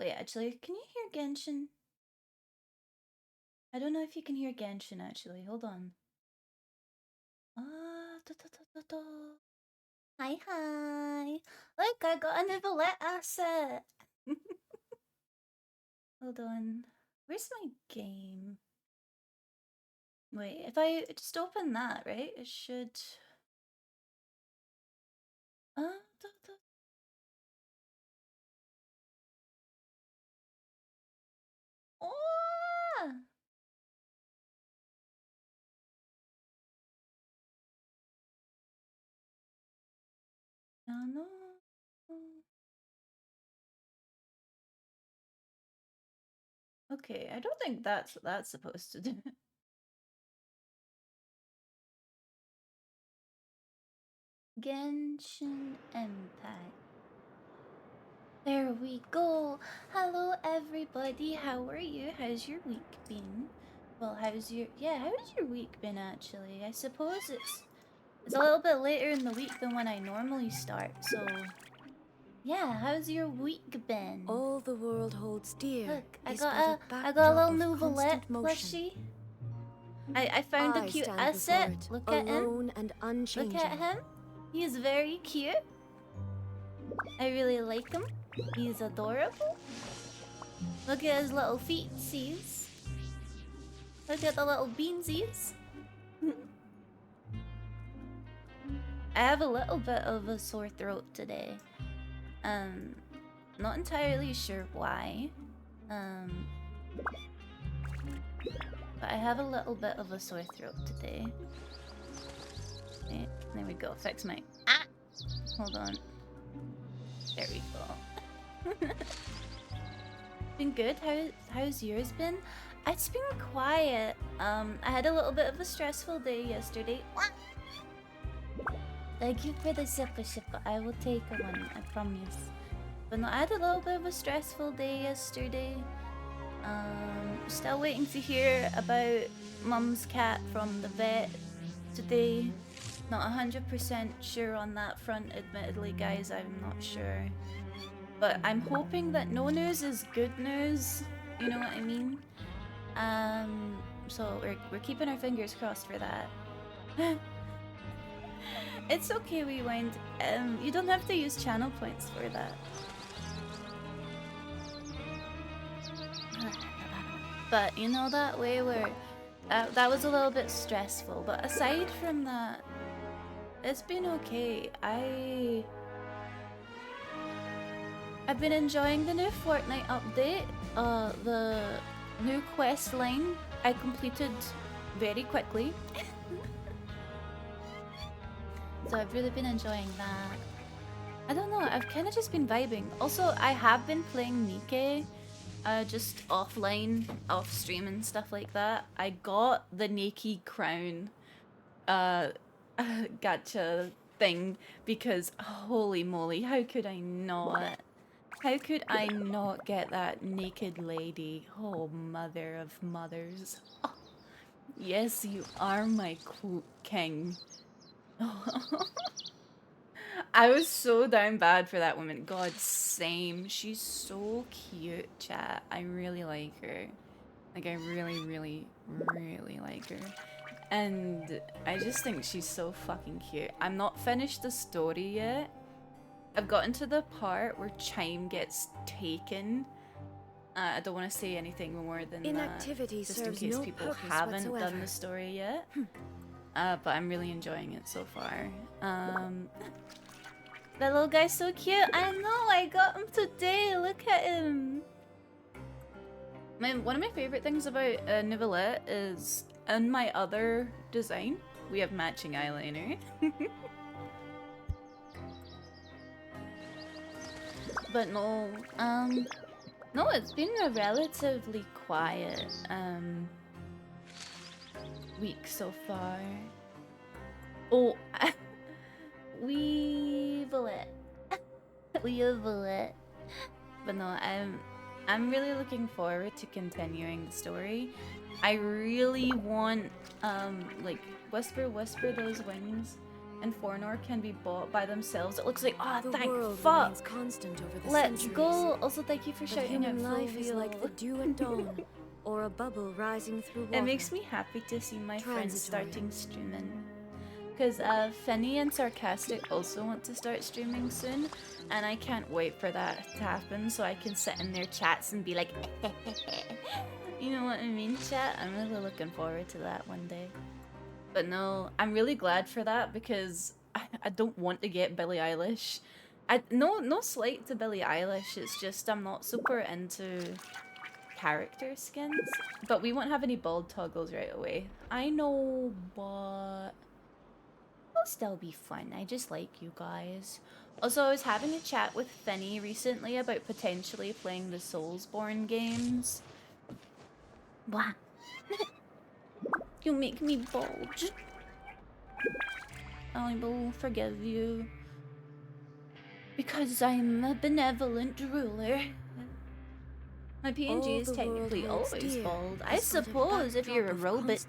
Wait, actually, can you hear Genshin? I don't know if you can hear Genshin, actually. Hold on. Hi, hi. Look, I got a Nicolette asset. Hold on. Where's my game? Wait, if I just open that, right? It should... Uh, da, da. Oh! No, no. Okay, I don't think that's what that's supposed to do. Genshin Impact. There we go. Hello everybody, how are you? How's your week been? Well, how's your week been actually? I suppose it's a little bit later in the week than when I normally start, so yeah, how's your week been? All the world holds dear. Look, I is got but a little of Novelette constant motion. plushie. I found a I cute stand asset. before it, Look at him. alone and unchanging. Look at him. He's very cute. I really like him. He's adorable. Look at his little feetsies. Look at the little beansies. I have a little bit of a sore throat today. Not entirely sure why. But I have a little bit of a sore throat today. Okay, there we go. Fix my... Ah! Hold on. There we go. Been good? How's yours been? It's been quiet. I had a little bit of a stressful day yesterday. Thank you for the super. I will take one, I promise. But no, I had a little bit of a stressful day yesterday. Still waiting to hear about Mum's cat from the vet today. Not 100% sure on that front, admittedly, guys. I'm not sure. But I'm hoping that no news is good news. You know what I mean? So we're keeping our fingers crossed for that. It's okay, Rewind. You don't have to use channel points for that. But you know that way where that was a little bit stressful. But aside from that, it's been okay. I've been enjoying the new Fortnite update. The new quest line I completed very quickly. So I've really been enjoying that. I don't know, I've kind of just been vibing. Also, I have been playing Nike, just offline, off stream and stuff like that. I got the Nike crown gacha thing because holy moly, how could I not? How could I not get that naked lady? Oh, mother of mothers. Oh, yes, you are my king. I was so down bad for that woman. God, same. She's so cute, chat. I really like her. Like, I really, really, really like her. And I just think she's so fucking cute. I'm not finished the story yet. I've gotten to the part where Chime gets taken. I don't want to say anything more than Inactivity that, just in serves case no people purpose haven't whatsoever. done the story yet. But I'm really enjoying it so far. That little guy's so cute. I know, I got him today. Look at him. One of my favorite things about Nicolette is in my other design, we have matching eyeliner. But no, no, it's been a relatively quiet week so far. Oh, Weevelet. Weevelet. But no, I'm really looking forward to continuing the story. I really want like whisper those wings and Fornor can be bought by themselves. It looks like, The thank world fuck. remains constant over the Let's centuries. go. Also, thank you for But shouting out human life is Fulvio. like the dew at dawn, or a bubble rising through water. It makes me happy to see my friends Transitory. starting streaming. Because Fenny and Sarcastic also want to start streaming soon, and I can't wait for that to happen so I can sit in their chats and be like, you know what I mean, chat? I'm really looking forward to that one day. But no, I'm really glad for that because I don't want to get Billie Eilish. No slight to Billie Eilish, it's just I'm not super into character skins. But we won't have any bald toggles right away. I know, but it'll still be fun. I just like you guys. Also, I was having a chat with Finny recently about potentially playing the Soulsborne games. Blah. You make me bulge. I will forgive you. Because I'm a benevolent ruler. My PNG is technically always bald. I suppose if you're a robot.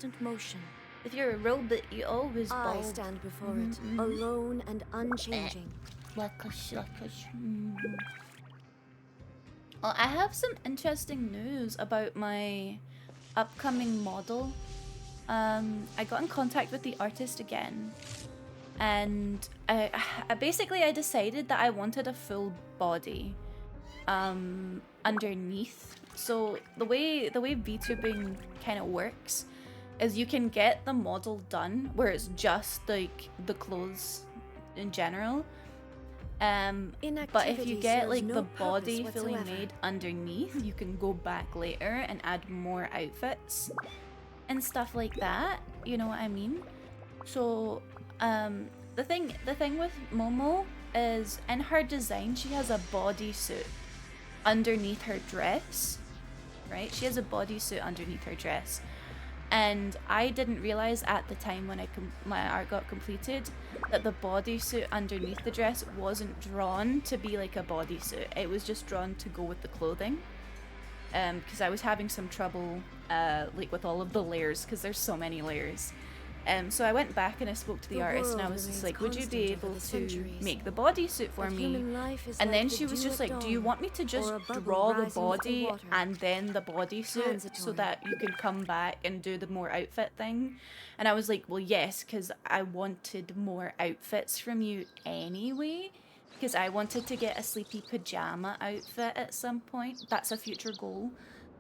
If you're a robot, you always bald. I stand before it, alone and unchanging. Well, I have some interesting news about my upcoming model. I got in contact with the artist again, and I basically decided that I wanted a full body underneath. So the way VTubing kind of works is you can get the model done where it's just like the clothes in general. But if you get like the body fully made underneath, you can go back later and add more outfits and stuff like that. You know what I mean? So the thing with Momo is in her design she has a bodysuit underneath her dress, right? She has a bodysuit underneath her dress. And I didn't realize at the time when my art got completed that the bodysuit underneath the dress wasn't drawn to be like a bodysuit. It was just drawn to go with the clothing. Because I was having some trouble like with all of the layers because there's so many layers. So I went back and I spoke to the artist and I was just like, would you be able to make the bodysuit for me? And then she was just like, do you want me to just draw the body and then the bodysuit so that you can come back and do the more outfit thing? And I was like, well, yes, because I wanted more outfits from you anyway. Because I wanted to get a sleepy pajama outfit at some point. That's a future goal,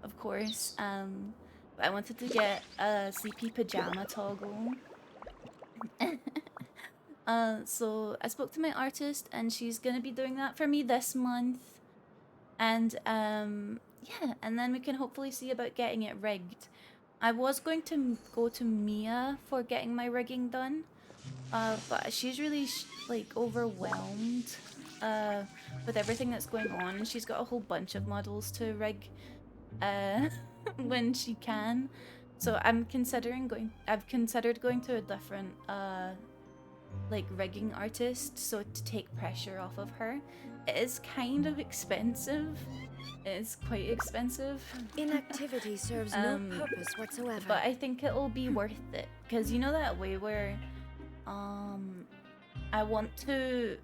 of course. I wanted to get a sleepy pajama toggle. So I spoke to my artist and she's gonna be doing that for me this month. And yeah, and then we can hopefully see about getting it rigged. I was going to go to Mia for getting my rigging done. But she's really like overwhelmed with everything that's going on. She's got a whole bunch of models to rig when she can. So I've considered going to a different like rigging artist so to take pressure off of her. It is kind of expensive. It is quite expensive. Inactivity serves no purpose whatsoever. But I think it'll be worth it because you know that way where I want to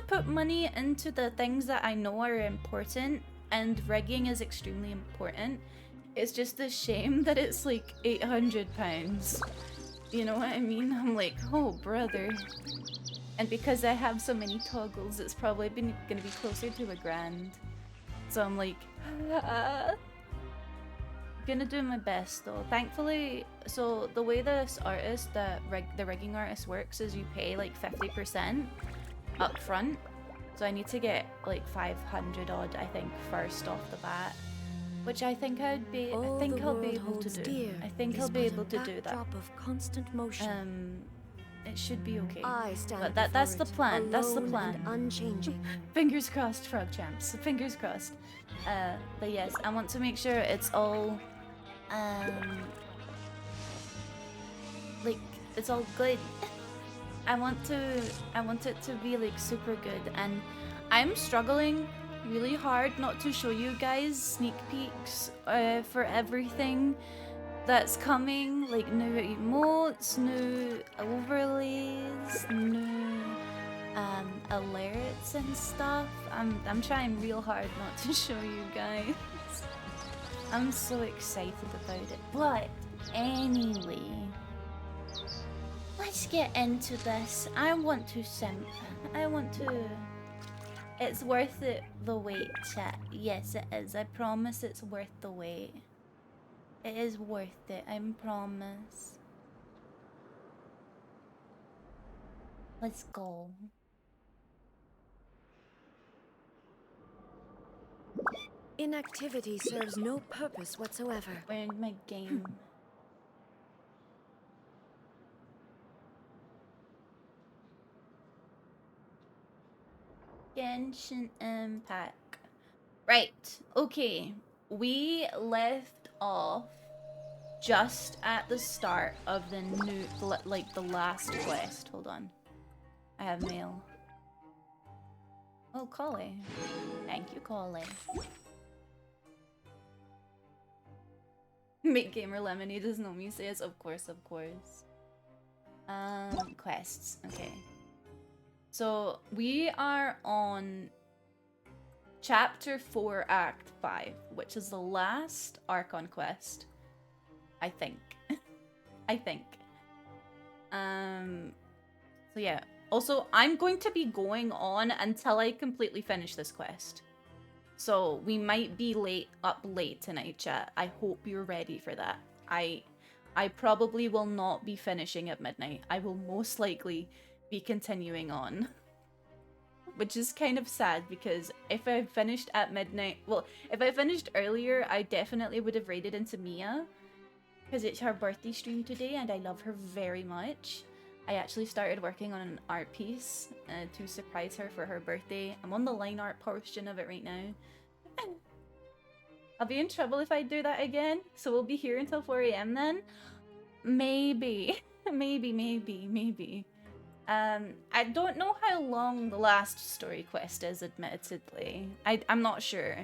put money into the things that I know are important, and rigging is extremely important. It's just a shame that it's like £800. You know what I mean? I'm like, oh brother. And because I have so many toggles, it's probably gonna be closer to £1,000. So I'm like, gonna do my best though. Thankfully, so the way this artist, the rigging artist works is you pay like 50% up front. So I need to get like 500 odd, I think, first off the bat, which I think I'll be able to do. I think I'll be able to do that. Of constant motion. It should be okay. But that's the plan. That's the plan. Unchanging. Fingers crossed, frog champs. Fingers crossed. But yes, I want to make sure it's all like it's all good. I want it to be like super good, and I'm struggling really hard not to show you guys sneak peeks for everything that's coming, like new emotes, new overlays, new alerts and stuff. I'm trying real hard not to show you guys. I'm so excited about it. But anyway, let's get into this. I want to simp. I want to... It's worth it, the wait, chat. Yes, it is. I promise it's worth the wait. It is worth it, I promise. Let's go. Inactivity serves no purpose whatsoever. Where's my game? Genshin Impact. Right, okay. We left off just at the start of the new, like the last quest. Hold on. I have mail. Oh, Collie. Thank you, Collie. Make Gamer Lemonade does know me says, of course, of course. Quests, okay. So, we are on Chapter 4, Act 5, which is the last Archon quest. I think. I think. So yeah. Also, I'm going to be going on until I completely finish this quest. So, we might be up late tonight, chat. I hope you're ready for that. I probably will not be finishing at midnight. I will most likely be continuing on. Which is kind of sad because if I finished at midnight... Well, if I finished earlier, I definitely would have raided into Mia. Because it's her birthday stream today and I love her very much. I actually started working on an art piece to surprise her for her birthday. I'm on the line art portion of it right now. I'll be in trouble if I do that again. So we'll be here until 4 AM then? Maybe. maybe. I don't know how long the last story quest is, admittedly. I'm not sure.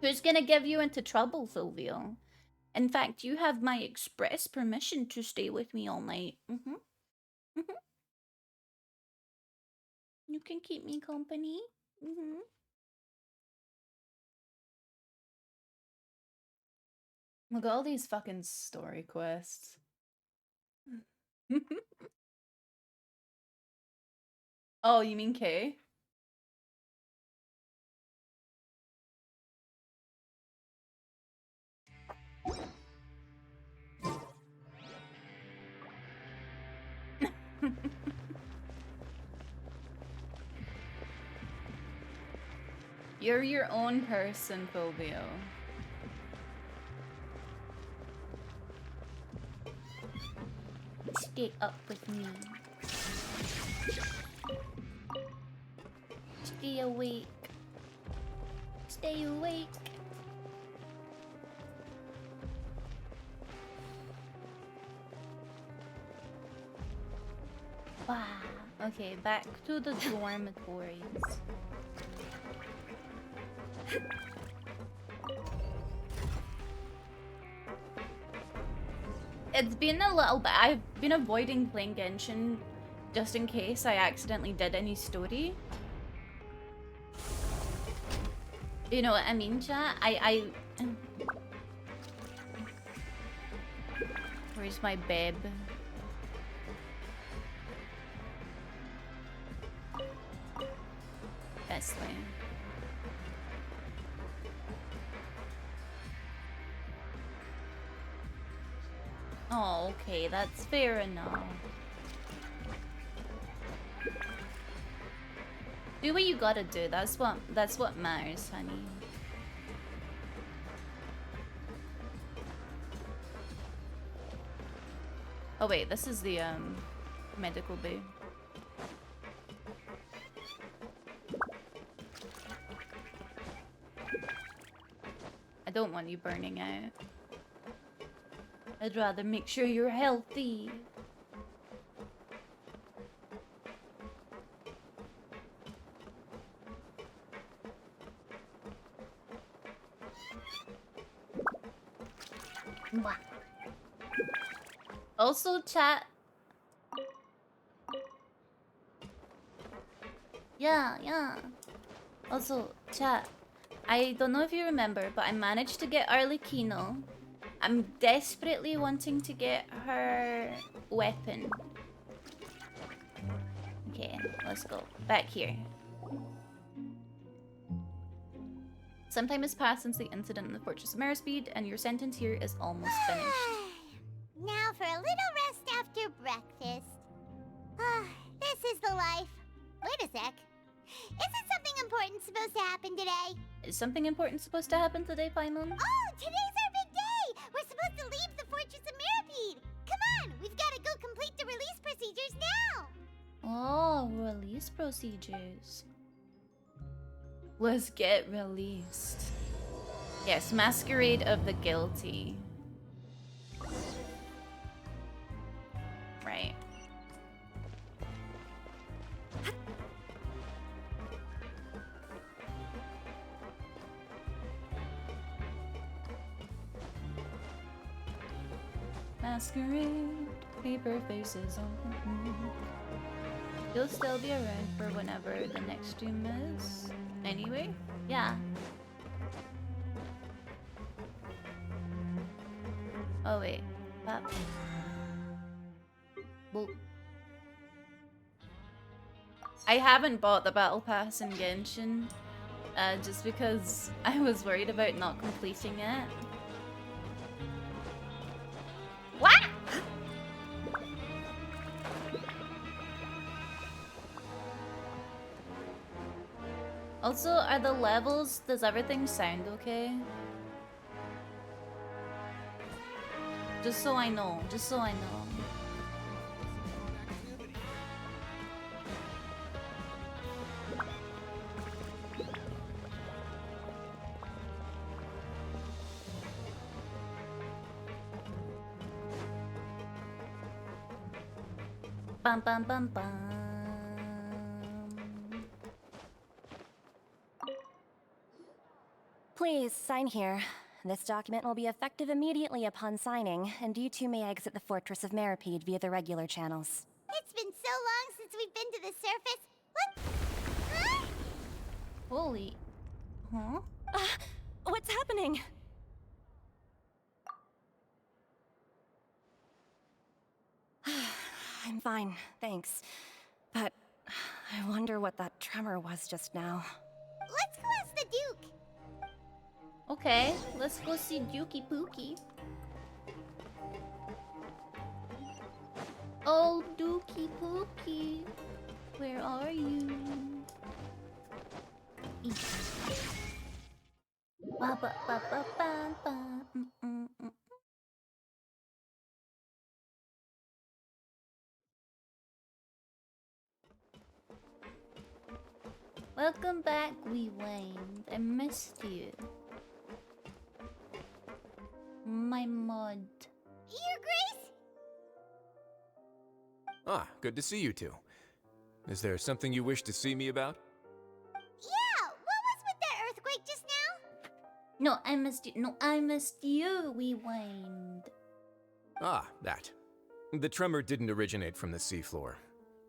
Who's gonna give you into trouble, Fulvio? In fact, you have my express permission to stay with me all night. You can keep me company. Look at all these fucking story quests. Oh, you mean Kay? You're your own person, Fulvio. Stay up with me. Stay awake. Stay awake. Wow. Okay, back to the dormitories. It's been a little bit. I've been avoiding playing Genshin just in case I accidentally did any story. You know what I mean, chat? Where's my babe? This way. Oh, okay, that's fair enough. Do what you gotta do. That's what matters, honey. Oh wait, this is the medical bay. I don't want you burning out. I'd rather make sure you're healthy. Mwah. Also, chat. Yeah. Also, chat. I don't know if you remember, but I managed to get Arlecchino. I'm desperately wanting to get her weapon. Okay, let's go. Back here. Some time has passed since the incident in the Fortress of Merispeed, and your sentence here is almost finished. Now for a little rest after breakfast. This is the life. Wait a sec. Isn't something important supposed to happen today? Is something important supposed to happen today, Paimon? Oh, today's our big day! We're supposed to leave the Fortress of Merispeed! Come on, we've got to go complete the release procedures now! Oh, release procedures. Let's get released. Yes, Masquerade of the Guilty. Right. Masquerade, paper faces on. You'll still be around for whenever the next stream is. Anyway, yeah. Oh wait, well, I haven't bought the battle pass in Genshin, just because I was worried about not completing it. What? Also, are the levels, does everything sound okay? Just so I know, Bum bum bum bum. Please sign here. This document will be effective immediately upon signing, and you two may exit the Fortress of Merispeed via the regular channels. It's been so long since we've been to the surface. What? Huh? Holy. Huh? What's happening? I'm fine, thanks. But I wonder what that tremor was just now. Let's go ask the Duke. Okay, let's go see Dukey Pookie. Oh, Dukey Pookie, where are you? Ba ba ba ba ba ba. Welcome back, Wee Wayne. I missed you. My mod. Your Grace? Ah, good to see you two. Is there something you wish to see me about? Yeah, what was with that earthquake just now? No, I missed you. No, I missed you, Wee Wayne. Ah, that. The tremor didn't originate from the seafloor.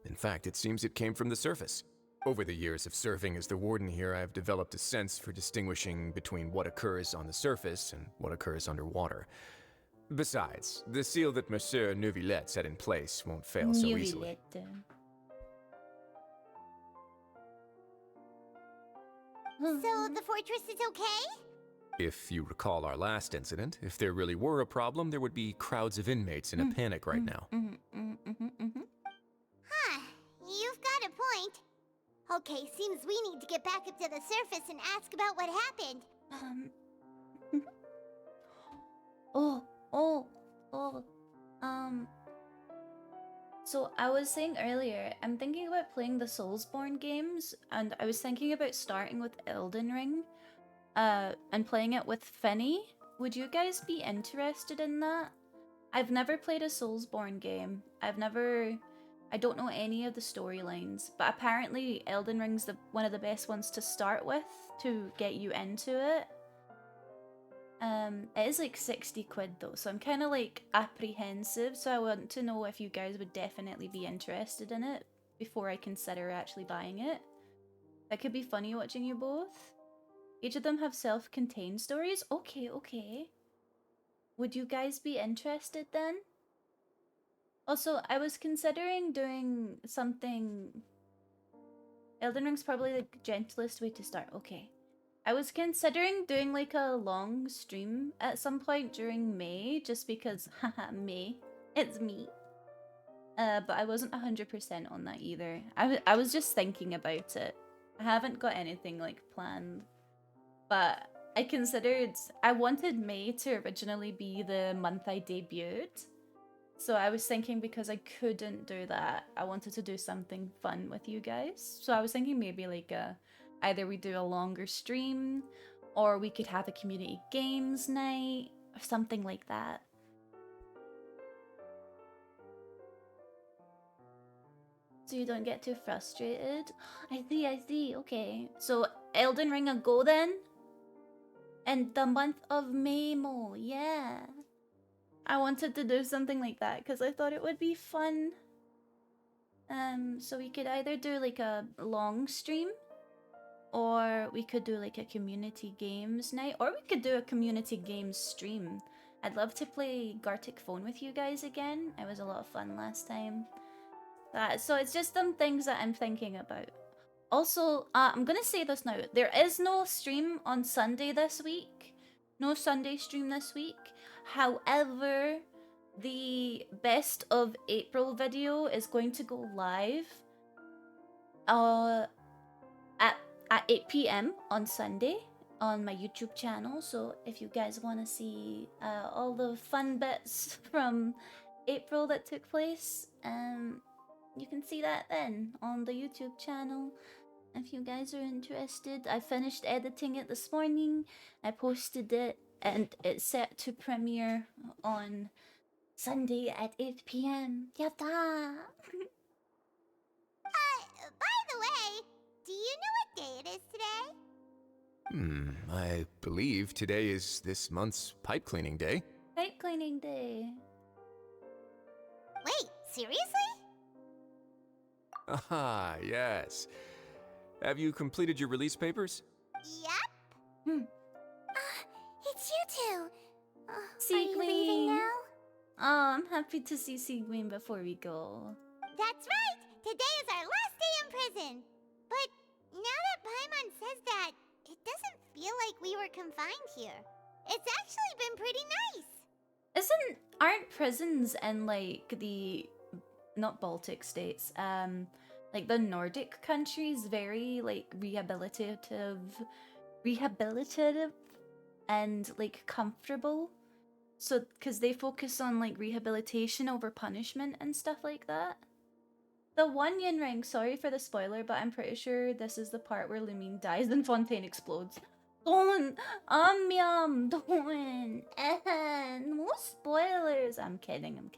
In fact, it seems it came from the surface. Over the years of serving as the warden here, I have developed a sense for distinguishing between what occurs on the surface and what occurs underwater. Besides, the seal that Monsieur Neuvillette set in place won't fail so easily. So the fortress is okay? If you recall our last incident, if there really were a problem, there would be crowds of inmates in a panic right now. Huh, you've got a point. Okay, seems we need to get back up to the surface and ask about what happened. So I was saying earlier, I'm thinking about playing the Soulsborne games, and I was thinking about starting with Elden Ring, and playing it with Finny. Would you guys be interested in that? I've never played a Soulsborne game. I don't know any of the storylines, but apparently Elden Ring's one of the best ones to start with to get you into it. It is like 60 quid though, so I'm kind of like apprehensive, so I want to know if you guys would definitely be interested in it before I consider actually buying it. That could be funny watching you both. Each of them have self-contained stories? Okay, okay. Would you guys be interested then? Also, I was considering doing something... Elden Ring's probably the gentlest way to start. Okay. I was considering doing like a long stream at some point during May, just because, haha, May. It's me. But I wasn't 100% on that either. I was just thinking about it. I haven't got anything like planned. But I considered... I wanted May to originally be the month I debuted. So I was thinking because I couldn't do that, I wanted to do something fun with you guys. So I was thinking maybe like either we do a longer stream or we could have a community games night or something like that. So you don't get too frustrated. I see, okay. So Elden Ring a go then? And the month of May mo, yeah. I wanted to do something like that because I thought it would be fun. So we could either do like a long stream, or we could do like a community games night, or we could do a community games stream. I'd love to play Gartic Phone with you guys again. It was a lot of fun last time. So it's just some things that I'm thinking about. Also, I'm gonna say this now. There is no stream on Sunday this week. No Sunday stream this week. However, the best of April video is going to go live at 8 p.m. on Sunday on my YouTube channel. So if you guys want to see all the fun bits from April that took place, you can see that then on the YouTube channel. If you guys are interested, I finished editing it this morning. I posted it and it's set to premiere on Sunday at 8 p.m. Yatta! By the way, do you know what day it is today? I believe today is this month's pipe cleaning day. Pipe cleaning day. Wait, seriously? Ah, yes. Have you completed your release papers? Yep. It's you two. Are you Sequeen. leaving now? Oh, I'm happy to see Sigwin before we go. That's right. Today is our last day in prison. But now that Paimon says that, it doesn't feel like we were confined here. It's actually been pretty nice. Aren't prisons in like the not Baltic states, like the Nordic countries very like rehabilitative and like comfortable? So because they focus on like rehabilitation over punishment and stuff like that. The one yin ring, sorry for the spoiler, but I'm pretty sure this is the part where Lumine dies and Fontaine explodes. Don't! Yum! Don't! No spoilers! I'm kidding.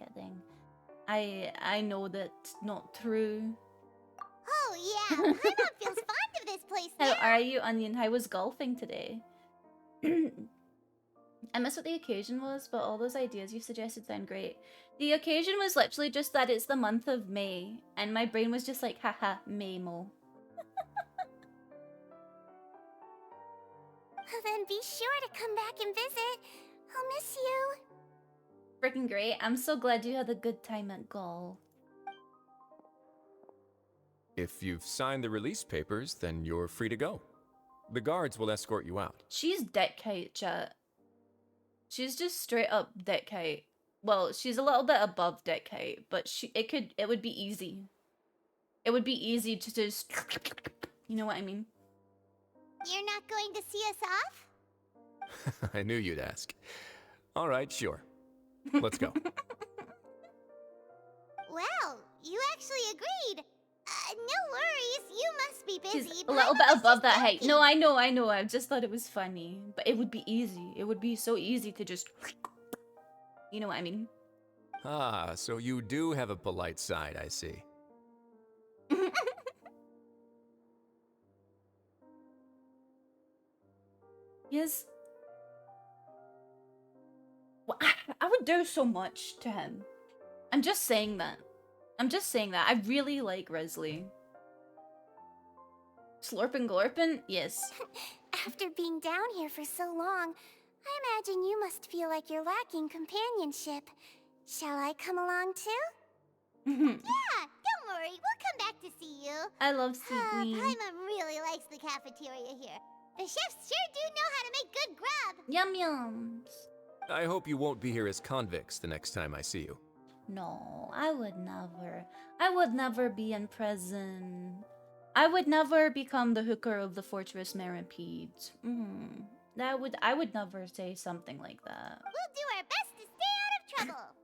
I know that's not true. Oh yeah, Paimon feels fond of this place now. How are you, Onion? How was golfing today? I miss what the occasion was, but all those ideas you suggested sound great. The occasion was literally just that it's the month of May, and my brain was just like, haha, Maymo. Then be sure to come back and visit. I'll miss you. Freaking great. I'm so glad you had a good time at Gaul. If you've signed the release papers, then you're free to go. The guards will escort you out. She's dick height, chat. She's just straight up dick height. Well, she's a little bit above dick height, but it would be easy. It would be easy to just, you know what I mean? You're not going to see us off? I knew you'd ask. All right, sure. Let's go. Well, you actually agreed. No worries, you must be busy. She's a but little I bit was above just that height. joking. No, I know. I just thought it was funny. But it would be easy. It would be so easy to just, you know what I mean? Ah, so you do have a polite side, I see. Yes. would do so much to him. I'm just saying that. I really like Resley. Slorpin' Glorpin? Yes. After being down here for so long, I imagine you must feel like you're lacking companionship. Shall I come along too? Yeah, don't worry. We'll come back to see you. I love Seaweed. Paimon really likes the cafeteria here. The chefs sure do know how to make good grub. Yum yums. I hope you won't be here as convicts the next time I see you. No, I would never. I would never be in prison. I would never become the hooker of the Fortress Meripede. I would never say something like that. We'll do our best to stay out of trouble.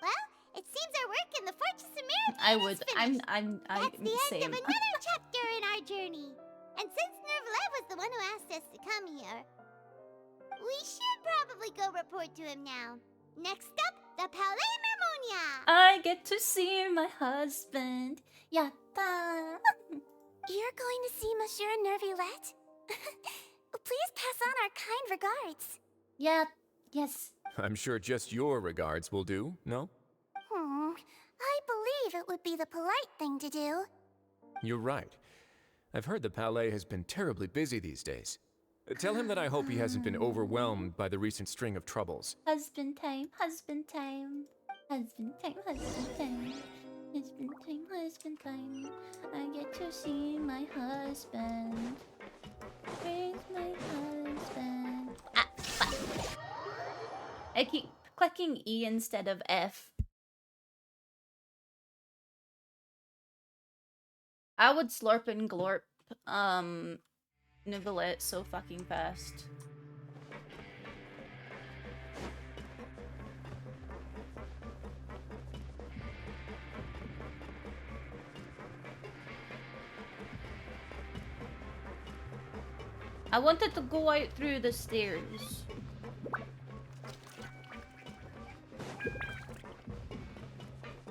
Well, it seems our work in the Fortress of Meripede is finished. That's the same. end of another chapter in our journey. And since Nervlev was the one who asked us to come here, we should probably go report to him now. Next up, the Palais Mermonia. I get to see my husband. Yatta. You're going to see Monsieur Nervulette? Please pass on our kind regards. Yeah, yes. I'm sure just your regards will do, no? I believe it would be the polite thing to do. You're right. I've heard the Palais has been terribly busy these days. Tell him that I hope he hasn't been overwhelmed by the recent string of troubles. Husband time, husband time. Husband time, husband time. Husband time, husband time. I get to see my husband. Where's my husband? Ah, fuck. I keep clicking E instead of F. I would slurp and glorp, Nivelette so fucking fast. I wanted to go out through the stairs.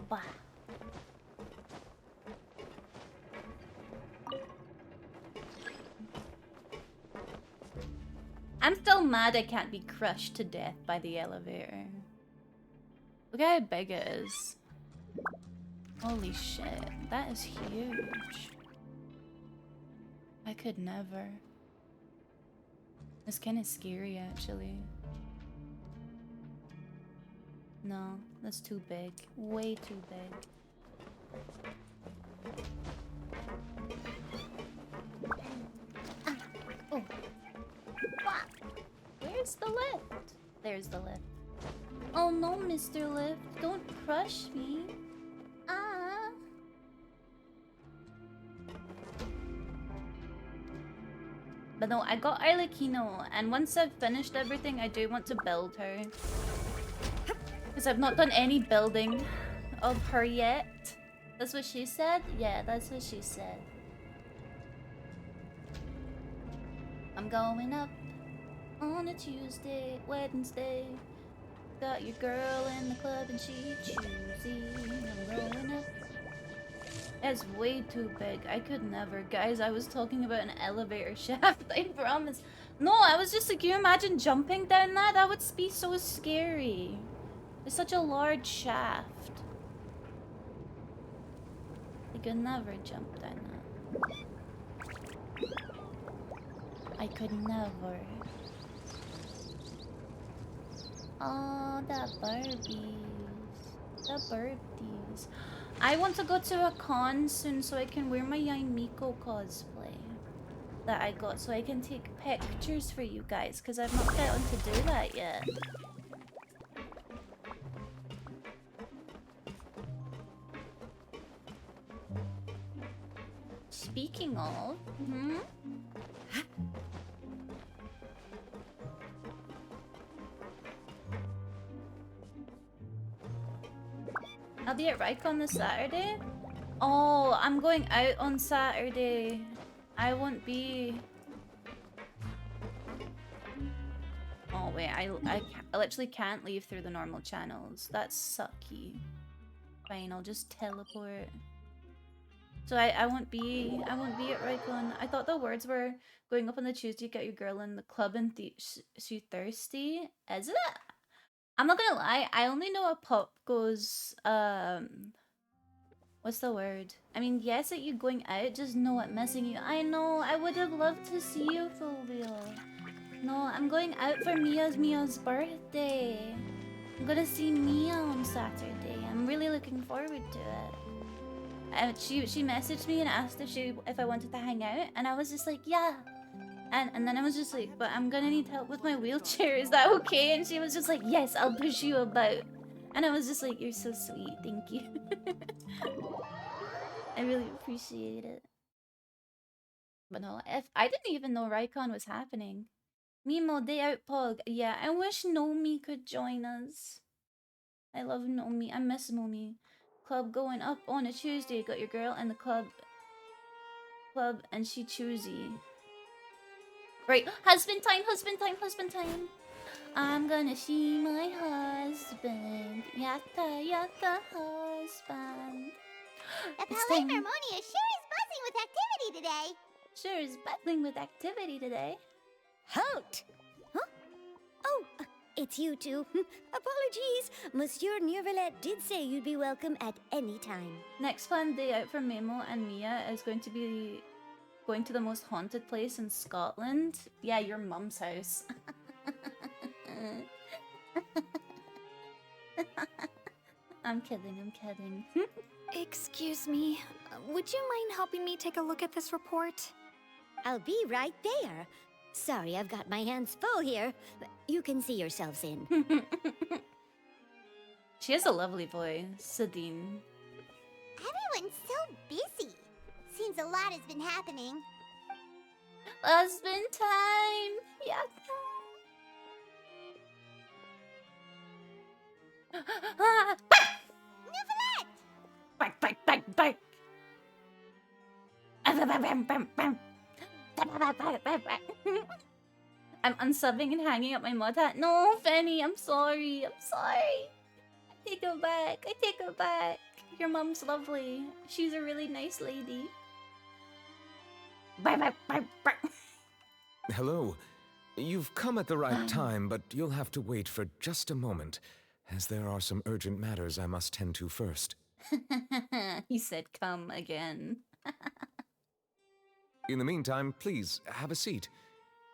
Bah. I'm still mad I can't be crushed to death by the elevator. Look how big it is. Holy shit, that is huge. I could never. It's kind of scary, actually. No, that's too big. Way too big. Oh. Where's the lift? There's the lift. Oh no, Mr. Lift. Don't crush me. Ah. But no, I got Arlecchino, and once I've finished everything, I do want to build her. Because I've not done any building of her yet. That's what she said? Yeah, that's what she said. I'm going up on a Tuesday, Wednesday. Got your girl in the club and she choosy. I'm going up. That's way too big. I could never. Guys, I was talking about an elevator shaft, I promise. No, I was just like, can you imagine jumping down that? That would be so scary. It's such a large shaft. I could never jump down that. I could never. Oh, the Barbies. The birdies. I want to go to a con soon so I can wear my Yaimiko cosplay that I got so I can take pictures for you guys because I've not gotten to do that yet. Speaking of, I'll be at Rycon this Saturday. Oh, I'm going out on Saturday. I won't be. Oh wait, I literally can't leave through the normal channels. That's sucky. Fine, I'll just teleport. So I won't be at Rycon. I thought the words were going up on the Tuesday, get your girl in the club and she thirsty. Is it? I'm not gonna lie, I only know a pop goes, what's the word? I mean, yes, that you going out, just know it missing you. I know, I would have loved to see you, Fulvio. No, I'm going out for Mia's birthday. I'm gonna see Mia on Saturday. I'm really looking forward to it. She messaged me and asked if I wanted to hang out, and I was just like, yeah. And then I was just like, but I'm gonna need help with my wheelchair. Is that okay? And she was just like, yes, I'll push you about. And I was just like, you're so sweet. Thank you. I really appreciate it. But no, if I didn't even know Rycon was happening. Mimo, day out pog. Yeah, I wish Nomi could join us. I love Nomi. I miss Nomi. Club going up on a Tuesday. Got your girl in the club and she choosy. Right, husband time, husband time, husband time. I'm gonna see my husband. Yatta, yatta, husband. The It's Palais time. Harmonia sure is buzzing with activity today. Sure is battling with activity today. Halt! Huh? Oh, it's you two. Apologies. Monsieur Neuvillette did say you'd be welcome at any time. Next planned day out for Memo and Mia is going to be going to the most haunted place in Scotland. Yeah, your mum's house. I'm kidding, I'm kidding. Excuse me, would you mind helping me take a look at this report? I'll be right there. Sorry, I've got my hands full here. You can see yourselves in. She has a lovely voice, Sadine. Everyone's so busy. Seems a lot has been happening. Husband time! Yeah. Neuvillette! Back, back, back, back! I'm unsubbing and hanging up my mod hat. No, Fanny, I'm sorry. I'm sorry. I take it back. I take it back. Your mom's lovely. She's a really nice lady. Bye, bye, bye, bye. Hello. You've come at the right time, but you'll have to wait for just a moment, as there are some urgent matters I must tend to first. He said come again. In the meantime, please, have a seat.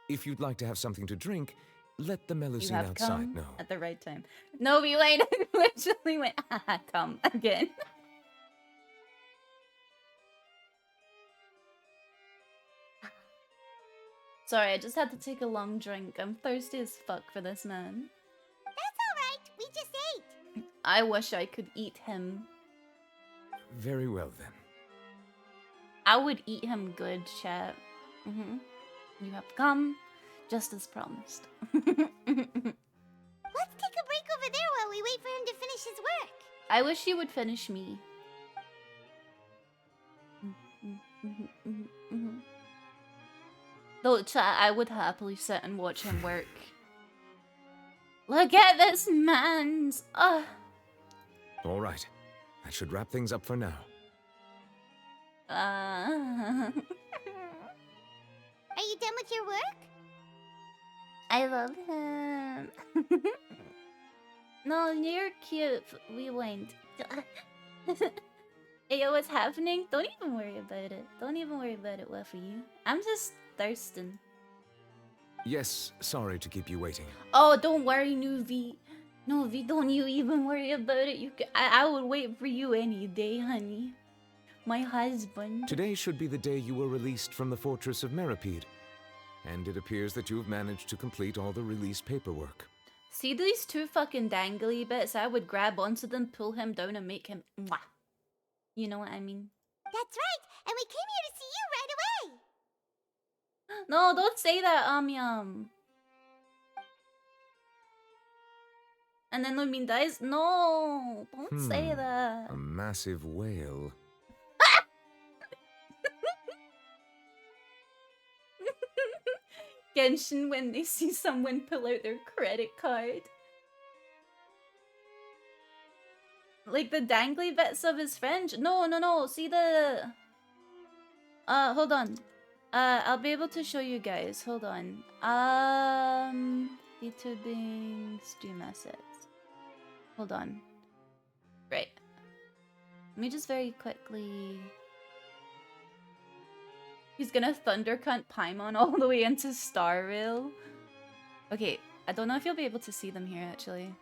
If you'd like to have something to drink, let the You Melusine have outside come know. at the right time. No, we went literally went come again. Sorry, I just had to take a long drink. I'm thirsty as fuck for this man. That's alright, we just ate. I wish I could eat him. Very well, then. I would eat him good, chat. You have come, just as promised. Let's take a break over there while we wait for him to finish his work. I wish he would finish me. Though, chat, I would happily sit and watch him work. Look at this man's. All right. That should wrap things up for now. Are you done with your work? I love him. No, you're cute. We went. Hey, what's happening? Don't even worry about it. Don't even worry about it, Wuffy. I'm just thirsting. Yes, sorry to keep you waiting. Oh, don't worry, Nuvi. Nuvi, don't you even worry about it. I would wait for you any day, honey. My husband. Today should be the day you were released from the Fortress of Meripede. And it appears that you have managed to complete all the release paperwork. See these two fucking dangly bits? I would grab onto them, pull him down, and make him mwah. You know what I mean? That's right, and we came here to see you right away. No, don't say that, Yum. And then Lumin dies? No, don't say that. A massive whale. Genshin when they see someone pull out their credit card. Like the dangly bits of his fringe. No, no, no. See the... hold on. I'll be able to show you guys. Hold on. YouTubing stream assets. Hold on. Right. Let me just very quickly... He's gonna Thundercunt Paimon all the way into Star Rail. Okay, I don't know if you'll be able to see them here, actually.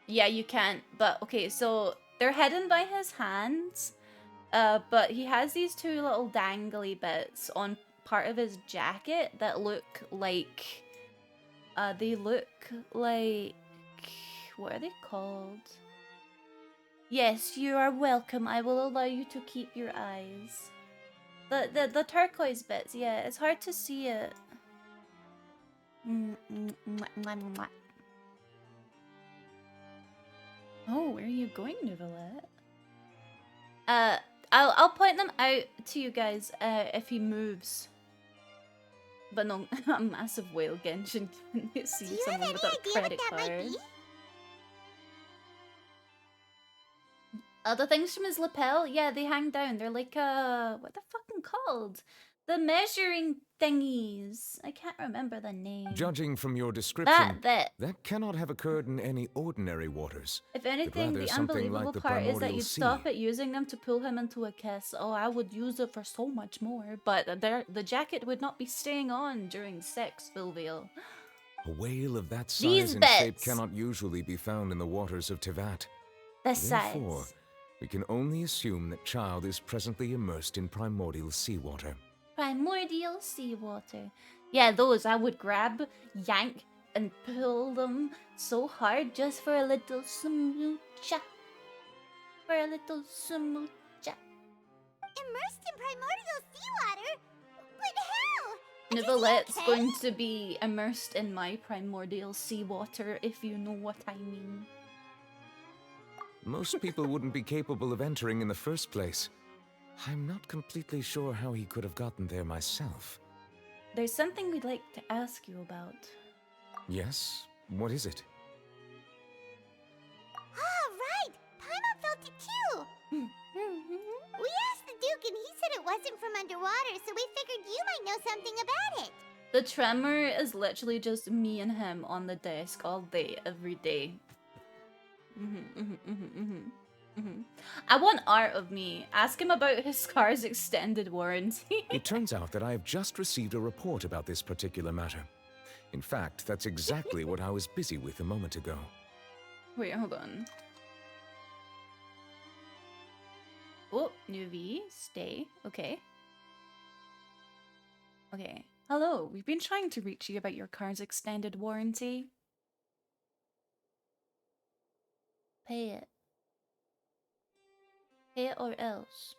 Yeah, you can't, but okay, so they're hidden by his hands, but he has these two little dangly bits on part of his jacket that look like, they look like, what are they called? Yes, you are welcome. I will allow you to keep your eyes. The turquoise bits, yeah, it's hard to see it. Oh, where are you going, Nouvellette? I'll point them out to you guys if he moves. But no, a massive whale Genshin. You see Do you have someone any with a idea credit what that might card. be? The things from his lapel, yeah, they hang down. They're like what the fucking called? The measuring thingies. I can't remember the name. Judging from your description, That. that cannot have occurred in any ordinary waters. If anything, rather the something unbelievable like the part is that primordial you'd sea. stop at using them to pull him into a kiss. Oh, I would use it for so much more. But the jacket would not be staying on during sex, Vilvale. A whale of that These size and shape bits. cannot usually be found in the waters of Tevat. The Therefore, size. we can only assume that child is presently immersed in primordial seawater. Primordial seawater. Yeah, those I would grab, yank, and pull them so hard just for a little smoocha. For a little smoocha. Immersed in primordial seawater? But how? Is he Nivelette's okay? going to be immersed in my primordial seawater, if you know what I mean. Most people wouldn't be capable of entering in the first place. I'm not completely sure how he could have gotten there myself. There's something we'd like to ask you about. Yes? What is it? Ah, right! Paimon felt it too! We asked the Duke and he said it wasn't from underwater, so we figured you might know something about it. The tremor is literally just me and him on the desk all day, every day. I want art of me. Ask him about his car's extended warranty. It turns out that I have just received a report about this particular matter. In fact, that's exactly what I was busy with a moment ago. Wait, hold on. Oh, Nuvi, stay. Okay. Okay. Hello, we've been trying to reach you about your car's extended warranty. Pay it. Pay it or else.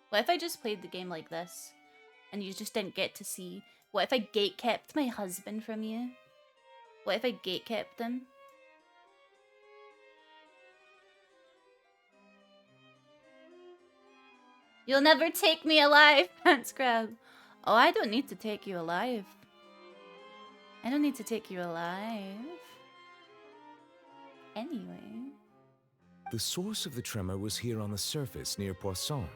What if I just played the game like this? And you just didn't get to see? What if I gatekept my husband from you? What if I gatekept him? You'll never take me alive, Pants Crab. Oh, I don't need to take you alive. I don't need to take you alive. Anyway. The source of the tremor was here on the surface near Poisson.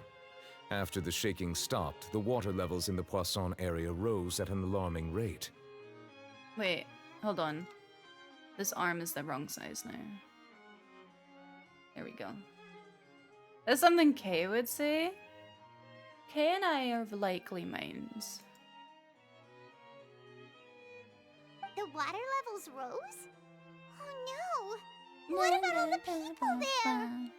After the shaking stopped, the water levels in the Poisson area rose at an alarming rate. Wait, hold on. This arm is the wrong size now. There we go. That's something Kay would say. Kay and I are of likely minds. The water levels rose? Oh no! What about all the people there?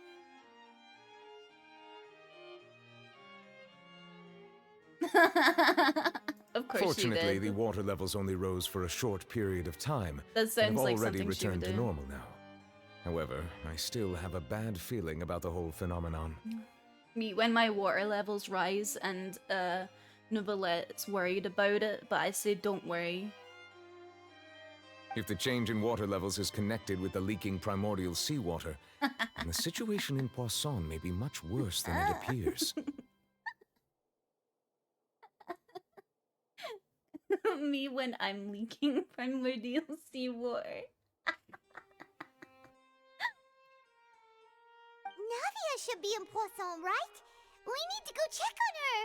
Of course Fortunately, you the did. water levels only rose for a short period of time. That and sounds have like already something she would returned to do. normal now. However, I still have a bad feeling about the whole phenomenon. Me, when my water levels rise and Nouvellette's worried about it, but I say don't worry. If the change in water levels is connected with the leaking primordial seawater, then the situation in Poisson may be much worse than it appears. Me when I'm leaking primordial seawater. Navia should be in Poisson, right? We need to go check on her!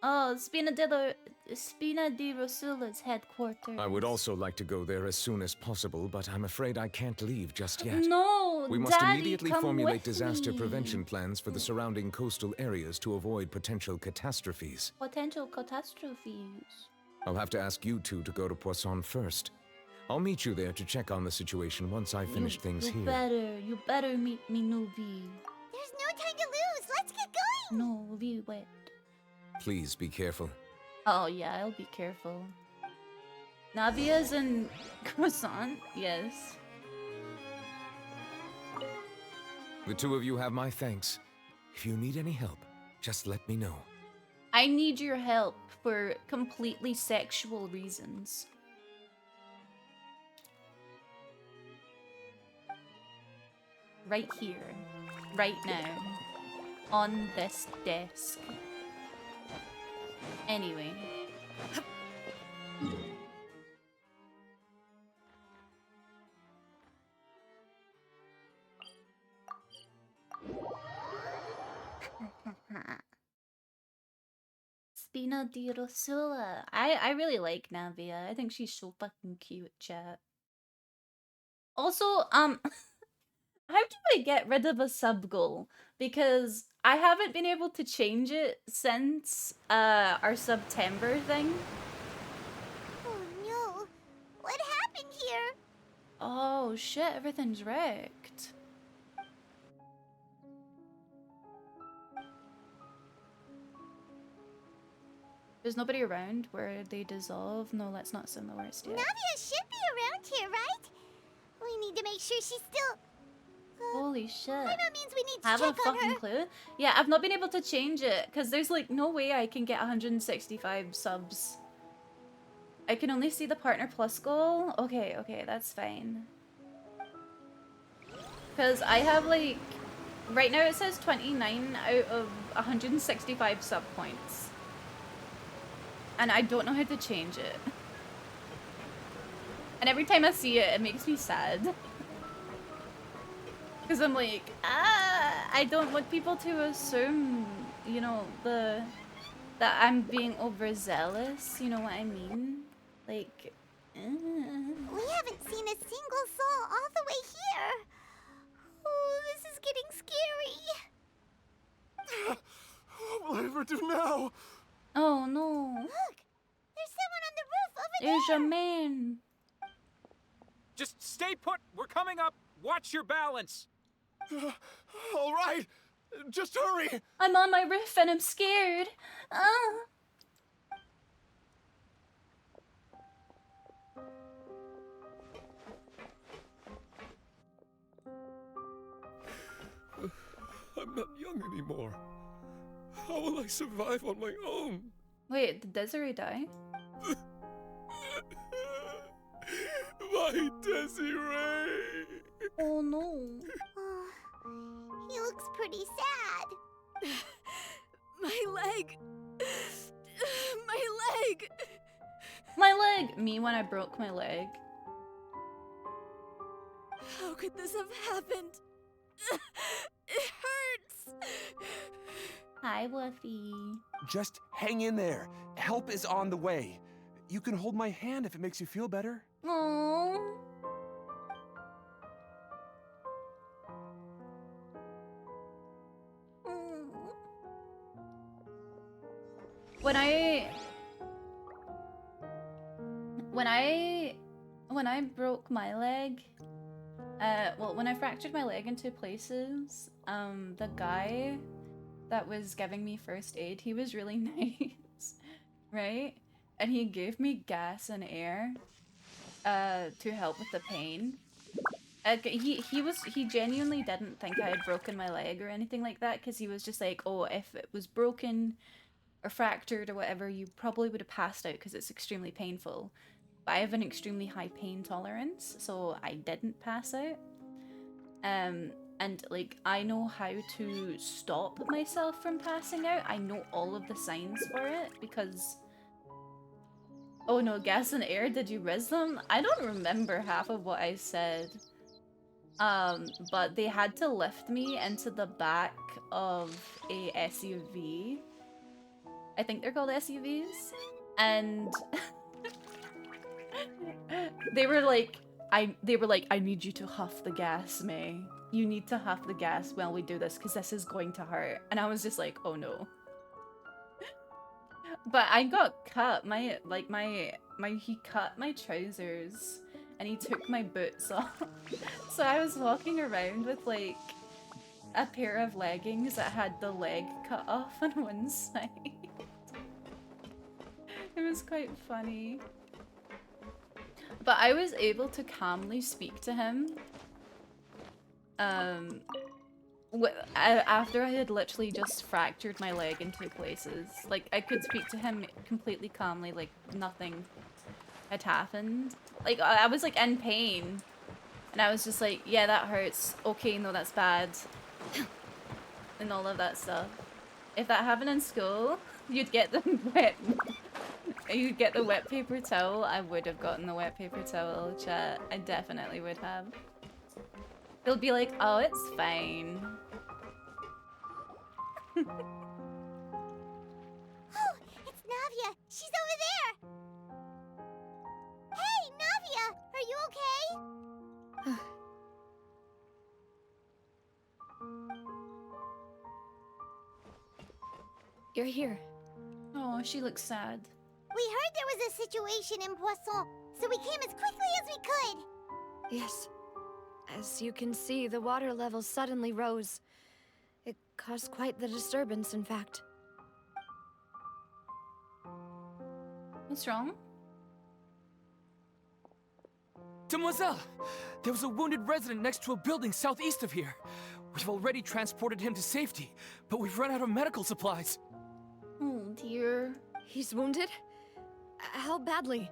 Oh, Spina di Rosula's headquarters. I would also like to go there as soon as possible, but I'm afraid I can't leave just yet. No, We must Daddy, immediately come formulate with disaster me. prevention plans for the surrounding coastal areas to avoid potential catastrophes. Potential catastrophes. I'll have to ask you two to go to Poisson first. I'll meet you there to check on the situation once I finish things you here. You better meet me, Nuvi. There's no time to lose. Let's get going. No, we wait. Please be careful. Oh yeah, I'll be careful. Navia's in Croissant, yes. The two of you have my thanks. If you need any help, just let me know. I need your help for completely sexual reasons. Right here. Right now. On this desk. Anyway. Spina di Rosula. I really like Navia. I think she's so fucking cute, chat. Also, how do I get rid of a sub goal? Because I haven't been able to change it since our September thing. Oh no. What happened here? Oh shit, everything's wrecked. There's nobody around where they dissolve? No, let's not assume the worst yet. Navia should be around here, right? We need to make sure she's still... Holy shit. That means we need to Have a check on fucking her. clue? Yeah, I've not been able to change it because there's like no way I can get 165 subs. I can only see the partner plus goal. Okay, that's fine. Because I have like, right now it says 29 out of 165 sub points. And I don't know how to change it. And every time I see it, it makes me sad. Because I'm like, I don't want people to assume, you know, that I'm being overzealous, you know what I mean? Like, We haven't seen a single soul all the way here. Oh, this is getting scary. What will I ever do now? oh no, Look, there's someone on the roof over there's there. a man. Just stay put. We're coming up. Watch your balance. All right, just hurry. I'm on my roof and I'm scared. I'm not young anymore. How will I survive on my own? Wait, did Desiree die? My Desiree! Oh no. Oh, he looks pretty sad. My leg! My leg! My leg! Me when I broke my leg. How could this have happened? It hurts! Hi, Woofy. Just hang in there. Help is on the way. You can hold my hand if it makes you feel better. Aww. When I broke my leg, well, when I fractured my leg in two places, the guy that was giving me first aid, he was really nice, right? And he gave me gas and air, to help with the pain. He genuinely didn't think I had broken my leg or anything like that, because he was just like, oh, if it was broken or fractured or whatever, you probably would have passed out because it's extremely painful. But I have an extremely high pain tolerance, so I didn't pass out. And like, I know how to stop myself from passing out. I know all of the signs for it because... Oh no, gas and air, did you riz them? I don't remember half of what I said. But they had to lift me into the back of a SUV. I think they're called SUVs. And they were like, I need you to huff the gas, May. You need to huff the gas while we do this, because this is going to hurt. And I was just like, oh no. But I got cut. He cut my trousers and he took my boots off. So I was walking around with like a pair of leggings that had the leg cut off on one side. It was quite funny. But I was able to calmly speak to him. After I had literally just fractured my leg in 2 places. Like, I could speak to him completely calmly, like nothing had happened. Like, I was like in pain. And I was just like, yeah, that hurts. Okay, no, that's bad. And all of that stuff. If that happened in school, you'd get the you'd get the wet paper towel. I would have gotten the wet paper towel, chat. I definitely would have. They'll be like, oh, it's fine. Oh, it's Navia. She's over there. Hey, Navia, are you okay? You're here. Oh, she looks sad. We heard there was a situation in Poisson, so we came as quickly as we could. Yes. As you can see, the water level suddenly rose. It caused quite the disturbance, in fact. What's wrong? Demoiselle! There was a wounded resident next to a building southeast of here. We've already transported him to safety, but we've run out of medical supplies. Oh dear. He's wounded? How badly?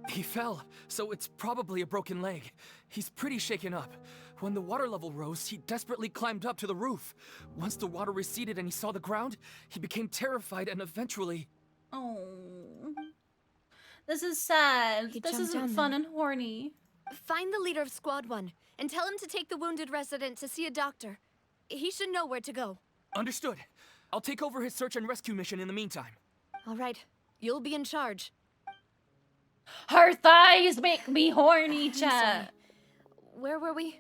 He fell, so it's probably a broken leg. He's pretty shaken up. When the water level rose, he desperately climbed up to the roof. Once the water receded and he saw the ground, he became terrified and eventually... Oh. This is sad. This jumped isn't down fun then. and horny. Find the leader of Squad 1 and tell him to take the wounded resident to see a doctor. He should know where to go. Understood. I'll take over his search and rescue mission in the meantime. All right. You'll be in charge. Her thighs make me horny, I'm chat. sorry. Where were we?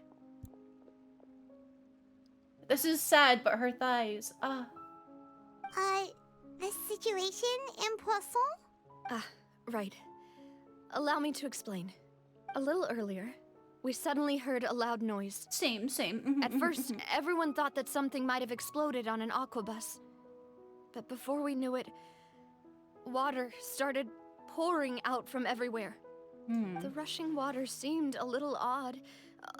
This is sad, but her thighs. Ah. The situation in Poisson? Ah, right. Allow me to explain. A little earlier, we suddenly heard a loud noise. Same. At first, everyone thought that something might have exploded on an aquabus. But before we knew it, water started pouring out from everywhere. The rushing water seemed a little odd,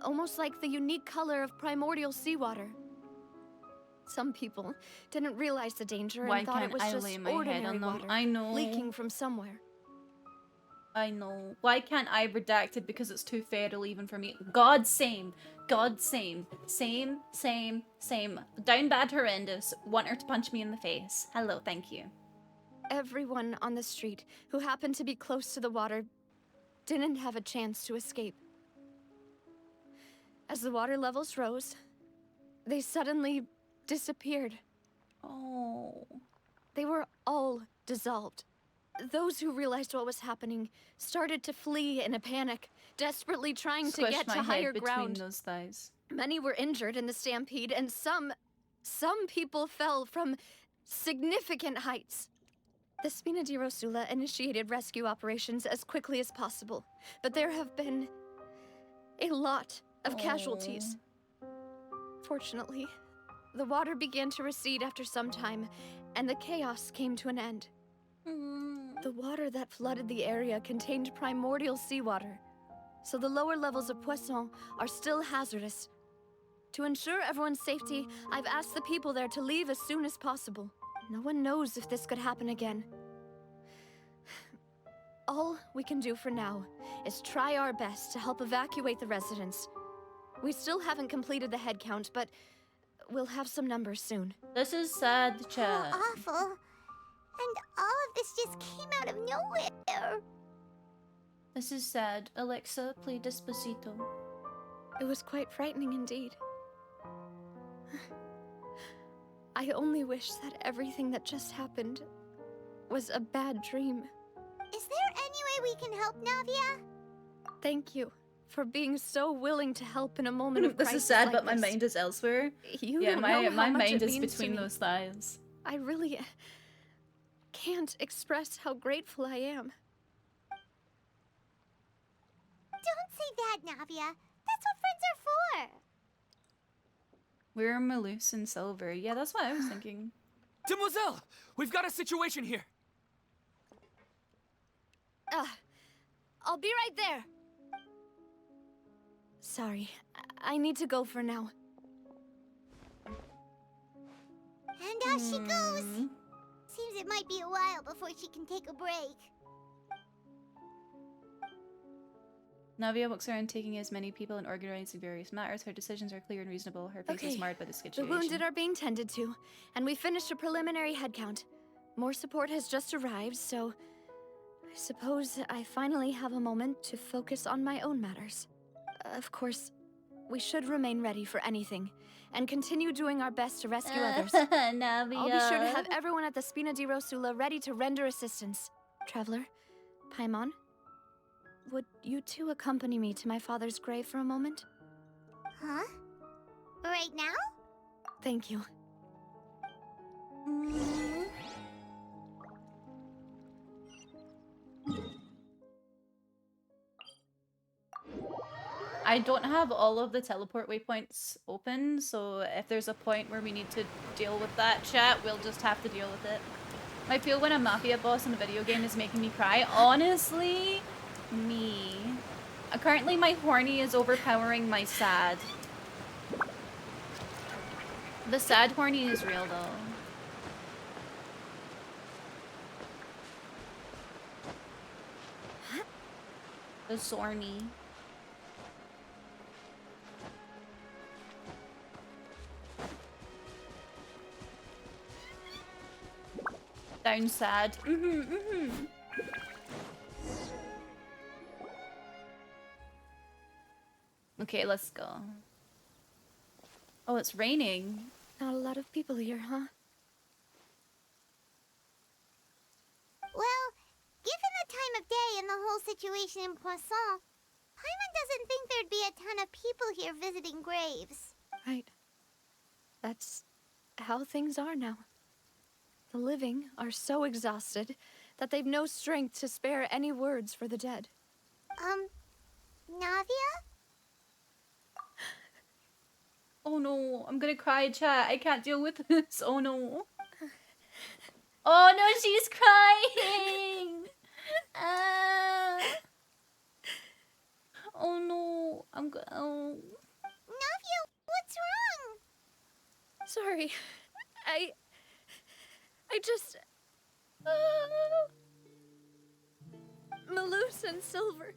almost like the unique color of primordial seawater. Some people didn't realize the danger and thought it was just ordinary water I know. leaking from somewhere. I know. Why can't I redact it because it's too feral even for me? God same. God same. Same. Down bad horrendous. Want her to punch me in the face. Hello, thank you. Everyone on the street who happened to be close to the water didn't have a chance to escape. As the water levels rose, they suddenly disappeared. Oh. They were all dissolved. Those who realized what was happening started to flee in a panic, desperately trying to get to higher ground. Between those thighs. Many were injured in the stampede, and some people fell from significant heights. The Spina di Rosula initiated rescue operations as quickly as possible, but there have been a lot of casualties. Fortunately, the water began to recede after some time, and the chaos came to an end. The water that flooded the area contained primordial seawater, so the lower levels of Poisson are still hazardous. To ensure everyone's safety, I've asked the people there to leave as soon as possible. No one knows if this could happen again. All we can do for now is try our best to help evacuate the residents. We still haven't completed the head count, but we'll have some numbers soon. This is sad, chat. How awful. And all of this just came out of nowhere. This is sad. Alexa, play Despacito. It was quite frightening indeed. I only wish that everything that just happened was a bad dream. Is there any way we can help, Navia? Thank you for being so willing to help in a moment of This crisis is sad, like but my this. mind is elsewhere. You Yeah, don't my know how my much mind it is means to between me. those thighs. I really can't express how grateful I am. Don't say that, Navia. That's what friends are for. We're Malus and Silver. Yeah, that's what I was thinking. Demoiselle, we've got a situation here. I'll be right there. Sorry, I need to go for now. And out she goes. Seems it might be a while before she can take a break. Navia walks around taking as many people and organizing various matters. Her decisions are clear and reasonable. Her face is marred by the The situation. wounded are being tended to, and we finished a preliminary head count. More support has just arrived, so I suppose I finally have a moment to focus on my own matters. Of course, we should remain ready for anything, and continue doing our best to rescue others. Navia. I'll be sure to have everyone at the Spina di Rosula ready to render assistance. Traveler, Paimon, would you two accompany me to my father's grave for a moment? Huh? Right now? Thank you. I don't have all of the teleport waypoints open, so if there's a point where we need to deal with that chat, we'll just have to deal with it. I feel when a mafia boss in a video game is making me cry. Honestly, me. Currently my horny is overpowering my sad. The sad horny is real though. The Zorny. Down sad. Okay, let's go. Oh, it's raining. Not a lot of people here, huh? Well, given the time of day and the whole situation in Poisson, Paimon doesn't think there'd be a ton of people here visiting graves. Right. That's how things are now. The living are so exhausted that they've no strength to spare any words for the dead. Navia? Oh no, I'm gonna cry, chat. I can't deal with this. Oh no. Oh no, she's crying! Oh no, oh. Navia, what's wrong? Sorry. I just... Malus and Silver,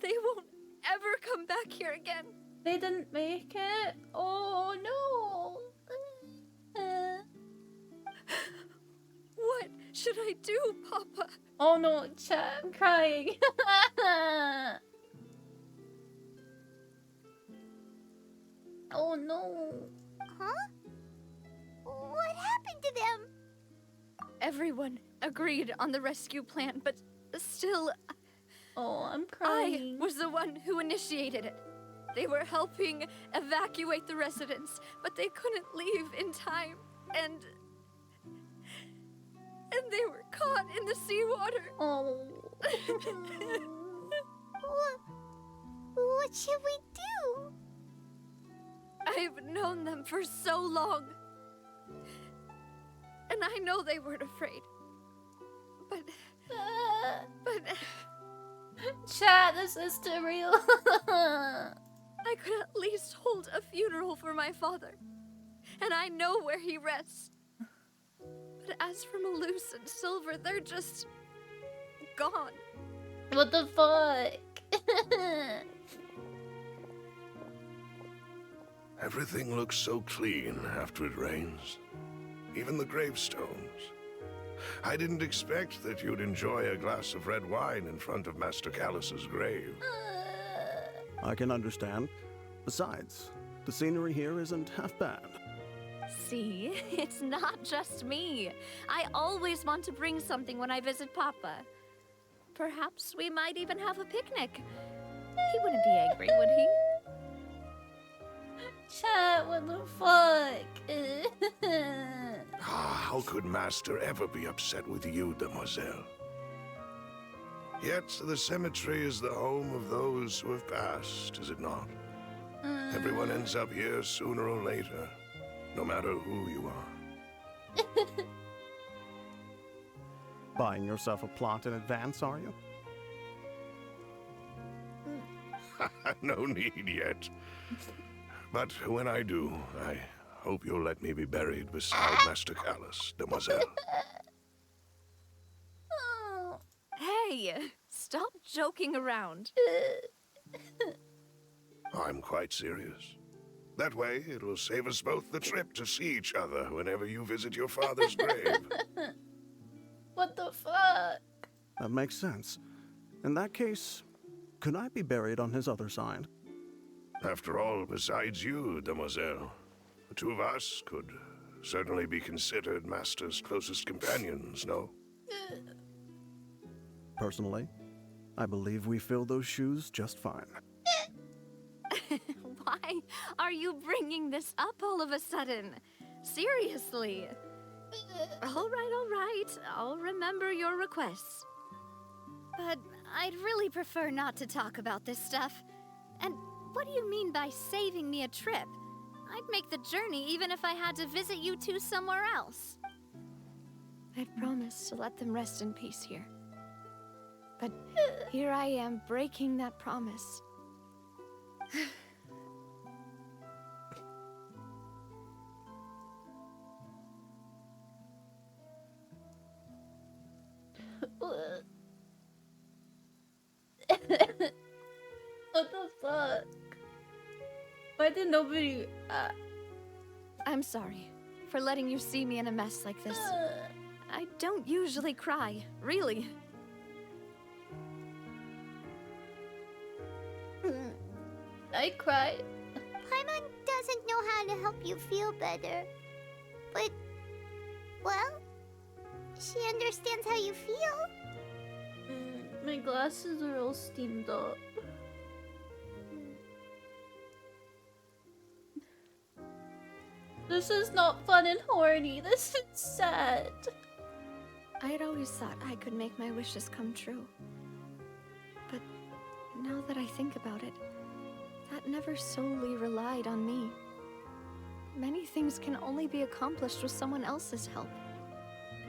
they won't ever come back here again. They didn't make it? Oh no. What should I do, Papa? Oh no, chat, I'm crying. Oh no. Huh? What happened to them? Everyone agreed on the rescue plan, but still... Oh, I'm crying. I was the one who initiated it. They were helping evacuate the residents, but they couldn't leave in time, and they were caught in the seawater. Oh. What should we do? I've known them for so long, and I know they weren't afraid. But chat, this is too real. I could at least hold a funeral for my father, and I know where he rests. But as for Malus and Silver, they're just gone. What the fuck? Everything looks so clean after it rains. Even the gravestones. I didn't expect that you'd enjoy a glass of red wine in front of Master Callus's grave. I can understand. Besides, the scenery here isn't half bad. See, it's not just me. I always want to bring something when I visit Papa. Perhaps we might even have a picnic. He wouldn't be angry, would he? Chat, what the fuck? How could Master ever be upset with you, demoiselle? Yet the cemetery is the home of those who have passed, is it not? Everyone ends up here sooner or later, no matter who you are. Buying yourself a plot in advance, are you? No need yet. But when I do, I hope you'll let me be buried beside Master Callus, demoiselle. Hey, stop joking around. I'm quite serious. That way, it will save us both the trip to see each other whenever you visit your father's grave. What the fuck? That makes sense. In that case, could I be buried on his other side? After all, besides you, demoiselle, the two of us could certainly be considered Master's closest companions, no? Personally, I believe we fill those shoes just fine. Why are you bringing this up all of a sudden? Seriously. All right. I'll remember your requests. But I'd really prefer not to talk about this stuff. And what do you mean by saving me a trip? I'd make the journey even if I had to visit you two somewhere else. I'd promised to let them rest in peace here. But here I am breaking that promise. What the fuck? Why did nobody... I'm sorry for letting you see me in a mess like this. I don't usually cry, really. I cried. Paimon doesn't know how to help you feel better. But, well, she understands how you feel. My glasses are all steamed up. This is not fun and horny. This is sad. I had always thought I could make my wishes come true. But now that I think about it, that never solely relied on me. Many things can only be accomplished with someone else's help.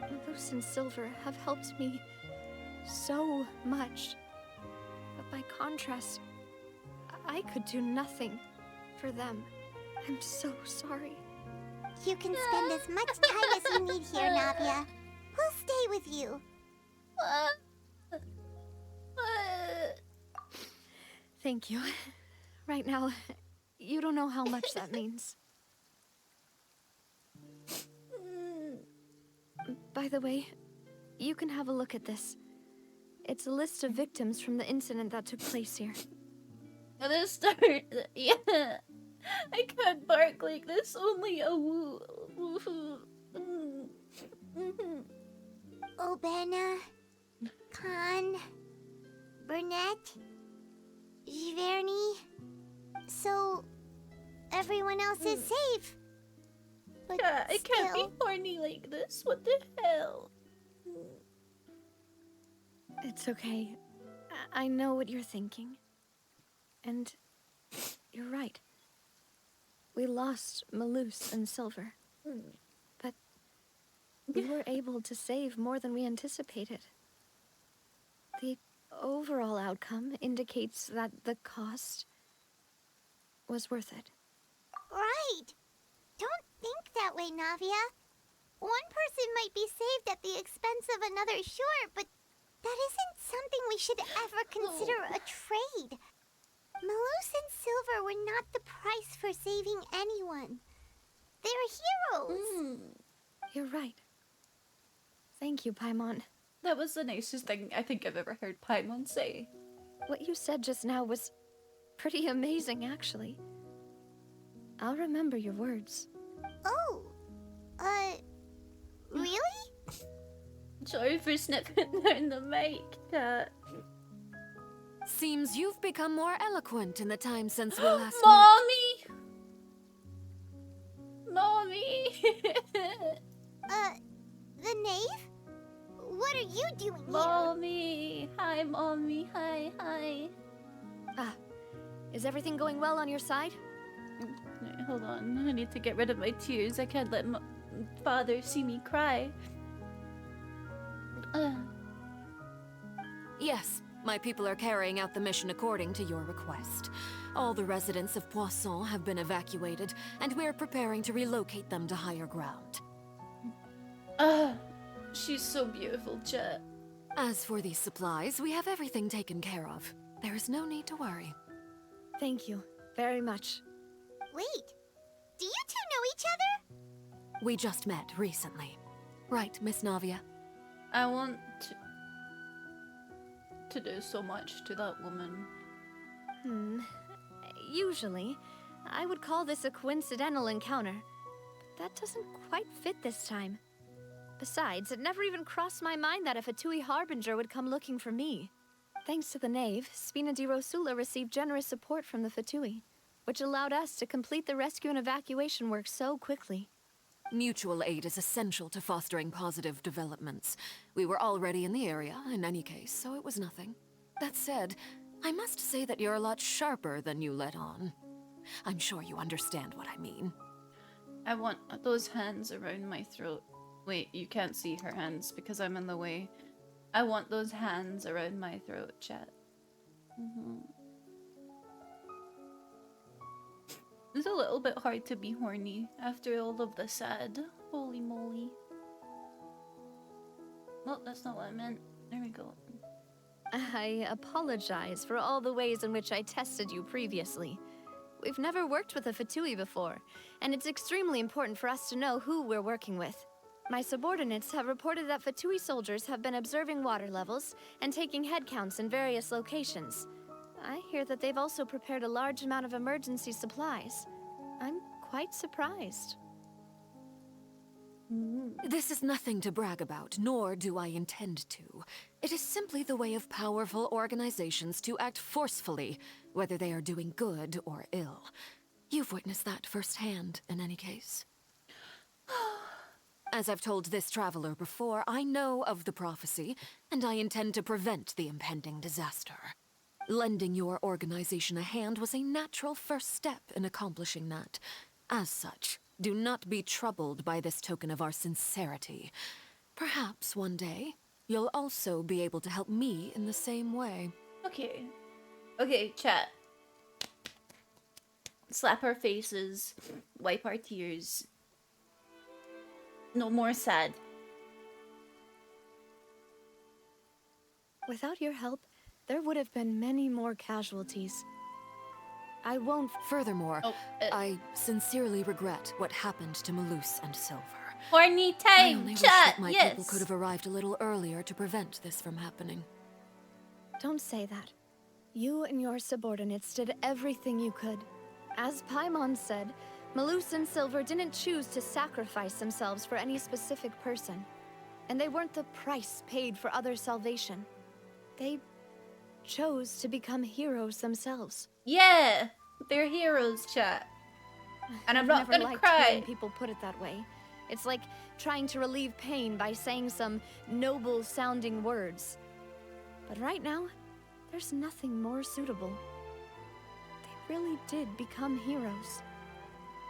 Malus and Silver have helped me so much. But by contrast, I could do nothing for them. I'm so sorry. You can spend as much time as you need here, Navia. We'll stay with you. Thank you. Right now, you don't know how much that means. By the way, you can have a look at this. It's a list of victims from the incident that took place here. Let's start. Yeah. I can't bark like this. Only a woo. Obena, Khan, Burnett, Giverny. So, everyone else is safe. But yeah, I can't be horny like this. What the hell? It's okay. I know what you're thinking. And you're right. We lost Malus and Silver. But we were able to save more than we anticipated. The overall outcome indicates that the cost was worth it. Right. Don't think that way, Navia. One person might be saved at the expense of another, sure, but that isn't something we should ever consider a trade. Malus and Silver were not the price for saving anyone. They're heroes. You're right. Thank you, Paimon. That was the nicest thing I think I've ever heard Paimon say. What you said just now was pretty amazing, actually. I'll remember your words. Oh, Sorry for snipping down the mic, chat. Seems you've become more eloquent in the time since we last Mommy! Mommy! The knave? What are you doing here? Mommy! Hi, Mommy. Hi, hi. Ah, is everything going well on your side? Wait, hold on. I need to get rid of my tears. I can't let father see me cry. Yes, my people are carrying out the mission according to your request. All the residents of Poisson have been evacuated, and we're preparing to relocate them to higher ground. She's so beautiful, chat. As for these supplies, we have everything taken care of. There is no need to worry. Thank you very much. Wait, do you two know each other? We just met recently. Right, Miss Navia? I want to do so much to that woman. Usually, I would call this a coincidental encounter, but that doesn't quite fit this time. Besides, it never even crossed my mind that a Fatui Harbinger would come looking for me. Thanks to the Knave, Spina di Rosula received generous support from the Fatui, which allowed us to complete the rescue and evacuation work so quickly. Mutual aid is essential to fostering positive developments. We were already in the area, in any case, so it was nothing. That said, I must say that you're a lot sharper than you let on. I'm sure you understand what I mean. I want those hands around my throat. Wait, you can't see her hands because I'm in the way. I want those hands around my throat, chat. It's a little bit hard to be horny after all of the sad. Holy moly. Well, that's not what I meant. There we go. I apologize for all the ways in which I tested you previously. We've never worked with a Fatui before, and it's extremely important for us to know who we're working with. My subordinates have reported that Fatui soldiers have been observing water levels and taking head counts in various locations. I hear that they've also prepared a large amount of emergency supplies. I'm quite surprised. This is nothing to brag about, nor do I intend to. It is simply the way of powerful organizations to act forcefully, whether they are doing good or ill. You've witnessed that firsthand, in any case. As I've told this traveler before, I know of the prophecy, and I intend to prevent the impending disaster. Lending your organization a hand was a natural first step in accomplishing that. As such, do not be troubled by this token of our sincerity. Perhaps one day, you'll also be able to help me in the same way. Okay. Okay, chat. Slap our faces. Wipe our tears. No more sad. Without your help, there would have been many more casualties. I won't. Furthermore, I sincerely regret what happened to Malus and Silver. Horny I time, only wish chat, that my yes. people could have arrived a little earlier to prevent this from happening. Don't say that. You and your subordinates did everything you could. As Paimon said, Malus and Silver didn't choose to sacrifice themselves for any specific person. And they weren't the price paid for other salvation. They chose to become heroes themselves. Yeah, they're heroes, chat. And I'm not never gonna liked cry. hearing people put it that way. It's like trying to relieve pain by saying some noble-sounding words. But right now, there's nothing more suitable. They really did become heroes.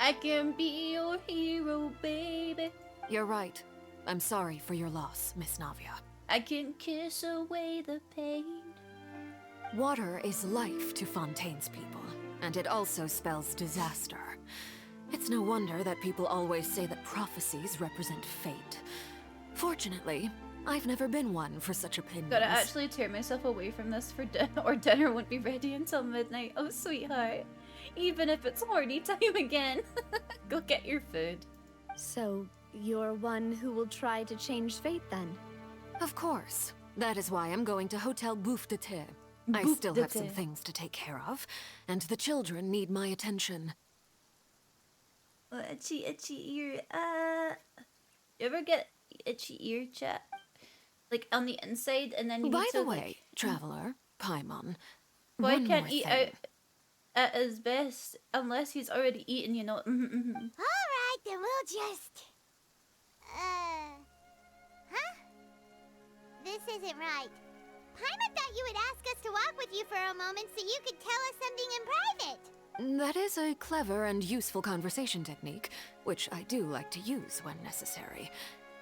I can be your hero, baby. You're right. I'm sorry for your loss, Miss Navia. I can kiss away the pain. Water is life to Fontaine's people, and it also spells disaster. It's no wonder that people always say that prophecies represent fate. Fortunately, I've never been one for such opinions. Gotta actually tear myself away from this for dinner, or dinner won't be ready until midnight. Oh, sweetheart. Even if it's horny time again. Go get your food. So, you're one who will try to change fate then? Of course. That is why I'm going to Hotel Bouffe de Thé. I Bouffe still de have some thé. things to take care of, and the children need my attention. Itchy ear. You ever get itchy ear, chat? like on the inside, and then you By need to, the way, like, traveler, Paimon, boy one can't more eat thing. out at his best unless he's already eaten, you know. Alright, then we'll just... Huh? This isn't right. Paimon thought you would ask us to walk with you for a moment so you could tell us something in private. That is a clever and useful conversation technique, which I do like to use when necessary.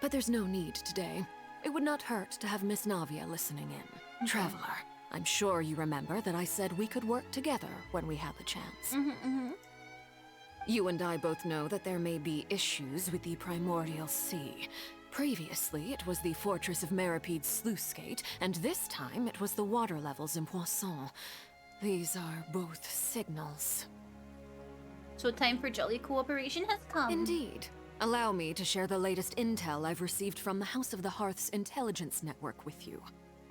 But there's no need today. It would not hurt to have Miss Navia listening in. Traveler, I'm sure you remember that I said we could work together when we had the chance. You and I both know that there may be issues with the Primordial Sea. Previously, it was the Fortress of Meripede's sluice gate, and this time it was the water levels in Poisson. These are both signals. So time for jolly cooperation has come. Indeed. Allow me to share the latest intel I've received from the House of the Hearth's intelligence network with you.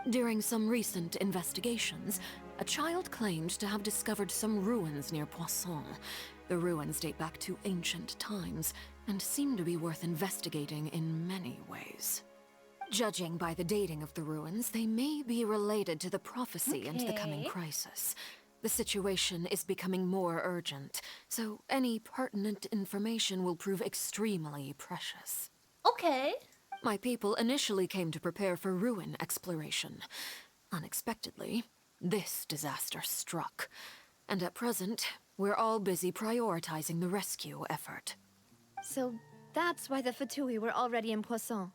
During some recent investigations, a child claimed to have discovered some ruins near Poisson. The ruins date back to ancient times, and seem to be worth investigating in many ways. Judging by the dating of the ruins, they may be related to the prophecy and the coming crisis. The situation is becoming more urgent, so any pertinent information will prove extremely precious. Okay. My people initially came to prepare for ruin exploration. Unexpectedly, this disaster struck. And at present, we're all busy prioritizing the rescue effort. So that's why the Fatui were already in Poisson.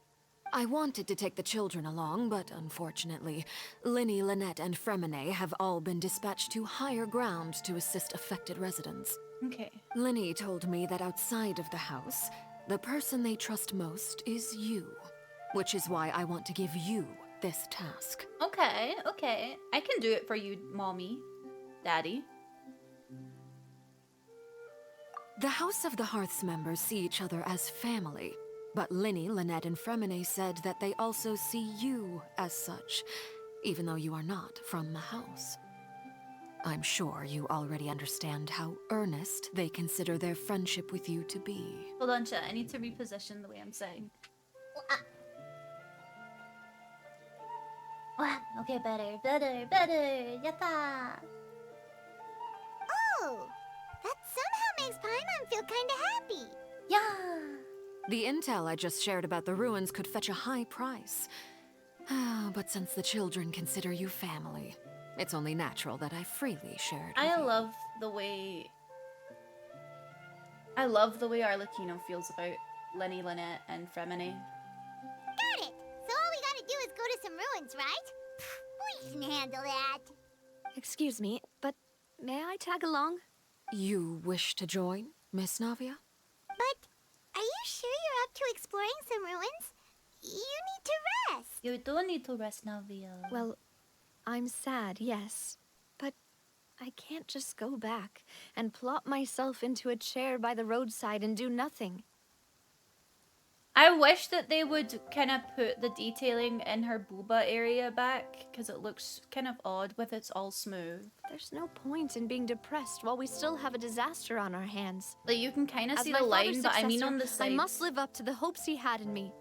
I wanted to take the children along, but unfortunately, Linny, Lynette, and Fremine have all been dispatched to higher ground to assist affected residents. Okay. Linny told me that outside of the house, the person they trust most is you, which is why I want to give you this task. Okay, okay. I can do it for you, Mommy. Daddy. The House of the Hearth's members see each other as family, but Linny, Lynette, and Fremine said that they also see you as such, even though you are not from the house. I'm sure you already understand how earnest they consider their friendship with you to be. Hold on, chat. I need to reposition the way I'm saying. Okay, better. Yatta! Oh! That somehow makes Paimon feel kinda happy. Yeah! The intel I just shared about the ruins could fetch a high price. But since the children consider you family, it's only natural that I freely shared. I love the way Arlecchino feels about Lenny, Lynette, and Fremine. Got it! So all we gotta do is go to some ruins, right? We can handle that. Excuse me, but may I tag along? You wish to join, Miss Navia? But are you sure you're up to exploring some ruins? You need to rest. You do need to rest, Navia. Well, I'm sad, yes. But I can't just go back and plop myself into a chair by the roadside and do nothing. I wish that they would kind of put the detailing in her booba area back, because it looks kind of odd with it's all smooth. There's no point in being depressed while we still have a disaster on our hands. Like, you can kind of As see my the line, father's but I mean successor, on the I side. must live up to the hopes he had in me.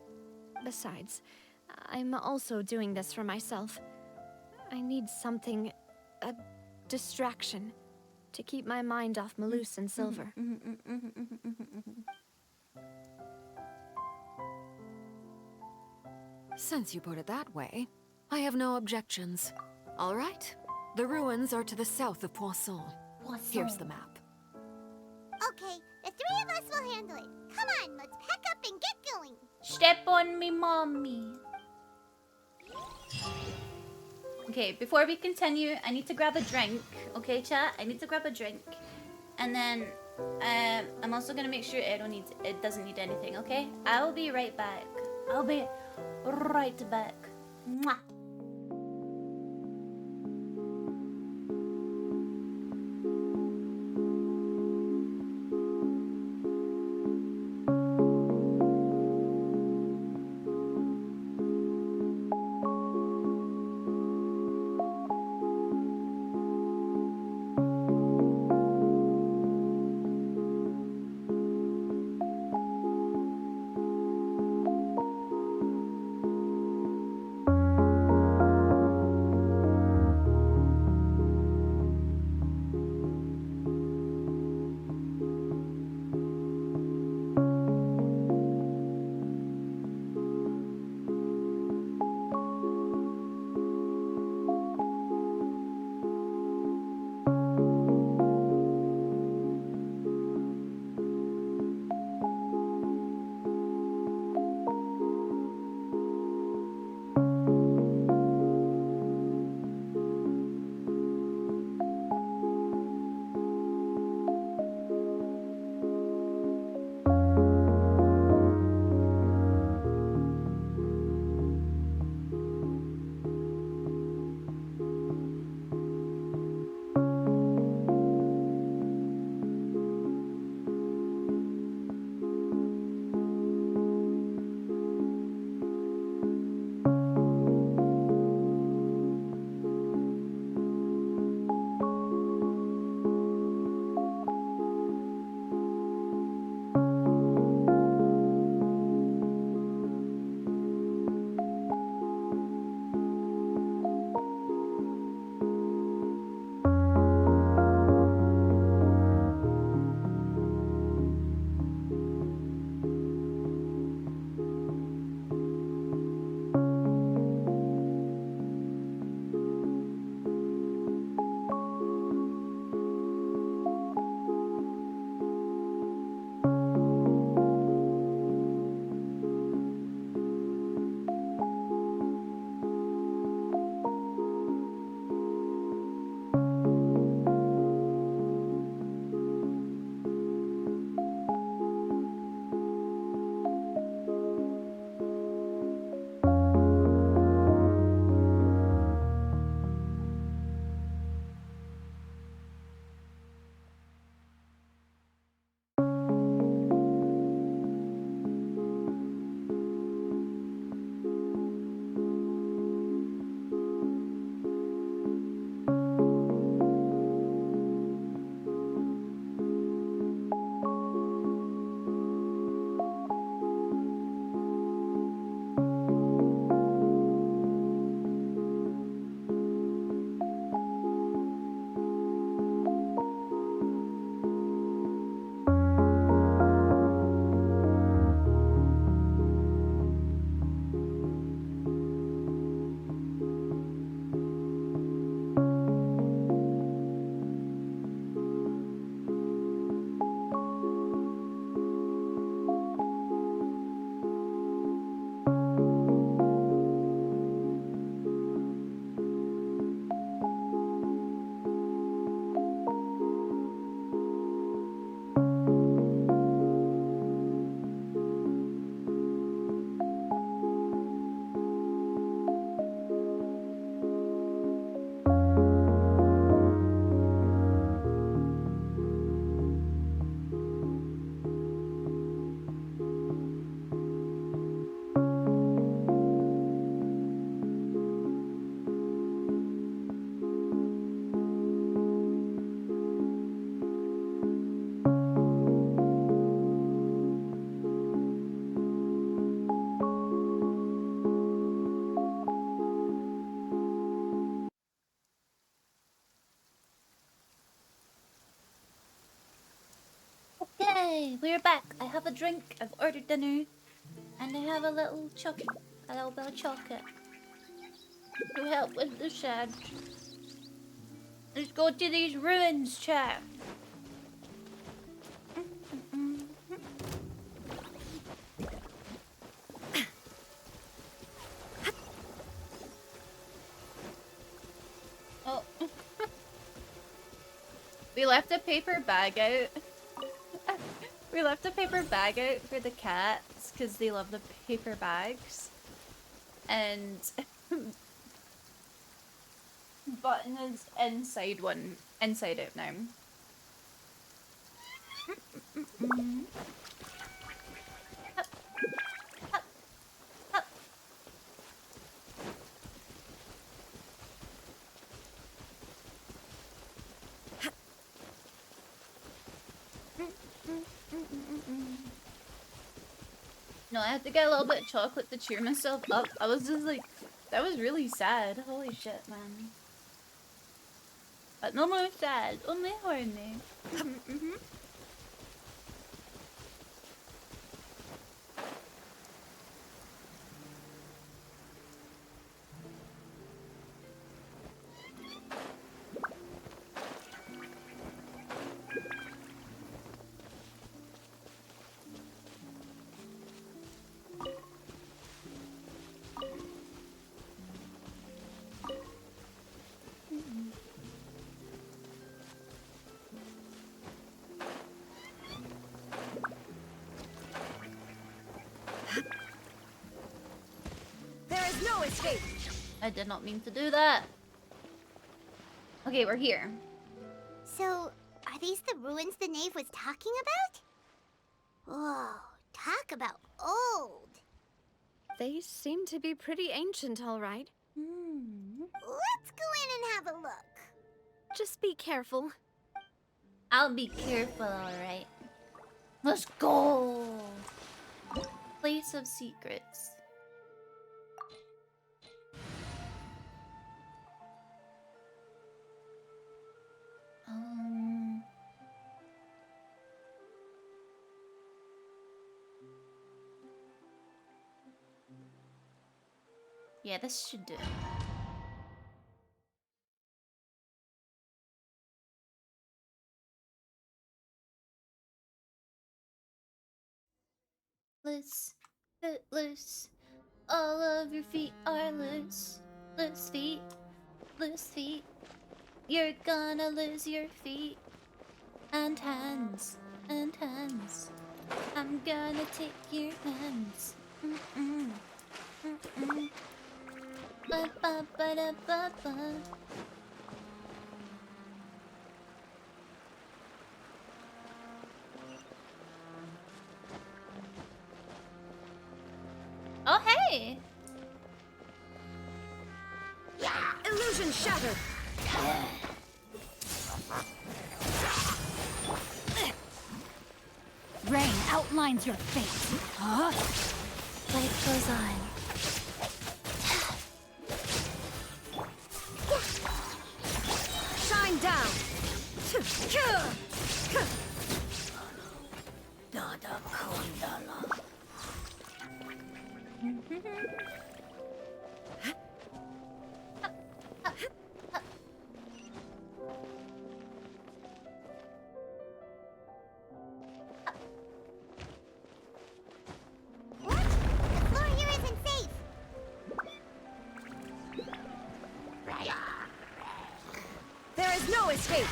Besides, I'm also doing this for myself. I need something, a distraction, to keep my mind off Malus and Silver. Since you put it that way, I have no objections. All right, the ruins are to the south of Poisson. Here's the map. Okay, the three of us will handle it. Come on, let's pack up and get going. Step on me, Mommy. Okay, before we continue, I need to grab a drink. Okay, chat? I need to grab a drink. And then, I'm also gonna make sure it doesn't need anything, okay? I will be right back. I'll be right back. Mwah. Hey, we're back. I have a drink. I've ordered dinner. And I have a little chocolate. A little bit of chocolate. To help with the sad. Let's go to these ruins, chat. Oh. We left a paper bag out. We left a paper bag out for the cats because they love the paper bags. And Button is inside out now. No, I had to get a little bit of chocolate to cheer myself up. I was just like, that was really sad. Holy shit, man. But no more sad, only horny. There is no escape. I did not mean to do that. Okay, we're here. So, are these the ruins the knave was talking about? Whoa, talk about old. They seem to be pretty ancient, all right. Let's go in and have a look. Just be careful. I'll be careful, alright. Let's go! Place of secrets. Yeah, this should do it. Loose, fit loose. All of your feet are loose. Loose feet, loose feet. You're gonna lose your feet. And hands, and hands. I'm gonna take your hands. Ba ba ba da ba ba. Oh, hey! Illusion shattered. Rain outlines your fate. Huh? Life goes on. Shine down. What? The floor here isn't safe. There is no escape.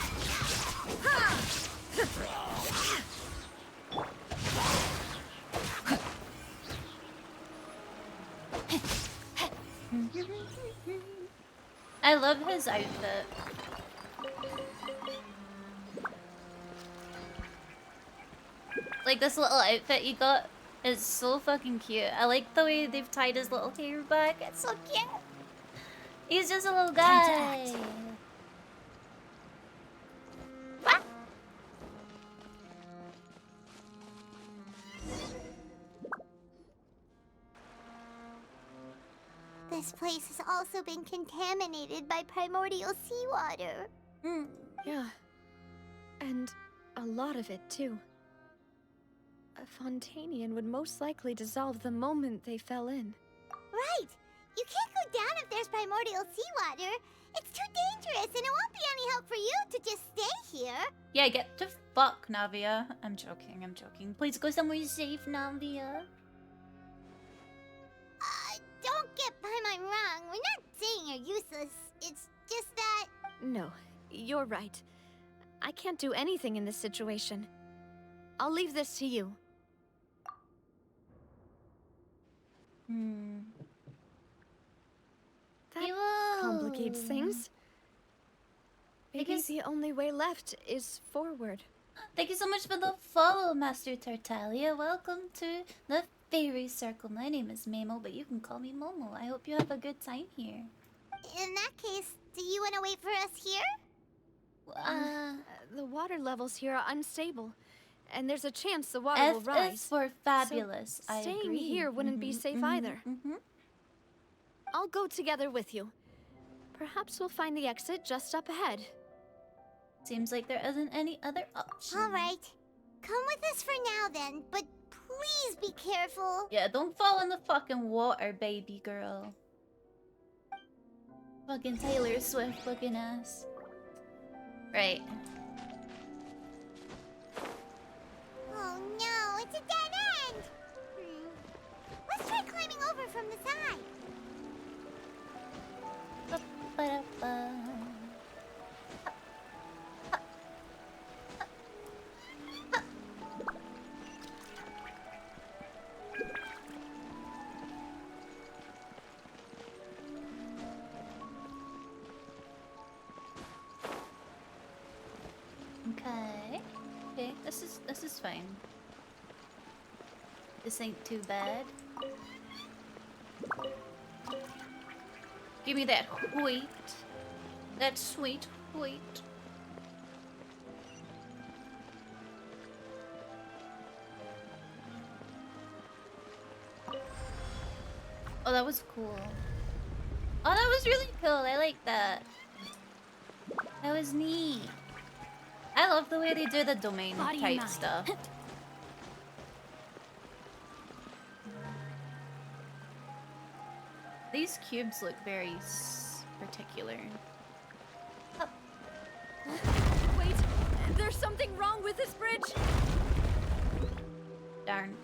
I love his outfit. Like, this little outfit you got is so fucking cute. I like the way they've tied his little hair back. It's so cute. He's just a little guy. This place has also been contaminated by primordial seawater. Yeah. And a lot of it, too. A Fontanian would most likely dissolve the moment they fell in. Right! You can't go down if there's primordial seawater. It's too dangerous, and it won't be any help for you to just stay here. Yeah, get to fuck, Navia. I'm joking, I'm joking. Please go somewhere safe, Navia. Don't get Paimon wrong. We're not saying you're useless. It's just that... No, you're right. I can't do anything in this situation. I'll leave this to you. That complicates things. Maybe the only way left is forward. Thank you so much for the follow, Master Tartaglia. Welcome to the Fairy Circle. My name is Mamo, but you can call me Momo. I hope you have a good time here. In that case, do you want to wait for us here? The water levels here are unstable, and there's a chance the water will rise. Is for fabulous. So I staying agree. here wouldn't be safe either. I'll go together with you. Perhaps we'll find the exit just up ahead. Seems like there isn't any other option. Alright. Come with us for now then, but please be careful. Yeah, don't fall in the fucking water, baby girl. Fucking Taylor Swift looking ass. Right. Oh no, it's a dead end! Let's try climbing over from the side. Ba-ba-da-ba. Okay. Okay, this is fine. This ain't too bad. Give me that wheat. That sweet wheat. Oh, that was cool. Oh, that was really cool. I like that. That was neat. I love the way they do the domain type stuff. These cubes look very particular. Wait, there's something wrong with this bridge. Darn.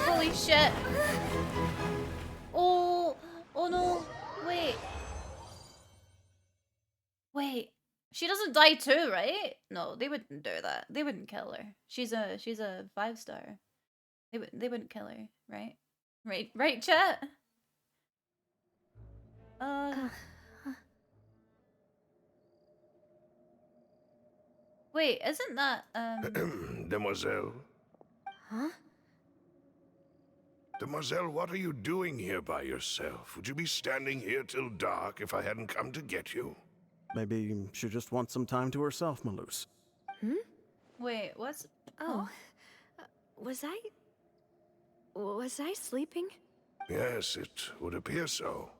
Holy shit. Oh, oh no. Wait. Wait. She doesn't die too, right? No, they wouldn't do that. They wouldn't kill her. She's a 5-star. They wouldn't kill her, right? Right, chat? Wait, isn't that Demoiselle? Huh? Demoiselle, what are you doing here by yourself? Would you be standing here till dark if I hadn't come to get you? Maybe she just wants some time to herself, Maloose. Wait, what's... Oh. Was I sleeping? Yes, it would appear so.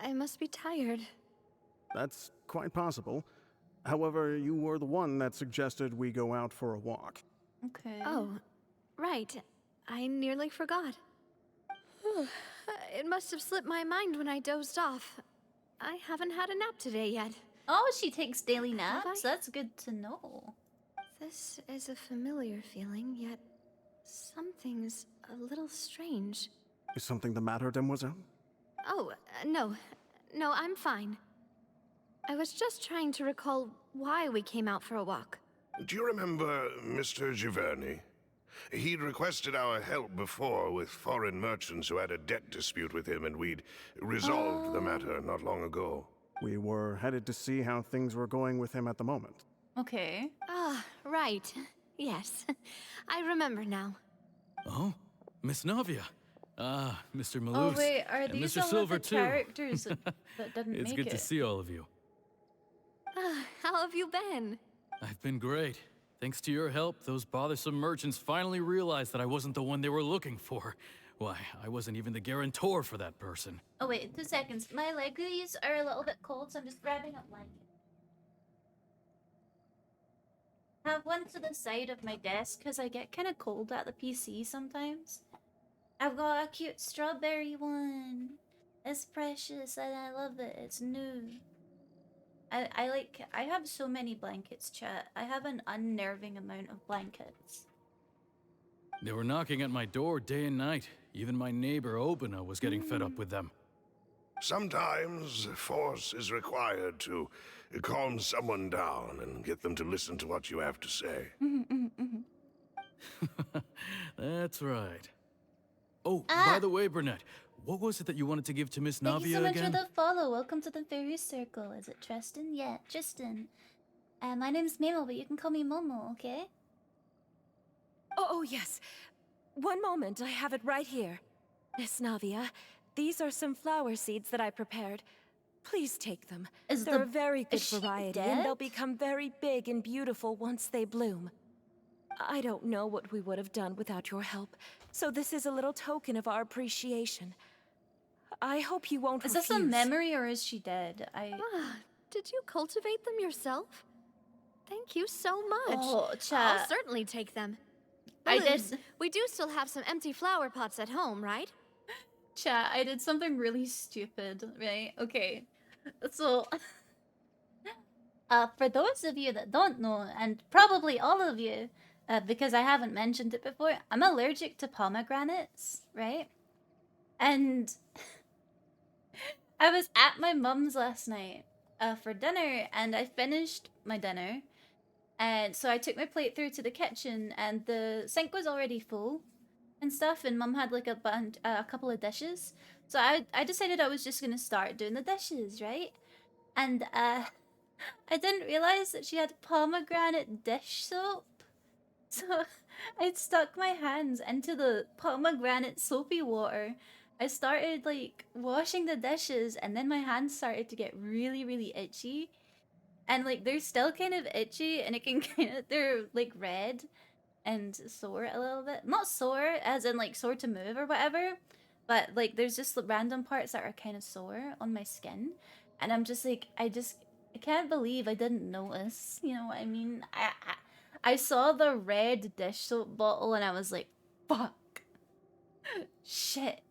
I must be tired. That's quite possible. However, you were the one that suggested we go out for a walk. Okay. Oh, right. I nearly forgot. It must have slipped my mind when I dozed off. I haven't had a nap today yet. Oh, she takes daily naps? That's good to know. This is a familiar feeling, yet something's a little strange. Is something the matter, Demoiselle? Oh, no. No, I'm fine. I was just trying to recall why we came out for a walk. Do you remember Mr. Giverny? He'd requested our help before with foreign merchants who had a debt dispute with him, and we'd resolved the matter not long ago. We were headed to see how things were going with him at the moment. Okay. Ah, right. Yes. I remember now. Oh, Miss Navia. Ah, Mr. Oh Maloose. wait, are and these Mr. all Silver of the too. characters that didn't It's make good it? to see all of you. How have you been? I've been great. Thanks to your help, those bothersome merchants finally realized that I wasn't the one they were looking for. Why, I wasn't even the guarantor for that person. Oh wait, 2 seconds. My legs are a little bit cold, so I'm just grabbing a blanket. Have one to the side of my desk because I get kind of cold at the PC sometimes. I've got a cute strawberry one. It's precious and I love it. It's new. I have so many blankets, chat. I have an unnerving amount of blankets. They were knocking at my door day and night. Even my neighbor Obina was getting fed up with them. Sometimes force is required to calm someone down and get them to listen to what you have to say. That's right. Oh, by the way, Burnett, what was it that you wanted to give to Miss Navia Thank you so much again? for the follow. Welcome to the fairy circle. Is it Tristan? Yeah, Tristan. My name's Mamo, but you can call me Momo, okay? Oh, yes. One moment, I have it right here. Miss Navia, these are some flower seeds that I prepared. Please take them. They're a very good variety, and they'll become very big and beautiful once they bloom. I don't know what we would have done without your help, so this is a little token of our appreciation. I hope you won't refuse. Is this a memory or is she dead? Did you cultivate them yourself? Thank you so much. Oh, I'll chat. certainly take them. I Balloons, did- We do still have some empty flower pots at home, right? Chat, I did something really stupid, right? Okay. So, for those of you that don't know, and probably all of you, because I haven't mentioned it before, I'm allergic to pomegranates, right? And I was at my mum's last night for dinner, and I finished my dinner. And so I took my plate through to the kitchen, and the sink was already full and stuff, and Mum had like a couple of dishes. So I decided I was just gonna start doing the dishes, right? And I didn't realize that she had pomegranate dish soap. So I'd stuck my hands into the pomegranate soapy water. I started like washing the dishes, and then my hands started to get really, really itchy. And like they're still kind of itchy, and it can they're like red and sore a little bit. Not sore as in like sore to move or whatever, but like there's just random parts that are kind of sore on my skin. And I'm just like, I can't believe I didn't notice. You know what I mean? I saw the red dish soap bottle and I was like, fuck. Shit.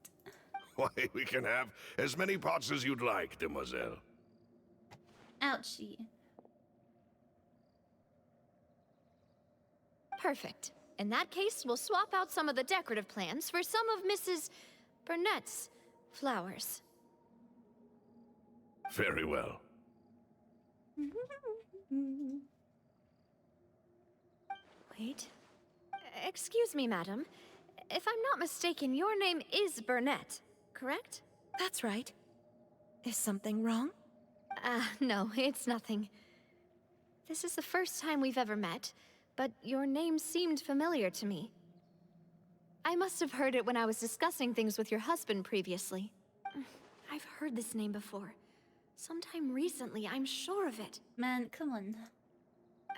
Why, we can have as many pots as you'd like, demoiselle. Ouchie. Perfect. In that case, we'll swap out some of the decorative plants for some of Mrs. Burnett's flowers. Very well. Wait. Excuse me, madam. If I'm not mistaken, your name is Burnett, correct? That's right. Is something wrong? No, it's nothing. This is the first time we've ever met, but your name seemed familiar to me. I must have heard it when I was discussing things with your husband previously. I've heard this name before. Sometime recently, I'm sure of it. Man, come on.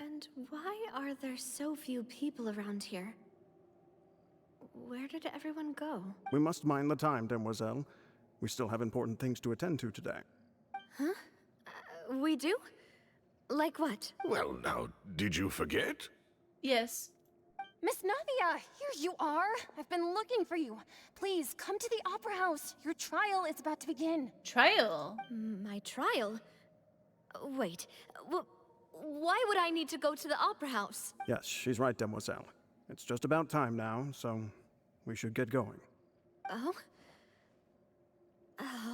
And why are there so few people around here? Where did everyone go? We must mind the time, demoiselle. We still have important things to attend to today. Huh? We do? Like what? Well, now, did you forget? Yes. Miss Navia, here you are. I've been looking for you. Please, come to the Opera House. Your trial is about to begin. Trial? My trial? Wait, why would I need to go to the Opera House? Yes, she's right, demoiselle. It's just about time now, so we should get going. Oh?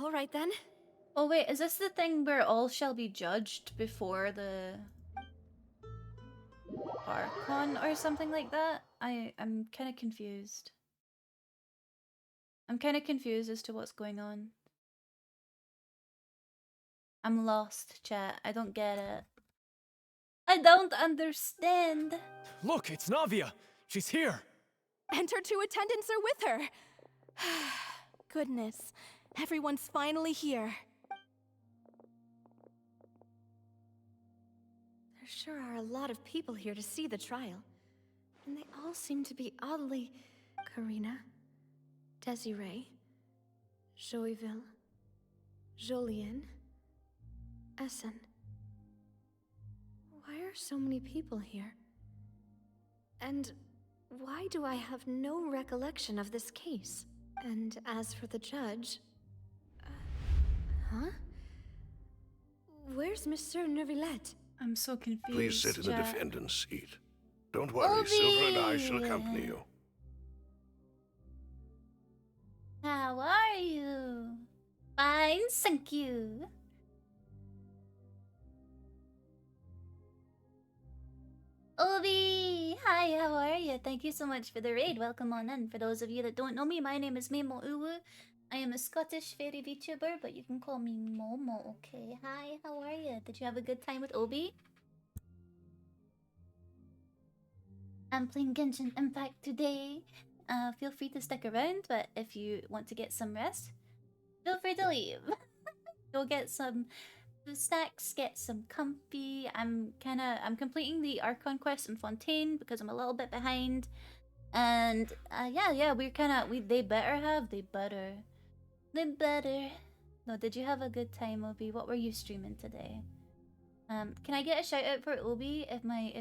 All right then. Oh wait, is this the thing where all shall be judged before the Archon or something like that? I'm kind of confused. I'm kind of confused as to what's going on. I'm lost, chat. I don't get it. I don't understand. Look, it's Navia. She's here. And her two attendants are with her. Goodness, everyone's finally here. There sure are a lot of people here to see the trial. And they all seem to be oddly... Karina, Desiree, Joyville, Jolien, Essen. Why are so many people here? And why do I have no recollection of this case? And as for the judge... huh? Where's Monsieur Neuvillette? I'm so confused. Please sit in the defendant's seat. Don't worry, Silver and I shall accompany you. How are you? Fine, thank you. Obi! Hi, how are you? Thank you so much for the raid. Welcome on in. For those of you that don't know me, my name is Memo Uwu. I am a Scottish fairy VTuber, but you can call me Momo, okay? Hi, how are you? Did you have a good time with Obi? I'm playing Genshin Impact today. Feel free to stick around, but if you want to get some rest, feel free to leave. Go get some snacks, get some comfy. I'm completing the Archon quest in Fontaine because I'm a little bit behind. And yeah, they better. No, did you have a good time, Obi? What were you streaming today? Can I get a shout out for Obi if my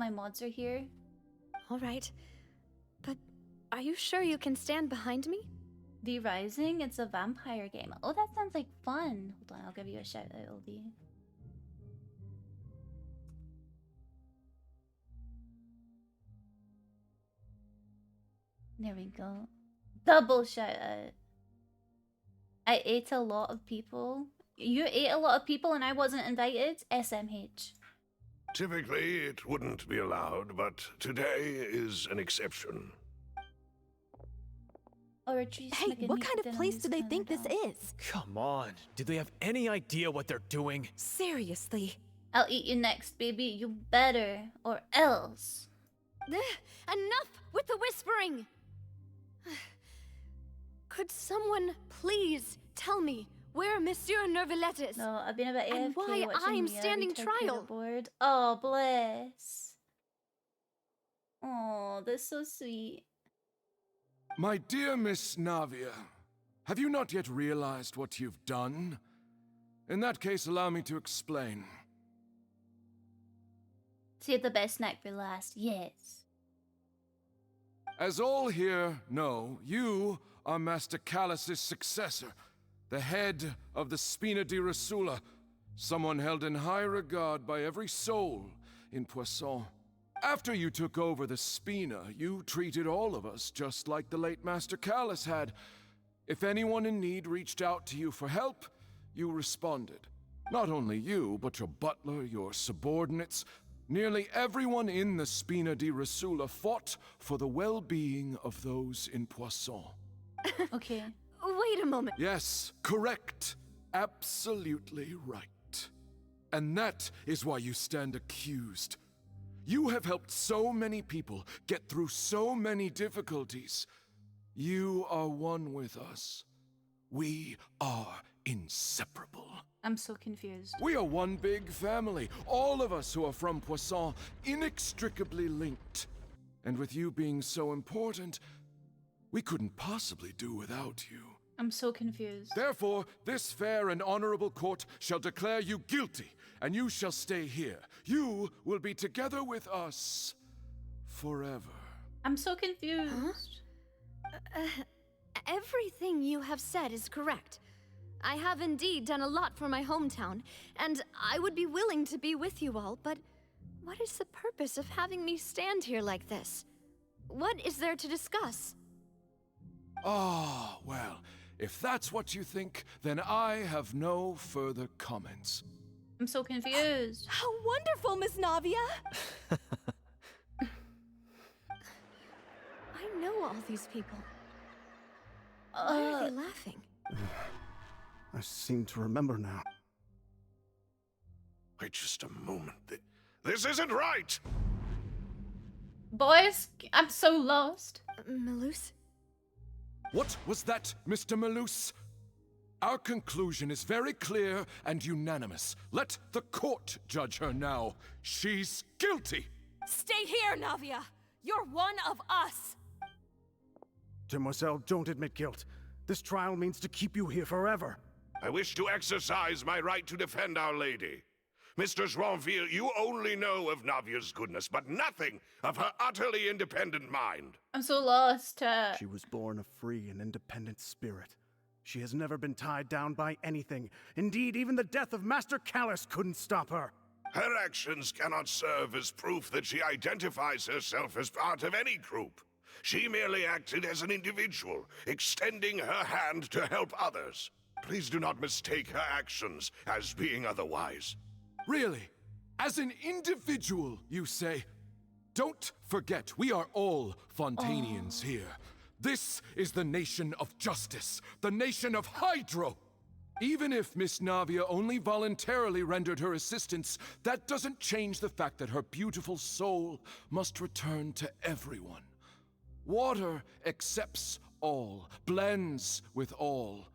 mods are here? All right. But are you sure you can stand behind me? The Rising, it's a vampire game. Oh, that sounds like fun. Hold on, I'll give you a shout out, Obi. There we go. Double shout out. I ate a lot of people. You ate a lot of people and I wasn't invited? SMH. Typically, it wouldn't be allowed, but today is an exception. Hey, what kind of place do they think this is? Come on, do they have any idea what they're doing? Seriously. I'll eat you next, baby. You better, or else. Enough with the whispering! Could someone please tell me where Monsieur Neuvillette is? No, I've been about AFK and why I'm standing trial. Board. Oh, bless. Oh, that's so sweet. My dear Miss Navia, have you not yet realized what you've done? In that case, allow me to explain. Save the best snack for last, yes. As all here know, you are Master Callus's successor, the head of the Spina di Rosula, someone held in high regard by every soul in Poisson. After you took over the Spina, you treated all of us just like the late Master Callus had. If anyone in need reached out to you for help, you responded. Not only you, but your butler, your subordinates, nearly everyone in the Spina di Rosula fought for the well-being of those in Poisson. Okay. Wait a moment. Yes, correct. Absolutely right. And that is why you stand accused. You have helped so many people get through so many difficulties. You are one with us. We are inseparable. I'm so confused. We are one big family. All of us who are from Poisson, inextricably linked. And with you being so important, we couldn't possibly do without you. I'm so confused. Therefore, this fair and honorable court shall declare you guilty, and you shall stay here. You will be together with us forever. I'm so confused. Huh? Everything you have said is correct. I have indeed done a lot for my hometown, and I would be willing to be with you all, but what is the purpose of having me stand here like this? What is there to discuss? Ah, well, if that's what you think, then I have no further comments. I'm so confused. How wonderful, Miss Navia! I know all these people. Why are they laughing? I seem to remember now. Wait just a moment. This isn't right! Boys, I'm so lost. Malus? What was that, Mr. Malus? Our conclusion is very clear and unanimous. Let the court judge her now. She's guilty! Stay here, Navia! You're one of us! Demoiselle, don't admit guilt. This trial means to keep you here forever. I wish to exercise my right to defend Our Lady. Mistress Ronville, you only know of Navia's goodness, but nothing of her utterly independent mind. I'm so lost. She was born a free and independent spirit. She has never been tied down by anything. Indeed, even the death of Master Callus couldn't stop her. Her actions cannot serve as proof that she identifies herself as part of any group. She merely acted as an individual, extending her hand to help others. Please do not mistake her actions as being otherwise. Really? As an individual, you say? Don't forget, we are all Fontanians here. This is the nation of justice, the nation of Hydro. Even if Miss Navia only voluntarily rendered her assistance, that doesn't change the fact that her beautiful soul must return to everyone. Water accepts all, blends with all.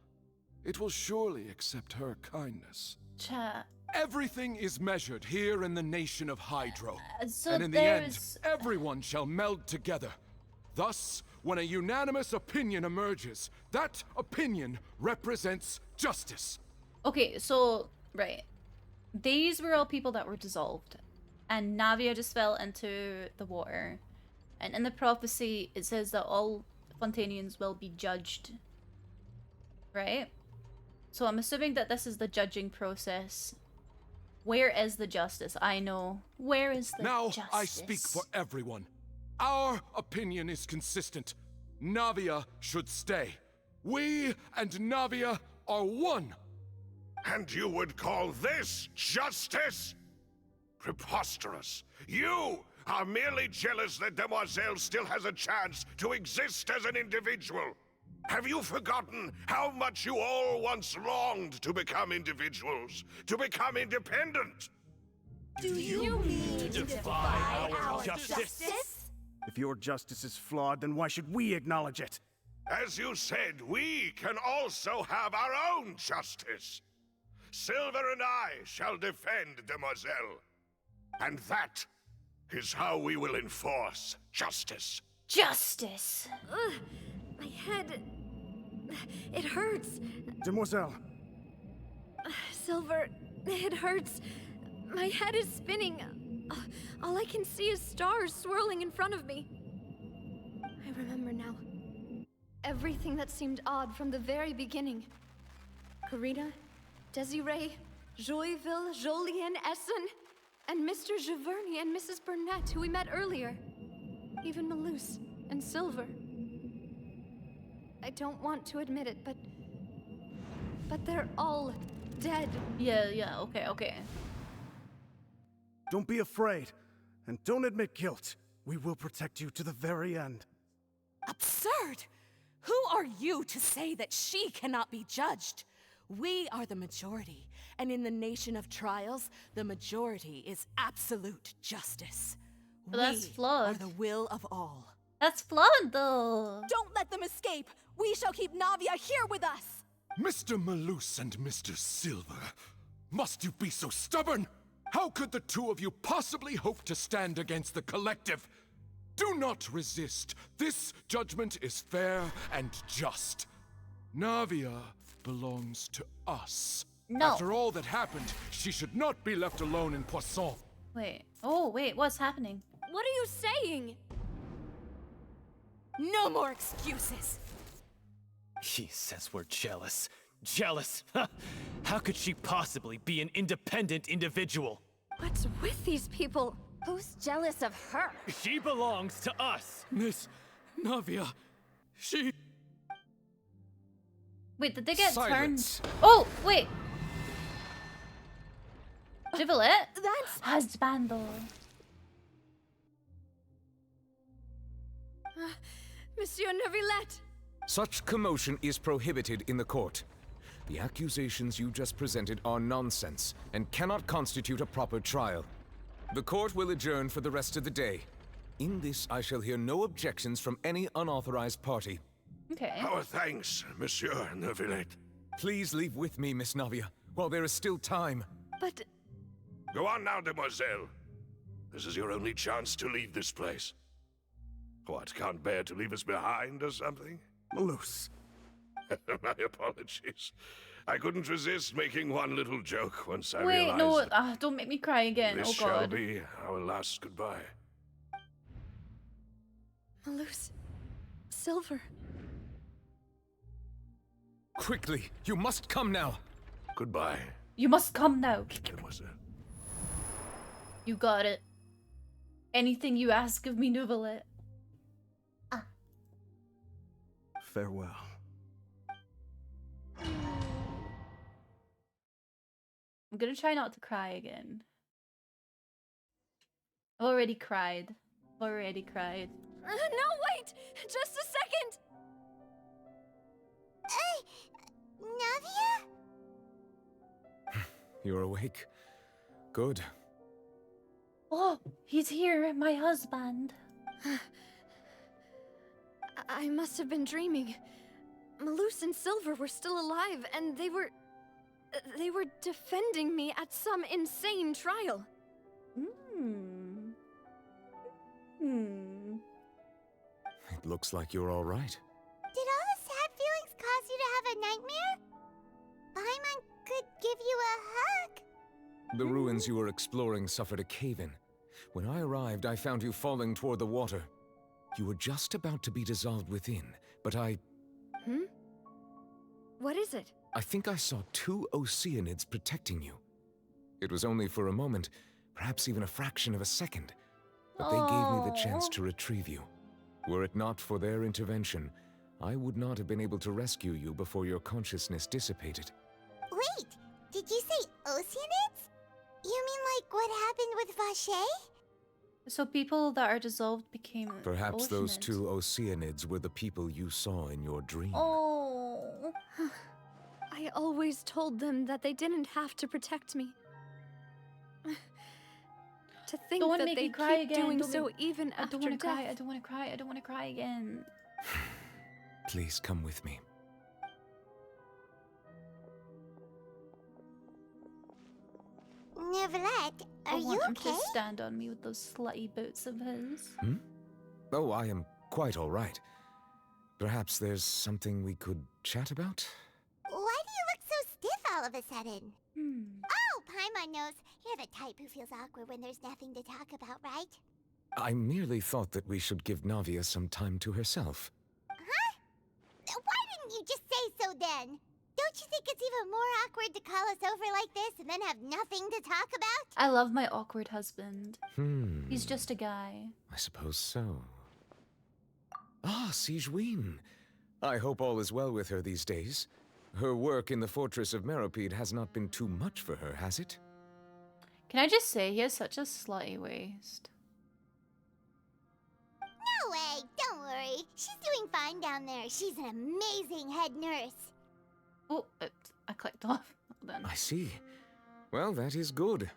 It will surely accept her kindness. Chat. Everything is measured here in the nation of Hydro. So and in the end, everyone shall meld together. Thus, when a unanimous opinion emerges, that opinion represents justice. Okay, so, right. These were all people that were dissolved. And Navia just fell into the water. And in the prophecy, it says that all Fontanians will be judged. Right? So I'm assuming that this is the judging process. Where is the justice? I know. Where is the justice? Now I speak for everyone. Our opinion is consistent. Navia should stay. We and Navia are one. And you would call this justice? Preposterous. You are merely jealous that Demoiselle still has a chance to exist as an individual. Have you forgotten how much you all once longed to become individuals, to become independent? Do you mean to defy our justice? If your justice is flawed, then why should we acknowledge it? As you said, we can also have our own justice. Silver and I shall defend Demoiselle. And that is how we will enforce justice. Justice! Ugh, my head... It hurts. Demoiselle. Silver, it hurts. My head is spinning. All I can see is stars swirling in front of me. I remember now. Everything that seemed odd from the very beginning. Karina, Desiree, Joyville, Jolien, Essen, and Mr. Giverny and Mrs. Burnett, who we met earlier. Even Malus and Silver. I don't want to admit it, but they're all dead. Yeah, okay. Don't be afraid, and don't admit guilt. We will protect you to the very end. Absurd! Who are you to say that she cannot be judged? We are the majority, and in the nation of trials, the majority is absolute justice. But that's flawed. We are the will of all. That's flawed, though. Don't let them escape! We shall keep Navia here with us! Mr. Malus and Mr. Silver, must you be so stubborn? How could the two of you possibly hope to stand against the collective? Do not resist. This judgment is fair and just. Navia belongs to us. No. After all that happened, she should not be left alone in Poisson. Wait. Oh, wait, what's happening? What are you saying? No more excuses! He says we're jealous. Jealous? How could she possibly be an independent individual? What's with these people? Who's jealous of her? She belongs to us! Miss Navia, she... Wait, did they get Silence. turned? Oh, wait! Givelet? That's... Husbando. Monsieur Neuvillette! Such commotion is prohibited in the court. The accusations you just presented are nonsense and cannot constitute a proper trial. The court will adjourn for the rest of the day. In this, I shall hear no objections from any unauthorized party. Okay. Our thanks, Monsieur Neuvillette. Please leave with me, Miss Navia, while there is still time. But... Go on now, demoiselle. This is your only chance to leave this place. What, can't bear to leave us behind or something? Malus. My apologies. I couldn't resist making one little joke once I Wait, realized no, that don't make me cry again. this Oh shall god. be our last goodbye. Malus... Silver... Quickly, you must come now. Goodbye. You must come now. Mademoiselle. You got it. Anything you ask of me, Neuvillette. Farewell. I'm gonna try not to cry again. I've already cried. I've already cried. No, wait! Just a second! Navia? You're awake. Good. Oh, he's here, my husband. I must have been dreaming. Malus and Silver were still alive, and they were defending me at some insane trial. It looks like you're all right. Did all the sad feelings cause you to have a nightmare? Paimon could give you a hug. The ruins you were exploring suffered a cave-in. When I arrived, I found you falling toward the water. You were just about to be dissolved within, but What is it? I think I saw 2 Oceanids protecting you. It was only for a moment, perhaps even a fraction of a second, but they gave me the chance to retrieve you. Were it not for their intervention, I would not have been able to rescue you before your consciousness dissipated. Wait, did you say Oceanids? You mean like what happened with Vache? So people that are dissolved became Perhaps those Oceanids. 2 Oceanids were the people you saw in your dream. Oh. I always told them that they didn't have to protect me. To think Don't that make they me cry keep again. doing Don't so make- even I after don't want to death. cry. I don't want to cry. I don't want to cry again. Please come with me. Neuvillette, I are you want him okay? to stand on me with those slutty boots of his. Oh, I am quite all right. Perhaps there's something we could chat about? Why do you look so stiff all of a sudden? Oh, Paimon knows. You're the type who feels awkward when there's nothing to talk about, right? I merely thought that we should give Navia some time to herself. Huh? Why didn't you just say so then? Don't you think it's even more awkward to call us over like this and then have nothing to talk about? I love my awkward husband. He's just a guy. I suppose so. Ah, Sigewinne. I hope all is well with her these days. Her work in the Fortress of Meropide has not been too much for her, has it? Can I just say he has such a slutty waist? No way, don't worry. She's doing fine down there. She's an amazing head nurse. Oh, I clicked off. Then. I see. Well, that is good.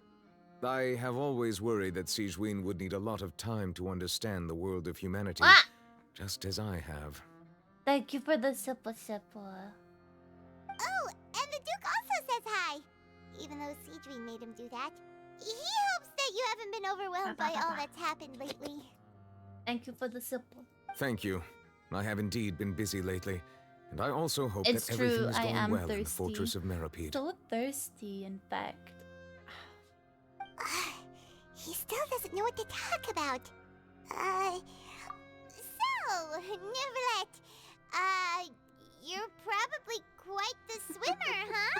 I have always worried that Sigewinne would need a lot of time to understand the world of humanity, just as I have. Thank you for the supper. Oh, and the Duke also says hi. Even though Sigewinne made him do that. He hopes that you haven't been overwhelmed by all that's happened lately. Thank you for the supper. Thank you. I have indeed been busy lately, and I also hope It's that everything true, is I going am well in the thirsty. Fortress of Meropide. So thirsty, in fact. He still doesn't know what to talk about. So, Neuvillette, you're probably quite the swimmer, huh?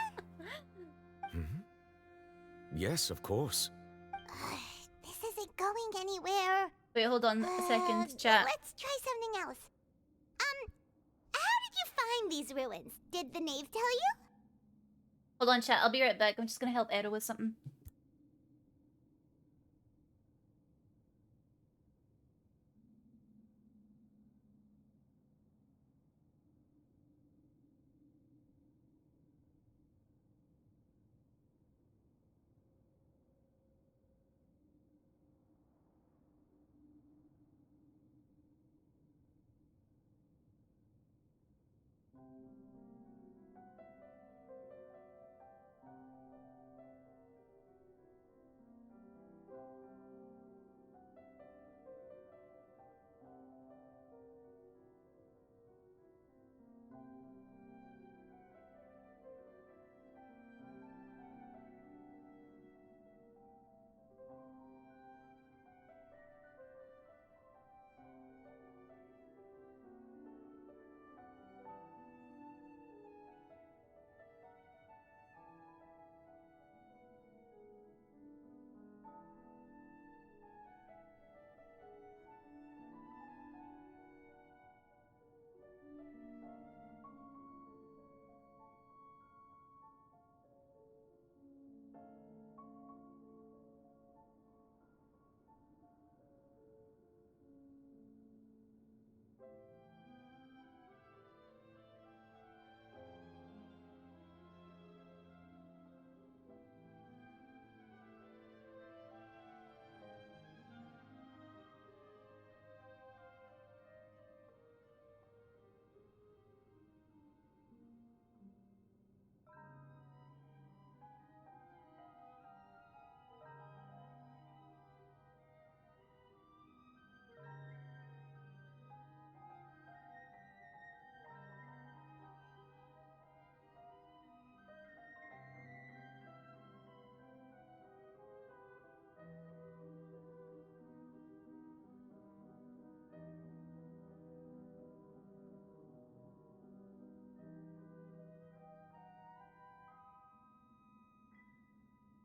Yes, of course. This isn't going anywhere. Wait, hold on a second, chat. Let's try something else. How did you find these ruins? Did the knave tell you? Hold on, chat. I'll be right back. I'm just gonna help Edo with something.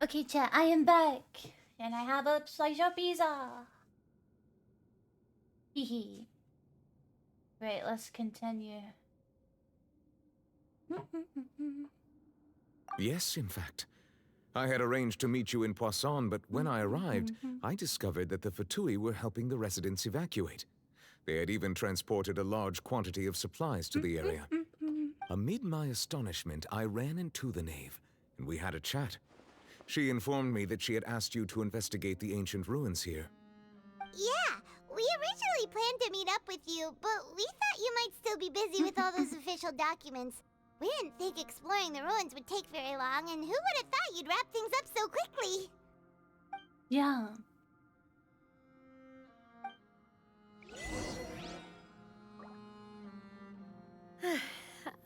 Okay, chat, I am back. And I have a slice of pizza. Hehe. Right, let's continue. Yes, in fact. I had arranged to meet you in Poisson, but when I arrived, I discovered that the Fatui were helping the residents evacuate. They had even transported a large quantity of supplies to the area. Amid my astonishment, I ran into the knave, and we had a chat. She informed me that she had asked you to investigate the ancient ruins here. Yeah, we originally planned to meet up with you, but we thought you might still be busy with all those official documents. We didn't think exploring the ruins would take very long, and who would have thought you'd wrap things up so quickly? Yeah.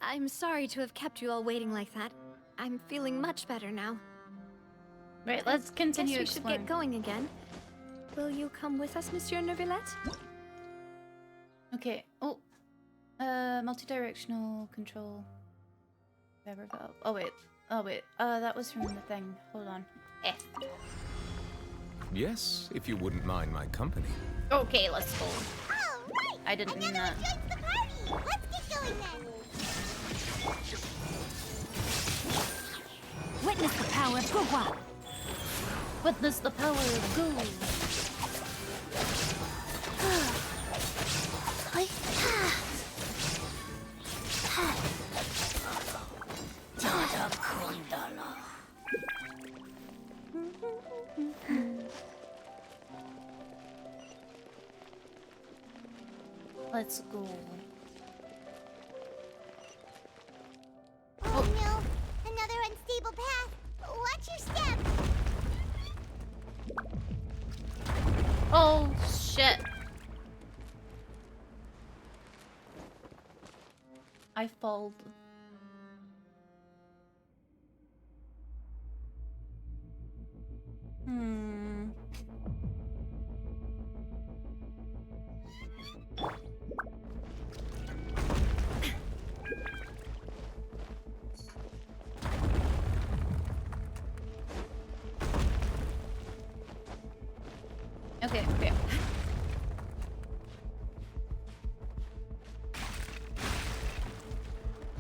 I'm sorry to have kept you all waiting like that. I'm feeling much better now. Right, let's continue Guess we should get going again. Will you come with us, Monsieur Neuvillette? Okay. Oh. Multi-directional control. Whatever valve. Oh wait. Oh wait. That was from the thing. Hold on. F. Yes, if you wouldn't mind my company. Okay, let's go. Oh, right! I didn't mean that. Joins the party! Let's get going then! Witness the power of Gugwa! Witness the power of Goo! Let's go. Oh no! Another unstable path! Watch your step! Oh, shit. I falled. Okay, okay.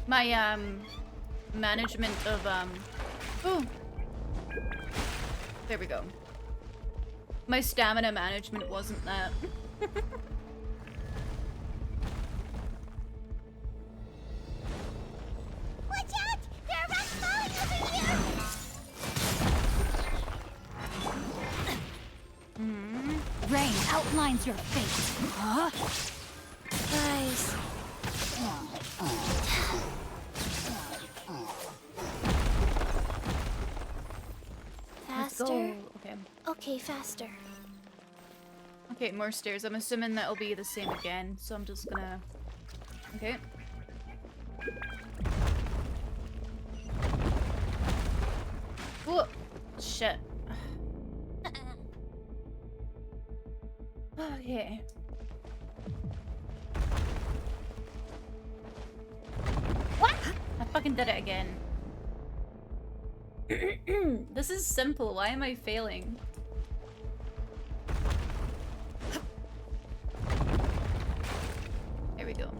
My, management of, ooh. There we go. My stamina management wasn't that. Watch out! There are rocks falling over here! Rain outlines your fate. Huh? Guys. Faster? Okay. Okay, faster. Okay, more stairs. I'm assuming that'll be the same again, so I'm just gonna... Okay. Whoa! Shit. Okay. What? I fucking did it again. This is simple. Why am I failing? There we go.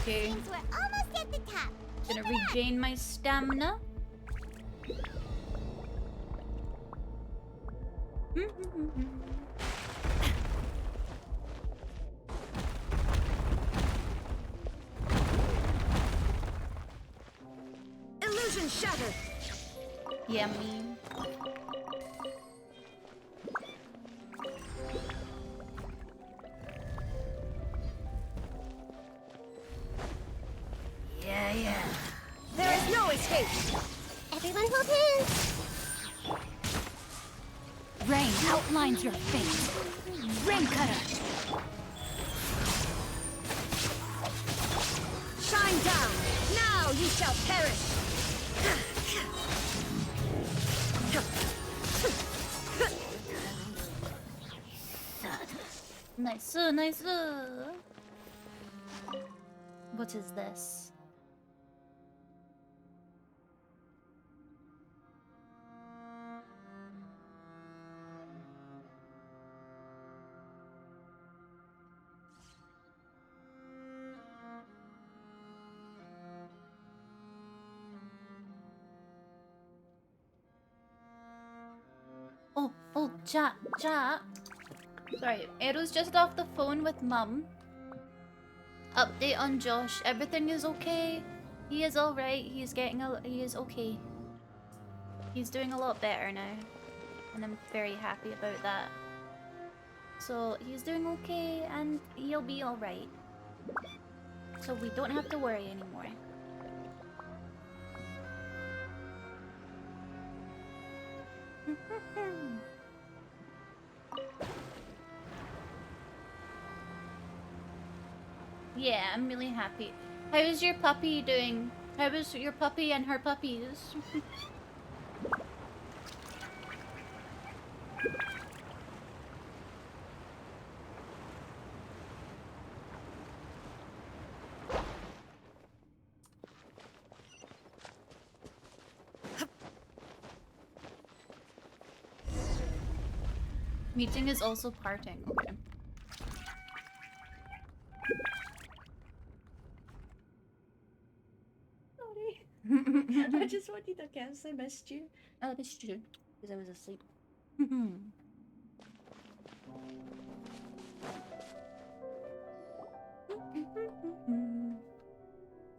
Okay. Seems we're almost at the top. Gonna regain my stamina. Illusion shattered. Yummy. Yeah. There is no escape. Everyone hold hands. Rain outlines your fate. Rain cutter. Shine down. Now you shall perish. Nice, nice. What is this? Oh, chat. Sorry, Arrow's just off the phone with Mum. Update on Josh. Everything is okay. He is alright. He is okay. He's doing a lot better now. And I'm very happy about that. So he's doing okay and he'll be alright. So we don't have to worry anymore. Yeah, I'm really happy. How's your puppy doing? How is your puppy and her puppies? Meeting is also parting. Okay. Sorry. I just wanted to guess I missed you. I missed you because I was asleep.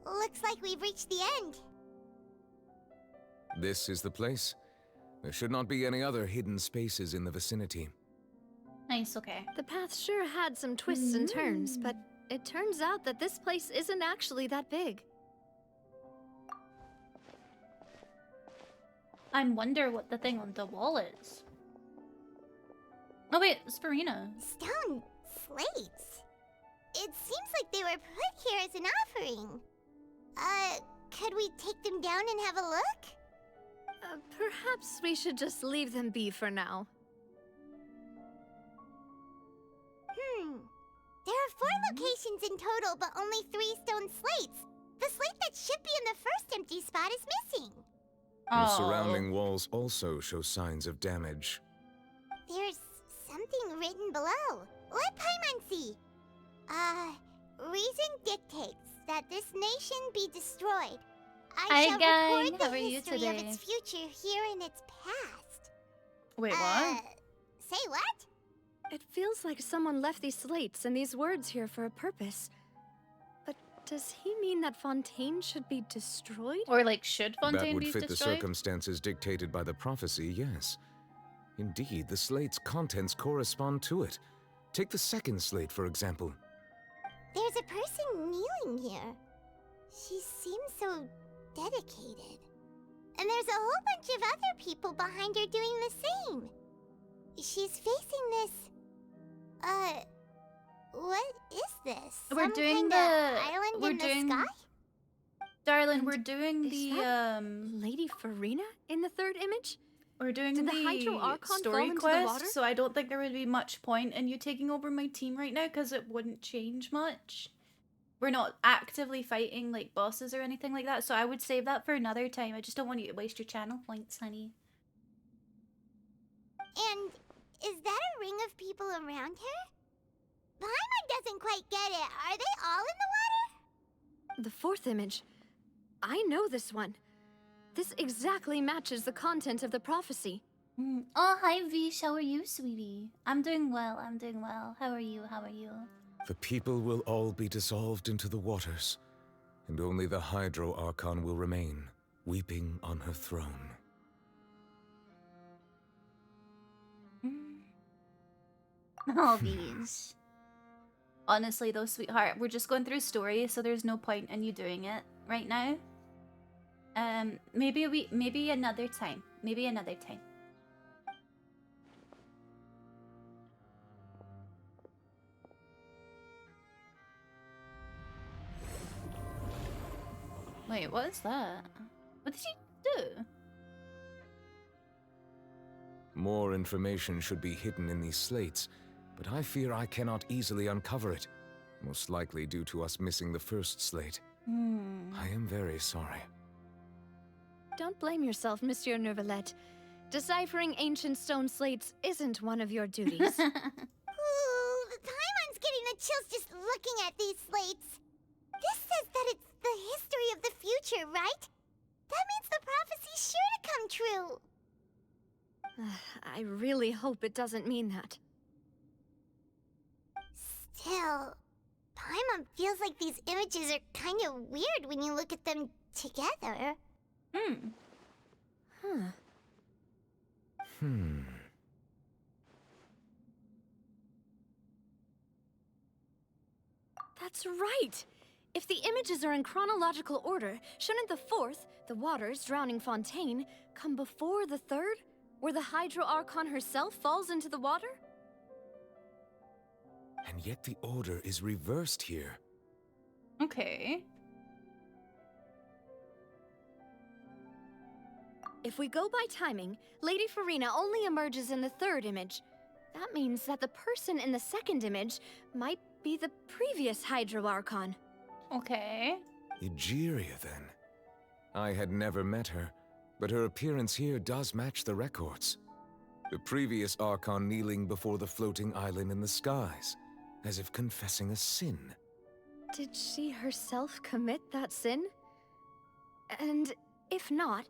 Looks like we've reached the end. This is the place. There should not be any other hidden spaces in the vicinity. Nice, okay. The path sure had some twists and turns, but it turns out that this place isn't actually that big. I wonder what the thing on the wall is. Oh wait, it's Farina. Stone slates. It seems like they were put here as an offering. Could we take them down and have a look? Perhaps we should just leave them be for now. There are 4 locations in total, but only 3 stone slates. The slate that should be in the first empty spot is missing. The surrounding walls also show signs of damage. There's something written below. Let Paimon see. Reason dictates that this nation be destroyed. I shall record the history of its future here in its past. Wait, what? Say what? It feels like someone left these slates and these words here for a purpose. But does he mean that Fontaine should be destroyed? Or like, should Fontaine That would be fit destroyed? the circumstances dictated by the prophecy, yes. Indeed, the slate's contents correspond to it. Take the second slate, for example. There's a person kneeling here. She seems so dedicated. And there's a whole bunch of other people behind her doing the same. She's facing this... what is this? We're doing the island in the sky? Darling, we're doing Is the that Lady Farina in the third image? We're doing Did the the Hydro Archon fall story into the quest, water? so I don't think there would be much point in you taking over my team right now because it wouldn't change much. We're not actively fighting like bosses or anything like that, so I would save that for another time. I just don't want you to waste your channel points, honey. And is that a ring of people around her? Paimon doesn't quite get it. Are they all in the water? The fourth image. I know this one. This exactly matches the content of the prophecy. Oh, hi Vish. How are you, sweetie? I'm doing well. I'm doing well. How are you? How are you? The people will all be dissolved into the waters, and only the Hydro Archon will remain, weeping on her throne. Oh, these. Honestly though, sweetheart, we're just going through story, so there's no point in you doing it right now. Maybe another time. Maybe another time. Wait, what is that? What did he do? More information should be hidden in these slates, but I fear I cannot easily uncover it, most likely due to us missing the first slate. I am very sorry. Don't blame yourself, Monsieur Neuvillette. Deciphering ancient stone slates isn't one of your duties. Ooh, Paimon's getting the chills just looking at these slates. This says that it's the history of the future, right? That means the prophecy's sure to come true. I really hope it doesn't mean that. Still, Paimon feels like these images are kind of weird when you look at them together. That's right! If the images are in chronological order, shouldn't the fourth, the water's drowning fontaine, come before the third, where the Hydro Archon herself falls into the water? And yet the order is reversed here. Okay. If we go by timing, Lady Farina only emerges in the third image. That means that the person in the second image might be the previous Hydro Archon. Okay. Egeria, then. I had never met her, but her appearance here does match the records. The previous Archon kneeling before the floating island in the skies, as if confessing a sin. Did she herself commit that sin? And if not,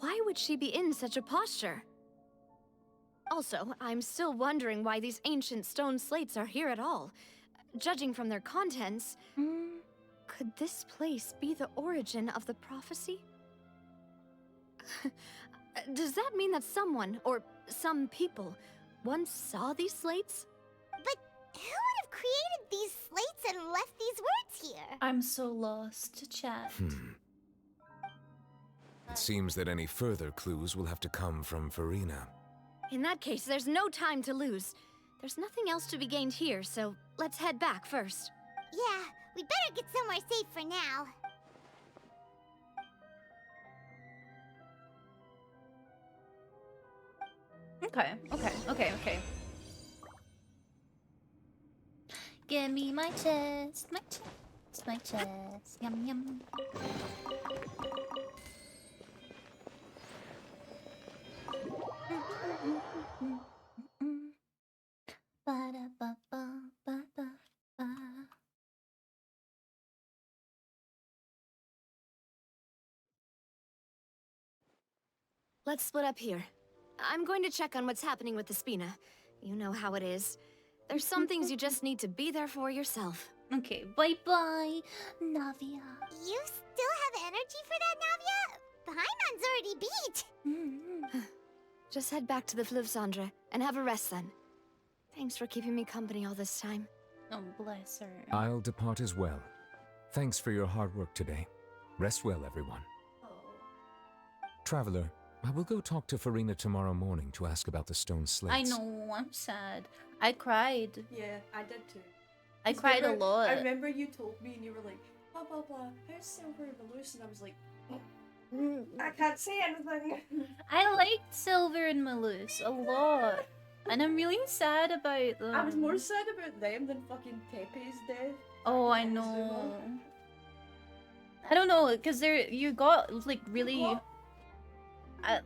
why would she be in such a posture? Also, I'm still wondering why these ancient stone slates are here at all. Judging from their contents, could this place be the origin of the prophecy? Does that mean that someone, or some people, once saw these slates? But who would have created these slates and left these words here? I'm so lost, chat. It seems that any further clues will have to come from Farina. In that case, there's no time to lose. There's nothing else to be gained here, so let's head back first. Yeah, we better get somewhere safe for now. Okay. Give me my chest, my chest. Yum, yum. Ba-da-ba-ba-ba-ba-ba. Let's split up here. I'm going to check on what's happening with the Spina. You know how it is. There's some things you just need to be there for yourself. Okay, bye-bye, Navia. You still have energy for that, Navia? Paimon's already beat. Just head back to the Fleuve Cendre and have a rest then. Thanks for keeping me company all this time. Oh, bless her. I'll depart as well. Thanks for your hard work today. Rest well, everyone. Traveler, I will go talk to Farina tomorrow morning to ask about the stone slates. I know, I'm sad. I cried. Yeah, I did too. I cried a lot. I remember you told me and you were like, blah blah blah, here's Silver and Malus, and I was like, I can't say anything. I liked Silver and Malus a lot. And I'm really sad about them. I was more sad about them than fucking Tepe's death. Oh, I know. I don't know, because you got, like, really... I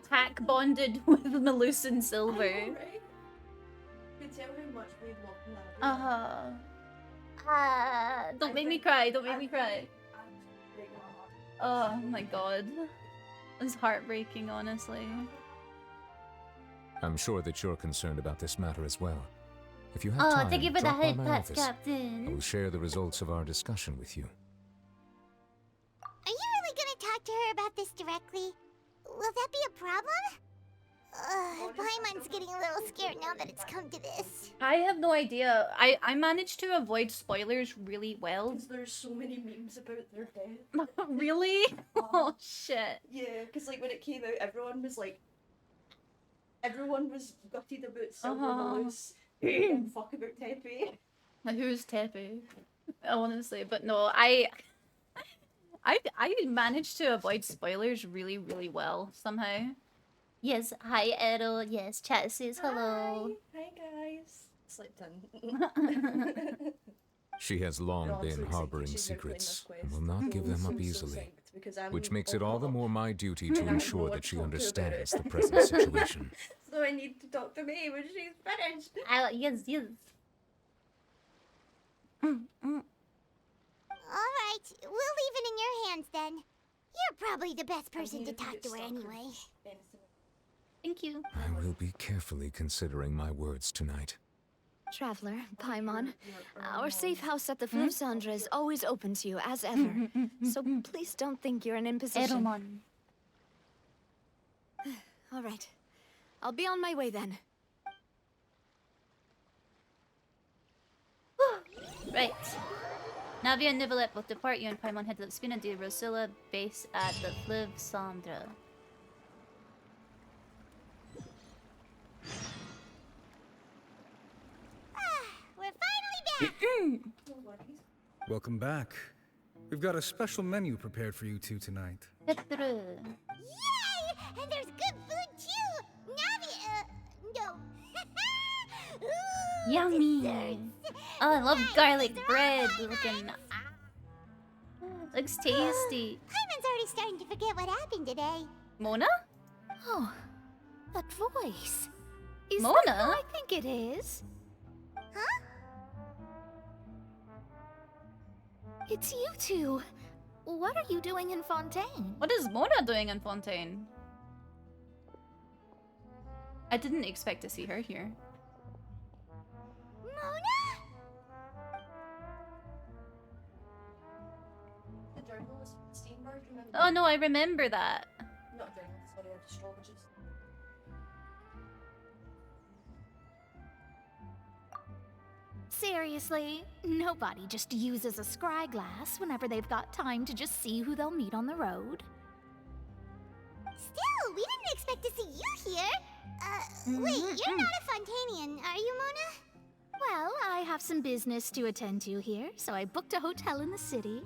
pack bonded with Malus and Silver. I know, right? You can tell how much we love Navi. Don't make me cry, don't make me cry. Oh my god. It's heartbreaking, honestly. I'm sure that you're concerned about this matter as well. If you have time, thank you for the drop by hype, my Pats office. Captain. I will share the results of our discussion with you. Are you really gonna talk to her about this directly? Will that be a problem? Paimon's getting a little scared now that it's come to this. I have no idea. I managed to avoid spoilers really well. Because there's so many memes about their death. Really? Oh shit. Yeah, because like when it came out, everyone was gutted about Silver Malus. And fuck about Tepe. Who's Tepe? Honestly, but no, I managed to avoid spoilers really, really well somehow. Yes, hi Errol. Yes, chat says hello. Hi guys. Slept in. She has long been harboring secrets and will not give them up easily, which makes it all the more my duty to ensure that she understands the present situation. So I need to talk to me when she's finished. Yes. Alright, we'll leave it in your hands then. You're probably the best person to talk to her anyway. Thank you. I will be carefully considering my words tonight. Traveler, Paimon, our safe house at the Flivsandra is always open to you, as ever. So please don't think you're an imposition. Eromon. All right. I'll be on my way then. Right. Navia and Nivelet both depart. You and Paimon head to the Spina di Rosilla base at the Flivsandra. We're finally back! Welcome back. We've got a special menu prepared for you two tonight. Yay! And there's good food too! Navi, no. Ooh, Yummy! desserts. Oh, I love Nice. garlic They're all bread. mine. Looking... Looks tasty. Paimon's already starting to forget what happened today. Mona? Oh, that voice. Is Mona? that who I think it is? Huh? It's you two. What are you doing in Fontaine? What is Mona doing in Fontaine? I didn't expect to see her here. Mona? The journalist Steinberg, remember? Oh no, I remember that. Not journalist, sorry, astrologist. Seriously, nobody just uses a scry glass whenever they've got time to just see who they'll meet on the road. Still, we didn't expect to see you here. Wait, you're not a Fontanian, are you, Mona? Well, I have some business to attend to here, so I booked a hotel in the city.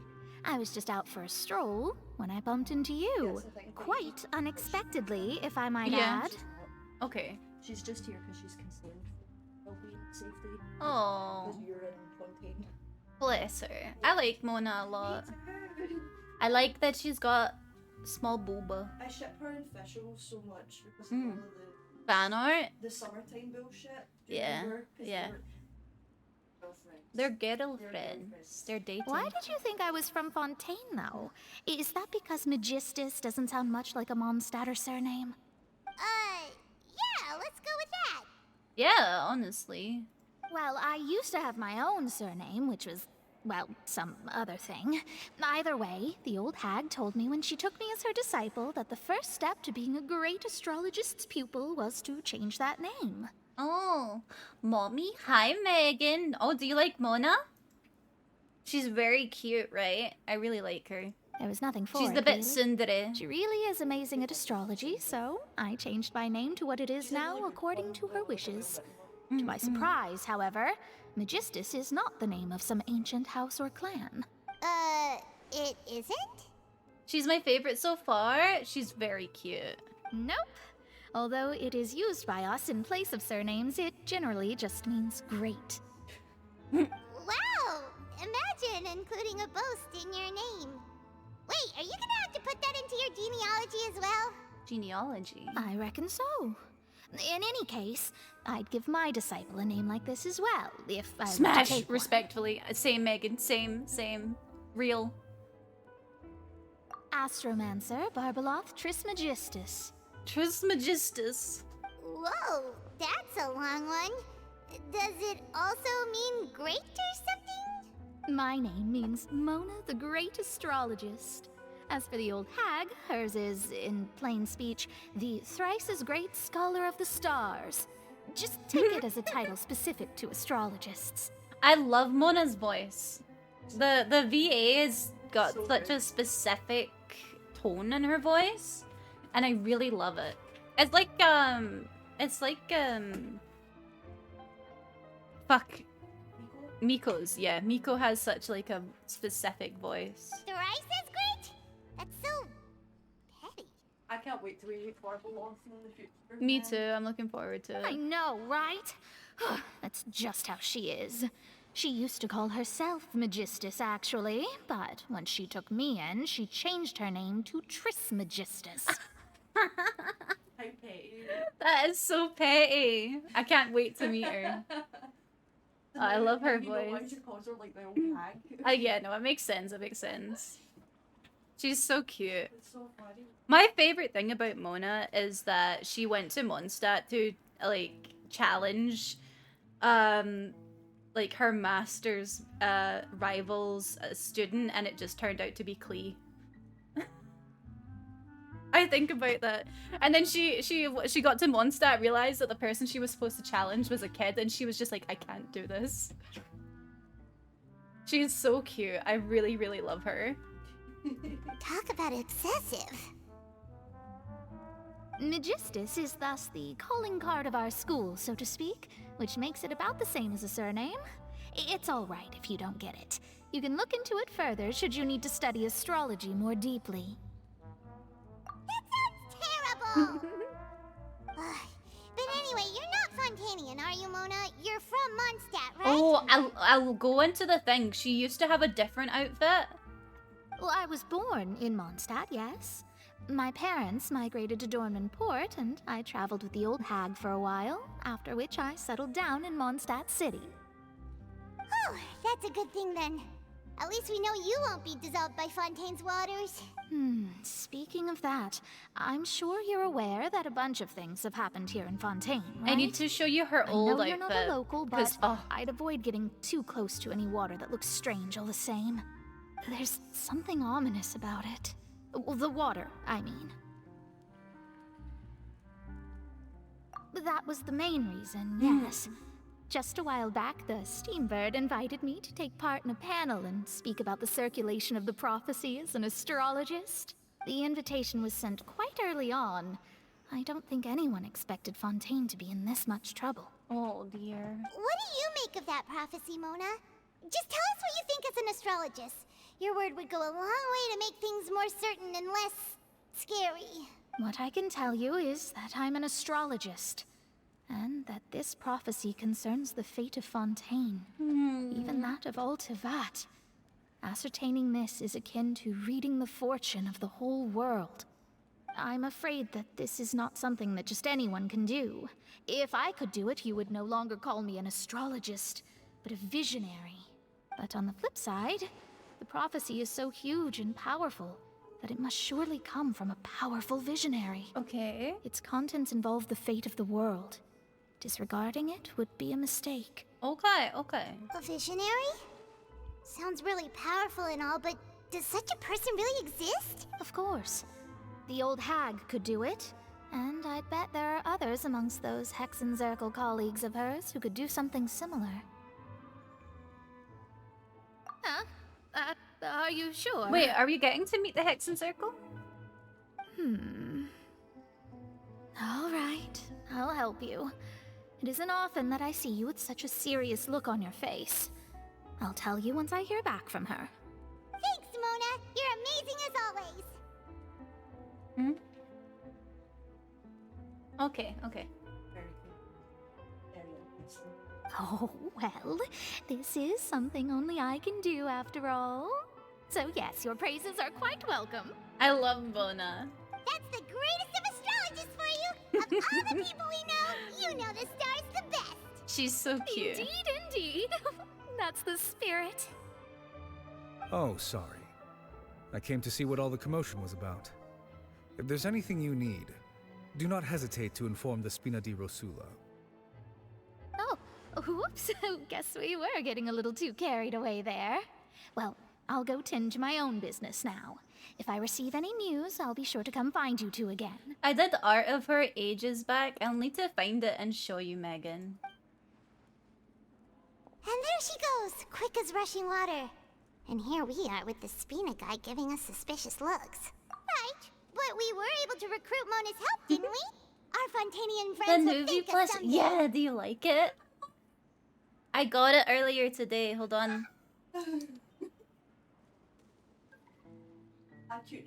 I was just out for a stroll when I bumped into you. Quite unexpectedly, if I might add. Okay. She's just here because she's concerned for well-being and safety. Oh. Because you're in Fontaine. Bless her. I like Mona a lot. I like that she's got small booba. I ship her in Fischl so much because of all of the Fan art? the summertime bullshit. Do you Yeah, remember? 'Cause yeah. they were girlfriends. They're girlfriends. They're dating. Why did you think I was from Fontaine, though? Is that because Magistus doesn't sound much like a Mondstadt surname? Yeah, let's go with that. Yeah, honestly. Well, I used to have my own surname, which was, well, some other thing. Either way, the old hag told me when she took me as her disciple that the first step to being a great astrologist's pupil was to change that name. Oh, Mommy. Hi, Megan. Oh, do you like Mona? She's very cute, right? I really like her. There was nothing for She's it, the bit really. tsundere. She really is amazing at astrology, so I changed my name to what it is now according to her wishes. To my surprise, however, Magistus is not the name of some ancient house or clan. It isn't? She's my favorite so far. She's very cute. Nope. Although it is used by us in place of surnames, it generally just means great. Wow! Imagine including a boast in your name. Wait, are you gonna have to put that into your genealogy as well? Genealogy? I reckon so. In any case, I'd give my disciple a name like this as well, if I were to Smash! take one. Respectfully. Same, Megan. Same. Real. Astromancer Barbeloth Trismegistus. Trismegistus. Whoa, that's a long one. Does it also mean great or something? My name means Mona the Great Astrologist. As for the old hag, hers is, in plain speech, the thrice as great Scholar of the Stars. Just take it as a title specific to astrologists. I love Mona's voice. The VA has got such a specific tone in her voice, and I really love it. It's like fuck. Miko's, yeah. Miko has such like a specific voice. Thrice as great? That's so petty. I can't wait to read Barbeloth in the future. Me too. I'm looking forward to I it. know, right? That's just how she is. She used to call herself Magistus, actually, but when she took me in, she changed her name to Trismegistus. How petty. That is so petty. I can't wait to meet her. I love her You know why voice. she calls her like the old hag? Yeah, no, it makes sense. It makes sense. She's so cute. It's so funny. My favorite thing about Mona is that she went to Mondstadt to like challenge like her master's rival's student, and it just turned out to be Klee. I think about that. And then she got to Mondstadt, realized that the person she was supposed to challenge was a kid, and she was just like, I can't do this. She's so cute. I really, really love her. Talk about excessive. Megistus is thus the calling card of our school, so to speak, which makes it about the same as a surname. It's all right if you don't get it. You can look into it further should you need to study astrology more deeply. Terrible! But anyway, you're not Fontanian, are you, Mona? You're from Mondstadt, right? Oh, I'll go into the thing. She used to have a different outfit. Well, I was born in Mondstadt, yes. My parents migrated to Dornman Port, and I traveled with the old hag for a while, after which I settled down in Mondstadt City. Oh, that's a good thing then. At least we know you won't be dissolved by Fontaine's waters. Speaking of that, I'm sure you're aware that a bunch of things have happened here in Fontaine, right? I need to show you her old outfit. I know you're not a local, but I'd avoid getting too close to any water that looks strange all the same. There's something ominous about it. Well, the water, I mean. That was the main reason, yes. Just a while back, the Steambird invited me to take part in a panel and speak about the circulation of the prophecy as an astrologist. The invitation was sent quite early on. I don't think anyone expected Fontaine to be in this much trouble. Oh, dear. What do you make of that prophecy, Mona? Just tell us what you think as an astrologist. Your word would go a long way to make things more certain and less scary. What I can tell you is that I'm an astrologist, and that this prophecy concerns the fate of Fontaine, even that of Altivat. Ascertaining this is akin to reading the fortune of the whole world. I'm afraid that this is not something that just anyone can do. If I could do it, you would no longer call me an astrologist, but a visionary. But on the flip side, the prophecy is so huge and powerful that it must surely come from a powerful visionary. Okay. Its contents involve the fate of the world. Disregarding it would be a mistake. Okay. A visionary? Sounds really powerful and all, but does such a person really exist? Of course. The old hag could do it, and I'd bet there are others amongst those Hexenzirkel colleagues of hers who could do something similar. Are you sure? Wait, are we getting to meet the Hexenzirkel? All right, I'll help you. It isn't often that I see you with such a serious look on your face. I'll tell you once I hear back from her. Thanks, Mona. You're amazing as always. Okay. Oh, well, this is something only I can do after all. So yes, your praises are quite welcome. I love Mona. That's the greatest of astrologists for you! Of all the people we know, you know the star's the best! She's so cute. Indeed. That's the spirit. Oh, sorry. I came to see what all the commotion was about. If there's anything you need, do not hesitate to inform the Spina di Rosula. Oh, whoops. Guess we were getting a little too carried away there. Well, I'll go tend to my own business now. If I receive any news, I'll be sure to come find you two again. I did art of her ages back. I'll need to find it and show you, Megan. And there she goes, quick as rushing water. And here we are with the Spina guy giving us suspicious looks. Right, but we were able to recruit Mona's help, didn't we? Our Fontanian friends The would movie think of plus, something. yeah, do you like it? I got it earlier today, hold on.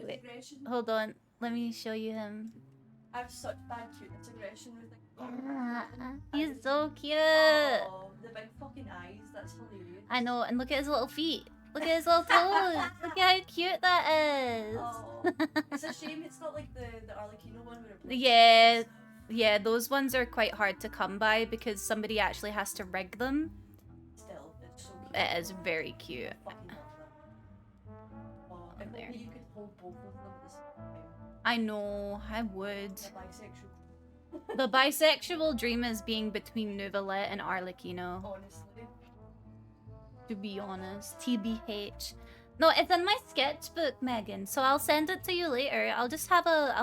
Wait, hold on, let me show you him. I have such bad cuteness aggression with He's so cute. Oh, the big fucking eyes, that's hilarious. I know, and look at his little feet. Look at his little toes. Look at how cute that is. Oh, it's a shame it's not like the Arlecchino one where it Yeah, those ones are quite hard to come by because somebody actually has to rig them. Still, it's so cute. It is very cute. I fucking love that. Oh, if only you could hold both I know, I would. Bisexual. The bisexual dream is being between Nouvellette and Arlecchino. Honestly. To be honest. TBH. No, it's in my sketchbook, Megan, so I'll send it to you later. I'll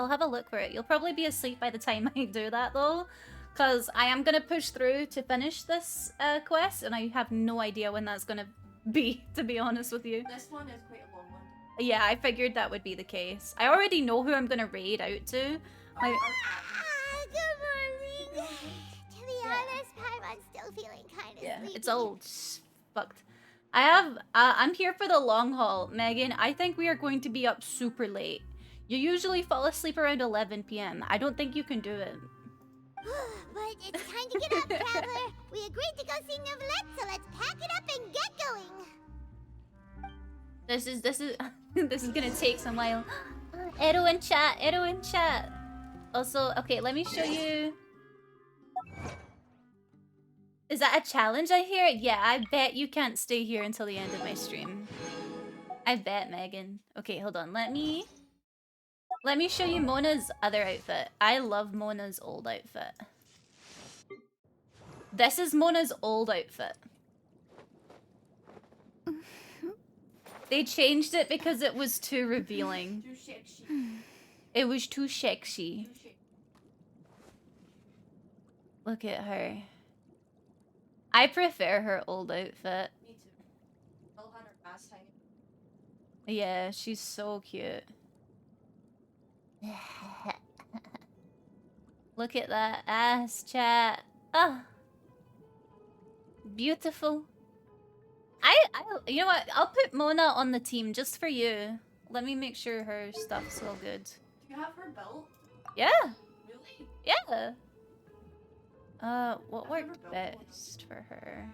have a look for it. You'll probably be asleep by the time I do that though. Cause I am gonna push through to finish this quest, and I have no idea when that's gonna be, to be honest with you. This one is quite a long one. Yeah, I figured that would be the case. I already know who I'm gonna raid out to. Good morning. To be honest, Paimon's still feeling kind of sleepy. It's old. Fucked. I'm here for the long haul, Megan. I think we are going to be up super late. You usually fall asleep around 11 p.m. I don't think you can do it. But it's time to get up, Traveler. We agreed to go see Nouvellette, so let's pack it up and get going. This is gonna take some while. Edo in chat. Also, okay, let me show you. Is that a challenge I hear? Yeah, I bet you can't stay here until the end of my stream. I bet, Megan. Okay, hold on. Let me show you Mona's other outfit. I love Mona's old outfit. This is Mona's old outfit. They changed it because it was too revealing. Too sexy. It was too sexy. Look at her. I prefer her old outfit. Me too. I'll have her ass hanging. Yeah, she's so cute. Look at that ass, chat. Ah, beautiful. You know what? I'll put Mona on the team just for you. Let me make sure her stuff's all good. Do you have her belt? Yeah. Really? Yeah. What worked best for her?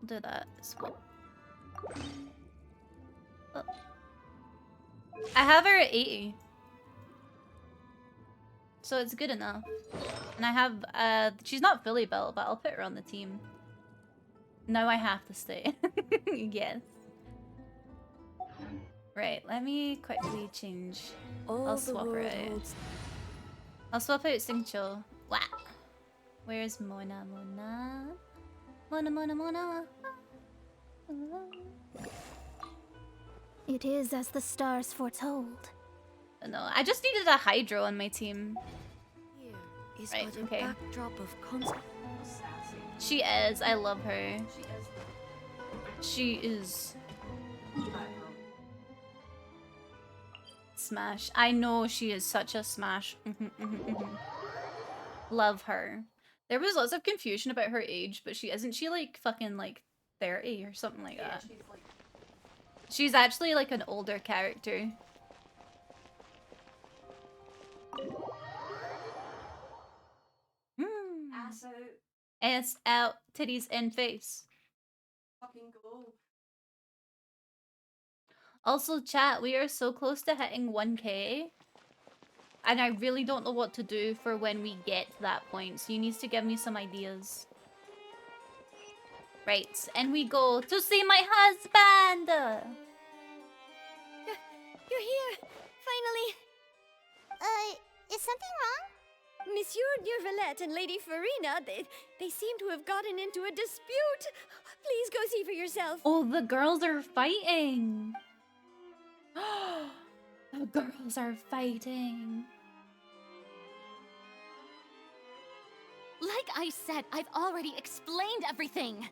We'll do that as well. Oh. I have her at 80. So it's good enough. And I have, she's not fully built, but I'll put her on the team. Now I have to stay. Yes. Right, let me quickly change. I'll swap her out. I'll swap out Singcho. Wow. Where's Mona? Mona. It is as the stars foretold. No, I just needed a Hydro on my team. Here is Right, but a okay. backdrop of constant. She is. I love her. She is. Smash. I know she is such a smash. Love her. There was lots of confusion about her age, but isn't she like fucking like 30 or something like that? She's actually like an older character. Ass out. Ass out, titties in face. Fucking go. Also, chat, we are so close to hitting 1K. And I really don't know what to do for when we get to that point, so you need to give me some ideas. Right, and we go to see my husband! You're here! Finally! Is something wrong? Monsieur Neuvillette and Lady Farina, they seem to have gotten into a dispute. Please go see for yourself. Oh, the girls are fighting! The girls are fighting. Like I said, I've already explained everything.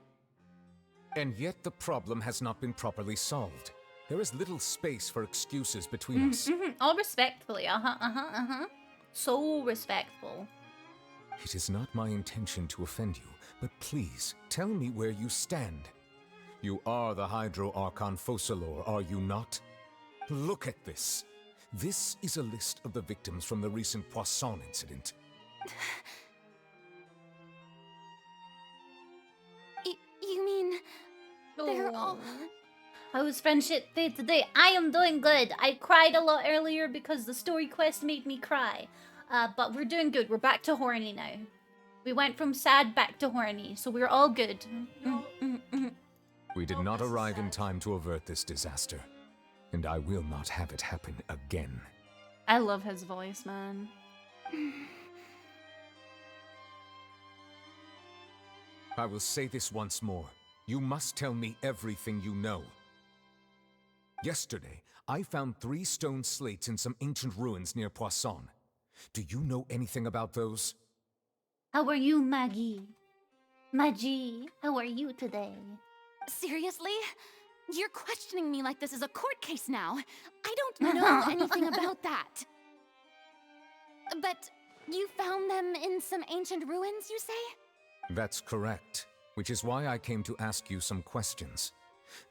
And yet the problem has not been properly solved. There is little space for excuses between us. All respectfully, so respectful. It is not my intention to offend you, but please, tell me where you stand. You are the Hydro Archon Focalor, are you not? Look at this. This is a list of the victims from the recent Poisson incident. You mean... they're all... How's friendship day today? I am doing good. I cried a lot earlier because the story quest made me cry. But we're doing good. We're back to horny now. We went from sad back to horny, so we're all good. We did not arrive in time to avert this disaster. and I will not have it happen again. I love his voice, man. I will say this once more. You must tell me everything you know. Yesterday, I found 3 stone slates in some ancient ruins near Poisson. Do you know anything about those? How are you, Maggie? Maggie, how are you today? Seriously? You're questioning me like this is a court case now. I don't know anything about that. But you found them in some ancient ruins, you say? That's correct, which is why I came to ask you some questions.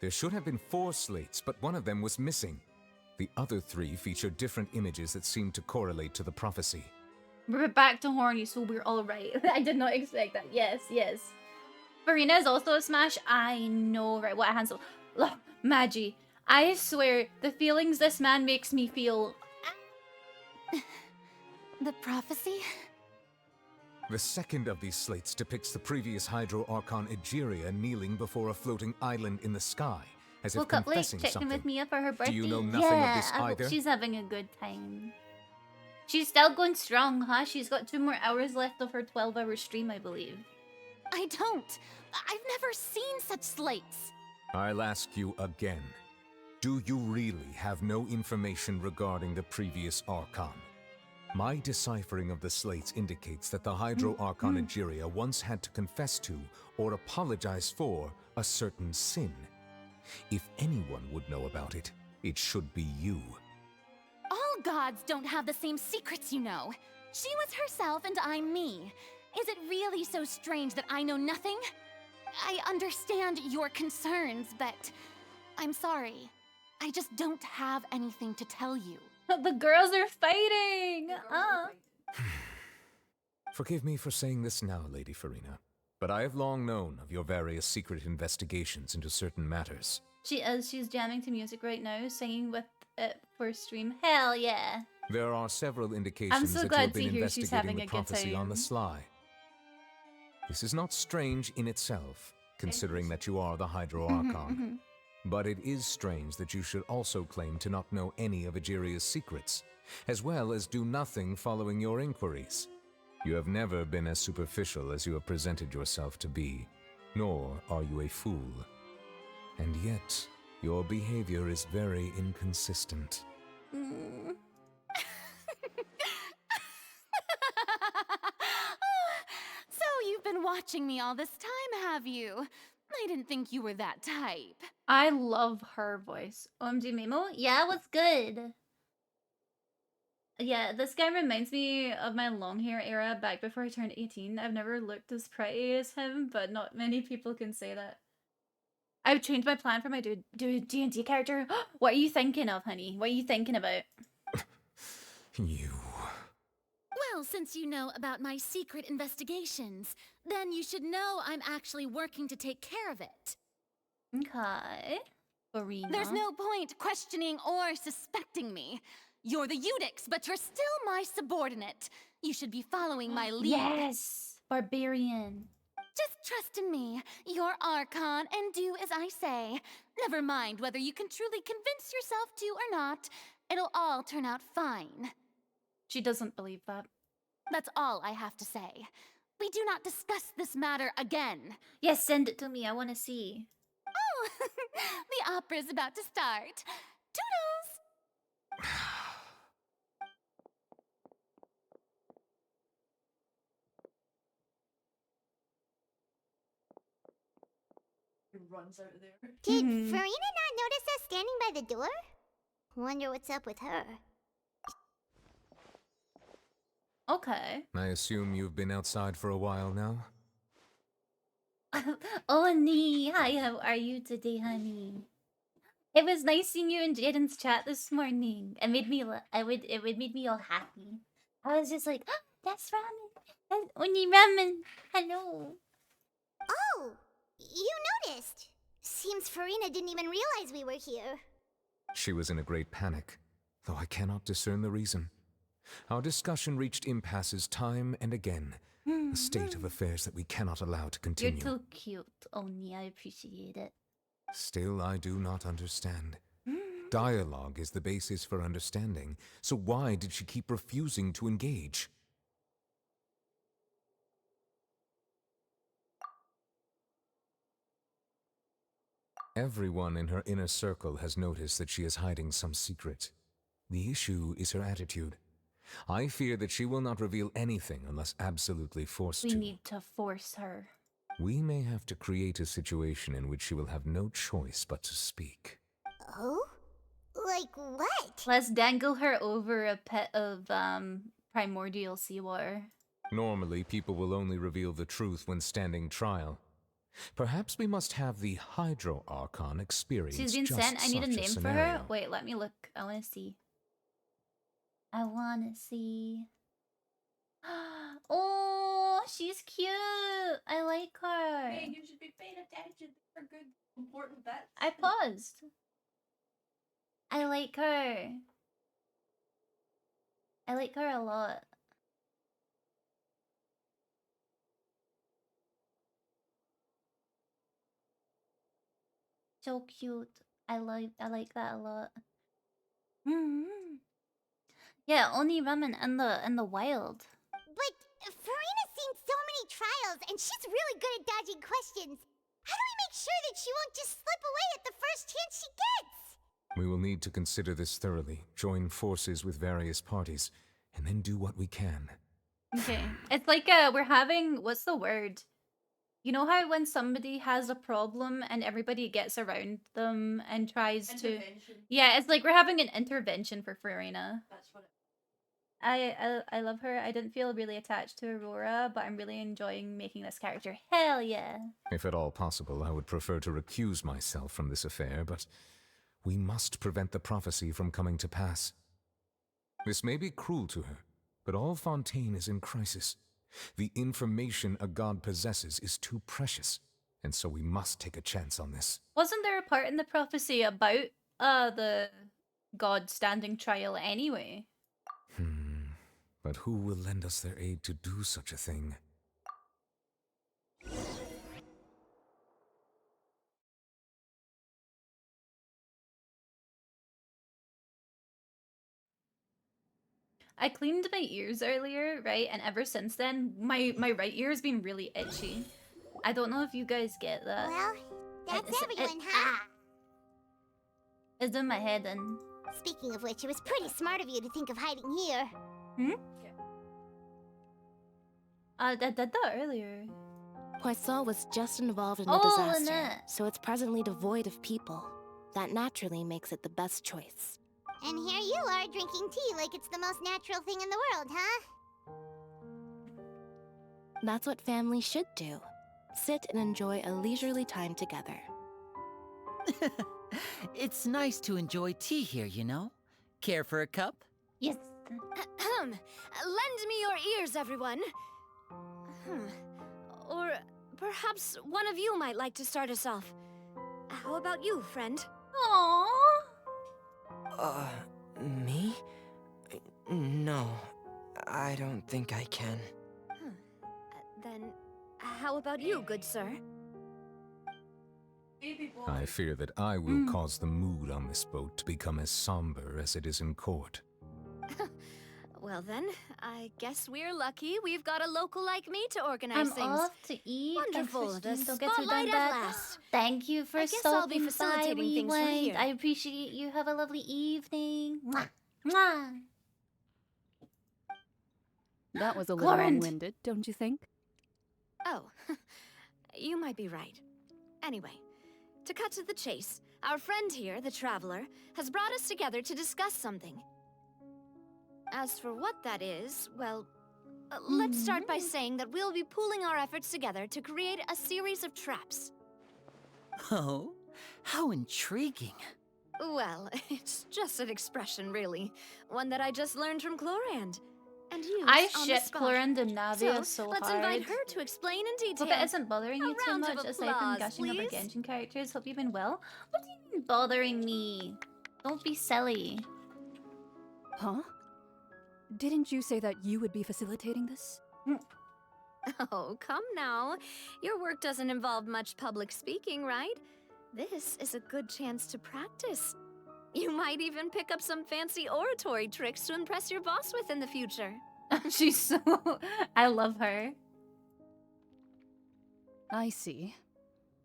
There should have been 4 slates, but one of them was missing. The other 3 feature different images that seem to correlate to the prophecy. We're back to horny, so we're all right. I did not expect that. Yes, yes. Farina is also a smash. I know, right? What Hansel? Ugh, Maggie, I swear, the feelings this man makes me feel. The prophecy? The second of these slates depicts the previous Hydro Archon Egeria kneeling before a floating island in the sky, as if Woke up late, confessing checking something. with Mia for her birthday. Do you know nothing of this I hope either? she's having a good time. She's still going strong, huh? She's got 2 more hours left of her 12-hour stream, I believe. I don't. I've never seen such slates. I'll ask you again. Do you really have no information regarding the previous Archon? My deciphering of the slates indicates that the Hydro Archon Egeria once had to confess to, or apologize for, a certain sin. If anyone would know about it, it should be you. All gods don't have the same secrets, you know. She was herself and I'm me. Is it really so strange that I know nothing? I understand your concerns, but I'm sorry. I just don't have anything to tell you. The girls are fighting! Forgive me for saying this now, Lady Farina, but I have long known of your various secret investigations into certain matters. She is. She's jamming to music right now, singing with it for stream. Hell yeah! There are several indications I'm so that you glad have to been hear she's having investigating the a good prophecy on the time. sly. This is not strange in itself, considering that you are the Hydro Archon. But it is strange that you should also claim to not know any of Egeria's secrets, as well as do nothing following your inquiries. You have never been as superficial as you have presented yourself to be, nor are you a fool. And yet, your behavior is very inconsistent. So you've been watching me all this time, have you? I didn't think you were that type. I love her voice. OMG Memo? Yeah, what's good? Yeah, this guy reminds me of my long hair era back before I turned 18. I've never looked as pretty as him, but not many people can say that. I've changed my plan for my D&D character. What are you thinking of, honey? What are you thinking about? You... Well, since you know about my secret investigations, then you should know I'm actually working to take care of it. Okay. Farina. There's no point questioning or suspecting me. You're the Eunuchs, but you're still my subordinate. You should be following my lead. Yes! Barbarian. Just trust in me. You're Archon, and do as I say. Never mind whether you can truly convince yourself to or not. It'll all turn out fine. She doesn't believe that. That's all I have to say. We do not discuss this matter again. Yes, send it to me. I want to see. Oh, the opera's about to start. Toodles! Runs out of there. Did Farina not notice us standing by the door? Wonder what's up with her. Okay. I assume you've been outside for a while now? Oh, honey. Hi, how are you today, honey? It was nice seeing you in Jaden's chat this morning. It made me it made me all happy. I was just like, oh, that's ramen. That's only ramen. Hello. Oh, you noticed. Seems Farina didn't even realize we were here. She was in a great panic, though I cannot discern the reason. Our discussion reached impasses time and again, a state of affairs that we cannot allow to continue. You're too cute, Oni. I appreciate it. Still, I do not understand. Dialogue is the basis for understanding, so why did she keep refusing to engage? Everyone in her inner circle has noticed that she is hiding some secret. The issue is her attitude. I fear that she will not reveal anything unless absolutely forced We to. need to force her. We may have to create a situation in which she will have no choice but to speak. Oh? Like what? Let's dangle her over a pit of primordial seawater. Normally, people will only reveal the truth when standing trial. Perhaps we must have the Hydro Archon experience. She's been just sent. I need a such name for scenario. her. Wait, let me look. I want to see. I want to see. Oh, she's cute. I like her. Hey, you should be paying attention for good, important bets. I paused. I like her. I like her a lot. So cute. I like that a lot. Yeah, only ramen in the wild. But Farina's seen so many trials, and she's really good at dodging questions. How do we make sure that she won't just slip away at the first chance she gets? We will need to consider this thoroughly, join forces with various parties, and then do what we can. Okay. It's like we're having, what's the word? You know how when somebody has a problem and everybody gets around them and tries to... Yeah, it's like we're having an intervention for Farina. That's what I love her. I didn't feel really attached to Aurora, but I'm really enjoying making this character. Hell yeah. If at all possible, I would prefer to recuse myself from this affair, but we must prevent the prophecy from coming to pass. This may be cruel to her, but all Fontaine is in crisis. The information a god possesses is too precious, and so we must take a chance on this. Wasn't there a part in the prophecy about the god standing trial anyway? But who will lend us their aid to do such a thing? I cleaned my ears earlier, right? And ever since then, my right ear has been really itchy. I don't know if you guys get that. Well, that's everyone, huh? It's in my head and... Speaking of which, it was pretty smart of you to think of hiding here. I did that earlier. Poisson was just involved in the Oh, disaster, Lynette. so it's presently devoid of people. That naturally makes it the best choice. And here you are drinking tea like it's the most natural thing in the world, huh? That's what families should do. Sit and enjoy a leisurely time together. It's nice to enjoy tea here, you know? Care for a cup? Yes. Lend me your ears, everyone. Or perhaps one of you might like to start us off. How about you, friend? Aww. Me? No, I don't think I can. Then, how about you, good sir? I fear that I will cause the mood on this boat to become as somber as it is in court. Well then, I guess we're lucky we've got a local like me to organize I'm things. off to eat. Wonderful. And The Christine, don't get too spotlight done at bad. last. Thank you for I guess I'll be stopping facilitating by, things from Rewind. here. I appreciate you. Have a lovely evening. Mwah. Mwah. That was a little Chlorant. long-winded, don't you think? Oh, you might be right. Anyway, to cut to the chase, our friend here, the Traveler, has brought us together to discuss something. As for what that is, well, let's start by saying that we'll be pooling our efforts together to create a series of traps. Oh, how intriguing. Well, it's just an expression, really. One that I just learned from Chlorand. And used I on the ship spot. Chlorand and Navia so let's hard. invite her to explain in detail. Hope it isn't bothering you too round of much aside from applause, gushing over please. Genshin characters. Hope you've been well. What do you mean bothering me? Don't be silly. Huh? Didn't you say that you would be facilitating this? Oh, come now. Your work doesn't involve much public speaking, right? This is a good chance to practice. You might even pick up some fancy oratory tricks to impress your boss with in the future. She's so... I love her. I see.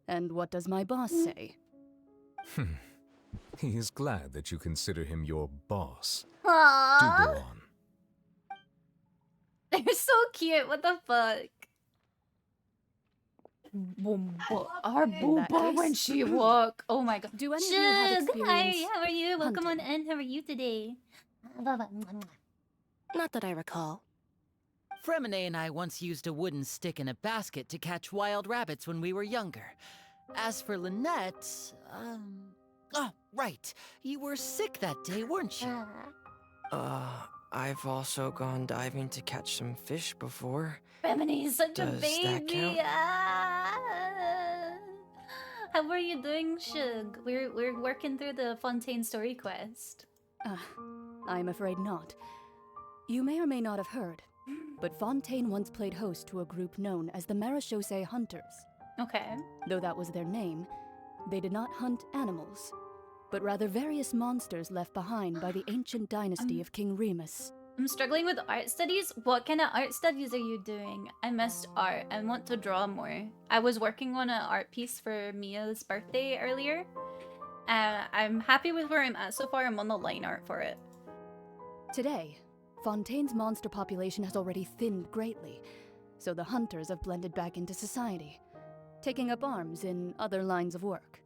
And what does my boss say? He is glad that you consider him your boss. Aww. Do go on. They're so cute. What the fuck? Our booba when she walk. Oh my god. Do any of you have Shug, hi, experience how are you? Welcome on hunting? in. How are you today? Not that I recall. Fremine and I once used a wooden stick in a basket to catch wild rabbits when we were younger. As for Lynette, oh, right. You were sick that day, weren't you? I've also gone diving to catch some fish before. Remini's such a Does that baby. count? How are you doing, Shug? We're working through the Fontaine story quest. I'm afraid not. You may or may not have heard, but Fontaine once played host to a group known as the Marechaussee Hunters. Okay. Though that was their name, they did not hunt animals, but rather various monsters left behind by the ancient dynasty of King Remus. I'm struggling with art studies. What kind of art studies are you doing? I missed art. I want to draw more. I was working on an art piece for Mia's birthday earlier. I'm happy with where I'm at so far. I'm on the line art for it. Today, Fontaine's monster population has already thinned greatly, so the hunters have blended back into society, taking up arms in other lines of work.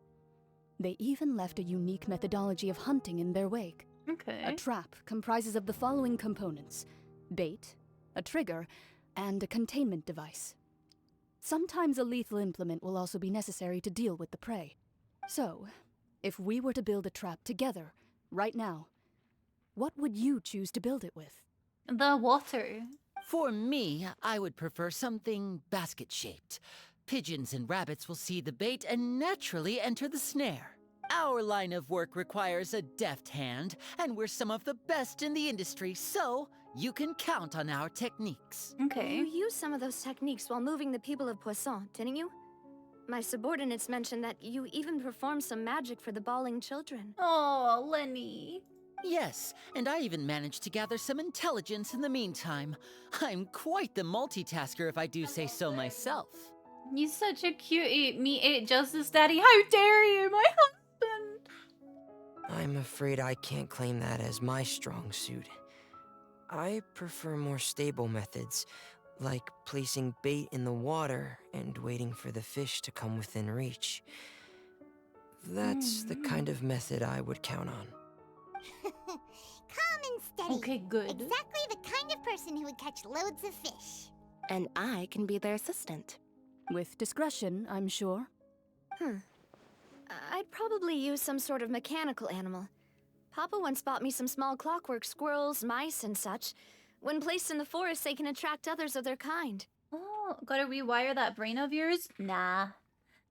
They even left a unique methodology of hunting in their wake. Okay. A trap comprises of the following components: bait, a trigger, and a containment device. Sometimes a lethal implement will also be necessary to deal with the prey. So, if we were to build a trap together, right now, what would you choose to build it with? The water. For me, I would prefer something basket-shaped. Pigeons and rabbits will see the bait and naturally enter the snare. Our line of work requires a deft hand, and we're some of the best in the industry, so you can count on our techniques. Okay. You used some of those techniques while moving the people of Poisson, didn't you? My subordinates mentioned that you even performed some magic for the bawling children. Oh, Lenny. Yes, and I even managed to gather some intelligence in the meantime. I'm quite the multitasker if I do say so myself. You're such a cutie. Me ate Justice Daddy. How dare you, my husband? I'm afraid I can't claim that as my strong suit. I prefer more stable methods, like placing bait in the water and waiting for the fish to come within reach. That's the kind of method I would count on. Calm and steady. Okay, good. Exactly the kind of person who would catch loads of fish. And I can be their assistant. With discretion, I'm sure. I'd probably use some sort of mechanical animal. Papa once bought me some small clockwork squirrels, mice, and such. When placed in the forest, they can attract others of their kind. Oh, gotta rewire that brain of yours? Nah.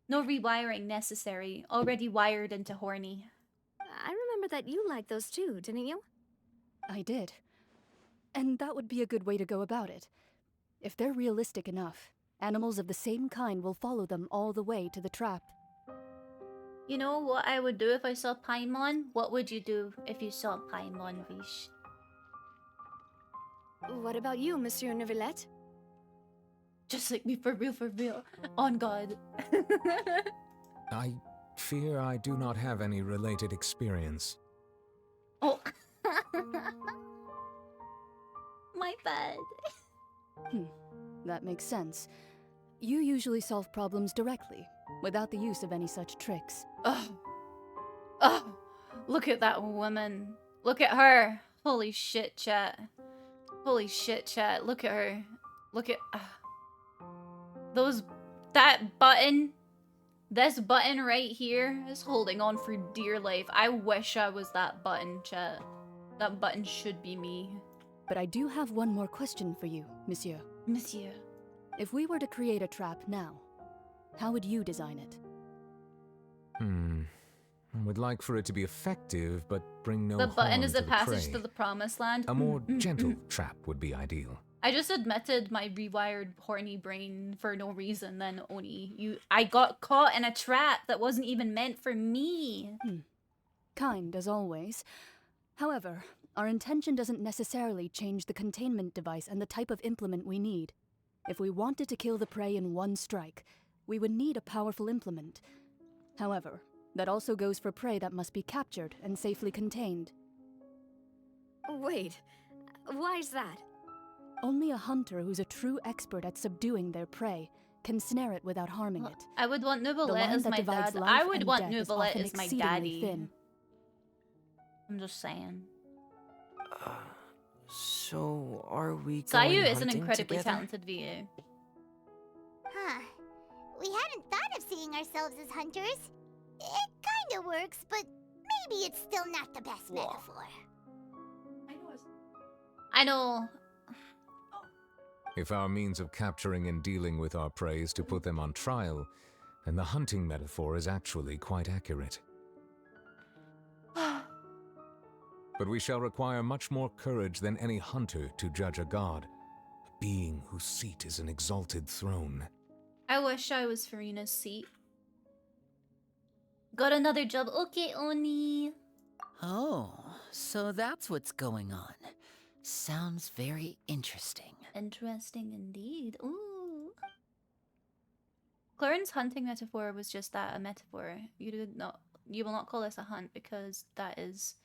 No rewiring necessary. Already wired into horny. I remember that you liked those too, didn't you? I did. And that would be a good way to go about it. If they're realistic enough, animals of the same kind will follow them all the way to the trap. You know what I would do if I saw Paimon? What would you do if you saw Paimon, Vish? What about you, Monsieur Neuvillette? Just like me, for real. On God. I fear I do not have any related experience. Oh. My bad. That makes sense. You usually solve problems directly, without the use of any such tricks. Oh, look at that woman. Look at her. Holy shit, chat. Holy shit, chat. Look at her. Look at... that button. This button right here is holding on for dear life. I wish I was that button, chat. That button should be me. But I do have one more question for you, Monsieur. Monsieur. If we were to create a trap now, how would you design it? I would like for it to be effective, but bring no The button harm is to the passage prey. to the promised land. A more gentle trap would be ideal. I just admitted my rewired horny brain for no reason then, Oni. I got caught in a trap that wasn't even meant for me. Kind as always. However, our intention doesn't necessarily change the containment device and the type of implement we need. If we wanted to kill the prey in one strike, we would need a powerful implement. However, that also goes for prey that must be captured and safely contained. Wait, why's that? Only a hunter who's a true expert at subduing their prey can snare it without harming it. I would want The Nubalette line as that my divides dad. life I would and want death is Nubalette often as my exceedingly daddy. thin. I'm just saying. So, are we going Sayu is an hunting incredibly together? talented VA. Huh. We hadn't thought of seeing ourselves as hunters. It kinda works, but maybe it's still not the best metaphor. I know. If our means of capturing and dealing with our prey is to put them on trial, then the hunting metaphor is actually quite accurate. But we shall require much more courage than any hunter to judge a god, a being whose seat is an exalted throne. I wish I was Farina's seat. Got another job. Okay, Oni. Oh, so that's what's going on. Sounds very interesting. Interesting indeed. Ooh. Clorin's hunting metaphor was just that, a metaphor. You will not call this a hunt because that is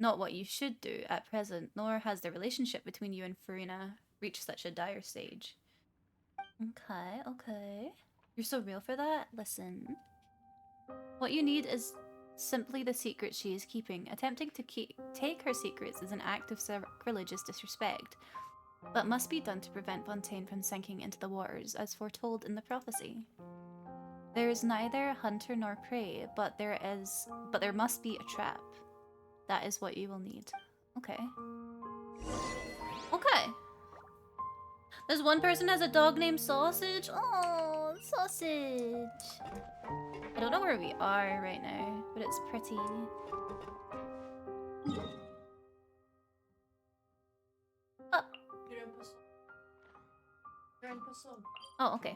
not what you should do at present, nor has the relationship between you and Farina reached such a dire stage. Okay, okay. You're so real for that? Listen. What you need is simply the secret she is keeping. Attempting to take her secrets is an act of sacrilegious disrespect, but must be done to prevent Fontaine from sinking into the waters, as foretold in the prophecy. There is neither hunter nor prey, but there must be a trap. That is what you will need. Okay. Okay. There's one person has a dog named Sausage. Oh, Sausage. I don't know where we are right now, but it's pretty. Oh, okay.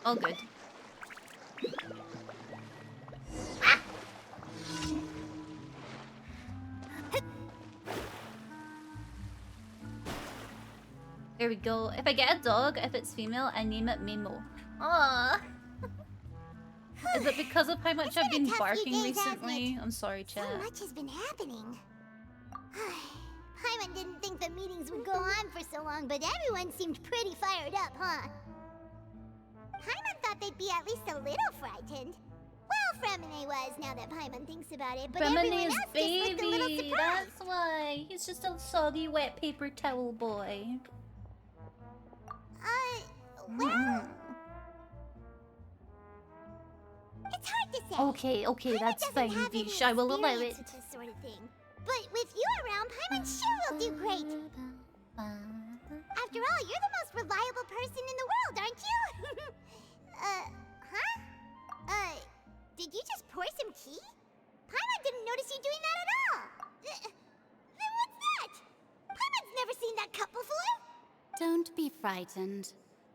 All good. There we go. If I get a dog, if it's female, I name it Mimo. Aww. Is it because of how much I've been barking recently? I'm sorry, chat. So much has been happening. Paimon didn't think the meetings would go on for so long, but everyone seemed pretty fired up, huh? Paimon thought they'd be at least a little frightened. Well, Fremine was, now that Paimon thinks about it, but everyone Fremine's else just looked a little baby, surprised. that's why. He's just a soggy wet paper towel boy. Well... It's hard to say. Okay, okay, that's fine, Vish. I will allow it. This sort of thing. But with you around, Paimon sure will do great. After all, you're the most reliable person in the world, aren't you? Did you just pour some tea? Paimon didn't notice you doing that at all. Then what's that? Paimon's never seen that cup before. Don't be frightened.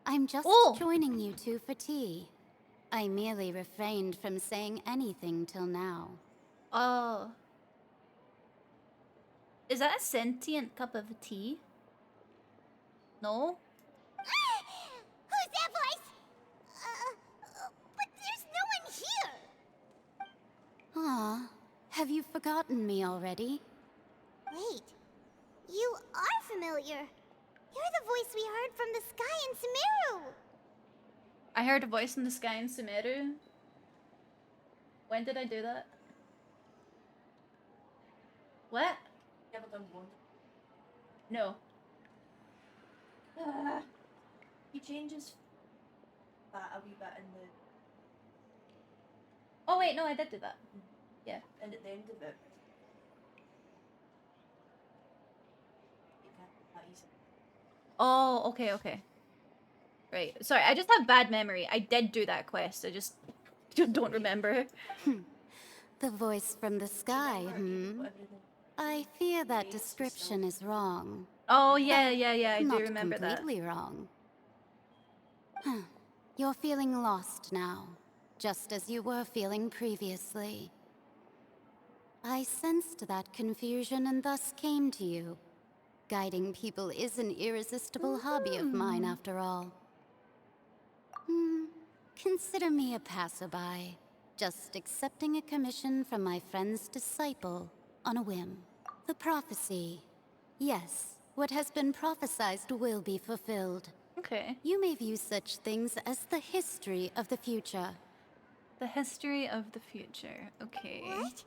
I'm just joining you two for tea. I merely refrained from saying anything till now. Oh. Is that a sentient cup of tea? No? Who's that voice? But there's no one here. Aw, have you forgotten me already? Wait, you are familiar. You're the voice we heard from the sky in Sumeru. I heard a voice in the sky in Sumeru. When did I do that? What? No. He changes that a wee bit in the... Oh wait, no, I did do that. Yeah. And at the end of it... Oh, okay, okay. Right. Sorry, I just have bad memory. I did do that quest. I just don't remember. The voice from the sky, I fear that description is wrong. Oh, yeah, I do Not remember that. completely wrong. You're feeling lost now, just as you were feeling previously. I sensed that confusion and thus came to you. Guiding people is an irresistible hobby of mine, after all. Consider me a passerby, just accepting a commission from my friend's disciple on a whim. The prophecy. Yes, what has been prophesized will be fulfilled. Okay. You may view such things as the history of the future. The history of the future. Okay. What?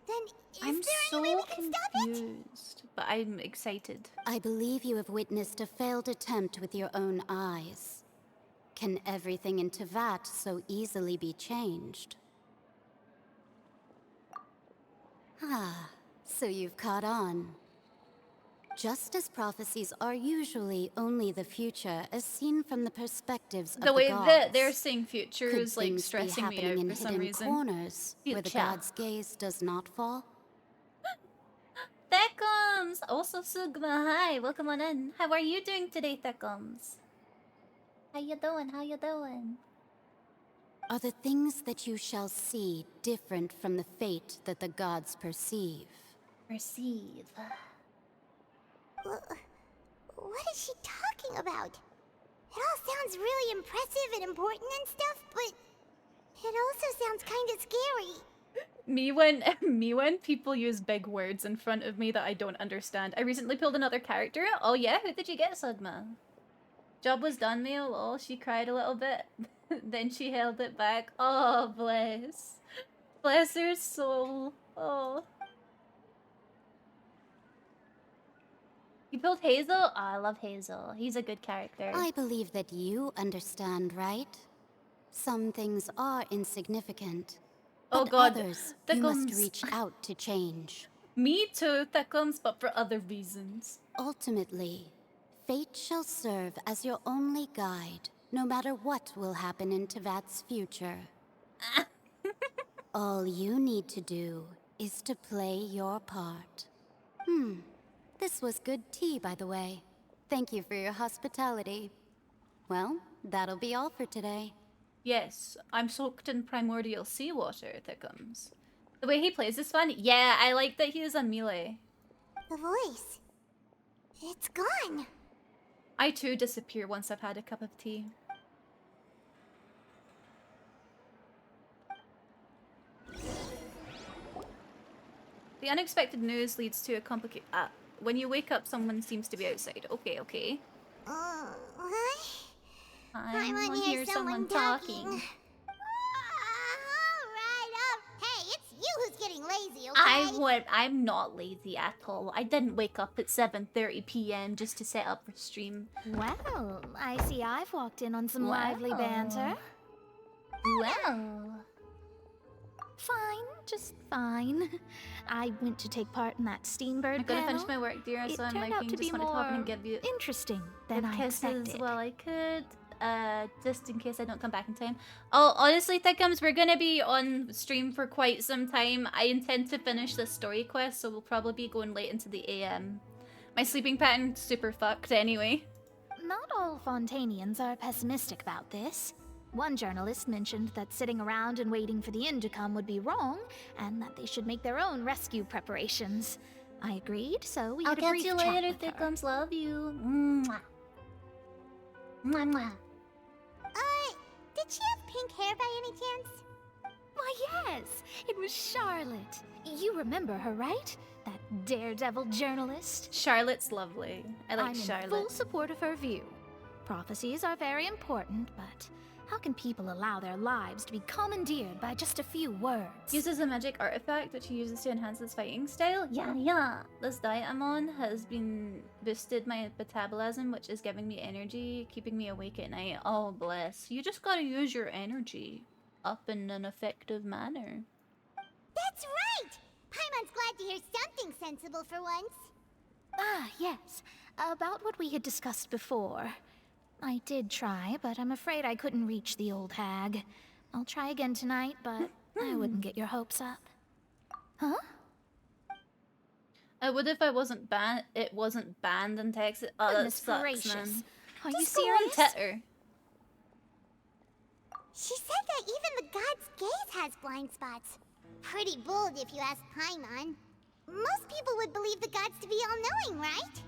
Then I'm is there so any way we can stop it? confused, but I'm excited. I believe you have witnessed a failed attempt with your own eyes. Can everything in Tevat so easily be changed? Ah, so you've caught on. Just as prophecies are usually only the future as seen from the perspectives of The the way gods, that they're saying future could is like things be stressing me out happening in for some hidden reason. corners where the Future. god's gaze does not fall? Thekums! Also Sugma, hi, welcome on in. How are you doing today, Thekums? How you doing? How you doing? Are the things that you shall see different from the fate that the gods perceive? Perceive. What is she talking about? It all sounds really impressive and important and stuff, but it also sounds kind of scary. Me when people use big words in front of me that I don't understand. I recently pulled another character. Oh yeah, who did you get, Sugma? Job was done, Mio. Lol, she cried a little bit. Then she held it back. Oh, bless. Bless her soul. Oh. You pulled Hazel? Oh, I love Hazel. He's a good character. I believe that you understand, right? Some things are insignificant. Oh But god. others you must reach out to change. Me too, Thekums, but for other reasons. Ultimately, fate shall serve as your only guide, no matter what will happen in Tevat's future. All you need to do is to play your part. This was good tea, by the way. Thank you for your hospitality. Well, that'll be all for today. Yes, I'm soaked in primordial seawater, Thekums. The way he plays is fun. Yeah, I like that he is a melee. The voice. It's gone. I too disappear once I've had a cup of tea. The unexpected news leads to a complicated... when you wake up, someone seems to be outside. Okay, okay. What? I want want to hear someone talking. Alright, hey, it's you who's getting lazy, okay? I'm not lazy at all. I didn't wake up at 7:30 p.m. just to set up for stream. Well, I see I've walked in on some lively banter. Well. Fine, just fine. I went to take part in that Steambird I'm gonna panel. finish my work, dear, so I'm like, to just be want to talk more and give you interesting than I kisses expected. while I could. Just in case I don't come back in time. Oh, honestly, Thickums, we're gonna be on stream for quite some time. I intend to finish this story quest, so we'll probably be going late into the AM. My sleeping pattern's super fucked anyway. Not all Fontanians are pessimistic about this. One journalist mentioned that sitting around and waiting for the end to come would be wrong, and that they should make their own rescue preparations. I agreed, so we had a brief chat with her. I'll catch you later, Thickums. Love you. Mwah. Mwah, mwah. Did she have pink hair by any chance? Why, yes! It was Charlotte. You remember her, right? That daredevil journalist? Charlotte's lovely. I like Charlotte. I'm in full support of her view. Prophecies are very important, but how can people allow their lives to be commandeered by just a few words? Uses a magic artifact which he uses to enhance his fighting style. Yeah. This diet I'm on has been boosted my metabolism, which is giving me energy, keeping me awake at night. Oh, bless. You just gotta use your energy up in an effective manner. That's right! Paimon's glad to hear something sensible for once. Ah, yes. About what we had discussed before. I did try, but I'm afraid I couldn't reach the old hag. I'll try again tonight, but I wouldn't get your hopes up. Huh? I would if I wasn't banned. It wasn't banned in Texas. Oh, that Goodness sucks, gracious. man. Are you Just go on serious? Twitter. She said that even the god's gaze has blind spots. Pretty bold if you ask Paimon. Most people would believe the gods to be all-knowing, right?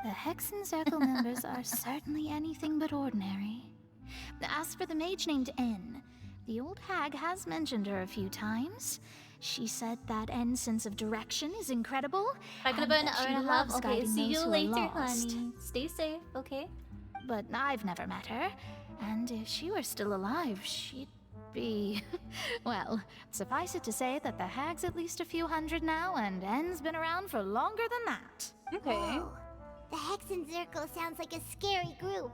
The Hexen Circle members are certainly anything but ordinary. As for the mage named N, the old hag has mentioned her a few times. She said that N's sense of direction is incredible. Talking and about an that hour she and a half. loves Okay, guiding see those you who are later, lost. honey. Stay safe, okay? But I've never met her, and if she were still alive, she'd be... well, suffice it to say that the hag's at least a few hundred now, and N's been around for longer than that. Okay. Whoa. The Hexen Circle sounds like a scary group.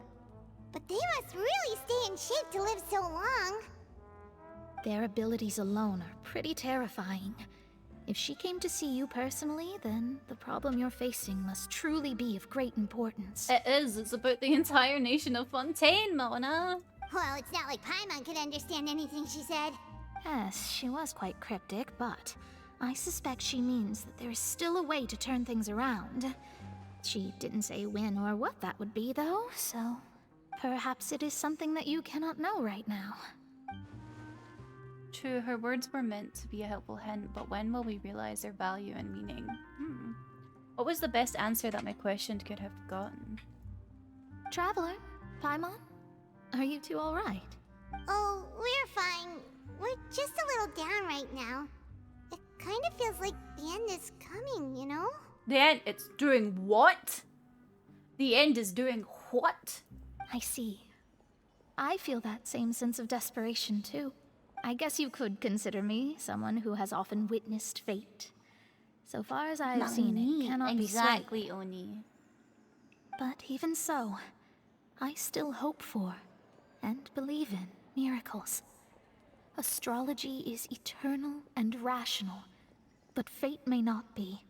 But they must really stay in shape to live so long. Their abilities alone are pretty terrifying. If she came to see you personally, then the problem you're facing must truly be of great importance. It is. It's about the entire nation of Fontaine, Mona. Well, it's not like Paimon could understand anything she said. Yes, she was quite cryptic, but I suspect she means that there is still a way to turn things around. She didn't say when or what that would be, though, so perhaps it is something that you cannot know right now. True, her words were meant to be a helpful hint, but when will we realize their value and meaning? What was the best answer that my question could have gotten? Traveler, Paimon, are you two all right? Oh, we're fine. We're just a little down right now. It kind of feels like the end is coming, you know? The end? It's doing what? The end is doing what? I see. I feel that same sense of desperation, too. I guess you could consider me someone who has often witnessed fate. So far as I have seen, it cannot be swayed. Exactly, Oni. But even so, I still hope for, and believe in, miracles. Astrology is eternal and rational, but fate may not be.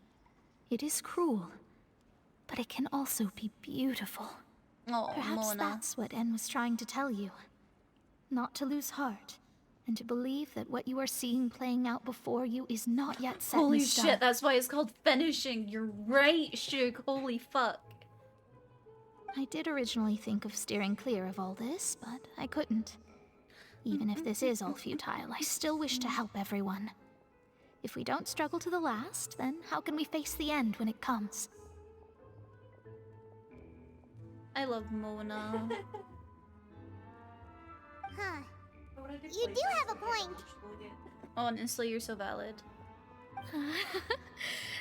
It is cruel, but it can also be beautiful. Oh, Perhaps Mona. that's what En was trying to tell you. Not to lose heart, and to believe that what you are seeing playing out before you is not yet set Holy in stone. shit, that's why it's called finishing. You're right, Shug. Holy fuck. I did originally think of steering clear of all this, but I couldn't. Even if this is all futile, I still wish to help everyone. If we don't struggle to the last, then how can we face the end when it comes? I love Mona. Huh. You do have a point. Honestly, you're so valid.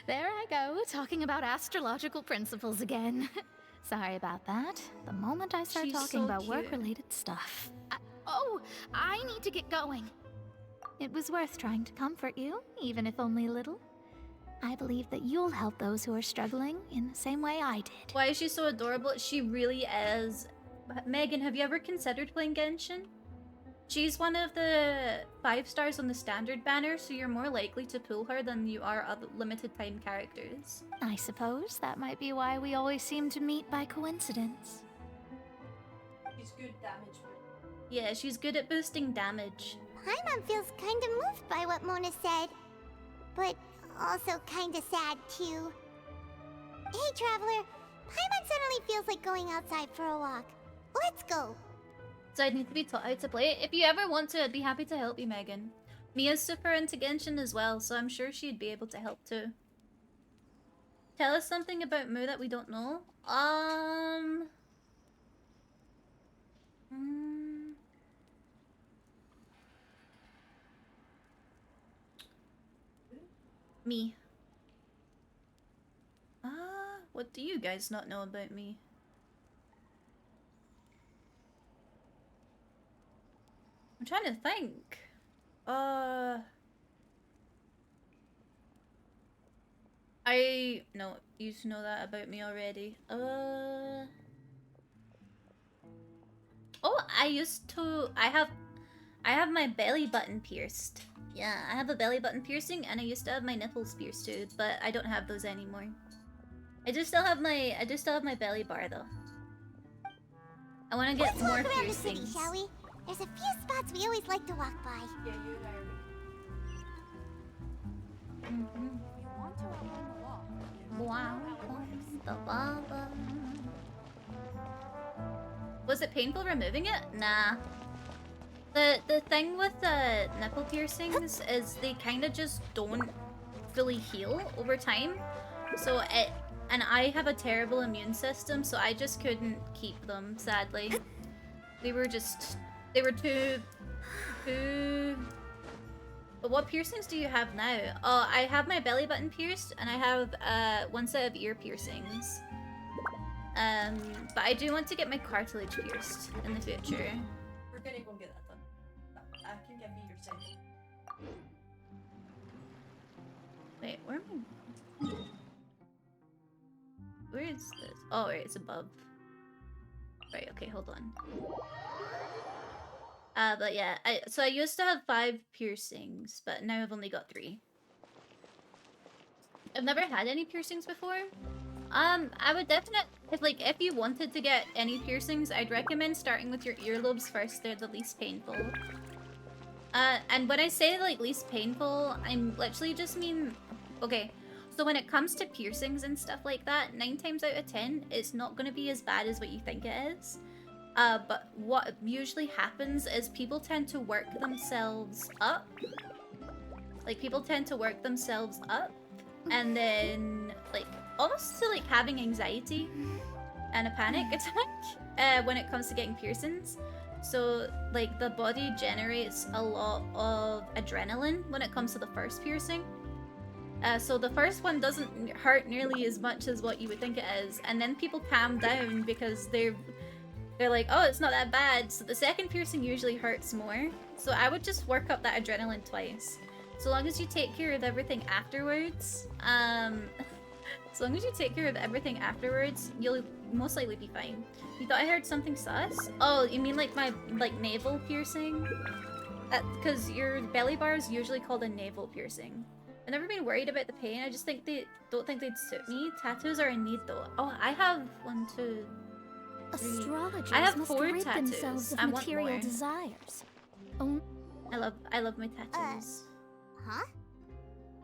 There I go, talking about astrological principles again. Sorry about that. The moment I start She's talking so about cute. work-related stuff. I need to get going. It was worth trying to comfort you, even if only a little. I believe that you'll help those who are struggling in the same way I did. Why is she so adorable? She really is. Megan, have you ever considered playing Genshin? She's one of the 5 stars on the standard banner, so you're more likely to pull her than you are other limited time characters. I suppose that might be why we always seem to meet by coincidence. She's good damage. Yeah, she's good at boosting damage. Paimon feels kind of moved by what Mona said. But also kind of sad, too. Hey, Traveler. Paimon suddenly feels like going outside for a walk. Let's go. So I need to be taught how to play it. If you ever want to, I'd be happy to help you, Megan. Mia's super into Genshin as well, so I'm sure she'd be able to help too. Tell us something about Mu that we don't know. Me. What do you guys not know about me? I'm trying to think. No, you should know that about me already. Oh, I have my belly button pierced. Yeah, I have a belly button piercing, and I used to have my nipples pierced too, but I don't have those anymore. I do still have my belly bar though. I want to get Let's more walk around the city, piercings. shall we? There's a few spots we always like to walk by. Yeah, you and Wow, the lava. Was it painful removing it? Nah. The thing with the nipple piercings is they kind of just don't fully heal over time. So and I have a terrible immune system, so I just couldn't keep them, sadly. They were too. But what piercings do you have now? Oh, I have my belly button pierced, and I have one set of ear piercings. But I do want to get my cartilage pierced in the future. We're gonna go get that done. I can give you your sample. Wait, where am I? Where is this? Oh, right, it's above. Right, okay, hold on. But yeah, so I used to have 5 piercings, but now I've only got 3. I've never had any piercings before. I would definitely, if you wanted to get any piercings, I'd recommend starting with your earlobes first. They're the least painful. And when I say like least painful, I'm literally just mean, okay, so when it comes to piercings and stuff like that, 9 times out of 10, it's not gonna be as bad as what you think it is. But what usually happens is people tend to work themselves up. Like, people tend to work themselves up, and then, like, almost to, like, having anxiety and a panic attack when it comes to getting piercings. So, like, the body generates a lot of adrenaline when it comes to the first piercing. So the first one doesn't hurt nearly as much as what you would think it is, and then people calm down because they're like, oh, it's not that bad. So the second piercing usually hurts more. So I would just work up that adrenaline twice. So long as you take care of everything afterwards, you'll most likely be fine. You thought I heard something sus? Oh, you mean like my navel piercing? Because your belly bar is usually called a navel piercing. I've never been worried about the pain. I just don't think they'd suit me. Tattoos are in need though. Oh, I have 1, 2, 3. Astrologers I have must 4 rid tattoos. themselves of I want material more. desires. Oh, I love my tattoos. Huh?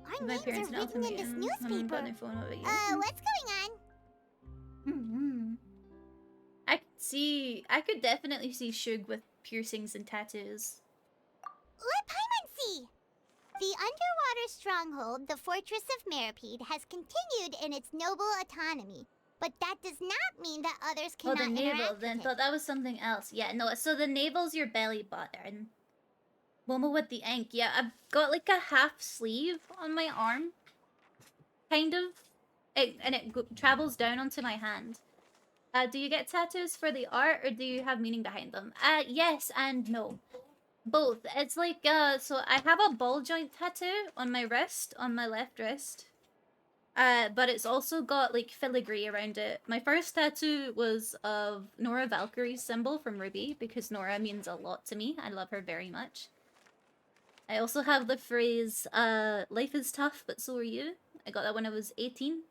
Our My names parents are know written in this newspaper. Phone, what about you? What's going on? I could definitely see Shug with piercings and tattoos. Let Paimon see! The underwater stronghold, the Fortress of Meripede, has continued in its noble autonomy. But that does not mean that others cannot Oh, the navel, interact then. with Thought that was something else. Yeah, no, so the navel's your belly button. Momo with the ink. Yeah, I've got like a half sleeve on my arm. Kind of. And it travels down onto my hand. Do you get tattoos for the art, or do you have meaning behind them? Yes and no. Both. It's like, so I have a ball joint tattoo on my wrist, on my left wrist. But it's also got, like, filigree around it. My first tattoo was of Nora Valkyrie's symbol from Ruby, because Nora means a lot to me. I love her very much. I also have the phrase, life is tough, but so are you. I got that when I was 18.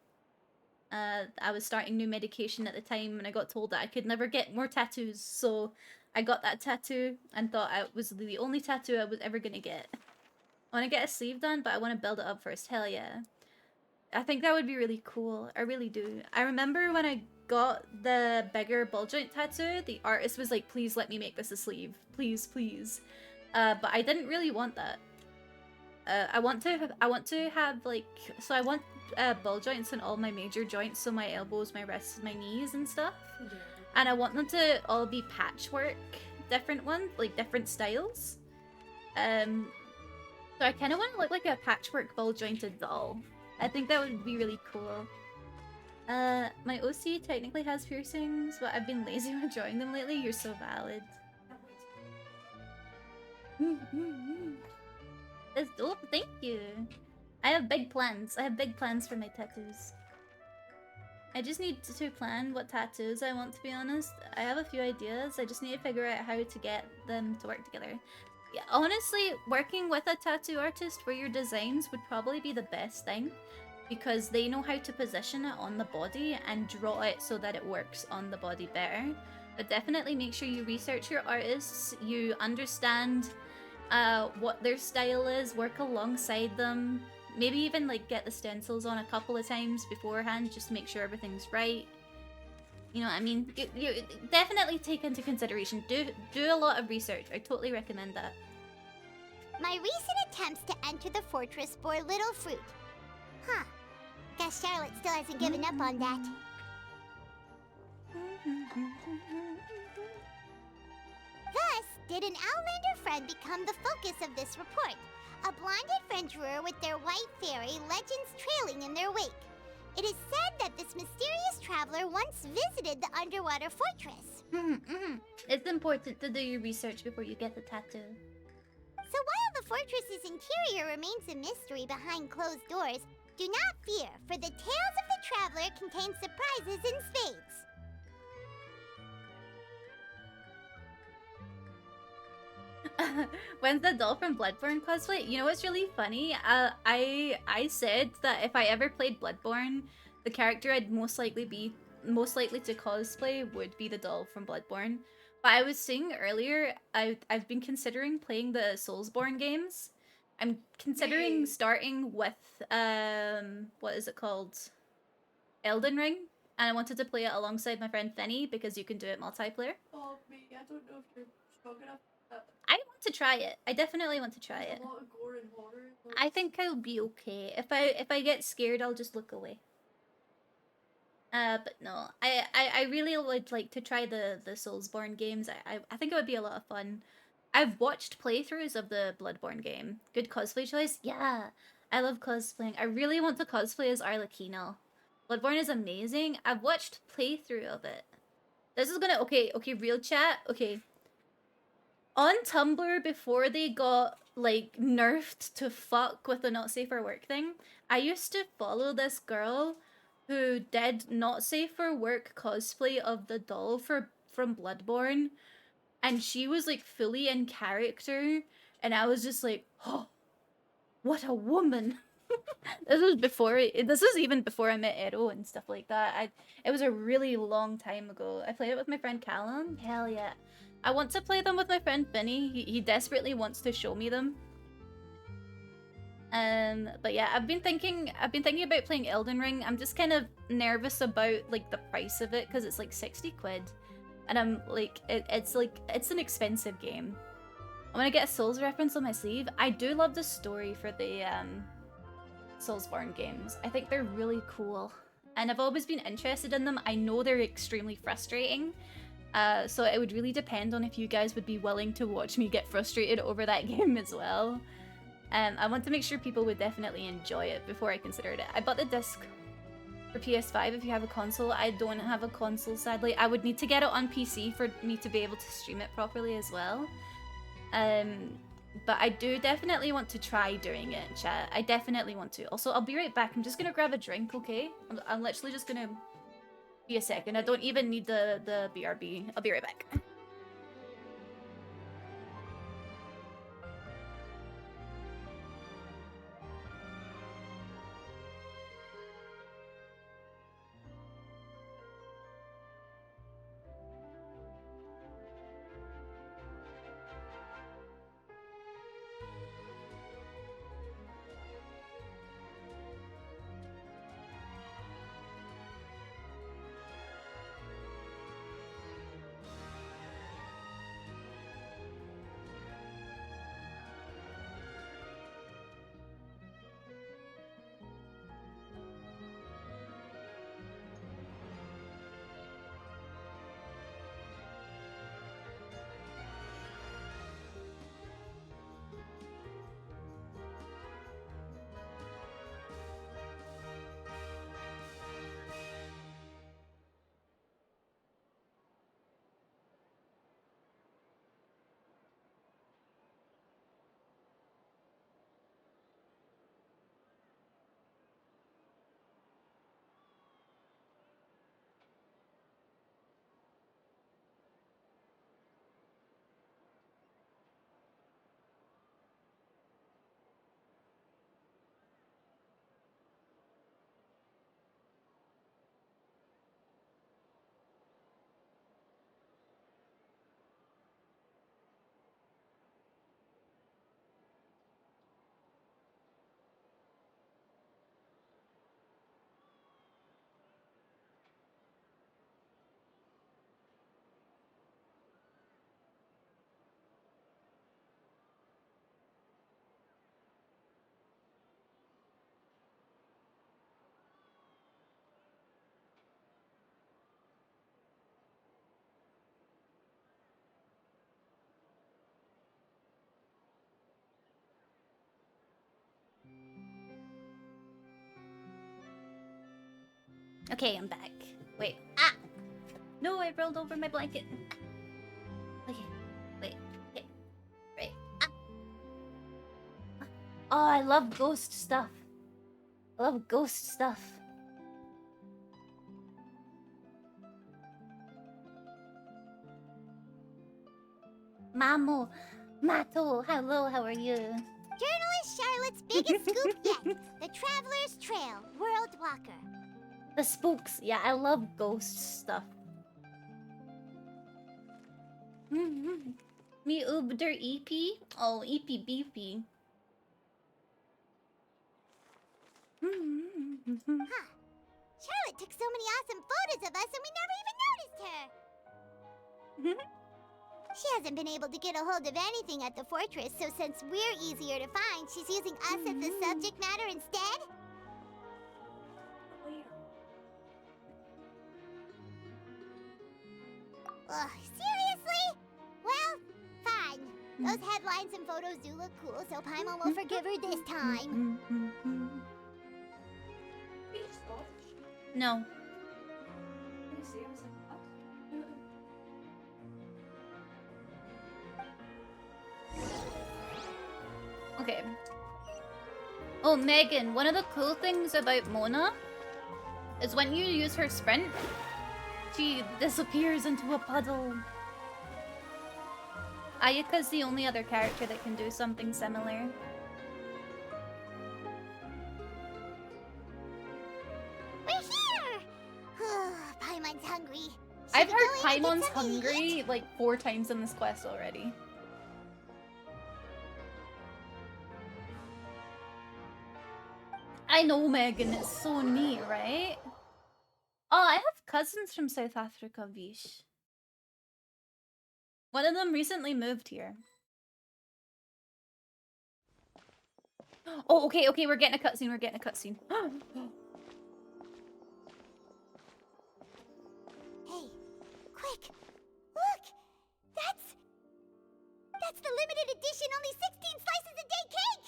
I was starting new medication at the time, and I got told that I could never get more tattoos, so I got that tattoo, and thought it was the only tattoo I was ever gonna get. I want to get a sleeve done, but I want to build it up first. Hell yeah. I think that would be really cool. I really do. I remember when I got the bigger ball joint tattoo, the artist was like, please let me make this a sleeve. Please, please. But I didn't really want that. I want to have like, so I want ball joints in all my major joints, so my elbows, my wrists, my knees and stuff. Yeah. And I want them to all be patchwork, different ones, like different styles. So I kind of want to look like a patchwork ball jointed doll. I think that would be really cool. My OC technically has piercings, but I've been lazy with drawing them lately. You're so valid. Oh, thank you. I have big plans. I have big plans for my tattoos. I just need to plan what tattoos I want, to be honest. I have a few ideas. I just need to figure out how to get them to work together. Yeah, honestly, working with a tattoo artist for your designs would probably be the best thing, because they know how to position it on the body and draw it so that it works on the body better. But definitely make sure you research your artists, you understand what their style is, work alongside them, maybe even like get the stencils on a couple of times beforehand, just to make sure everything's right. You know what I mean? You definitely take into consideration. Do a lot of research. I totally recommend that. My recent attempts to enter the fortress bore little fruit. Huh. Guess Charlotte still hasn't given up on that. Thus, did an Outlander friend become the focus of this report. A blonde adventurer with their white fairy, legends trailing in their wake. It is said that this mysterious traveler once visited the underwater fortress. It's important to do your research before you get the tattoo. So while the fortress's interior remains a mystery behind closed doors, do not fear, for the tales of the traveler contain surprises in spades. When's the doll from Bloodborne cosplay? You know what's really funny? I said that if I ever played Bloodborne, the character I'd most likely to cosplay would be the doll from Bloodborne. But I was saying earlier, I've been considering playing the Soulsborne games. I'm considering starting with what is it called? Elden Ring, and I wanted to play it alongside my friend Fenny because you can do it multiplayer. Oh, me, I don't know if you're strong enough. I want to try it. I definitely want to try it. A lot of gore and horror. I think I'll be okay. If I get scared, I'll just look away. But no, I really would like to try the Soulsborne games. I think it would be a lot of fun. I've watched playthroughs of the Bloodborne game. Good cosplay choice? Yeah, I love cosplaying. I really want to cosplay as Arlecchino. Bloodborne is amazing. I've watched playthrough of it. This is gonna okay, real chat. Okay. On Tumblr, before they got like nerfed to fuck with the not safe for work thing, I used to follow this girl who did not safe for work cosplay of the doll from Bloodborne, and she was like fully in character, and I was just like, oh, what a woman. This was even before I met Ero and stuff like that. It was a really long time ago. I played it with my friend Callum. Hell yeah. I want to play them with my friend Vinny. He desperately wants to show me them. But yeah, I've been thinking about playing Elden Ring. I'm just kind of nervous about like the price of it because it's like 60 quid. And I'm like it's an expensive game. I'm gonna get a Souls reference on my sleeve. I do love the story for the Soulsborne games. I think they're really cool. And I've always been interested in them. I know they're extremely frustrating. So it would really depend on if you guys would be willing to watch me get frustrated over that game as well. I want to make sure people would definitely enjoy it before I considered it. I bought the disc for PS5 if you have a console. I don't have a console, sadly. I would need to get it on PC for me to be able to stream it properly as well. But I do definitely want to try doing it, chat. I definitely want to. Also, I'll be right back. I'm just gonna grab a drink, okay? I'm literally just gonna be a second. I don't even need the BRB. I'll be right back. Okay, I'm back. Wait. Ah! No, I rolled over my blanket. Okay. Wait. Okay. Right. Ah! Oh, I love ghost stuff. I love ghost stuff. Mamo. Mato. Hello, how are you? Journalist Charlotte's biggest scoop yet. The Traveler's Trail, World Walker. The spooks. Yeah, I love ghost stuff. Me ubder EP? Oh, EP BP. Huh. Charlotte took so many awesome photos of us and we never even noticed her. She hasn't been able to get a hold of anything at the fortress, so since we're easier to find, she's using us as the subject matter instead? Ugh, seriously? Well, fine. Those headlines and photos do look cool, so Paimon will forgive her this time. No. Okay. Oh, Megan, one of the cool things about Mona is when you use her sprint, she disappears into a puddle. Ayaka's the only other character that can do something similar. We're here! Paimon's hungry. I've Should we heard go in and get Paimon's something to hungry eat? like 4 times in this quest already. I know, Megan, it's so neat, right? Oh, I have cousins from South Africa, Vish. One of them recently moved here. Oh, okay, okay, we're getting a cutscene, we're getting a cutscene. Hey, quick! Look! That's the limited edition only 16 slices a day cake!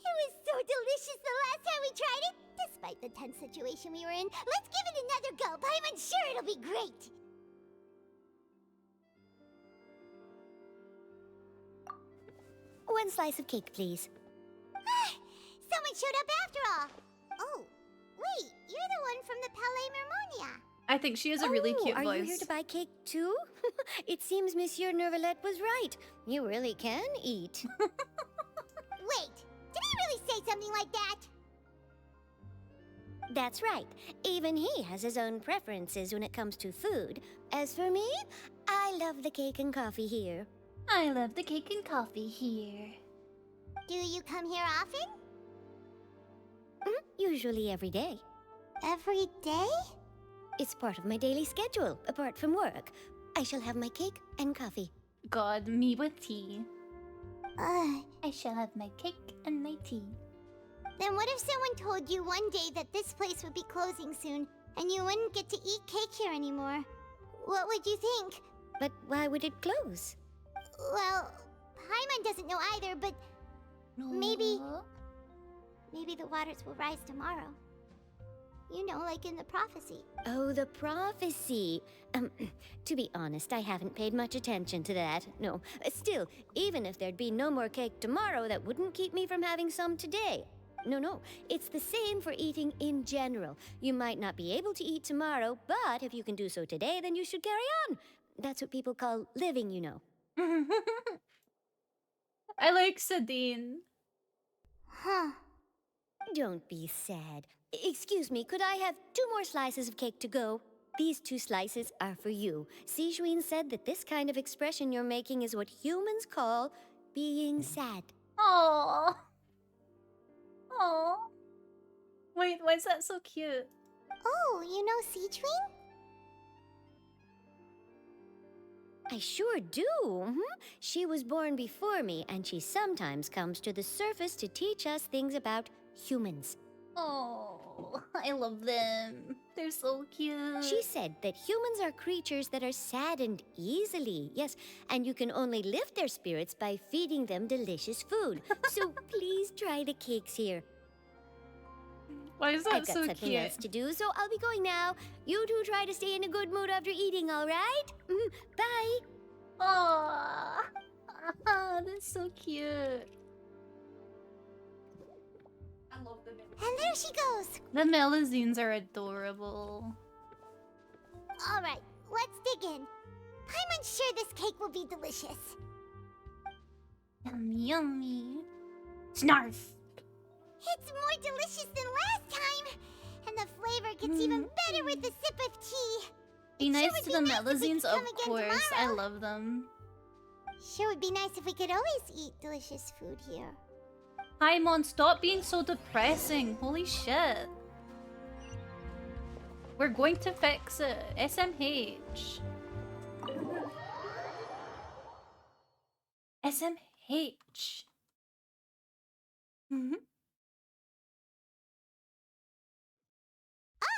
It was so delicious the last time we tried it! Despite the tense situation we were in, let's give it another go! I'm sure it'll be great! One slice of cake, please. Someone showed up after all! Oh, wait, you're the one from the Palais Mermonia! I think she has a really cute are voice. you here to buy cake too? It seems Monsieur Nervalette was right. You really can eat. Wait, did he really say something like that? That's right. Even he has his own preferences when it comes to food. As for me, I love the cake and coffee here. I love the cake and coffee here. Do you come here often? Usually every day. Every day? It's part of my daily schedule, apart from work. I shall have my cake and coffee. God, me with tea. I shall have my cake and my tea. Then what if someone told you one day that this place would be closing soon, and you wouldn't get to eat cake here anymore? What would you think? But why would it close? Well, Paimon doesn't know either, but maybe the waters will rise tomorrow. You know, like in the prophecy. Oh, the prophecy. To be honest, I haven't paid much attention to that. No. Still, even if there'd be no more cake tomorrow, that wouldn't keep me from having some today. No. It's the same for eating in general. You might not be able to eat tomorrow, but if you can do so today, then you should carry on. That's what people call living, you know. I like Sadine. Huh. Don't be sad. Excuse me, could I have 2 more slices of cake to go? These 2 slices are for you. Sijuin said that this kind of expression you're making is what humans call being sad. Aww. Aww. Wait, why is that so cute? Oh, you know Sijuin? I sure do. She was born before me, and she sometimes comes to the surface to teach us things about humans. Oh, I love them. They're so cute. She said that humans are creatures that are saddened easily. Yes, and you can only lift their spirits by feeding them delicious food. So please try the cakes here. Why is that I've got so something cute? else to do, so I'll be going now. You two try to stay in a good mood after eating, all right? Bye. Aww. That's so cute. I love them. And there she goes. The Melusines are adorable. All right, let's dig in. I'm unsure this cake will be delicious. Yummy, yummy. Snarf. It's more delicious than last time, and the flavor gets even better with a sip of tea. Be nice to the nice if we Melusines, could come of again course. I tomorrow. love them. Sure would be nice if we could always eat delicious food here. Paimon, stop being so depressing. Holy shit. We're going to fix it. SMH. SMH.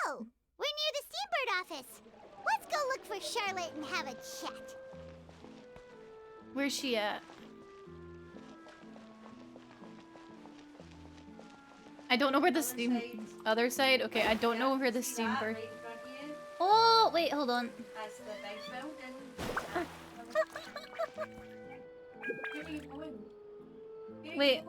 Oh, we're near the Steambird office. Let's go look for Charlotte and have a chat. Where's she at? I don't know where the steam... Other side? Okay, I don't know where the Steambird... Oh, wait, hold on. That's the big building. Where are you going? Wait.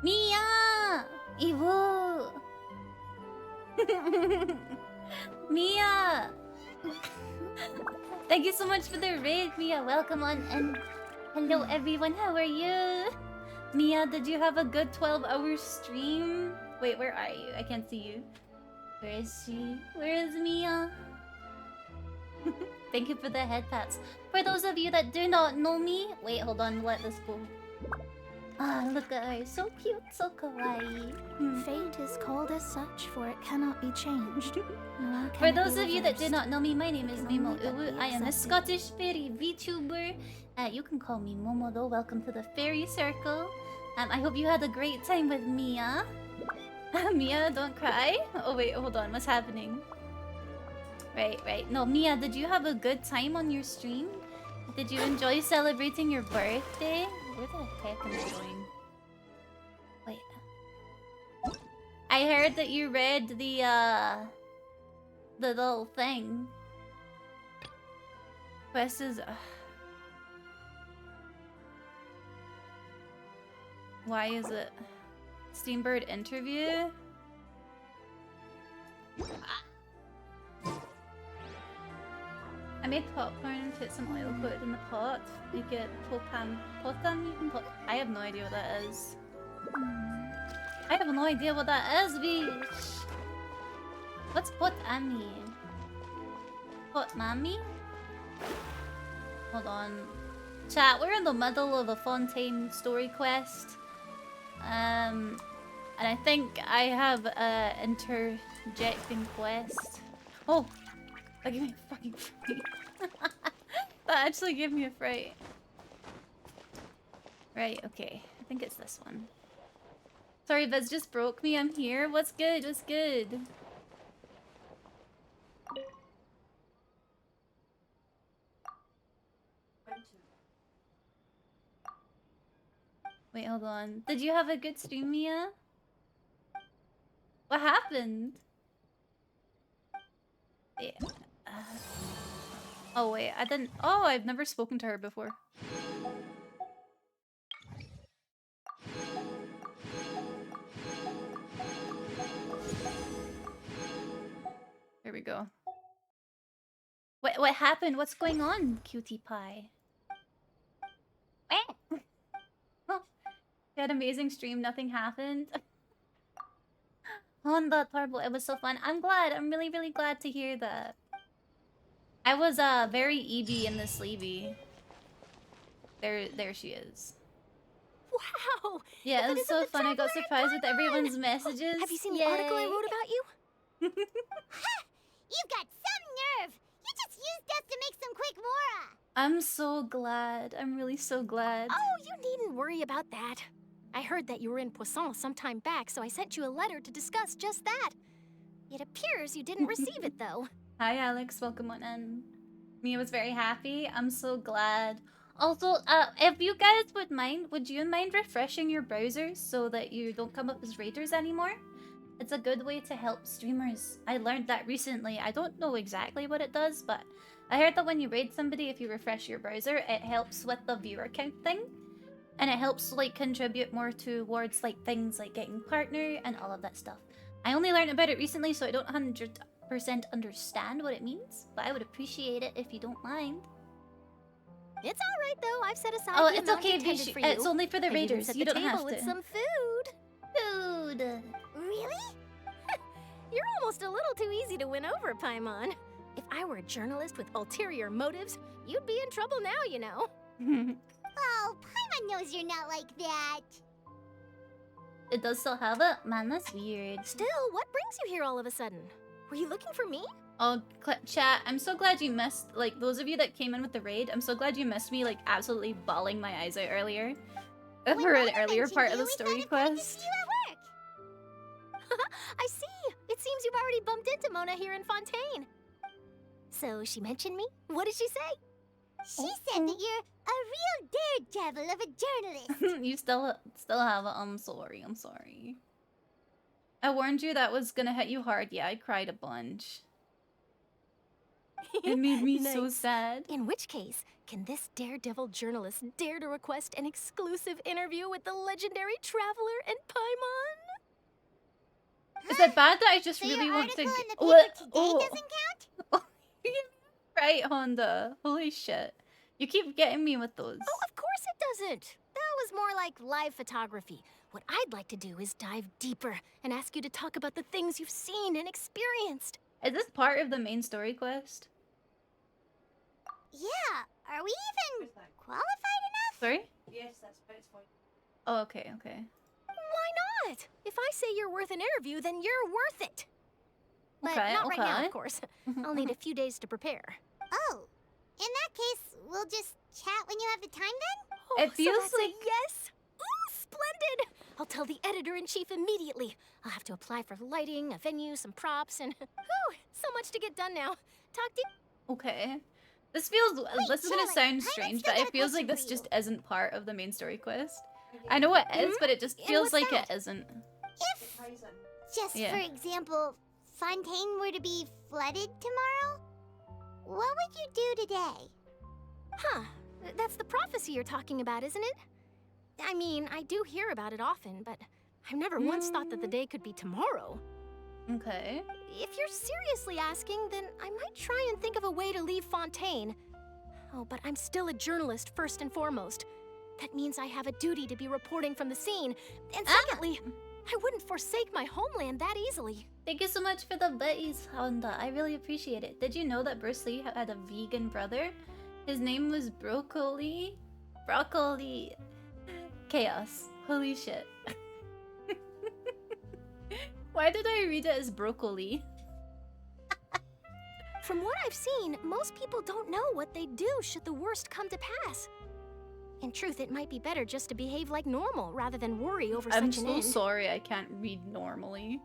Mia! Ivo! Mia! Thank you so much for the raid, Mia. Welcome on and hello everyone. How are you? Mia, did you have a good 12-hour stream? Wait, where are you? I can't see you. Where is she? Where is Mia? Thank you for the head pats. For those of you that do not know me, wait, hold on, let this go. Ah, look at her, so cute, so kawaii. Fate is called as such, for it cannot be changed. Nor can For it those be of you that do reversed. not know me, my name is Can Mimo only but Uwu. be I am a accepted. Scottish fairy VTuber. You can call me Momo though. Welcome to the fairy circle. I hope you had a great time with Mia. Mia, don't cry. Oh wait, hold on. What's happening? Right. No, Mia, did you have a good time on your stream? Did you enjoy celebrating your birthday? Where the heck am I going? Wait. I heard that you read the little thing. Quest is... Why is it? Steambird interview? I made popcorn and put some oil coated in the pot. You get potam. I have no idea what that is. I have no idea what that is, bitch. What's potami? Pot mommy? Hold on. Chat, we're in the middle of a Fontaine story quest. And I think I have a interjecting quest. Oh! That gave me a fucking fright. That actually gave me a fright. Right, okay. I think it's this one. Sorry, Viz just broke me. I'm here. What's good? What's good? Wait, hold on. Did you have a good stream, Mia? What happened? Yeah. Oh wait, I didn't. Oh, I've never spoken to her before. Here we go. What happened? What's going on, cutie pie? You had an amazing stream, nothing happened. On the turbo, it was so fun. I'm glad. I'm really, really glad to hear that. I was very Eevee in the sleevey. There she is. Wow! Yeah, it That was isn't so the fun. I got traveler surprised with at everyone's Paimon! messages. Have you seen the article I wrote about you? You've got some nerve! You just used us to make some quick mora! I'm so glad. I'm really so glad. Oh, you needn't worry about that. I heard that you were in Poisson some time back, so I sent you a letter to discuss just that. It appears you didn't receive it, though. Hi, Alex. Welcome on in. Mia was very happy. I'm so glad. Also, if you guys would mind, would you mind refreshing your browsers so that you don't come up as raiders anymore? It's a good way to help streamers. I learned that recently. I don't know exactly what it does, but I heard that when you raid somebody, if you refresh your browser, it helps with the viewer count thing. And it helps, like, contribute more towards, like, things like getting partner and all of that stuff. I only learned about it recently, so I don't 100% understand what it means, but I would appreciate it if you don't mind. It's all right though. I've set aside. Oh, the it's amount okay, intended Vishu. for you. It's only for the I've even raiders. set You the don't table have with to. some food. Food. Really? You're almost a little too easy to win over, Paimon. If I were a journalist with ulterior motives, you'd be in trouble now, you know. Oh, Paimon knows you're not like that. It does still have it? Man, that's weird. Still, what brings you here all of a sudden? Were you looking for me? Oh, chat, I'm so glad you missed, like, those of you that came in with the raid, I'm so glad you missed me, like, absolutely bawling my eyes out earlier. For an earlier part of the story quest. I see. It seems you've already bumped into Mona here in Fontaine. So she mentioned me? What did she say? She said that you're a real daredevil of a journalist. You still have it. I'm sorry. I warned you that was gonna hit you hard. Yeah, I cried a bunch. It made me so Nice. sad. In which case, can this daredevil journalist dare to request an exclusive interview with the legendary traveler and Paimon? Is it bad that I just So really your want to article get... in the paper today doesn't count? Right, Honda. Holy shit. You keep getting me with those. Oh, of course it doesn't. That was more like live photography. What I'd like to do is dive deeper and ask you to talk about the things you've seen and experienced. Is this part of the main story quest? Yeah, are we even qualified enough? Sorry? Yes, that's but it's fine. Oh, okay. Why not? If I say you're worth an interview, then you're worth it. But Okay, not right now, okay. of course. I'll need a few days to prepare. Oh, in that case, we'll just chat when you have the time then? It feels so that's like... a yes. Ooh, splendid! I'll tell the editor-in-chief immediately. I'll have to apply for lighting, a venue, some props, and whew, so much to get done now. Talk to you. Okay. This feels... this is gonna Charlie, sound Paimon's strange, still but got it a feels like question this for just isn't part of the main story quest. I know it is, but it just And feels what's like that? it isn't. If, just Yeah. for example, Fontaine were to be flooded tomorrow, what would you do today? Huh. That's the prophecy you're talking about, isn't it? I mean, I do hear about it often, but I've never once thought that the day could be tomorrow. Okay. If you're seriously asking, then I might try and think of a way to leave Fontaine. Oh, but I'm still a journalist first and foremost. That means I have a duty to be reporting from the scene. And secondly, I wouldn't forsake my homeland that easily. Thank you so much for the buddies, Honda. I really appreciate it. Did you know that Bruce Lee had a vegan brother? His name was Broccoli. Broccoli. Chaos. Holy shit. Why did I read it as broccoli? From what I've seen, most people don't know what they'd do should the worst come to pass. In truth, it might be better just to behave like normal rather than worry over I'm such an so end. sorry I can't read normally.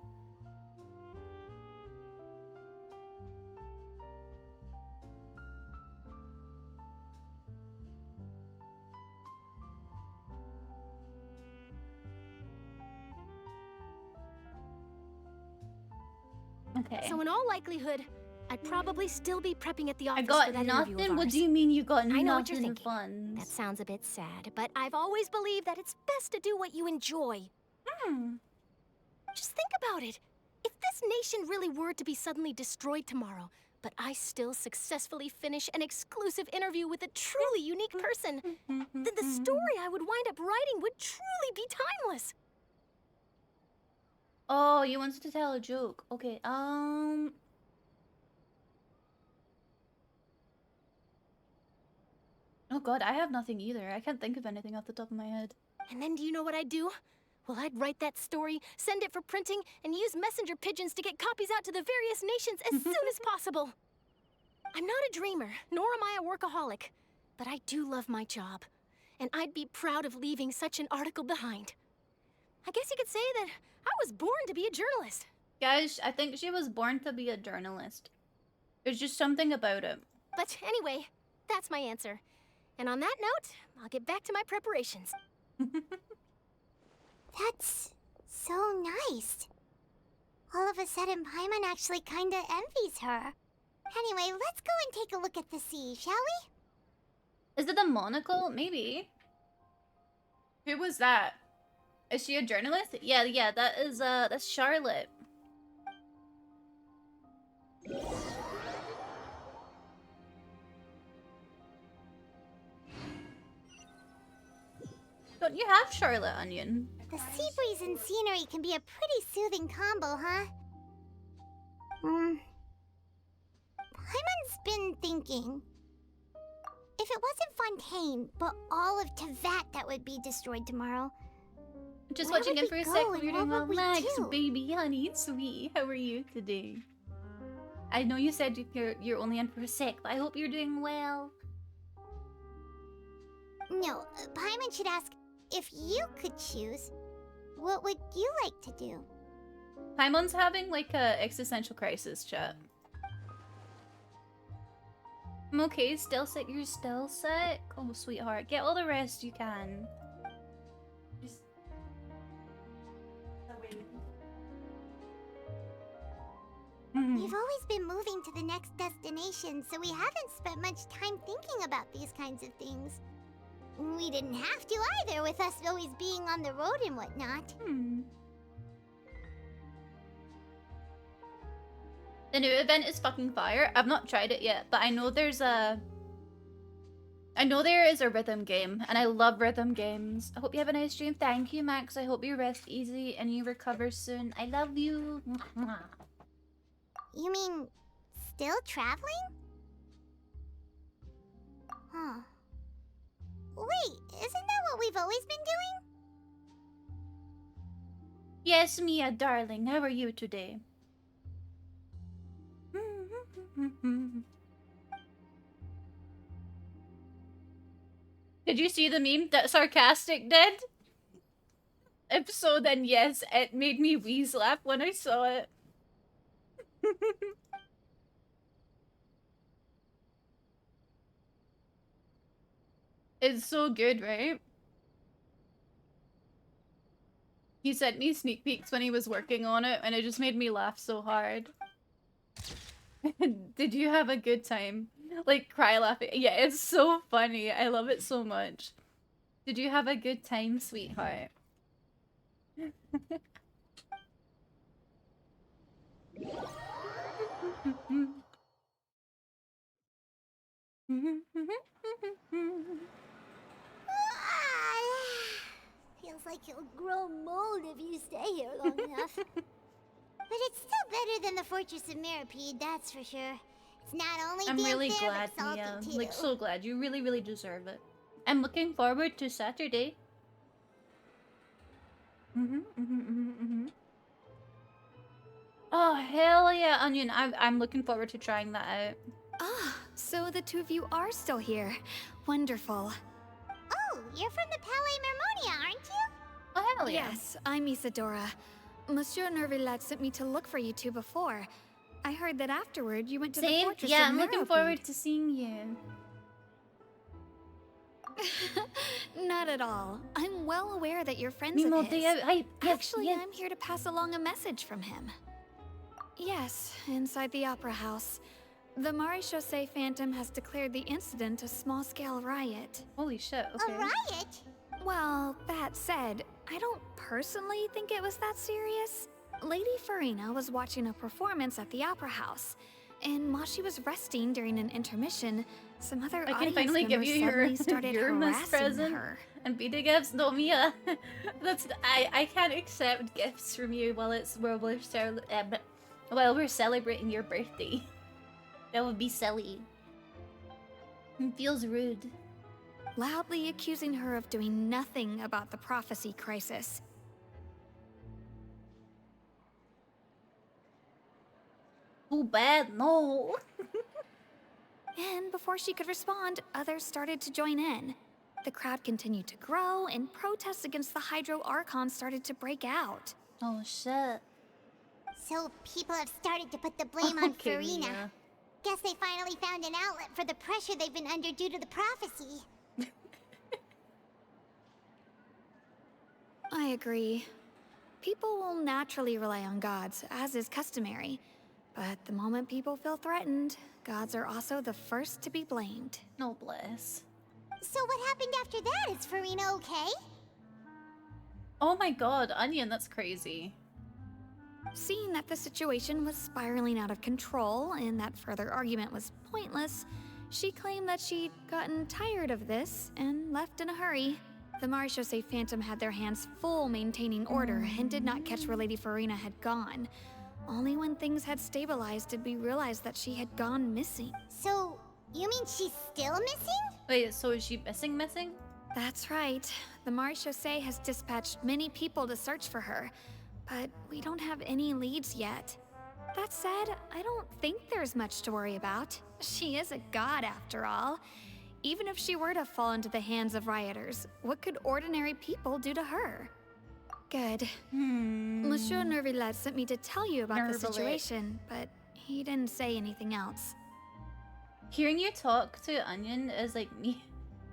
Okay. So in all likelihood, I'd probably still be prepping at the office I got for that interview of nothing? What ours. do you mean you got I know what you're nothing thinking. fun? That sounds a bit sad, but I've always believed that it's best to do what you enjoy. Just think about it. If this nation really were to be suddenly destroyed tomorrow, but I still successfully finish an exclusive interview with a truly unique person, then the story I would wind up writing would truly be timeless. Oh, you wanted to tell a joke. Okay, Oh god, I have nothing either. I can't think of anything off the top of my head. And then do you know what I'd do? Well, I'd write that story, send it for printing, and use messenger pigeons to get copies out to the various nations as soon as possible. I'm not a dreamer, nor am I a workaholic, but I do love my job, and I'd be proud of leaving such an article behind. I guess you could say that I was born to be a journalist. Guys, I think she was born to be a journalist. There's just something about it. But anyway, that's my answer. And on that note, I'll get back to my preparations. That's so nice. All of a sudden, Paimon actually kinda envies her. Anyway, let's go and take a look at the sea, shall we? Is it the monocle? Maybe. Who was that? Is she a journalist? Yeah, that is, that's Charlotte. Don't you have Charlotte, Onion? The sea breeze and scenery can be a pretty soothing combo, huh? Paimon's been thinking. If it wasn't Fontaine, but all of Tevat that would be destroyed tomorrow. Just where watching would it for we a go sec. and We're what doing well. would we Max, do? baby, honey, sweet. How are you today? I know you said you're only in for a sec, but I hope you're doing well. No, Paimon should ask, if you could choose, what would you like to do? Paimon's having like a existential crisis, chat. I'm okay, still sick. You're still sick? Oh, sweetheart. Get all the rest you can. Just... We've always been moving to the next destination, so we haven't spent much time thinking about these kinds of things. We didn't have to either, with us always being on the road and whatnot. The new event is fucking fire. I've not tried it yet, but I know there's a... I know there is a rhythm game, and I love rhythm games. I hope you have a nice stream. Thank you, Max. I hope you rest easy and you recover soon. I love you. You mean, still traveling? Huh. Wait, isn't that what we've always been doing? Yes, Mia, darling. How are you today? Did you see the meme that Sarcastic did? If so, then yes, it made me wheeze laugh when I saw it. It's so good, right? He sent me sneak peeks when he was working on it, and it just made me laugh so hard. Did you have a good time? Like, cry laughing. Yeah, it's so funny. I love it so much. Did you have a good time, sweetheart? Feels like you'll grow mold if you stay here long enough. But it's still better than the Fortress of Mirapede, that's for sure. It's not only I'm damn really fair, glad, but salty Mia. too. Like, so glad. You really, really deserve it. I'm looking forward to Saturday. Oh, hell yeah, Onion. I'm looking forward to trying that out. Ah, so the two of you are still here. Wonderful. Oh, you're from the Palais Mermonia, aren't you? Oh, hell yeah. Yes, I'm Isadora. Monsieur Nervillet sent me to look for you two before. I heard that afterward you went to the Same? fortress Yeah, of I'm looking Mirapede. forward to seeing you. Not at all. I'm well aware that you're friends Mimo, of his. yes, Actually, yes. I'm here to pass along a message from him. Yes, inside the Opera House. The Maréchaussée Phantom has declared the incident a small-scale riot. Holy shit, okay. A riot? Well, that said, I don't personally think it was that serious. Lady Farina was watching a performance at the Opera House, and while she was resting during an intermission, some other I can audience finally give members you your suddenly started Uranus harassing present her. and Beta gifts. No, Mia, that's I can't accept gifts from you while we're celebrating your birthday. That would be silly. It feels rude. Loudly accusing her of doing nothing about the prophecy crisis. Too bad, no. And before she could respond, others started to join in. The crowd continued to grow, and protests against the Hydro Archon started to break out. Oh shit. So people have started to put the blame on Okay, Farina. Mia. Guess they finally found an outlet for the pressure they've been under due to the prophecy. I agree. People will naturally rely on gods, as is customary. But the moment people feel threatened, gods are also the first to be blamed. No bless. So what happened after that? Is Farina okay? Oh my god, Onion, that's crazy. Seeing that the situation was spiraling out of control and that further argument was pointless, she claimed that she'd gotten tired of this and left in a hurry. The Marechaussee Phantom had their hands full maintaining order and did not catch where Lady Farina had gone. Only when things had stabilized did we realize that she had gone missing. So, you mean she's still missing? Wait, so is she missing? That's right. The Marechaussee has dispatched many people to search for her, but we don't have any leads yet. That said, I don't think there's much to worry about. She is a god after all. Even if she were to fall into the hands of rioters, what could ordinary people do to her? Good. Monsieur Nervillet sent me to tell you about the situation, but he didn't say anything else. Hearing you talk to Onion is like me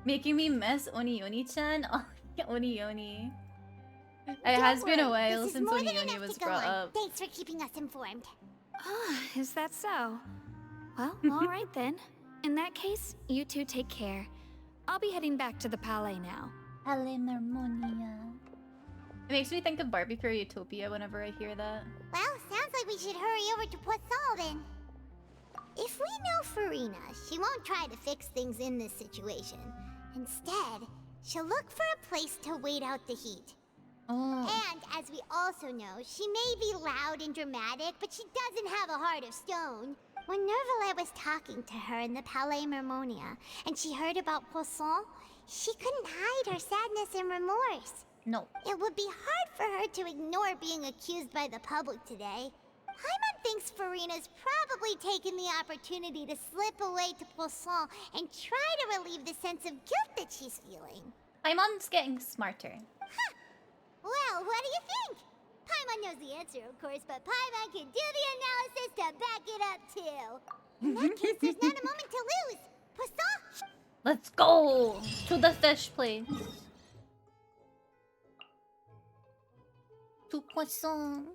making me miss Oni-Oni-chan. Oh, Oni-Oni. It has been a while since Oni-Oni was brought up. Thanks for keeping us informed. Ah, is that so? Well, alright then. In that case, you two take care. I'll be heading back to the Palais now. Palais Marmonia. It makes me think of Barbie for Utopia whenever I hear that. Well, sounds like we should hurry over to Poisson then. If we know Farina, she won't try to fix things in this situation. Instead, she'll look for a place to wait out the heat. And, as we also know, she may be loud and dramatic, but she doesn't have a heart of stone. When Nervillet was talking to her in the Palais Marmonia, and she heard about Poisson, she couldn't hide her sadness and remorse. No. It would be hard for her to ignore being accused by the public today. Paimon thinks Farina's probably taken the opportunity to slip away to Poisson and try to relieve the sense of guilt that she's feeling. Paimon's getting smarter. Huh. Well, what do you think? Paimon knows the answer, of course, but Paimon can do the analysis to back it up, too. In that case, there's not a moment to lose. Poisson! Let's go to the fish place. To Poisson.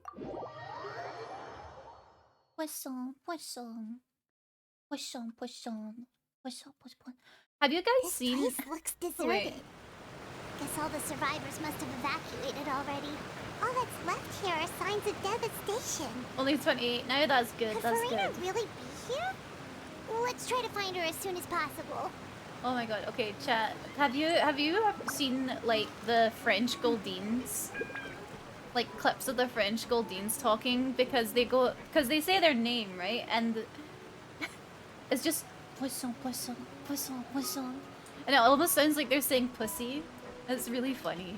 Poisson, Poisson. Poisson, Poisson. Poisson, Poisson. Have you guys seen... This place looks deserted. Wait. Guess all the survivors must have evacuated already. All that's left here are signs of devastation. Only 28. No, that's good. Could That's Farina good. really be here? Let's try to find her as soon as possible. Oh my god. Okay, chat. Have you seen like the French Goldines? Like clips of the French Goldines talking because they say their name, right? And it's just Poisson, Poisson, Poisson, Poisson. And it almost sounds like they're saying pussy. It's really funny.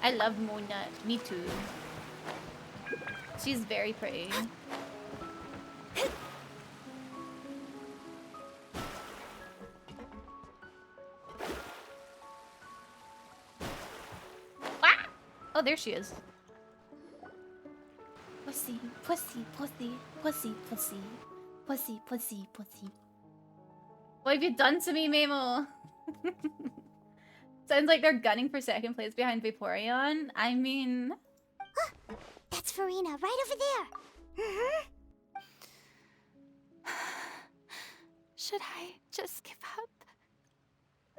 I love Mona. Me too. She's very pretty. Ah! Oh, there she is. Pussy, pussy, pussy, pussy, pussy, pussy, pussy, pussy. What have you done to me, Memo? Sounds like they're gunning for second place behind Vaporeon. I mean... That's Farina, right over there. Should I just give up?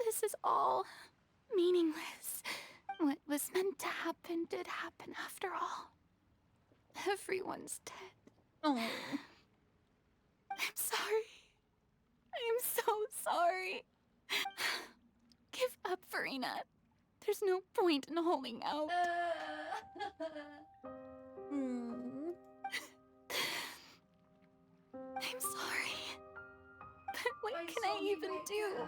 This is all meaningless. What was meant to happen did happen after all. Everyone's dead. Oh. I'm sorry. I'm so sorry. Give up, Farina. There's no point in holding out. I'm sorry. But what can I even do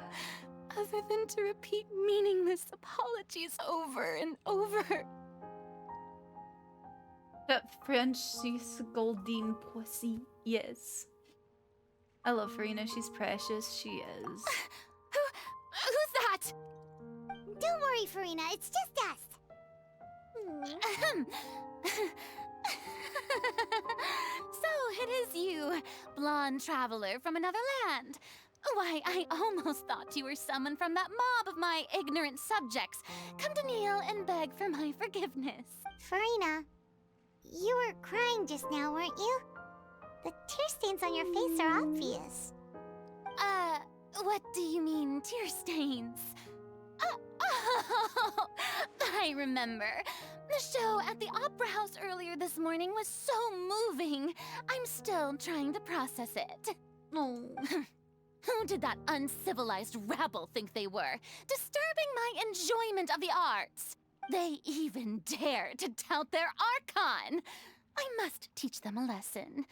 other than to repeat meaningless apologies over and over? That Francis Goldine pussy. Yes. I love Farina. She's precious. She is. Who's that? Don't worry, Farina. It's just us. So it is you, blonde traveler from another land. Why, I almost thought you were someone from that mob of my ignorant subjects, come to kneel and beg for my forgiveness. Farina, you were crying just now, weren't you? The tear stains on your face are obvious. What do you mean, tear stains? Oh, I remember. The show at the Opera House earlier this morning was so moving. I'm still trying to process it. Oh. Who did that uncivilized rabble think they were, disturbing my enjoyment of the arts? They even dare to tout their archon. I must teach them a lesson.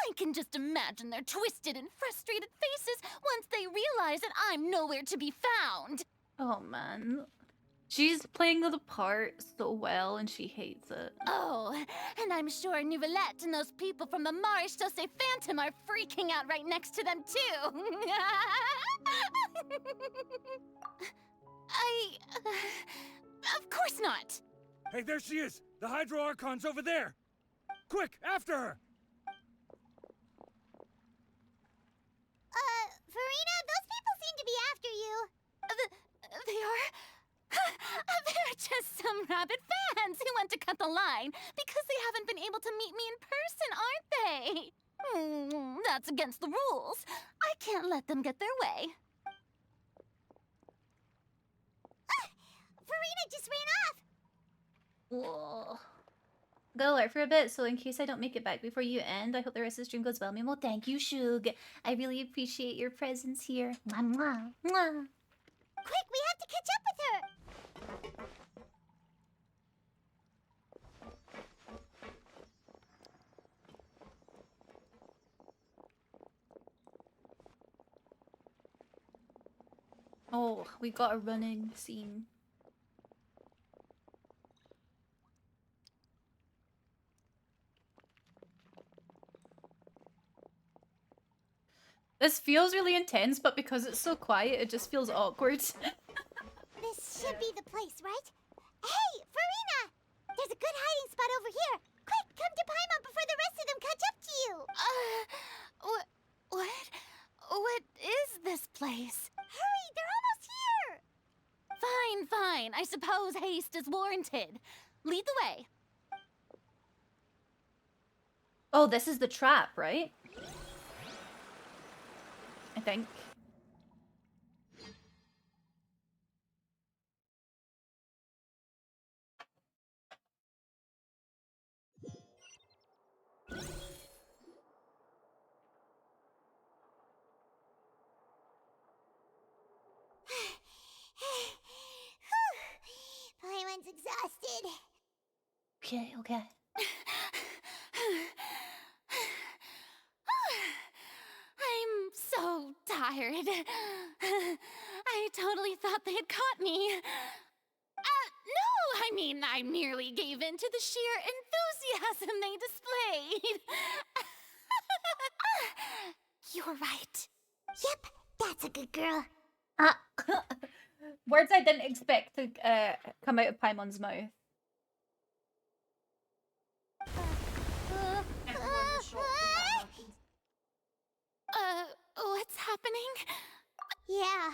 I can just imagine their twisted and frustrated faces once they realize that I'm nowhere to be found. Oh man. She's playing the part so well and she hates it. Oh, and I'm sure Nouvellette and those people from the Marche Sauce Phantom are freaking out right next to them too. Of course not. Hey, there she is! The Hydro Archon's over there! Quick, after her! Farina, those people seem to be after you. They are? They're just some rabid fans who want to cut the line because they haven't been able to meet me in person, aren't they? That's against the rules. I can't let them get their way. Farina just ran off. Whoa. Go alert for a bit, so in case I don't make it back before you end, I hope the rest of the stream goes well, Mimo. Thank you, Shug. I really appreciate your presence here. Mwah, mwah, mwah. Quick, we have to catch up with her. Oh, we got a running scene. This feels really intense, but because it's so quiet, it just feels awkward. This should be the place, right? Hey, Farina! There's a good hiding spot over here. Quick, come to Paimon before the rest of them catch up to you. What is this place? Hurry, they're almost here. Fine, fine. I suppose haste is warranted. Lead the way. Oh, this is the trap, right? I think. Paimon's exhausted. Okay, okay. I'm so tired. I totally thought they had caught me. No, I mean, I merely gave in to the sheer enthusiasm they displayed. You're right. Yep, that's a good girl. Words I didn't expect to come out of Paimon's mouth. What's happening? Yeah,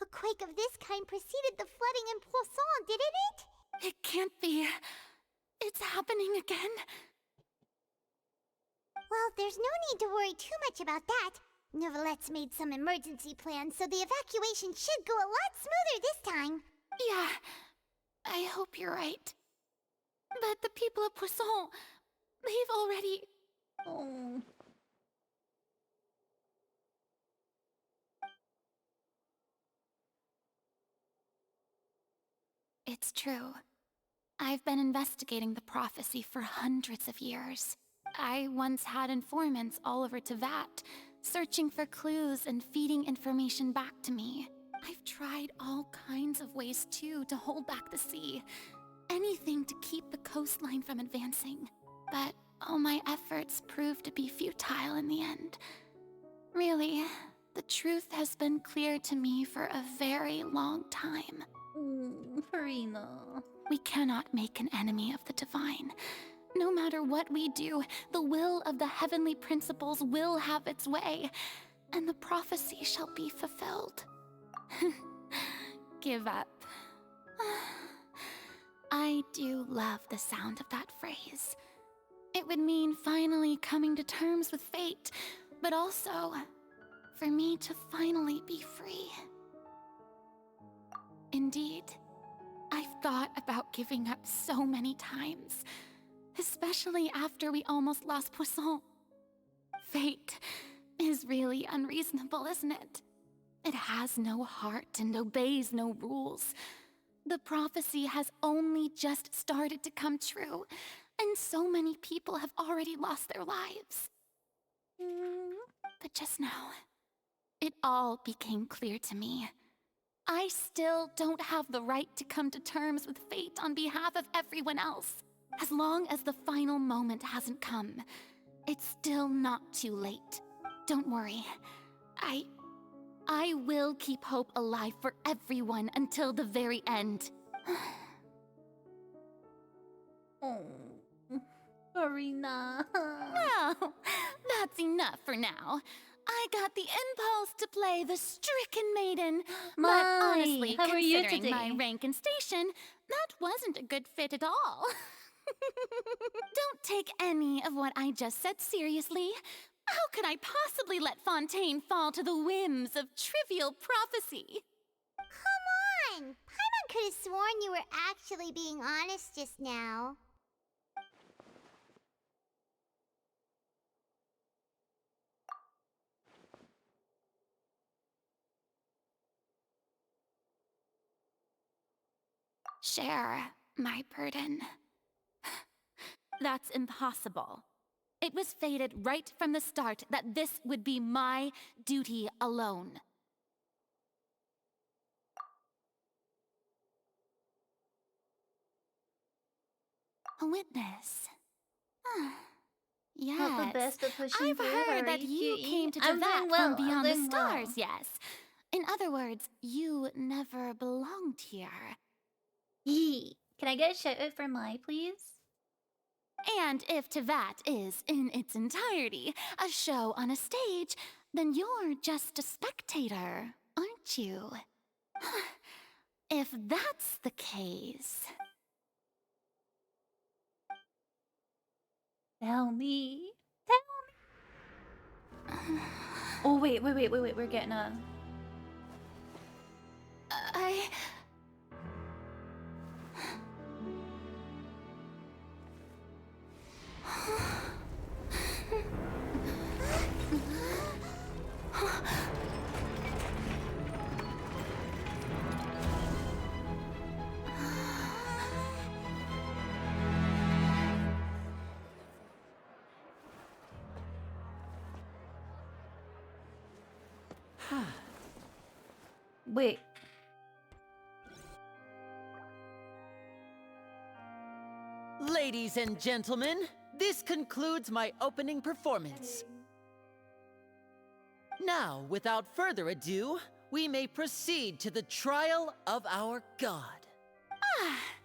a quake of this kind preceded the flooding in Poisson, didn't it? It can't be. It's happening again. Well, there's no need to worry too much about that. Nouvellette's made some emergency plans, so the evacuation should go a lot smoother this time. Yeah, I hope you're right. But the people of Poisson, they've already... Oh... It's true. I've been investigating the prophecy for hundreds of years. I once had informants all over Tevat, searching for clues and feeding information back to me. I've tried all kinds of ways, too, to hold back the sea. Anything to keep the coastline from advancing. But all my efforts proved to be futile in the end. Really, the truth has been clear to me for a very long time. Farina. We cannot make an enemy of the divine. No matter what we do, the will of the heavenly principles will have its way, and the prophecy shall be fulfilled. Give up. I do love the sound of that phrase. It would mean finally coming to terms with fate, but also for me to finally be free. Indeed, I've thought about giving up so many times, especially after we almost lost Poisson. Fate is really unreasonable, isn't it? It has no heart and obeys no rules. The prophecy has only just started to come true, and so many people have already lost their lives. But just now, it all became clear to me. I still don't have the right to come to terms with fate on behalf of everyone else. As long as the final moment hasn't come, it's still not too late. Don't worry. I will keep hope alive for everyone until the very end. Oh, Farina. Well, that's enough for now. I got the impulse to play the stricken maiden, but honestly, how are you considering today? my rank and station, that wasn't a good fit at all. Don't take any of what I just said seriously. How could I possibly let Fontaine fall to the whims of trivial prophecy? Come on! Paimon could have sworn you were actually being honest just now. Share my burden. That's impossible. It was fated right from the start that this would be my duty alone. A witness. Yes. Not the best at pushing I've through, heard that alright, you QE. came to I'm Teyvat doing well, from I'm beyond the doing well. stars, yes. In other words, you never belonged here. Yee. Can I get a shout out for my, please? And if Teyvat is, in its entirety, a show on a stage, then you're just a spectator, aren't you? If that's the case... Tell me. Tell me. Oh, wait. We're getting a... Wait. Ladies and gentlemen, this concludes my opening performance. Now, without further ado, we may proceed to the trial of our god.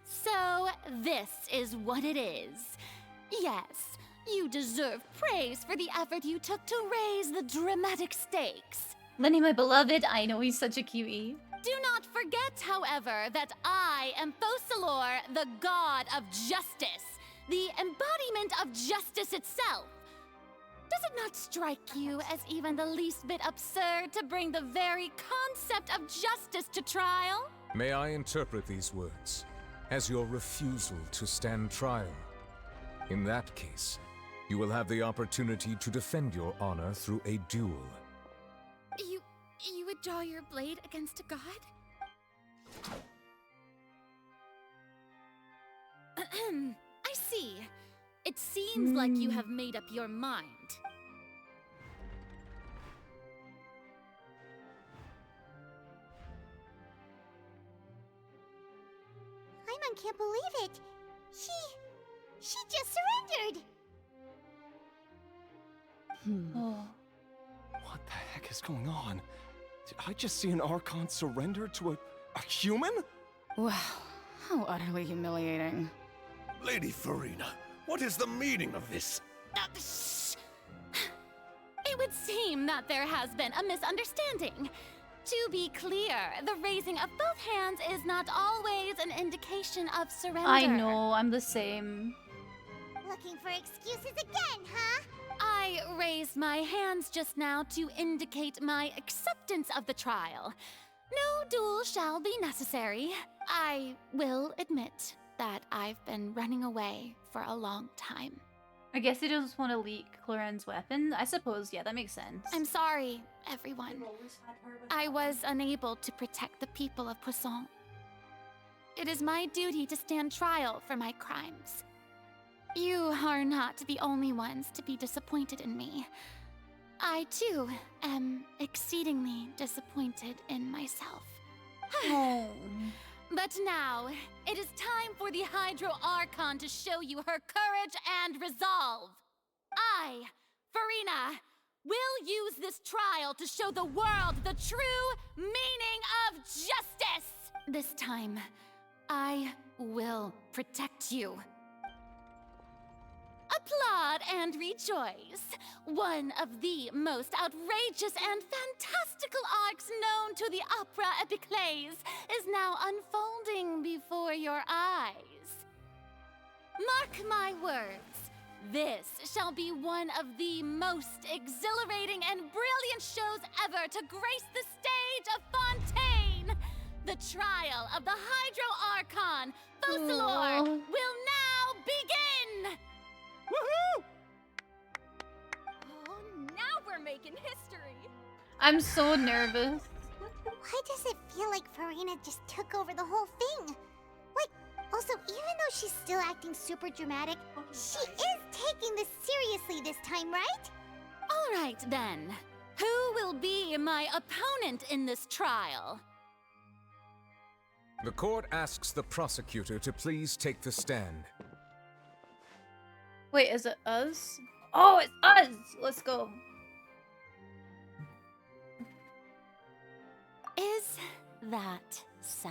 So this is what it is. Yes, you deserve praise for the effort you took to raise the dramatic stakes. Lenny, my beloved, I know he's such a cutie. Do not forget, however, that I am Focalor, the god of justice, the embodiment of justice itself. Does it not strike you as even the least bit absurd to bring the very concept of justice to trial? May I interpret these words as your refusal to stand trial? In that case, you will have the opportunity to defend your honor through a duel. You would draw your blade against a god? I see. It seems like you have made up your mind. Paimon can't believe it. She just surrendered. Oh. What the heck is going on? Did I just see an Archon surrender to a human? Wow, how utterly humiliating. Lady Farina, What is the meaning of this? Shh! It would seem that there has been a misunderstanding. To be clear, the raising of both hands is not always an indication of surrender. I know, I'm the same. Looking for excuses again, huh? I raised my hands just now to indicate my acceptance of the trial. No duel shall be necessary. I will admit that I've been running away for a long time. I guess he doesn't want to leak Clorin's weapon. I suppose, yeah, that makes sense. I'm sorry, everyone. I was unable to protect the people of Poisson. It is my duty to stand trial for my crimes. You are not the only ones to be disappointed in me. I, too, am exceedingly disappointed in myself. Oh. But now, it is time for the Hydro Archon to show you her courage and resolve. I, Farina, will use this trial to show the world the true meaning of justice. This time, I will protect you. Applaud and rejoice. One of the most outrageous and fantastical arcs known to the opera epiclese is now unfolding before your eyes. Mark my words, this shall be one of the most exhilarating and brilliant shows ever to grace the stage of Fontaine. The trial of the Hydro Archon, Focalor, will now begin! Woohoo! Oh, now we're making history. I'm so nervous. Why does it feel like Farina just took over the whole thing? Like, also, even though she's still acting super dramatic, she is taking this seriously this time, right? All right, then. Who will be my opponent in this trial? The court asks the prosecutor to please take the stand. Wait, is it us? Oh, it's us! Let's go. Is that so?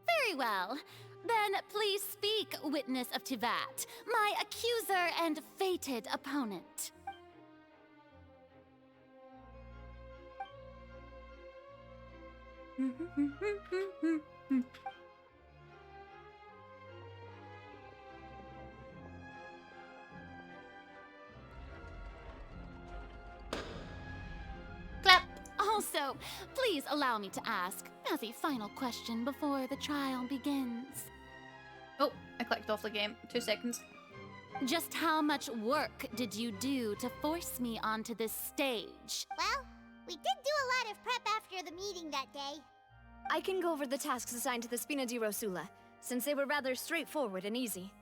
Very well. Then please speak, witness of Tivat, my accuser and fated opponent. Clap! Also, please allow me to ask, as a final question before the trial begins. Oh, I clicked off the game. 2 seconds. Just how much work did you do to force me onto this stage? Well, we did do a lot of prep after the meeting that day. I can go over the tasks assigned to the Spina di Rosula, since they were rather straightforward and easy.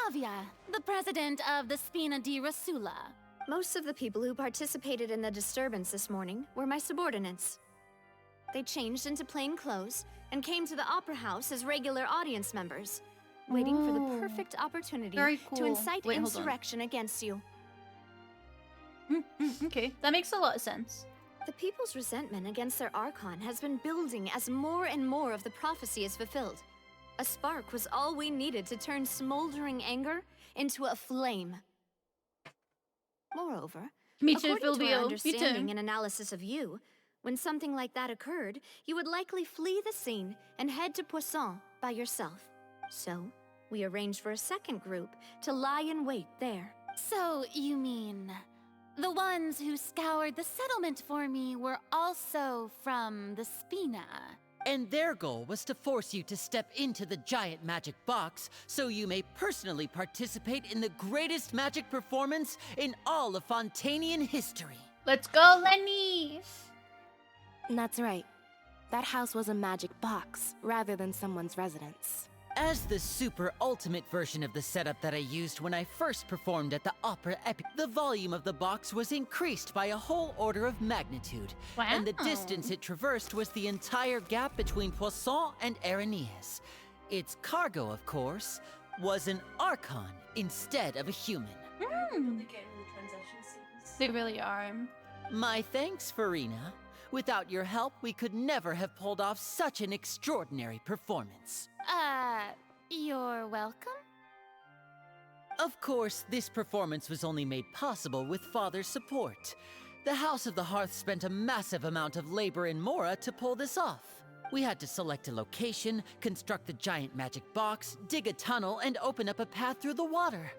Navia, the president of the Spina di Rosula. Most of the people who participated in the disturbance this morning were my subordinates. They changed into plain clothes and came to the Opera House as regular audience members, waiting for the perfect opportunity to incite insurrection against you. Okay, that makes a lot of sense. The people's resentment against their Archon has been building as more and more of the prophecy is fulfilled. A spark was all we needed to turn smoldering anger into a flame. Moreover, according to our understanding and analysis of you, when something like that occurred, you would likely flee the scene and head to Poisson by yourself. So, we arranged for a second group to lie in wait there. So, you mean... the ones who scoured the settlement for me were also from the Spina? And their goal was to force you to step into the giant magic box so you may personally participate in the greatest magic performance in all of Fontanian history. Let's go, Lenny! That's right. That house was a magic box, rather than someone's residence. As the super ultimate version of the setup that I used when I first performed at the Opera Epic, the volume of the box was increased by a whole order of magnitude. Wow. And the distance it traversed was the entire gap between Poisson and Aranias. Its cargo, of course, was an Archon instead of a human. They really are. My thanks, Farina. Without your help, we could never have pulled off such an extraordinary performance. You're welcome? Of course, this performance was only made possible with Father's support. The House of the Hearth spent a massive amount of labor in Mora to pull this off. We had to select a location, construct the giant magic box, dig a tunnel, and open up a path through the water.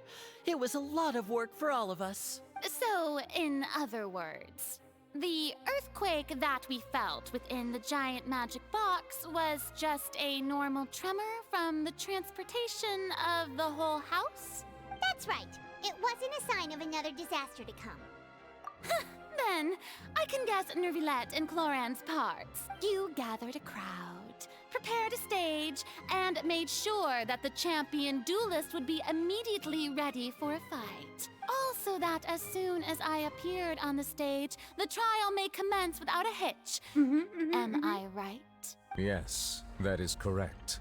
It was a lot of work for all of us. So, in other words, the earthquake that we felt within the giant magic box was just a normal tremor from the transportation of the whole house? That's right. It wasn't a sign of another disaster to come. Then, I can guess Nervilette and Cloran's parts. You gathered a crowd, prepared a stage, and made sure that the champion duelist would be immediately ready for a fight. Also that as soon as I appeared on the stage, the trial may commence without a hitch. Am I right? Yes, that is correct.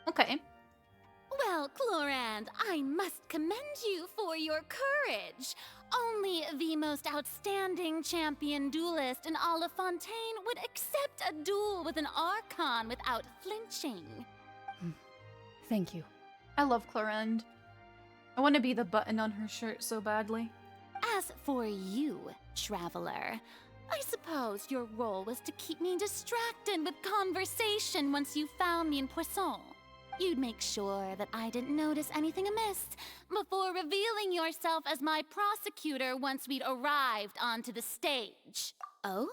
Okay. Well, Clorand, I must commend you for your courage. Only the most outstanding champion duelist in all of Fontaine would accept a duel with an Archon without flinching. Thank you. I love Clorand. I want to be the button on her shirt so badly. As for you, Traveler, I suppose your role was to keep me distracted with conversation once you found me in Poisson. You'd make sure that I didn't notice anything amiss before revealing yourself as my prosecutor once we'd arrived onto the stage. Oh?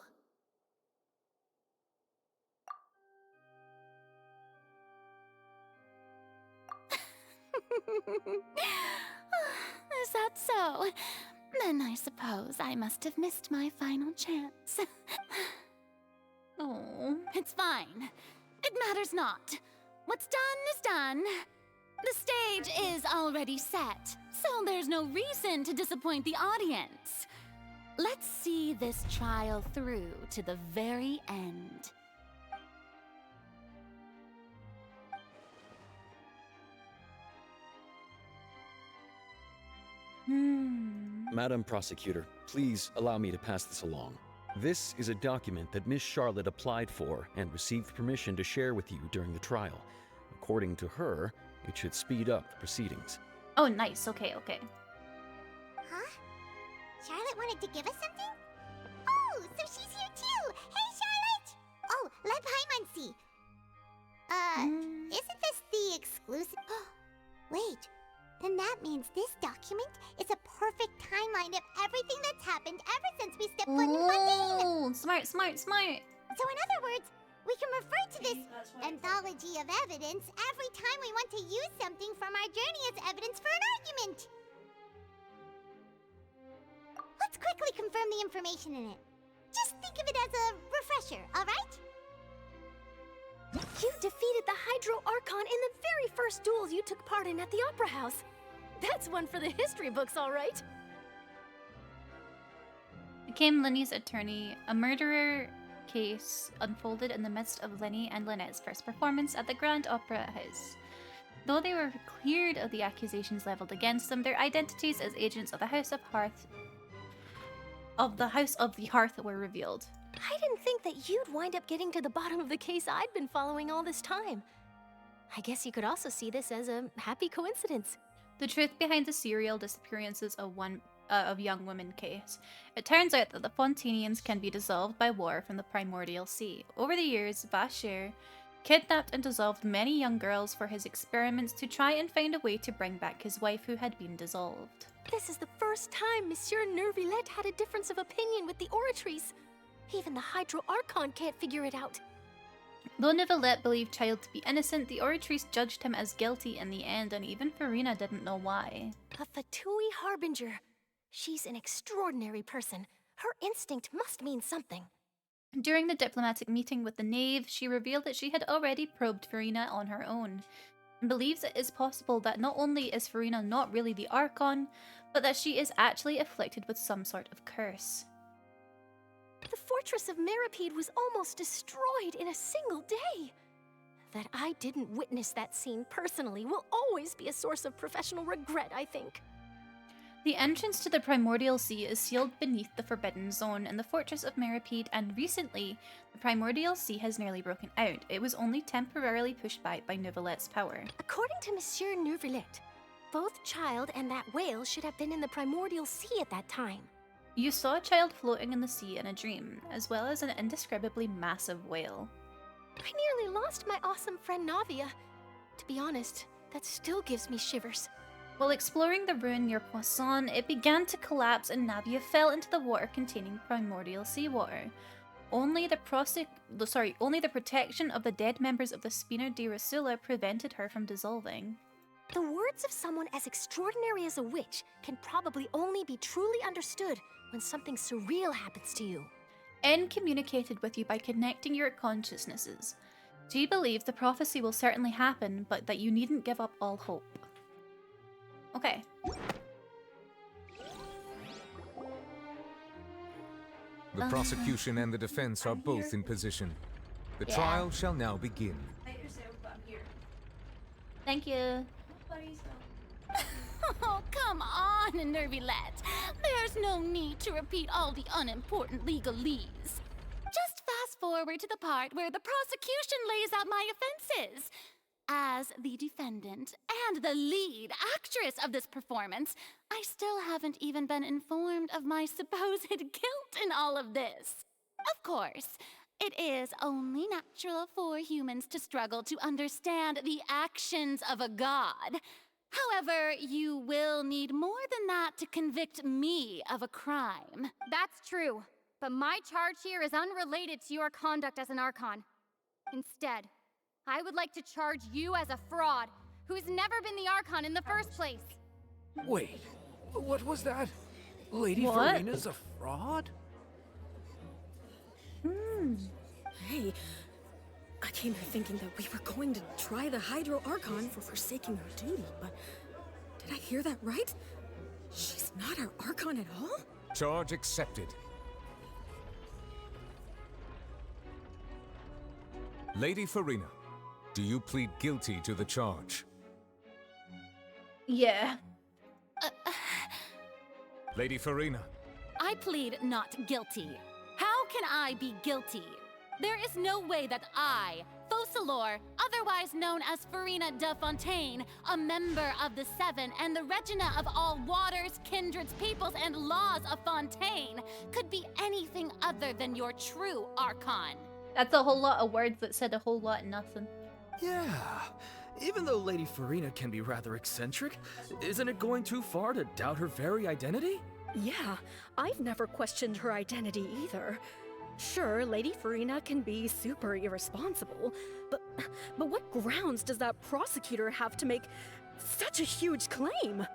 Is that so? Then I suppose I must have missed my final chance. Oh. It's fine. It matters not. What's done is done. The stage is already set, so there's no reason to disappoint the audience. Let's see this trial through to the very end. Madam Prosecutor, please allow me to pass this along. This is a document that Miss Charlotte applied for and received permission to share with you during the trial. According to her, it should speed up the proceedings. Oh, nice. Okay, okay. Huh? Charlotte wanted to give us something? Oh, so she's here too! Hey, Charlotte! Oh, let Paimon see. Isn't this the exclusive? Wait, then that means this document is a perfect timeline of everything that's happened ever since we stepped foot in Fontaine! Oh, smart, smart, smart. So in other words, we can refer to this anthology of evidence every time we want to use something from our journey as evidence for an argument. Let's quickly confirm the information in it. Just think of it as a refresher, alright? You defeated the Hydro Archon in the very first duels you took part in at the Opera House. That's one for the history books, all right. Became Lenny's attorney. A murderer case unfolded in the midst of Lenny and Lynette's first performance at the Grand Opera House. Though they were cleared of the accusations leveled against them, their identities as agents of the House of the Hearth were revealed. I didn't think that you'd wind up getting to the bottom of the case I'd been following all this time. I guess you could also see this as a happy coincidence. The truth behind the serial disappearances of young women case. It turns out that the Fontanians can be dissolved by war from the Primordial Sea. Over the years, Bashir kidnapped and dissolved many young girls for his experiments to try and find a way to bring back his wife who had been dissolved. This is the first time Monsieur Nervilette had a difference of opinion with the Oratrice. Even the Hydro Archon can't figure it out. Though Neuvillette believed Child to be innocent, the Oratrice judged him as guilty in the end, and even Farina didn't know why. A Fatui Harbinger. She's an extraordinary person. Her instinct must mean something. During the diplomatic meeting with the Knave, she revealed that she had already probed Farina on her own, and believes it is possible that not only is Farina not really the Archon, but that she is actually afflicted with some sort of curse. The fortress of Meripede was almost destroyed in a single day. That I didn't witness that scene personally will always be a source of professional regret, I think. The entrance to the Primordial Sea is sealed beneath the Forbidden Zone in the Fortress of Meripede, and recently, the Primordial Sea has nearly broken out. It was only temporarily pushed back by Neuvillette's power. According to Monsieur Neuvillette, Both child and that whale should have been in the primordial sea at that time. You saw a child floating in the sea in a dream, as well as an indescribably massive whale. I nearly lost my awesome friend Navia. To be honest, that still gives me shivers. While exploring the ruin near Poisson, it began to collapse and Navia fell into the water containing primordial seawater. Only the protection of the dead members of the Spina di Rosula prevented her from dissolving. The words of someone as extraordinary as a witch can probably only be truly understood when something surreal happens to you. N communicated with you by connecting your consciousnesses. She believes the prophecy will certainly happen, but that you needn't give up all hope. Okay. The prosecution and the defense are both in position. The Yeah. trial shall now begin. Thank you. Oh, come on, nervy lads. There's no need to repeat all the unimportant legalese. Just fast forward to the part where the prosecution lays out my offenses. As the defendant and the lead actress of this performance, I still haven't even been informed of my supposed guilt in all of this. Of course, it is only natural for humans to struggle to understand the actions of a god. However, you will need more than that to convict me of a crime. That's true, but my charge here is unrelated to your conduct as an Archon. Instead, I would like to charge you as a fraud who's never been the Archon in the first place. Wait, what was that? Lady What? Farina's a fraud? Hey, I came here thinking that we were going to try the Hydro Archon for forsaking her duty, but did I hear that right? She's not our Archon at all? Charge accepted. Lady Farina, do you plead guilty to the charge? Yeah. Lady Farina, I plead not guilty. How can I be guilty? There is no way that I, Focalor, otherwise known as Farina de Fontaine, a member of the Seven and the Regina of all waters, kindreds, peoples, and laws of Fontaine, could be anything other than your true Archon. That's a whole lot of words that said a whole lot of nothing. Yeah. Even though Lady Farina can be rather eccentric, isn't it going too far to doubt her very identity? Yeah, I've never questioned her identity either. Sure, Lady Farina can be super irresponsible, but what grounds does that prosecutor have to make such a huge claim?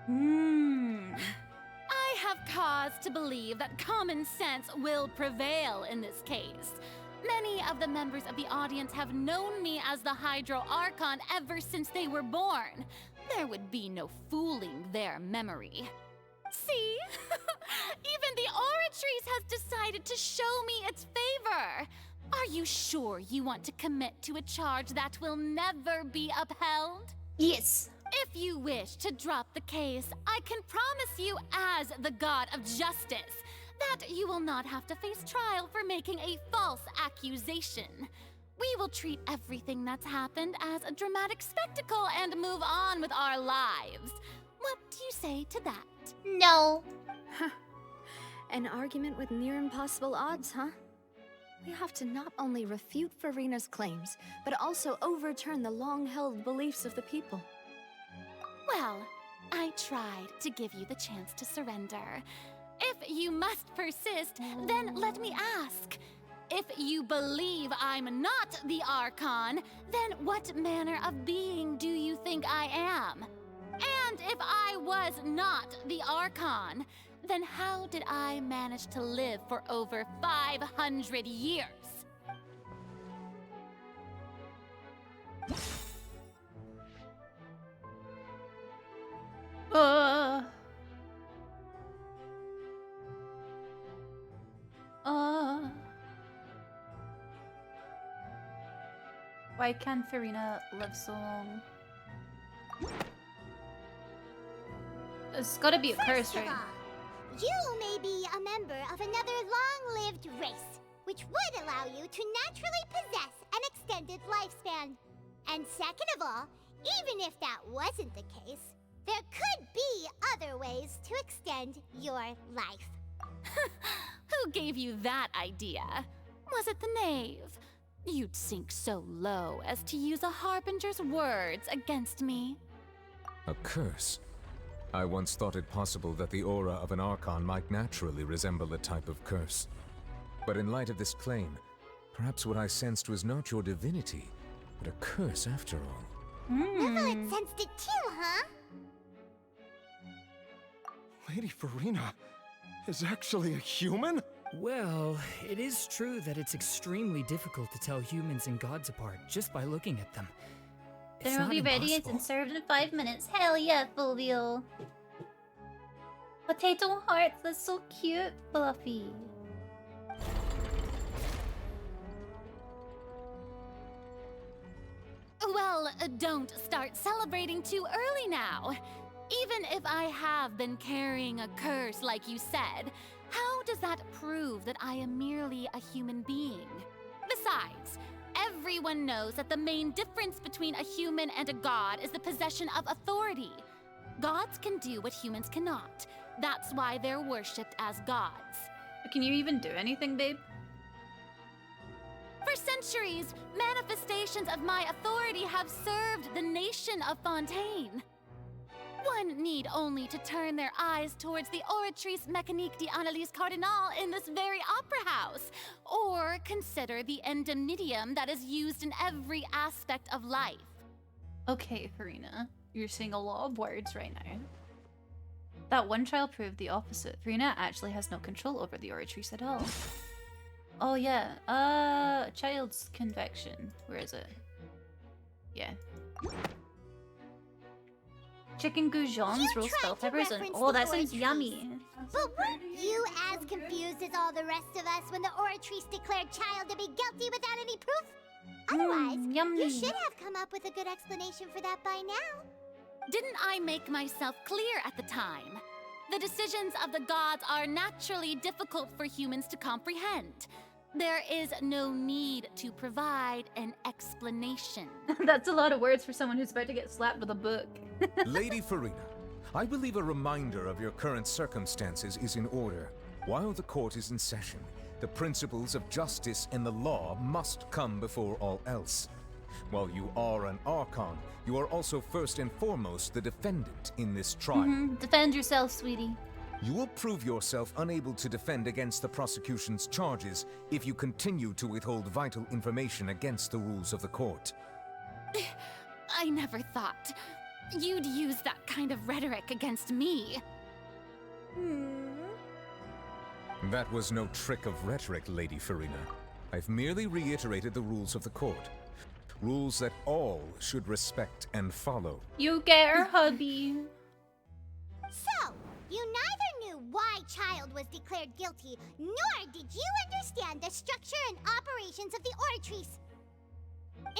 I have cause to believe that common sense will prevail in this case. Many of the members of the audience have known me as the Hydro Archon ever since they were born. There would be no fooling their memory. See? Even the Oratrice has decided to show me its favor. Are you sure you want to commit to a charge that will never be upheld? Yes. If you wish to drop the case, I can promise you as the God of Justice that you will not have to face trial for making a false accusation. We will treat everything that's happened as a dramatic spectacle and move on with our lives. What do you say to that? No. An argument with near impossible odds, huh? We have to not only refute Farina's claims, but also overturn the long-held beliefs of the people. Well, I tried to give you the chance to surrender. If you must persist, then let me ask. If you believe I'm not the Archon, then what manner of being do you think I am? And if I was not the Archon, then how did I manage to live for over 500 years? Why can Farina live so long? It's gotta be a curse, First of right? all, you may be a member of another long-lived race, which would allow you to naturally possess an extended lifespan. And second of all, even if that wasn't the case, There could be other ways to extend your life. Who gave you that idea? Was it the knave? You'd sink so low as to use a harbinger's words against me. A curse? I once thought it possible that the aura of an Archon might naturally resemble a type of curse. But in light of this claim, perhaps what I sensed was not your divinity, but a curse after all. Neverland sensed it too, huh? Lady Farina is actually a human? Well, it is true that it's extremely difficult to tell humans and gods apart just by looking at them. It's Dinner will not be ready impossible. and served in 5 minutes. Hell yeah, Fulvio. Potato hearts, that's so cute, Fluffy. Well, don't start celebrating too early now. Even if I have been carrying a curse like you said, how does that prove that I am merely a human being? Besides, everyone knows that the main difference between a human and a god is the possession of authority. Gods can do what humans cannot. That's why they're worshipped as gods. Can you even do anything, babe? For centuries, manifestations of my authority have served the nation of Fontaine. One need only to turn their eyes towards the Oratrice Mécanique d'Analyse Cardinal in this very opera house, or consider the indemnitium that is used in every aspect of life. Okay, Farina, you're saying a lot of words right now. That one trial proved the opposite. Farina actually has no control over the Oratrice at all. Oh yeah, child's convection. Where is it? Yeah. Chicken goujons, roast bell peppers, and oh, that sounds yummy. But weren't you as confused as all the rest of us when the Oratrice declared Child to be guilty without any proof? Otherwise, yummy. you should have come up with a good explanation for that by now. Didn't I make myself clear at the time? The decisions of the gods are naturally difficult for humans to comprehend. There is no need to provide an explanation. That's a lot of words for someone who's about to get slapped with a book. Lady Farina, I believe a reminder of your current circumstances is in order. While the court is in session, the principles of justice and the law must come before all else. While you are an Archon, you are also first and foremost the defendant in this trial. Defend yourself, sweetie. You will prove yourself unable to defend against the prosecution's charges if you continue to withhold vital information against the rules of the court. I never thought you'd use that kind of rhetoric against me. That was no trick of rhetoric, Lady Farina. I've merely reiterated the rules of the court. Rules that all should respect and follow. You get her, hubby. So, you neither knew why Child was declared guilty, nor did you understand the structure and operations of the Oratrice.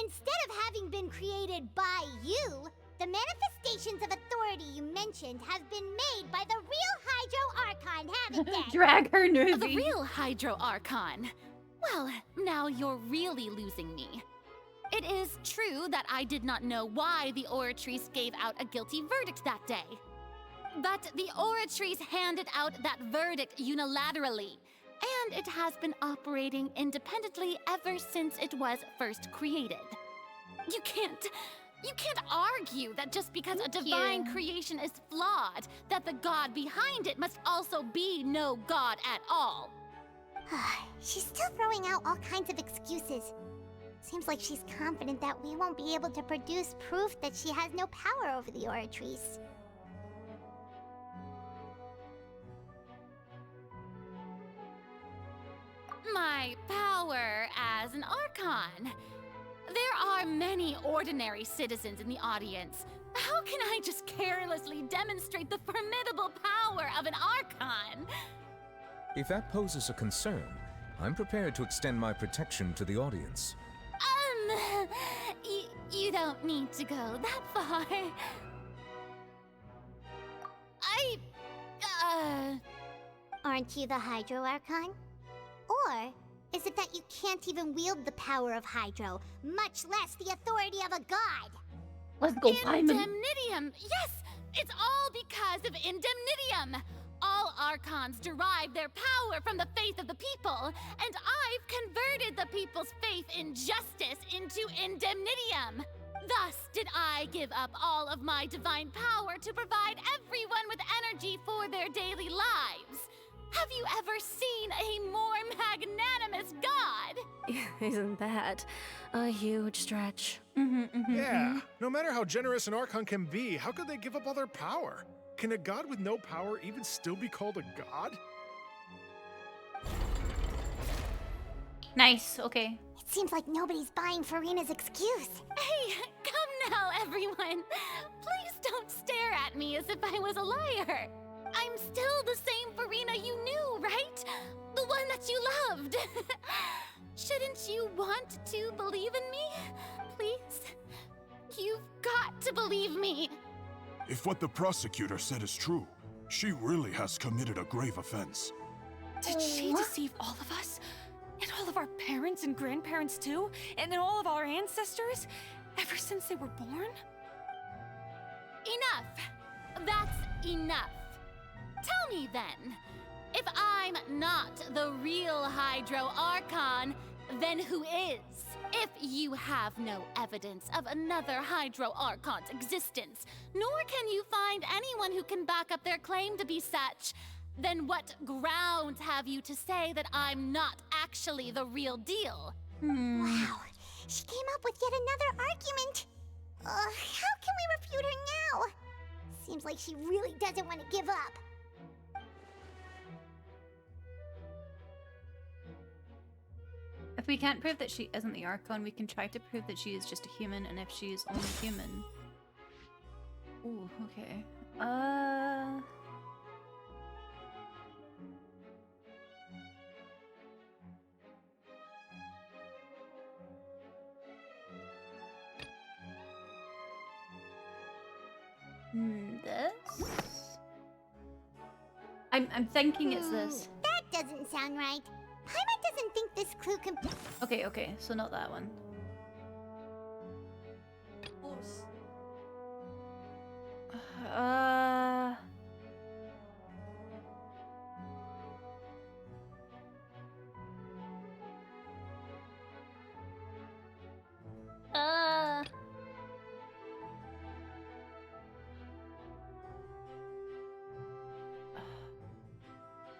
Instead of having been created by you, the manifestations of authority you mentioned have been made by the real Hydro Archon, haven't they? Drag her, Nervy. The real Hydro Archon. Well, now you're really losing me. It is true that I did not know why the Oratrice gave out a guilty verdict that day. But the Oratrice handed out that verdict unilaterally, and it has been operating independently ever since it was first created. You can't argue that just because a divine creation is flawed, that the god behind it must also be no god at all. She's still throwing out all kinds of excuses. Seems like she's confident that we won't be able to produce proof that she has no power over the Oratrice. My power as an Archon. There are many ordinary citizens in the audience. How can I just carelessly demonstrate the formidable power of an Archon? If that poses a concern, I'm prepared to extend my protection to the audience. You don't need to go that far. Aren't you the Hydro Archon? Or is it that you can't even wield the power of Hydro, much less the authority of a god? Let's go, Paimon. Indemnitium! Yes! It's all because of Indemnitium! All Archons derive their power from the faith of the people, and I've converted the people's faith in justice into Indemnitium. Thus did I give up all of my divine power to provide everyone with energy for their daily lives. Have you ever seen a more magnanimous god? Isn't that a huge stretch? Yeah, no matter how generous an Archon can be, how could they give up all their power? Can a god with no power even still be called a god? Nice, okay. It seems like nobody's buying Farina's excuse. Hey, come now, everyone. Please don't stare at me as if I was a liar. I'm still the same Farina you knew, right? The one that you loved. Shouldn't you want to believe in me? Please? You've got to believe me. If what the prosecutor said is true, she really has committed a grave offense. Did she deceive all of us? And all of our parents and grandparents too? And then all of our ancestors? Ever since they were born? Enough. That's enough. Tell me then, if I'm not the real Hydro Archon, then who is? If you have no evidence of another Hydro Archon's existence, nor can you find anyone who can back up their claim to be such, then what grounds have you to say that I'm not actually the real deal? Wow, she came up with yet another argument. How can we refute her now? Seems like she really doesn't want to give up. If we can't prove that she isn't the Archon, we can try to prove that she is just a human, and if she is only human... Ooh, okay. This? I'm thinking it's this. That doesn't sound right. Paimon doesn't think this clue can... Okay, so not that one. Close.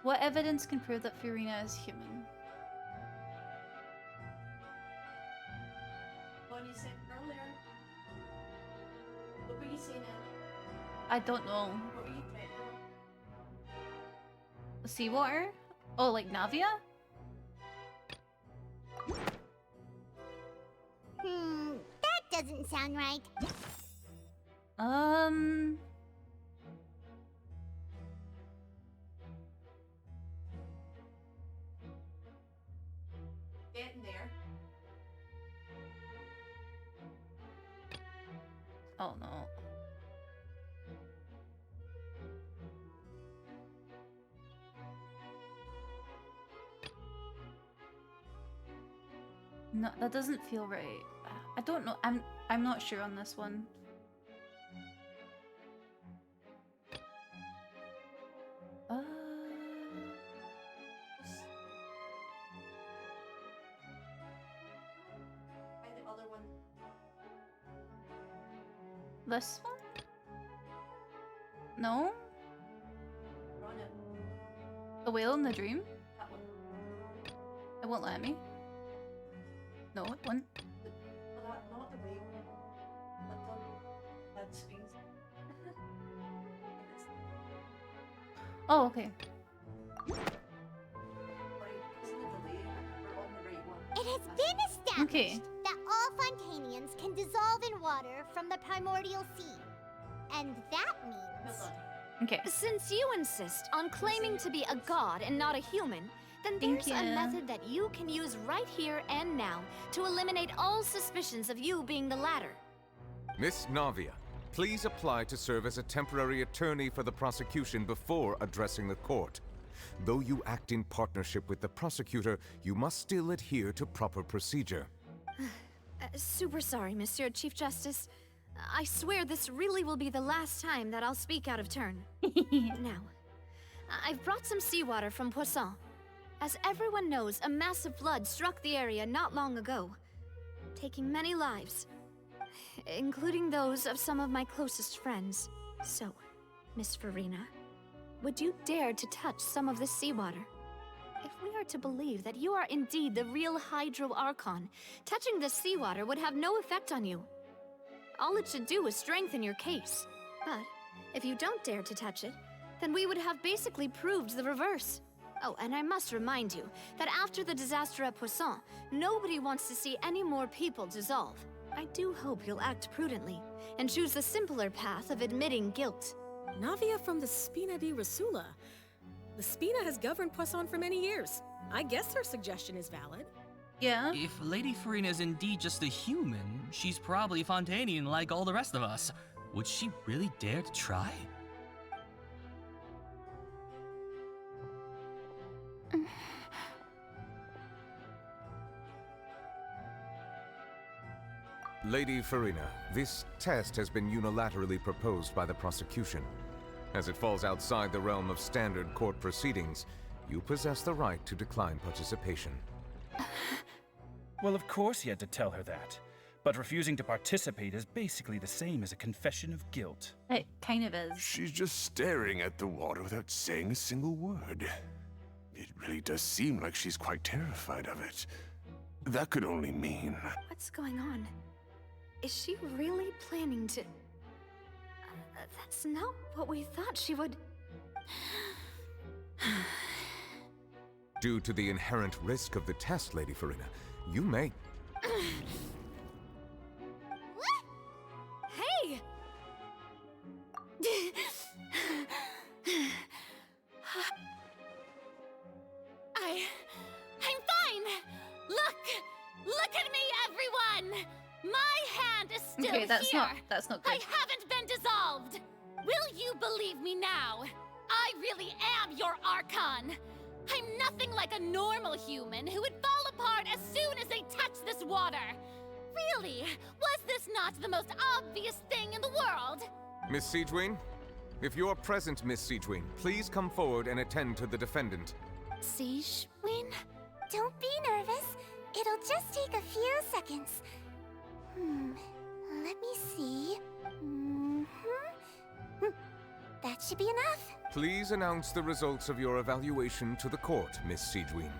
What evidence can prove that Farina is human? What you said earlier. What were you saying? I don't know. What were you saying? Seawater? Oh, like Navia? That doesn't sound right. Getting there. Oh no. No, that doesn't feel right. I don't know. I'm not sure on this one. And the other one. This one? No? Run it. The whale in the dream? That one. It won't let me. No, it won't. Not the wave. That screens. Oh, okay. It has been established that all Fontanians can dissolve in water from the primordial sea. And that means... Okay. Since you insist on claiming to be a god and not a human, then there's a method that you can use right here and now to eliminate all suspicions of you being the latter. Miss Navia, please apply to serve as a temporary attorney for the prosecution before addressing the court. Though you act in partnership with the prosecutor, you must still adhere to proper procedure. Super sorry, Monsieur Chief Justice. I swear this really will be the last time that I'll speak out of turn. Now, I've brought some seawater from Poisson. As everyone knows, a massive flood struck the area not long ago, taking many lives, including those of some of my closest friends. So, Miss Farina, would you dare to touch some of this seawater? If we are to believe that you are indeed the real Hydro Archon, touching this seawater would have no effect on you. All it should do is strengthen your case. But if you don't dare to touch it, then we would have basically proved the reverse. Oh, and I must remind you that after the disaster at Poisson, nobody wants to see any more people dissolve. I do hope you'll act prudently and choose the simpler path of admitting guilt. Navia from the Spina di Rosula. The Spina has governed Poisson for many years. I guess her suggestion is valid. Yeah. If Lady Farina is indeed just a human, she's probably Fontanian like all the rest of us. Would she really dare to try? Lady Farina, this test has been unilaterally proposed by the prosecution. As it falls outside the realm of standard court proceedings, you possess the right to decline participation. Well, of course he had to tell her that. But refusing to participate is basically the same as a confession of guilt. It kind of is. She's just staring at the water without saying a single word. It really does seem like she's quite terrified of it. That could only mean... What's going on? Is she really planning to... that's not what we thought she would... Due to the inherent risk of the test, Lady Farina, you may... Hey! I'm fine! Look at me, everyone! My hand is still Okay, that's here. that's not good. I haven't been dissolved! Will you believe me now? I really am your Archon! I'm nothing like a normal human who would fall apart as soon as they touch this water! Really? Was this not the most obvious thing in the world? Miss Siegewin? If you're present, Miss Siegewin, please come forward and attend to the defendant. Siegewin? Don't be nervous. It'll just take a few seconds. Let me see. That should be enough. Please announce the results of your evaluation to the court, Miss Siegewin.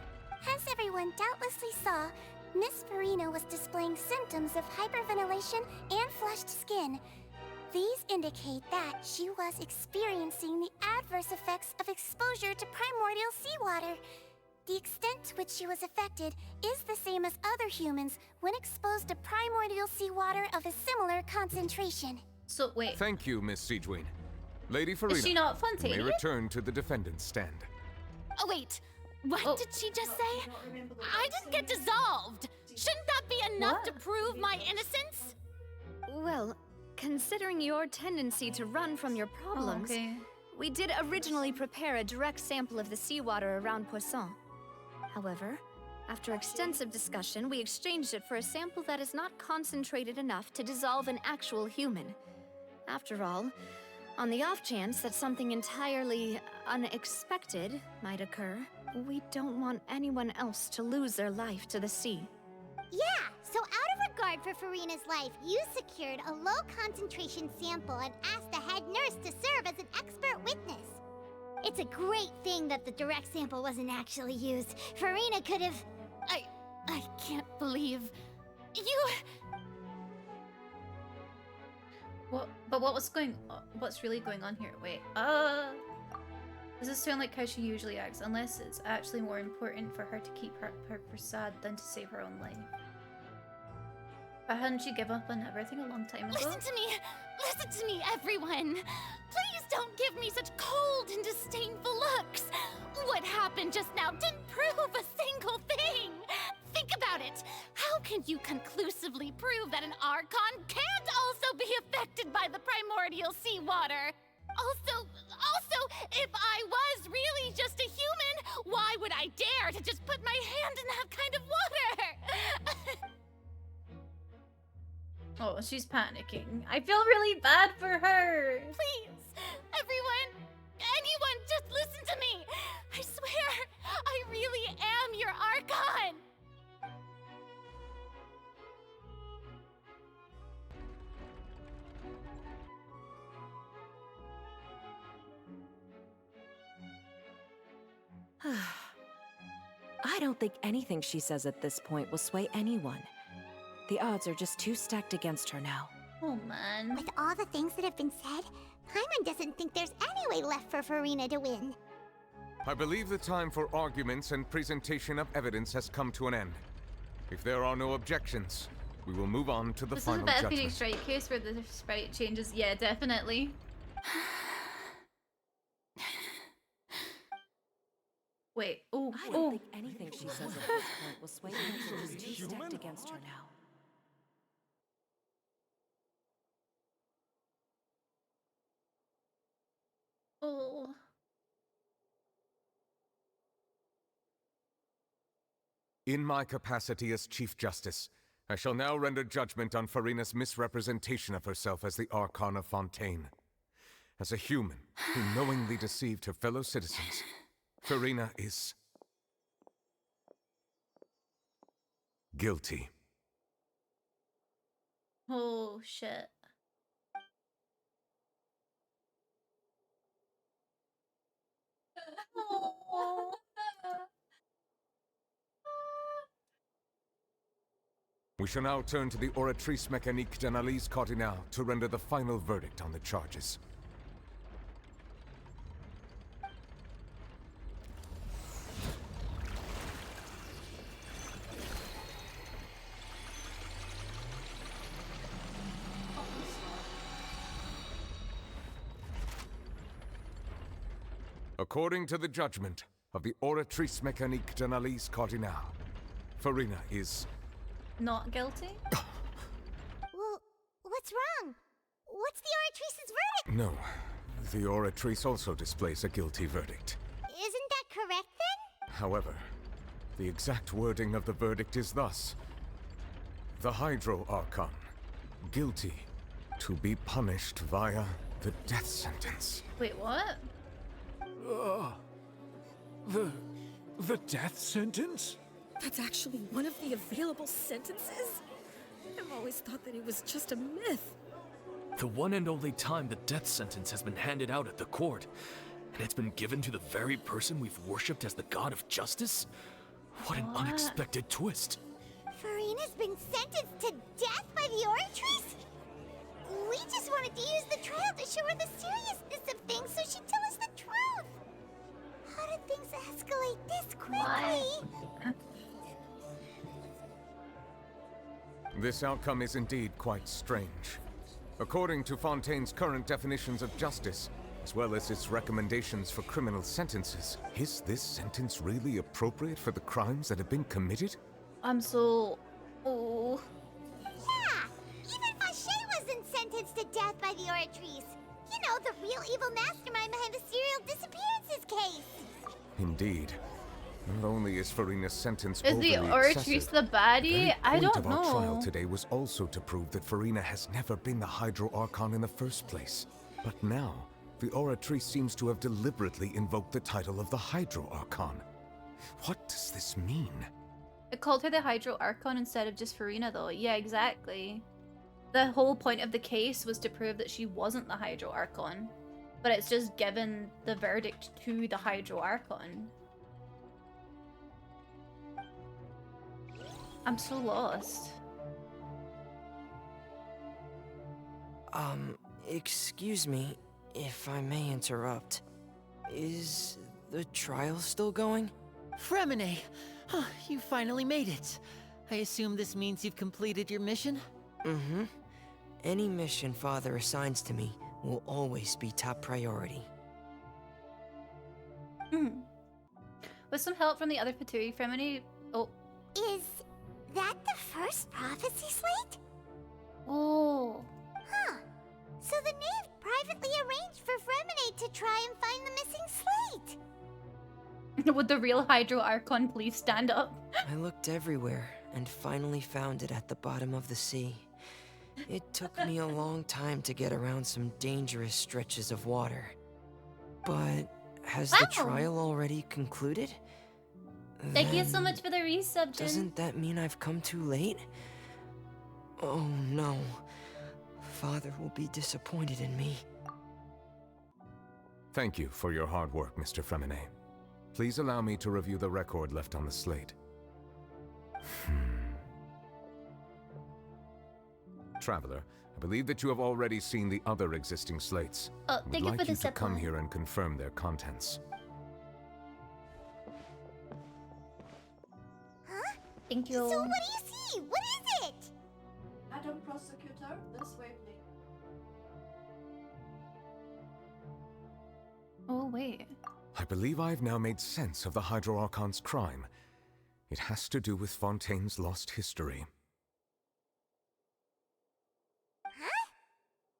As everyone doubtlessly saw, Miss Farina was displaying symptoms of hyperventilation and flushed skin. These indicate that she was experiencing the adverse effects of exposure to primordial seawater. The extent to which she was affected is the same as other humans when exposed to primordial seawater of a similar concentration. So, wait. Thank you, Miss Siegewin. Lady Farina, Is she not you may Fontanian? return to the defendant's stand. Oh, wait. What did she just say? I didn't get dissolved! Shouldn't that be enough to prove my innocence? Well, considering your tendency to run from your problems, we did originally prepare a direct sample of the seawater around Poisson. However, after extensive discussion, we exchanged it for a sample that is not concentrated enough to dissolve an actual human. After all, on the off chance that something entirely unexpected might occur, we don't want anyone else to lose their life to the sea. Yeah, so out of regard for Farina's life, you secured a low-concentration sample and asked the head nurse to serve as an expert witness. It's a great thing that the direct sample wasn't actually used. Farina could have... I can't believe... You... What? But what's really going on here? Wait. Does this sound like how she usually acts? Unless it's actually more important for her to keep her facade than to save her own life. But hadn't she give up on everything a long time ago? Listen to me, everyone! Please don't give me such cold and disdainful looks! What happened just now didn't prove a single thing! Think about it! How can you conclusively prove that an Archon can't also be affected by the primordial seawater? Also, if I was really just a human, why would I dare to just put my hand in that kind of water? Oh, she's panicking. I feel really bad for her. Please, everyone, anyone, just listen to me. I swear, I really am your Archon. I don't think anything she says at this point will sway anyone. The odds are just too stacked against her now. Oh man. With all the things that have been said, Paimon doesn't think there's any way left for Farina to win. I believe the time for arguments and presentation of evidence has come to an end. If there are no objections, we will move on to the final This is a judgment. Phoenix Strike case where the sprite changes. Yeah, definitely. Wait. Oh. I don't think anything she says at this point will sway anyone. She's too stacked against her now. Oh. In my capacity as Chief Justice, I shall now render judgment on Farina's misrepresentation of herself as the Archon of Fontaine. As a human who knowingly deceived her fellow citizens, Farina is guilty. Oh shit. We shall now turn to the Oratrice Mécanique d'Analyse Cardinale to render the final verdict on the charges. According to the judgment of the Oratrice Mécanique d'Analyse Cardinale, Farina is not guilty? Well, what's wrong? What's the Oratrice's verdict? No. The Oratrice also displays a guilty verdict. Isn't that correct then? However, the exact wording of the verdict is thus: the Hydro Archon, guilty to be punished via the death sentence. Wait, what? The death sentence? That's actually one of the available sentences? I've always thought that it was just a myth. The one and only time the death sentence has been handed out at the court, and it's been given to the very person we've worshipped as the god of justice? What an unexpected twist. Farina's been sentenced to death by the Oratrice? We just wanted to use the trial to show her the seriousness of things so she'd tell us the truth. How did things escalate this quickly? This outcome is indeed quite strange. According to Fontaine's current definitions of justice, as well as its recommendations for criminal sentences, is this sentence really appropriate for the crimes that have been committed? I'm so... Oh... Yeah! Even Fauché wasn't sentenced to death by the Oratrice. You know, the real evil mastermind behind the serial disappearances case. Indeed. Not only is Farina's sentence Is the Oratrice the baddie? I don't know. The point of our trial know. today was also to prove that Farina has never been the Hydro Archon in the first place. But now, the Oratrice seems to have deliberately invoked the title of the Hydro Archon. What does this mean? It called her the Hydro Archon instead of just Farina, though. Yeah, exactly. The whole point of the case was to prove that she wasn't the Hydro Archon. But it's just given the verdict to the Hydro Archon. I'm so lost. Excuse me, if I may interrupt. Is the trial still going? Fremine! You finally made it. I assume this means you've completed your mission? Mm-hmm. Any mission Father assigns to me will always be top priority. With some help from the other Patui, Fremine... Oh. Is that the first prophecy slate? Oh. Huh. So the knave privately arranged for Fremine to try and find the missing slate. Would the real Hydro Archon please stand up? I looked everywhere and finally found it at the bottom of the sea. It took me a long time to get around some dangerous stretches of water. But has the trial already concluded? Thank you so much for the resub, Jin. Doesn't that mean I've come too late? Oh no. Father will be disappointed in me. Thank you for your hard work, Mr. Fremine. Please allow me to review the record left on the slate. Traveler, I believe that you have already seen the other existing slates. Oh, I thank would you like for you the to come supply. here and confirm their contents. Thank you. So what do you see? What is it? Madam Prosecutor, this way, please. Oh, wait. I believe I've now made sense of the Hydro Archon's crime. It has to do with Fontaine's lost history. Huh?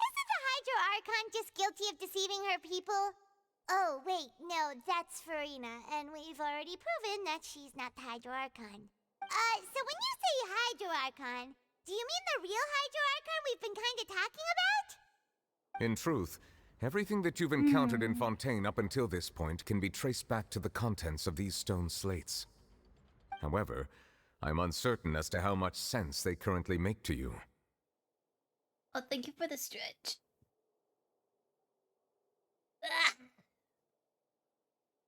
Isn't the Hydro Archon just guilty of deceiving her people? Oh, wait, no, that's Farina, and we've already proven that she's not the Hydro Archon. So when you say Hydro Archon, do you mean the real Hydro Archon we've been kinda talking about? In truth, everything that you've encountered in Fontaine up until this point can be traced back to the contents of these stone slates. However, I'm uncertain as to how much sense they currently make to you. Oh, thank you for the stretch. Ah.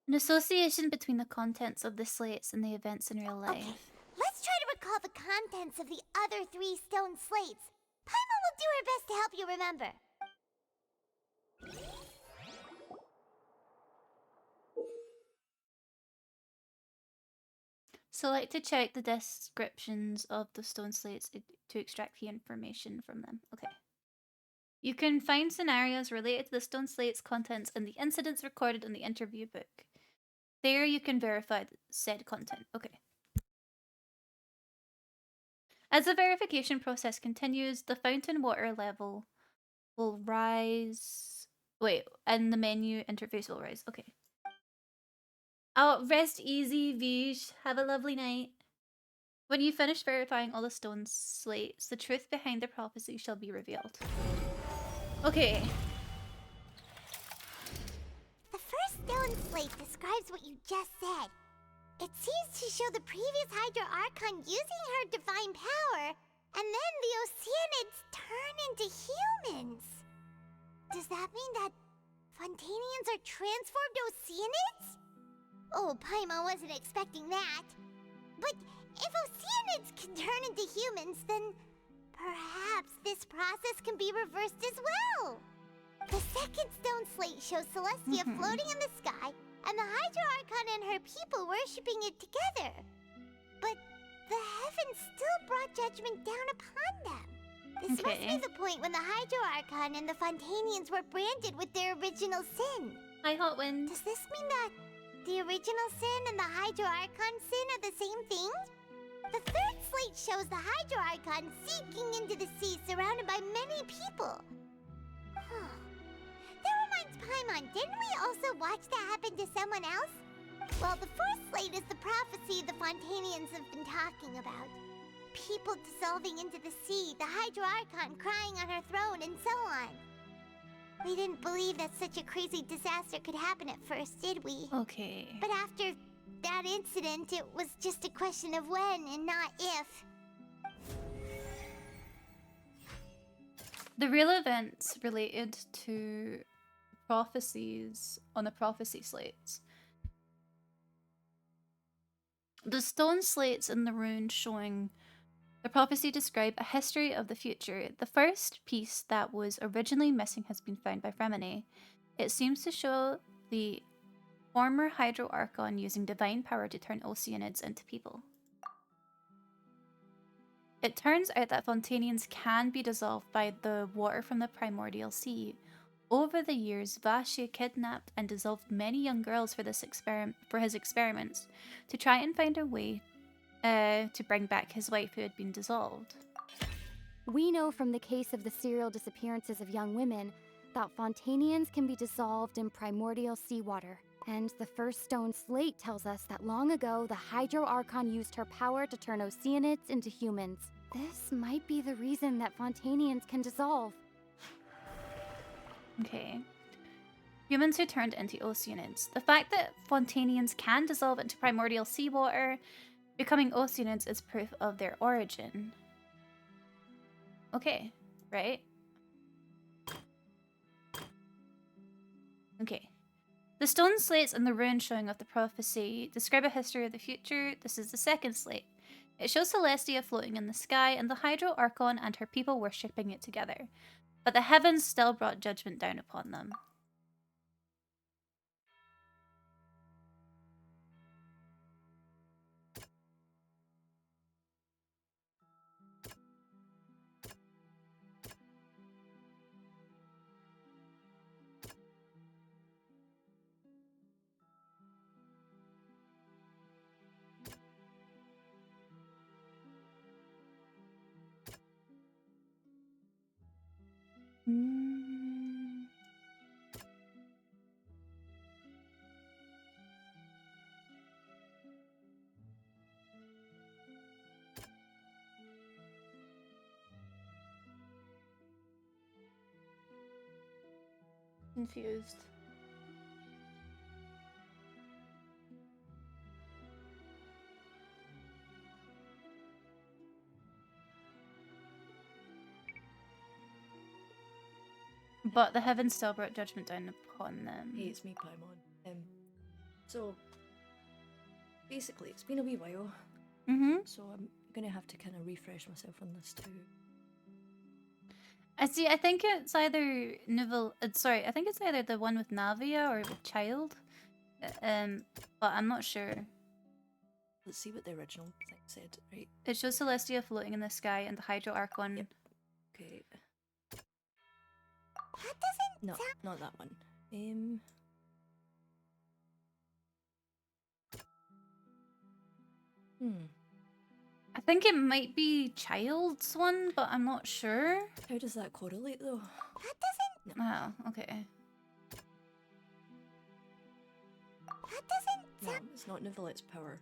An association between the contents of the slates and the events in real life. Okay, let's try to recall the contents of the other 3 stone slates. Paimon will do her best to help you remember. Select to check the descriptions of the stone slates to extract key information from them. Okay. You can find scenarios related to the stone slate's contents and the incidents recorded in the interview book. There you can verify said content. Okay. As the verification process continues, the fountain water level will rise. Wait, and the menu interface will rise. Okay. Oh, rest easy, Vish. Have a lovely night. When you finish verifying all the stone slates, the truth behind the prophecy shall be revealed. Okay. The first stone slate describes what you just said. It seems to show the previous Hydro Archon using her divine power, and then the Oceanids turn into humans. Does that mean that Fontanians are transformed Oceanids? Oh, Paimon wasn't expecting that. But if Oceanids can turn into humans, then perhaps this process can be reversed as well. The second stone slate shows Celestia floating in the sky, and the Hydro Archon and her people worshipping it together. But the heavens still brought judgment down upon them. This must be the point when the Hydro Archon and the Fontanians were branded with their original sin. Hi, Hot Wind. Does this mean that the original sin and the Hydro Archon sin are the same thing? The third slate shows the Hydro Archon sinking into the sea surrounded by many people. That reminds Paimon, didn't we also watch that happen to someone else? Well, the fourth slate is the prophecy the Fontanians have been talking about. People dissolving into the sea, the Hydro Archon crying on her throne, and so on. We didn't believe that such a crazy disaster could happen at first, did we? Okay. But after that incident, it was just a question of when and not if. The real events related to prophecies on the prophecy slates. The stone slates in the runes showing the prophecy describe a history of the future. The first piece that was originally missing has been found by Fremine. It seems to show the former Hydro Archon using divine power to turn Oceanids into people. It turns out that Fontanians can be dissolved by the water from the primordial sea. Over the years, Vashia kidnapped and dissolved many young girls for his experiments to try and find a way to bring back his wife who had been dissolved. We know from the case of the serial disappearances of young women that Fontanians can be dissolved in primordial seawater. And the first stone slate tells us that long ago, the Hydro Archon used her power to turn Oceanids into humans. This might be the reason that Fontanians can dissolve. Okay. Humans who turned into Oceanids. The fact that Fontanians can dissolve into primordial seawater, becoming Oceanids, is proof of their origin. Okay, right? Okay. The stone slates and the runes showing of the prophecy describe a history of the future. This is the second slate. It shows Celestia floating in the sky and the Hydro Archon and her people worshipping it together. But the heavens still brought judgment down upon them. Confused. But the heavens still brought judgment down upon them. Hey, it's me, Paimon. So basically, it's been a wee while. So I'm gonna have to kind of refresh myself on this too. I see. I think it's either I think it's either the one with Navia or with Child. But I'm not sure. Let's see what the original thing said. Right. It shows Celestia floating in the sky and the Hydro Archon. Yep. Okay. That doesn't No, not that one. I think it might be Child's one, but I'm not sure. How does that correlate though? That doesn't. Oh, okay. That doesn't. No, it's not Nivellet's power.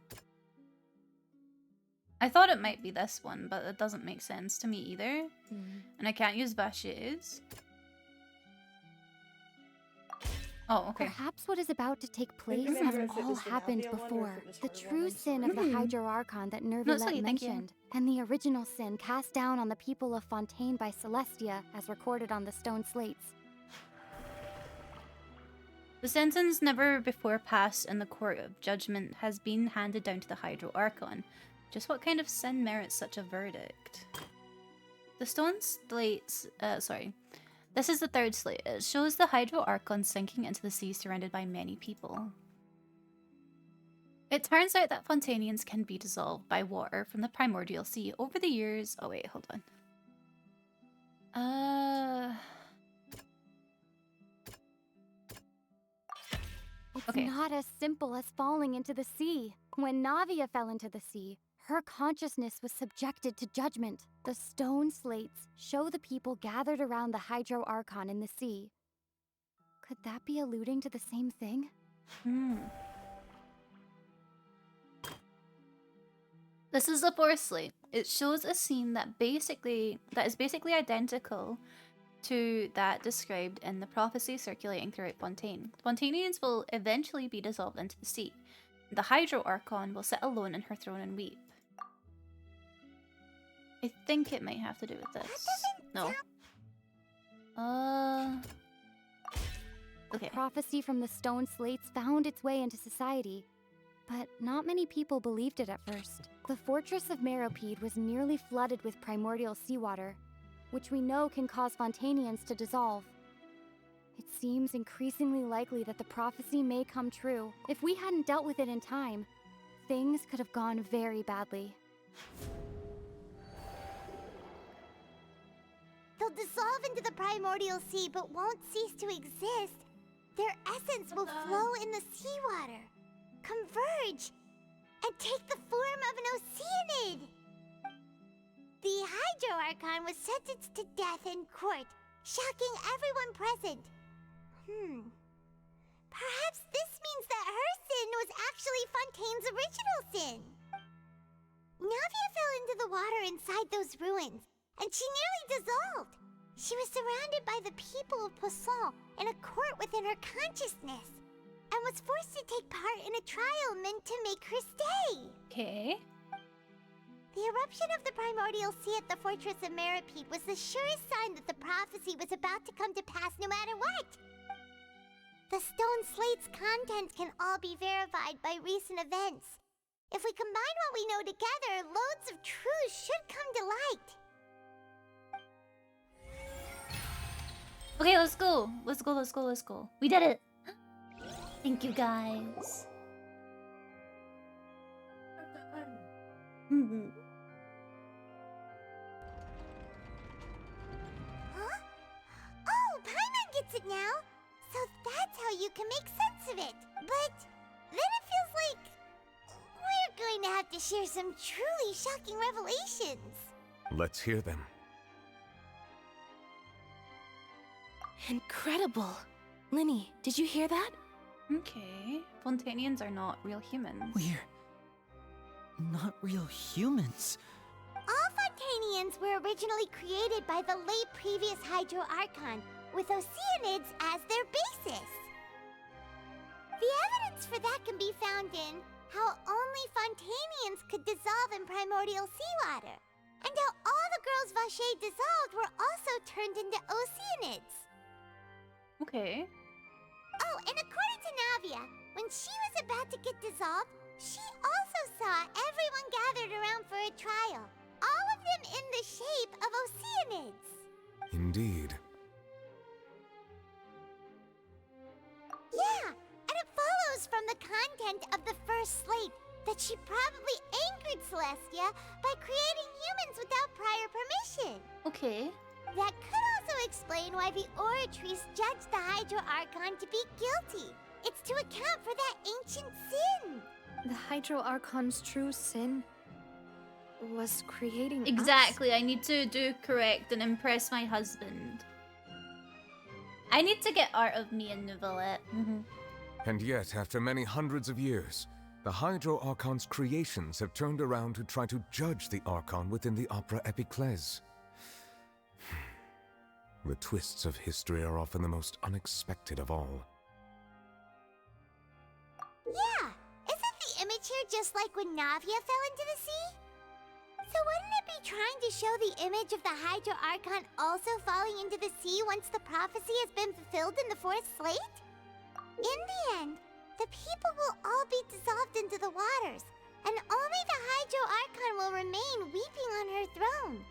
I thought it might be this one, but it doesn't make sense to me either. And I can't use Vash's. Oh, okay. Perhaps what is about to take place has all happened before. The true sin of the Hydro Archon that Nervalet mentioned, and the original sin cast down on the people of Fontaine by Celestia, as recorded on the stone slates. The sentence never before passed in the court of judgment has been handed down to the Hydro Archon. Just what kind of sin merits such a verdict? The stone slates, This is the third slate. It shows the Hydro Archon sinking into the sea surrounded by many people. It turns out that Fontanians can be dissolved by water from the primordial sea over the years. Oh wait, hold on. It's not as simple as falling into the sea. When Navia fell into the sea, her consciousness was subjected to judgment. The stone slates show the people gathered around the Hydro Archon in the sea. Could that be alluding to the same thing? This is the fourth slate. It shows a scene that is basically identical to that described in the prophecy circulating throughout Fontaine. Fontanians will eventually be dissolved into the sea. The Hydro Archon will sit alone in her throne and weep. I think it might have to do with this. No. The prophecy from the stone slates found its way into society, but not many people believed it at first. The fortress of Meropide was nearly flooded with primordial seawater, which we know can cause Fontanians to dissolve. It seems increasingly likely that the prophecy may come true. If we hadn't dealt with it in time, things could have gone very badly. They'll dissolve into the primordial sea but won't cease to exist. Their essence will flow in the seawater, converge, and take the form of an Oceanid. The Hydro Archon was sentenced to death in court, shocking everyone present. Perhaps this means that her sin was actually Fontaine's original sin. Navia fell into the water inside those ruins, and she nearly dissolved. She was surrounded by the people of Poisson in a court within her consciousness, and was forced to take part in a trial meant to make her stay. Okay. The eruption of the primordial sea at the fortress of Meripede was the surest sign that the prophecy was about to come to pass no matter what. The stone slate's contents can all be verified by recent events. If we combine what we know together, loads of truths should come to light. Okay, let's go. Let's go, let's go, let's go. We did it. Thank you, guys. Huh? Oh, Paimon gets it now. So that's how you can make sense of it. But then it feels like we're going to have to share some truly shocking revelations. Let's hear them. Incredible. Linny, did you hear that? Okay. Fontanians are not real humans. We're not real humans. All Fontanians were originally created by the late previous Hydro Archon, with Oceanids as their basis. The evidence for that can be found in how only Fontanians could dissolve in primordial seawater, and how all the girls Vacher dissolved were also turned into Oceanids. Okay. Oh, and according to Navia, when she was about to get dissolved, she also saw everyone gathered around for a trial, all of them in the shape of Oceanids. Indeed. Yeah, and it follows from the content of the first slate that she probably angered Celestia by creating humans without prior permission. Okay. That could also explain why the Oratrice judged the Hydro Archon to be guilty. It's to account for that ancient sin. The Hydro Archon's true sin was creating Exactly. I need to do correct and impress my husband. I need to get art of me and Nouvellette. And yet, after many hundreds of years, the Hydro Archon's creations have turned around to try to judge the Archon within the Opera Epiclese. The twists of history are often the most unexpected of all. Yeah, isn't the image here just like when Navia fell into the sea? So wouldn't it be trying to show the image of the Hydro Archon also falling into the sea once the prophecy has been fulfilled in the fourth slate? In the end, the people will all be dissolved into the waters, and only the Hydro Archon will remain weeping on her throne.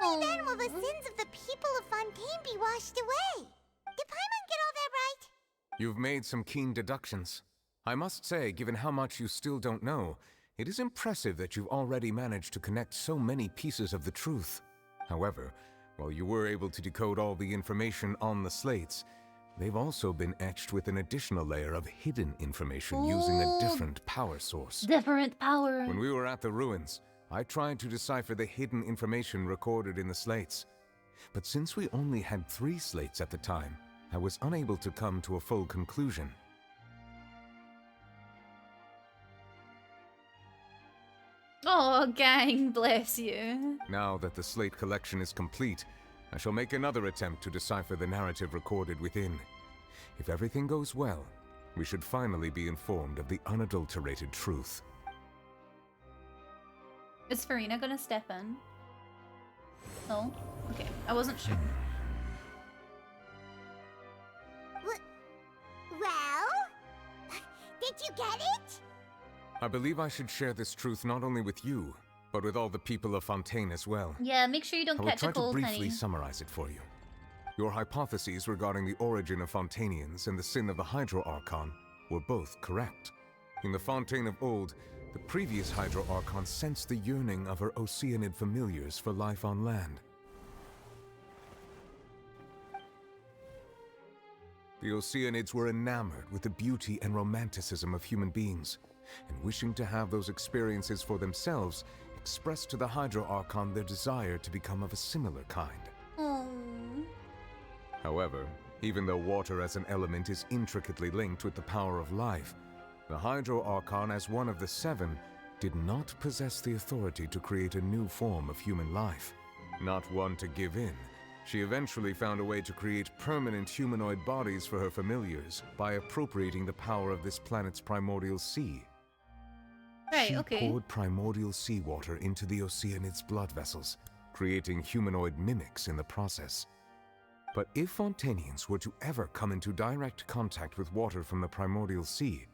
Only then will the sins of the people of Fontaine be washed away. Did Paimon get all that right? You've made some keen deductions. I must say, given how much you still don't know, it is impressive that you've already managed to connect so many pieces of the truth. However, while you were able to decode all the information on the slates, they've also been etched with an additional layer of hidden information using a different power source. Different power. When we were at the ruins, I tried to decipher the hidden information recorded in the slates. But since we only had 3 slates at the time, I was unable to come to a full conclusion. Oh, gang, bless you. Now that the slate collection is complete, I shall make another attempt to decipher the narrative recorded within. If everything goes well, we should finally be informed of the unadulterated truth. Is Farina gonna step in? No? Okay, I wasn't sure. Well? Did you get it? I believe I should share this truth not only with you, but with all the people of Fontaine as well. Yeah, make sure you don't I will catch try a cold, to briefly honey. summarize it for you. Your hypotheses regarding the origin of Fontanians and the sin of the Hydro Archon were both correct. In the Fontaine of old, the previous Hydro Archon sensed the yearning of her Oceanid familiars for life on land. The Oceanids were enamored with the beauty and romanticism of human beings, and wishing to have those experiences for themselves, expressed to the Hydro Archon their desire to become of a similar kind. However, even though water as an element is intricately linked with the power of life, the Hydro Archon, as one of the 7, did not possess the authority to create a new form of human life. Not one to give in, she eventually found a way to create permanent humanoid bodies for her familiars by appropriating the power of this planet's primordial sea. Right, She okay. poured primordial seawater into the Oceanids' blood vessels, creating humanoid mimics in the process. But if Fontanians were to ever come into direct contact with water from the primordial sea,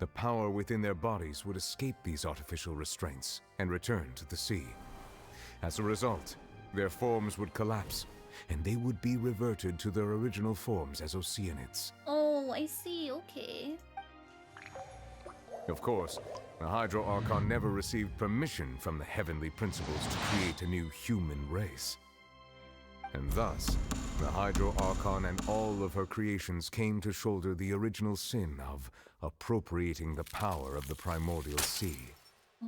the power within their bodies would escape these artificial restraints and return to the sea. As a result, their forms would collapse, and they would be reverted to their original forms as Oceanids. Oh, I see, okay. Of course, the Hydro Archon never received permission from the heavenly principles to create a new human race. And thus, the Hydro Archon and all of her creations came to shoulder the original sin of appropriating the power of the primordial sea.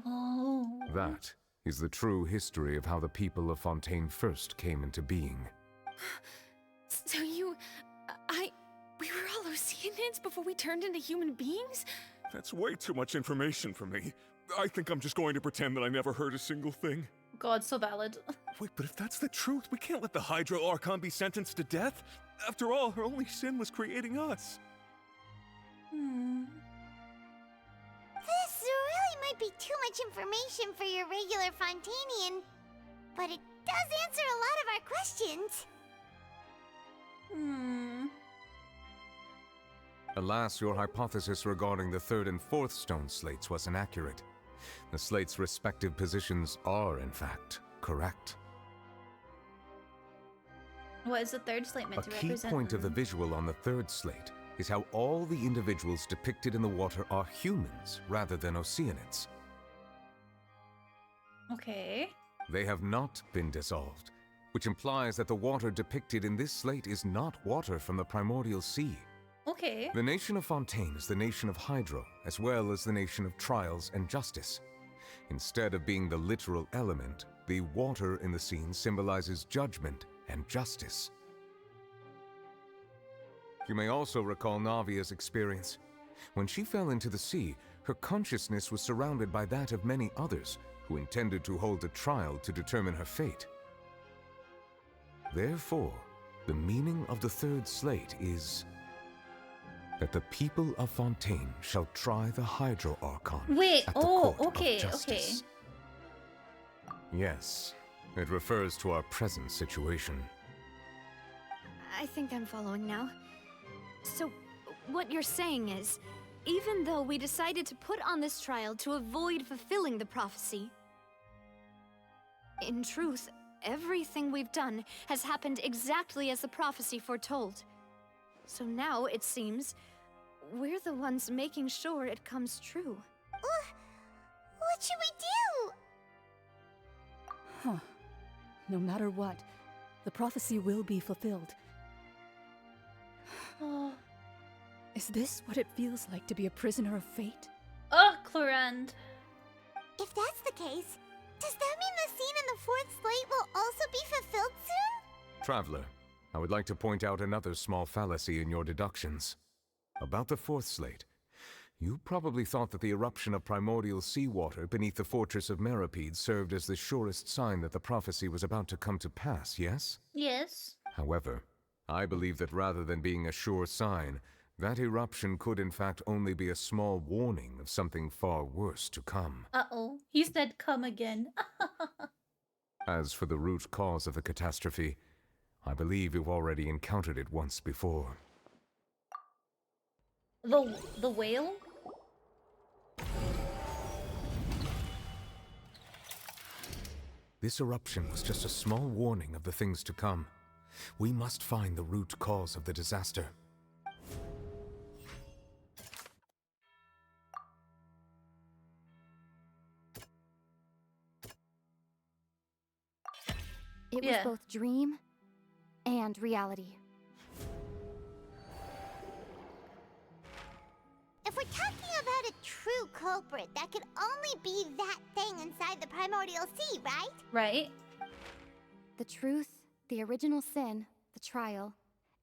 Oh. That is the true history of how the people of Fontaine first came into being. So we were all Oceanids before we turned into human beings? That's way too much information for me. I think I'm just going to pretend that I never heard a single thing. God, so valid. Wait, but if that's the truth, we can't let the Hydro Archon be sentenced to death. After all, her only sin was creating us. This really might be too much information for your regular Fontanian, but it does answer a lot of our questions. Alas, your hypothesis regarding the third and fourth stone slates was inaccurate. The slates' respective positions are, in fact, correct. What is the third slate meant A to key represent? point of the visual on the third slate is how all the individuals depicted in the water are humans rather than Oceanids. Okay. They have not been dissolved, which implies that the water depicted in this slate is not water from the primordial sea. Okay. The nation of Fontaine is the nation of Hydro, as well as the nation of trials and justice. Instead of being the literal element, the water in the scene symbolizes judgment and justice. You may also recall Navia's experience. When she fell into the sea, her consciousness was surrounded by that of many others who intended to hold a trial to determine her fate. Therefore, the meaning of the third slate is that the people of Fontaine shall try the Hydro Archon Wait, at the oh, court okay, of justice. Yes, it refers to our present situation. I think I'm following now. So, what you're saying is, even though we decided to put on this trial to avoid fulfilling the prophecy, in truth, everything we've done has happened exactly as the prophecy foretold. So now, it seems, we're the ones making sure it comes true. What should we do? Huh. No matter what, the prophecy will be fulfilled. Is this what it feels like to be a prisoner of fate? Oh, Clorand. If that's the case, does that mean the scene in the fourth slate will also be fulfilled soon? Traveler, I would like to point out another small fallacy in your deductions. About the fourth slate, you probably thought that the eruption of primordial seawater beneath the fortress of Meripede served as the surest sign that the prophecy was about to come to pass, yes? Yes. However, I believe that rather than being a sure sign, that eruption could in fact only be a small warning of something far worse to come. Uh-oh. He said come again. As for the root cause of the catastrophe, I believe you've already encountered it once before. The whale? This eruption was just a small warning of the things to come. We must find the root cause of the disaster. It was both dream and reality. If we're talking about a true culprit, that could only be that thing inside the primordial sea, right? Right. The truth, the original sin, the trial,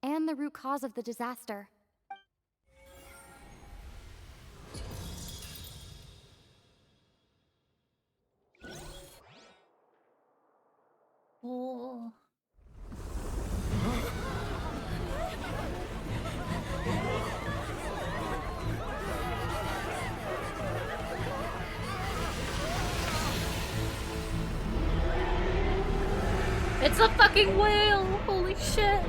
and the root cause of the disaster. Oh. It's a fucking whale! Holy shit!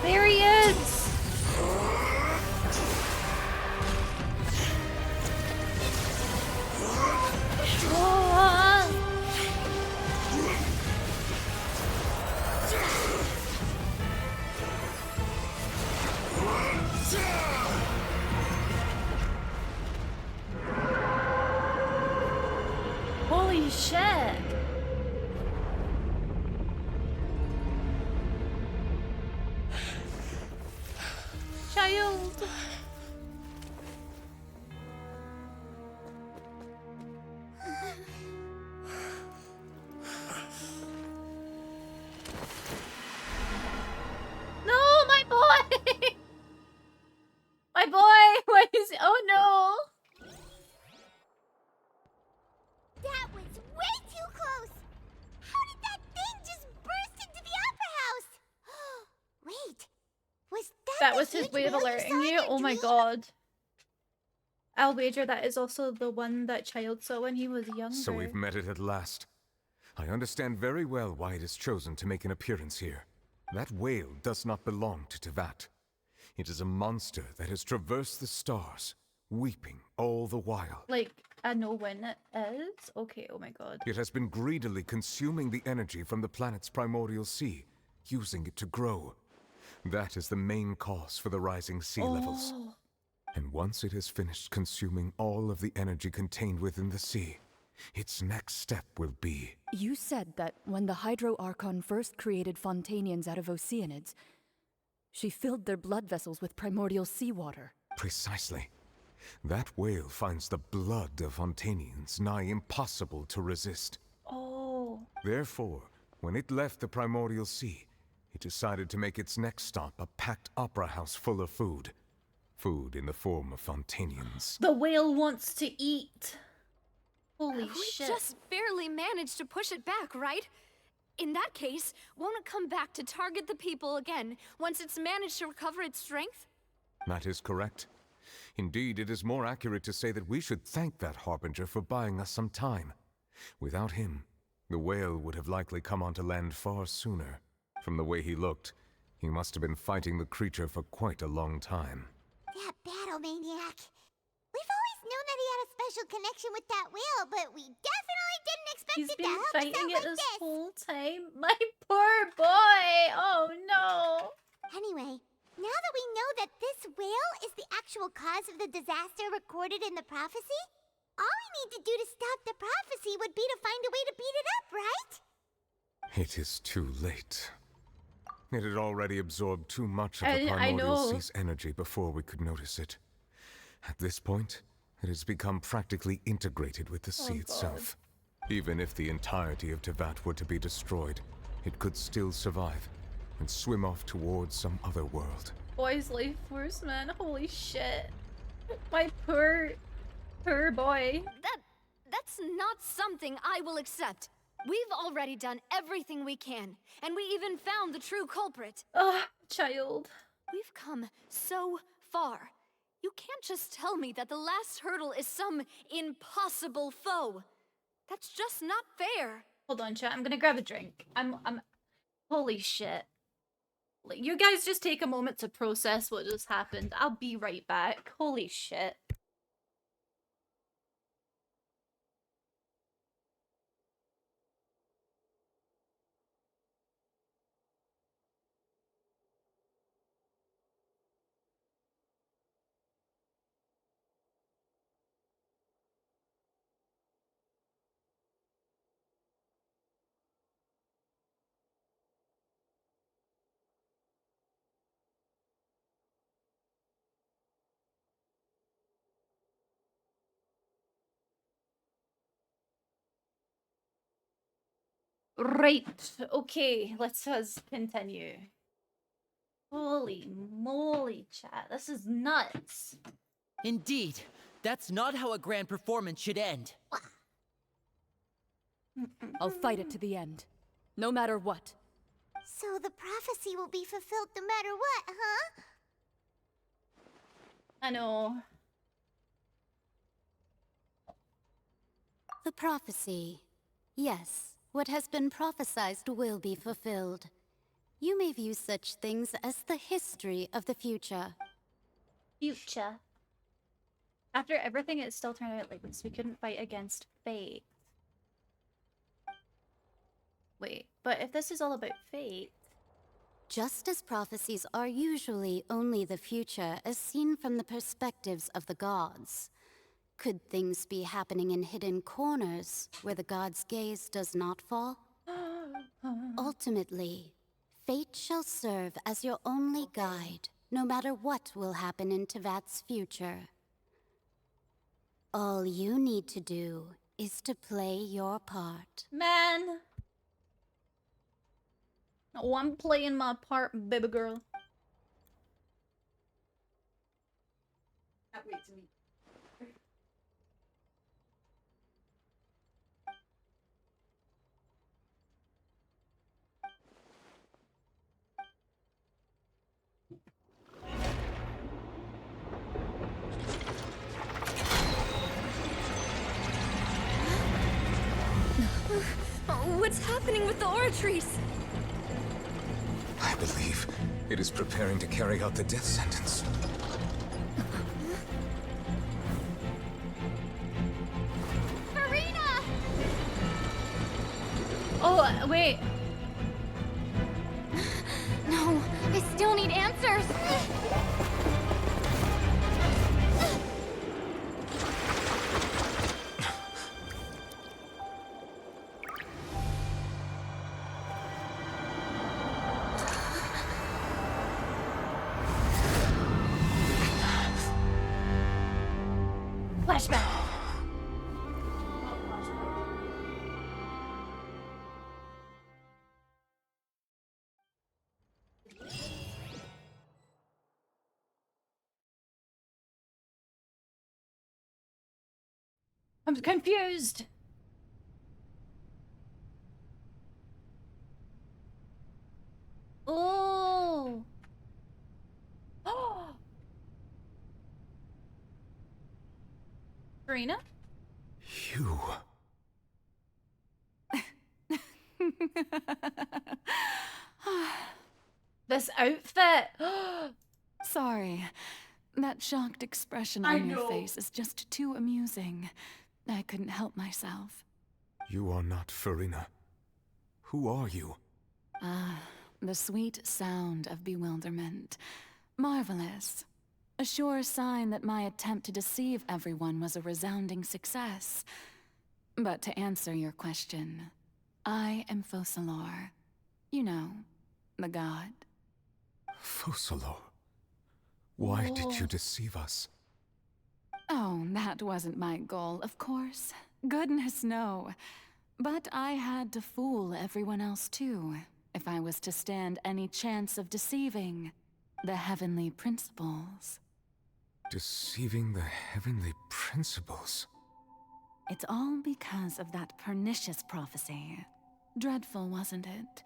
There he is! Oh. Holy shit! Child! No, my boy! My boy! What is it? Oh no! That was way too close! How did that thing just burst into the opera house? Wait, was That was his way of alerting you? Oh my god. I'll wager that is also the one that Child saw when he was younger. So we've met it at last. I understand very well why it has chosen to make an appearance here. That whale does not belong to Tevat. It is a monster that has traversed the stars, weeping all the while. Like, I know when it is? Okay, oh my god. It has been greedily consuming the energy from the planet's primordial sea, using it to grow. That is the main cause for the rising sea levels. And once it has finished consuming all of the energy contained within the sea, its next step will be... You said that when the Hydro Archon first created Fontanians out of Oceanids, she filled their blood vessels with primordial seawater. Precisely. That whale finds the blood of Fontanians nigh impossible to resist. Oh. Therefore, when it left the primordial sea, it decided to make its next stop a packed opera house full of food. Food in the form of Fontanians. The whale wants to eat. Holy We shit. just barely managed to push it back, right? In that case, won't it come back to target the people again once it's managed to recover its strength? That is correct. Indeed, it is more accurate to say that we should thank that Harbinger for buying us some time. Without him, the whale would have likely come onto land far sooner. From the way he looked, he must have been fighting the creature for quite a long time. That battle maniac. We've always known that he had a special connection with that whale, but we definitely didn't expect He's it to been help us fighting out it like this this. whole time. My poor boy! Oh no! Anyway, now that we know that this whale is the actual cause of the disaster recorded in the prophecy, all we need to do to stop the prophecy would be to find a way to beat it up, right? It is too late. It had already absorbed too much of the I primordial know. sea's energy before we could notice it. At this point, it has become practically integrated with the sea itself. Even if the entirety of Tevat were to be destroyed, it could still survive and swim off towards some other world. Boy's life force, man. Holy shit. My poor boy. That's not something I will accept. We've already done everything we can, and we even found the true culprit. Ugh, Child. We've come so far. You can't just tell me that the last hurdle is some impossible foe. That's just not fair. Hold on, chat. I'm gonna grab a drink. I'm holy shit. Like, you guys just take a moment to process what just happened. I'll be right back. Holy shit. Right. Okay, let's continue. Holy moly, chat. This is nuts. Indeed. That's not how a grand performance should end. I'll fight it to the end. No matter what. So the prophecy will be fulfilled no matter what, huh? I know. The prophecy. Yes, what has been prophesied will be fulfilled. You may view such things as the history of the future. Future. After everything, it still turned out like this. We couldn't fight against fate. Wait, but if this is all about fate... Just as prophecies are usually only the future as seen from the perspectives of the gods, could things be happening in hidden corners where the gods' gaze does not fall? Ultimately, fate shall serve as your only guide, no matter what will happen in Tevat's future. All you need to do is to play your part. Man! Oh, I'm playing my part, baby girl. Can't wait to meet. What's happening with the oratories? I believe it is preparing to carry out the death sentence. Marina! Oh, wait. No, I still need answers. Flashback. I'm confused. Oh. Oh. Karina? You. This outfit. Sorry. That shocked expression on your face is just too amusing. I couldn't help myself. You are not Farina. Who are you? Ah, the sweet sound of bewilderment. Marvelous. A sure sign that my attempt to deceive everyone was a resounding success. But to answer your question, I am Focalor. You know, the god. Focalor. Why did you deceive us? Oh, that wasn't my goal, of course. Goodness, no. But I had to fool everyone else too, if I was to stand any chance of deceiving the heavenly principles. Deceiving the heavenly principles? It's all because of that pernicious prophecy. Dreadful, wasn't it?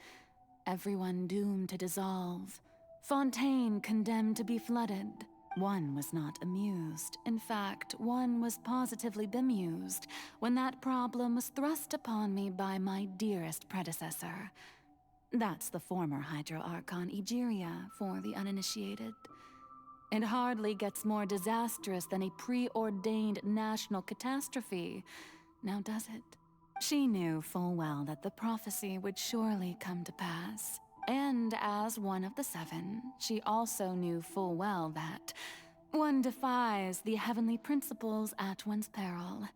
Everyone doomed to dissolve. Fontaine condemned to be flooded. One was not amused. In fact, one was positively bemused when that problem was thrust upon me by my dearest predecessor. That's the former Hydro Archon Egeria for the uninitiated. It hardly gets more disastrous than a preordained national catastrophe, now does it? She knew full well that the prophecy would surely come to pass. And as one of the seven, she also knew full well that one defies the heavenly principles at one's peril.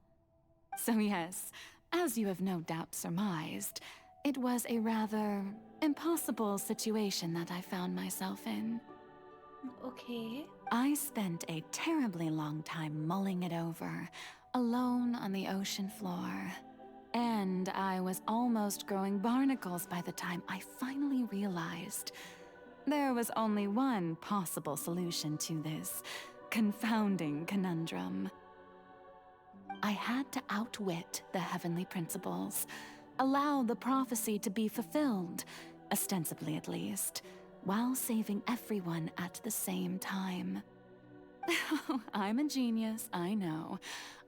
So yes, as you have no doubt surmised, it was a rather impossible situation that I found myself in. Okay. I spent a terribly long time mulling it over, alone on the ocean floor. And I was almost growing barnacles by the time I finally realized there was only one possible solution to this confounding conundrum. I had to outwit the heavenly principles, allow the prophecy to be fulfilled, ostensibly at least, while saving everyone at the same time. I'm a genius, I know.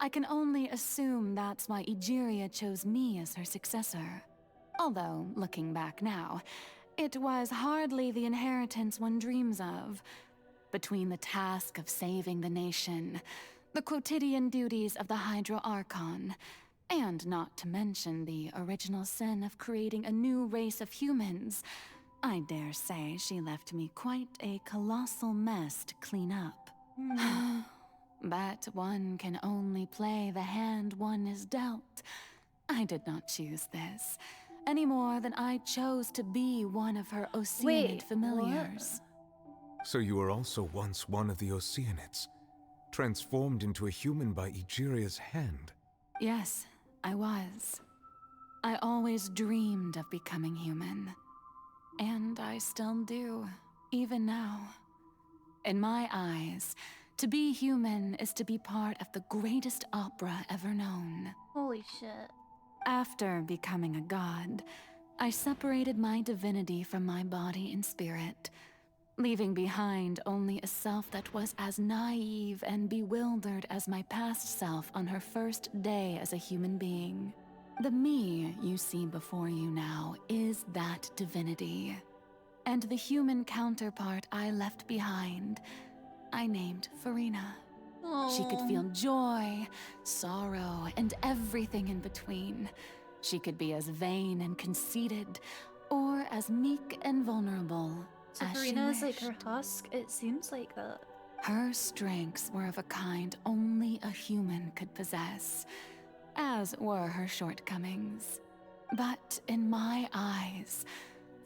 I can only assume that's why Egeria chose me as her successor. Although, looking back now, it was hardly the inheritance one dreams of. Between the task of saving the nation, the quotidian duties of the Hydro Archon, and not to mention the original sin of creating a new race of humans, I dare say she left me quite a colossal mess to clean up. But one can only play the hand one is dealt. I did not choose this, any more than I chose to be one of her Oceanid familiars. So you were also once one of the Oceanids, transformed into a human by Egeria's hand. Yes, I was. I always dreamed of becoming human. And I still do, even now. In my eyes, to be human is to be part of the greatest opera ever known. Holy shit. After becoming a god, I separated my divinity from my body and spirit, leaving behind only a self that was as naive and bewildered as my past self on her first day as a human being. The me you see before you now is that divinity. And the human counterpart I left behind, I named Farina. She could feel joy, sorrow, and everything in between. She could be as vain and conceited, or as meek and vulnerable So as Farina is she like her wished. husk? It seems like that. Her strengths were of a kind only a human could possess, as were her shortcomings. But in my eyes,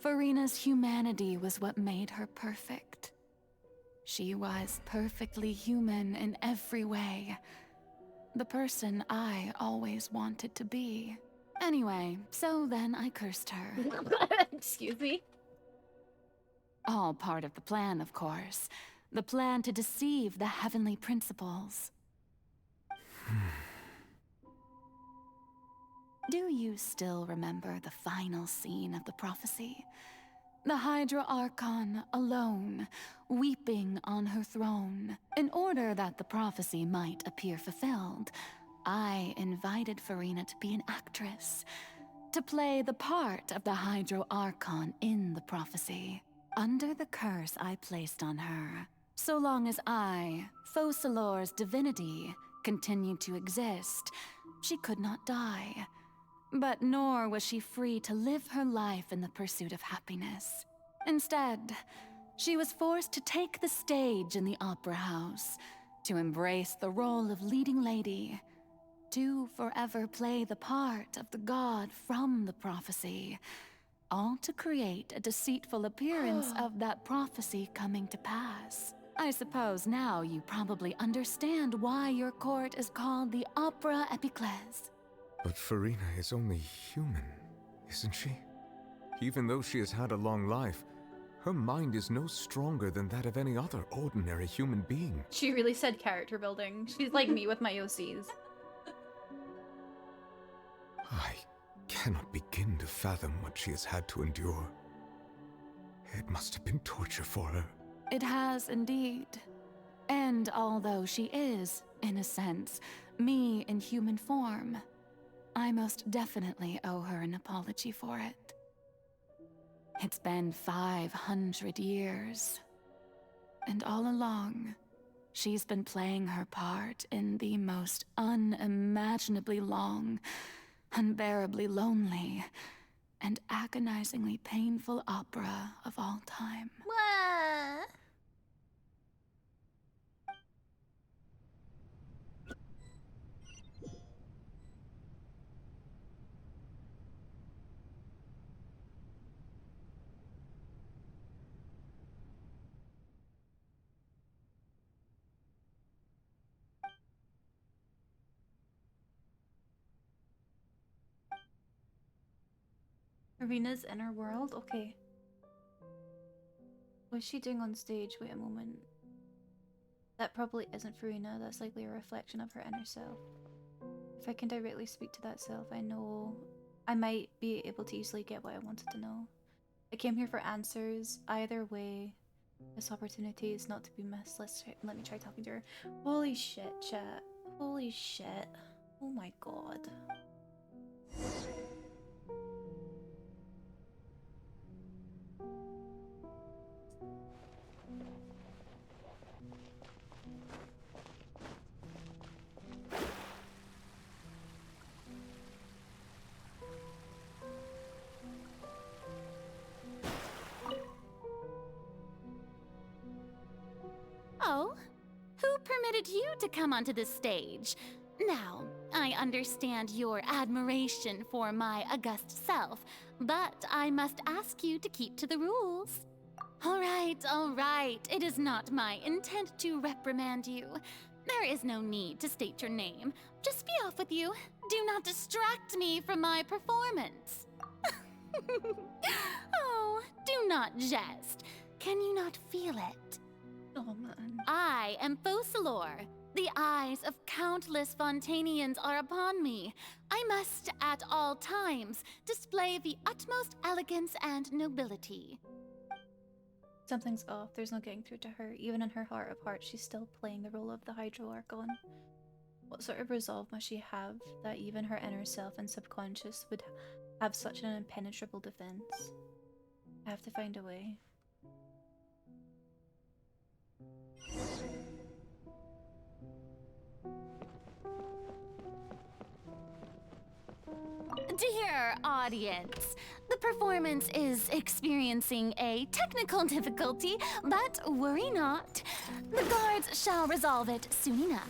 Farina's humanity was what made her perfect. She was perfectly human in every way. The person I always wanted to be. Anyway, so then I cursed her. Excuse me? All part of the plan, of course. The plan to deceive the heavenly principles. Do you still remember the final scene of the prophecy? The Hydra Archon, alone, weeping on her throne. In order that the prophecy might appear fulfilled, I invited Farina to be an actress, to play the part of the Hydro Archon in the prophecy. Under the curse I placed on her, so long as I, Focalor's divinity, continued to exist, she could not die. But nor was she free to live her life in the pursuit of happiness. Instead, she was forced to take the stage in the opera house, to embrace the role of leading lady, to forever play the part of the god from the prophecy, all to create a deceitful appearance of that prophecy coming to pass. I suppose now you probably understand why your court is called the Opera Epiclese. But Farina is only human, isn't she? Even though she has had a long life, her mind is no stronger than that of any other ordinary human being. She really said character building. She's like me with my OCs. I cannot begin to fathom what she has had to endure. It must have been torture for her. It has indeed. And although she is, in a sense, me in human form, I most definitely owe her an apology for it. It's been 500 years. And all along, she's been playing her part in the most unimaginably long, unbearably lonely, and agonizingly painful opera of all time. What? Arena's inner world? Okay. What's she doing on stage? Wait a moment. That probably isn't Farina, that's likely a reflection of her inner self. If I can directly speak to that self, I know I might be able to easily get what I wanted to know. I came here for answers. Either way, this opportunity is not to be missed. Let me try talking to her. Holy shit, chat. Holy shit. Oh my god. Oh, who permitted you to come onto the stage? Now, I understand your admiration for my august self, but I must ask you to keep to the rules. All right. It is not my intent to reprimand you. There is no need to state your name. Just be off with you. Do not distract me from my performance. Oh, do not jest. Can you not feel it? Oh man. I am Focalor. The eyes of countless Fontanians are upon me. I must, at all times, display the utmost elegance and nobility. Something's off. There's no getting through to her. Even in her heart of hearts, she's still playing the role of the Hydro Archon. What sort of resolve must she have that even her inner self and subconscious would have such an impenetrable defense? I have to find a way. Dear audience, the performance is experiencing a technical difficulty, but worry not. The guards shall resolve it soon enough.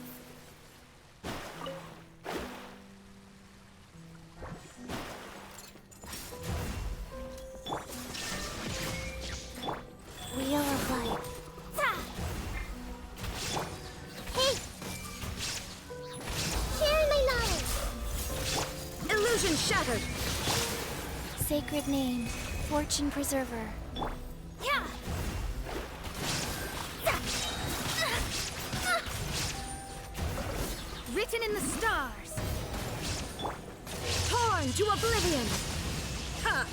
Wheel of life. Hey! Share my knowledge! Illusion shattered! Sacred name, Fortune Preserver. Yeah! Written in the stars! Torn to oblivion! Ha!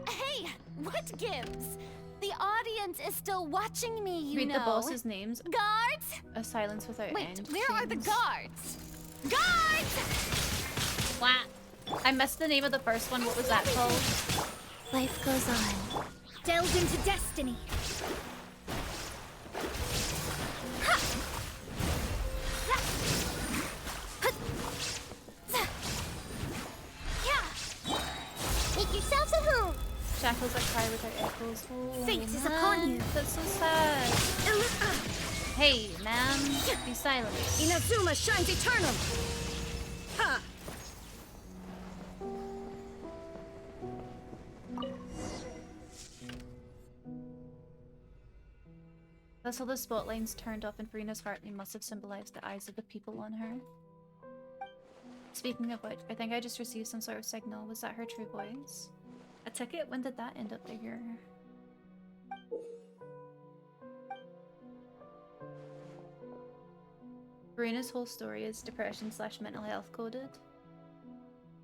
Hey, what gives? The audience is still watching me, you Read know. the boss's names. Guards? A silence without Wait, end. where are the Please. guards? Guards! What? I missed the name of the first one. What was that called? Life goes on. Delved into destiny. Make yourselves at home! Shackles that cry without echoes. Oh, Fate is man, upon you. That's so sad. Hey, man. Be silent. Inazuma shines eternal! Ha! That's how the spotlights turned up in Farina's heart. They must have symbolized the eyes of the people on her. Speaking of which, I think I just received some sort of signal. Was that her true voice? A ticket? When did that end up here? Farina's whole story is depression / mental health coded.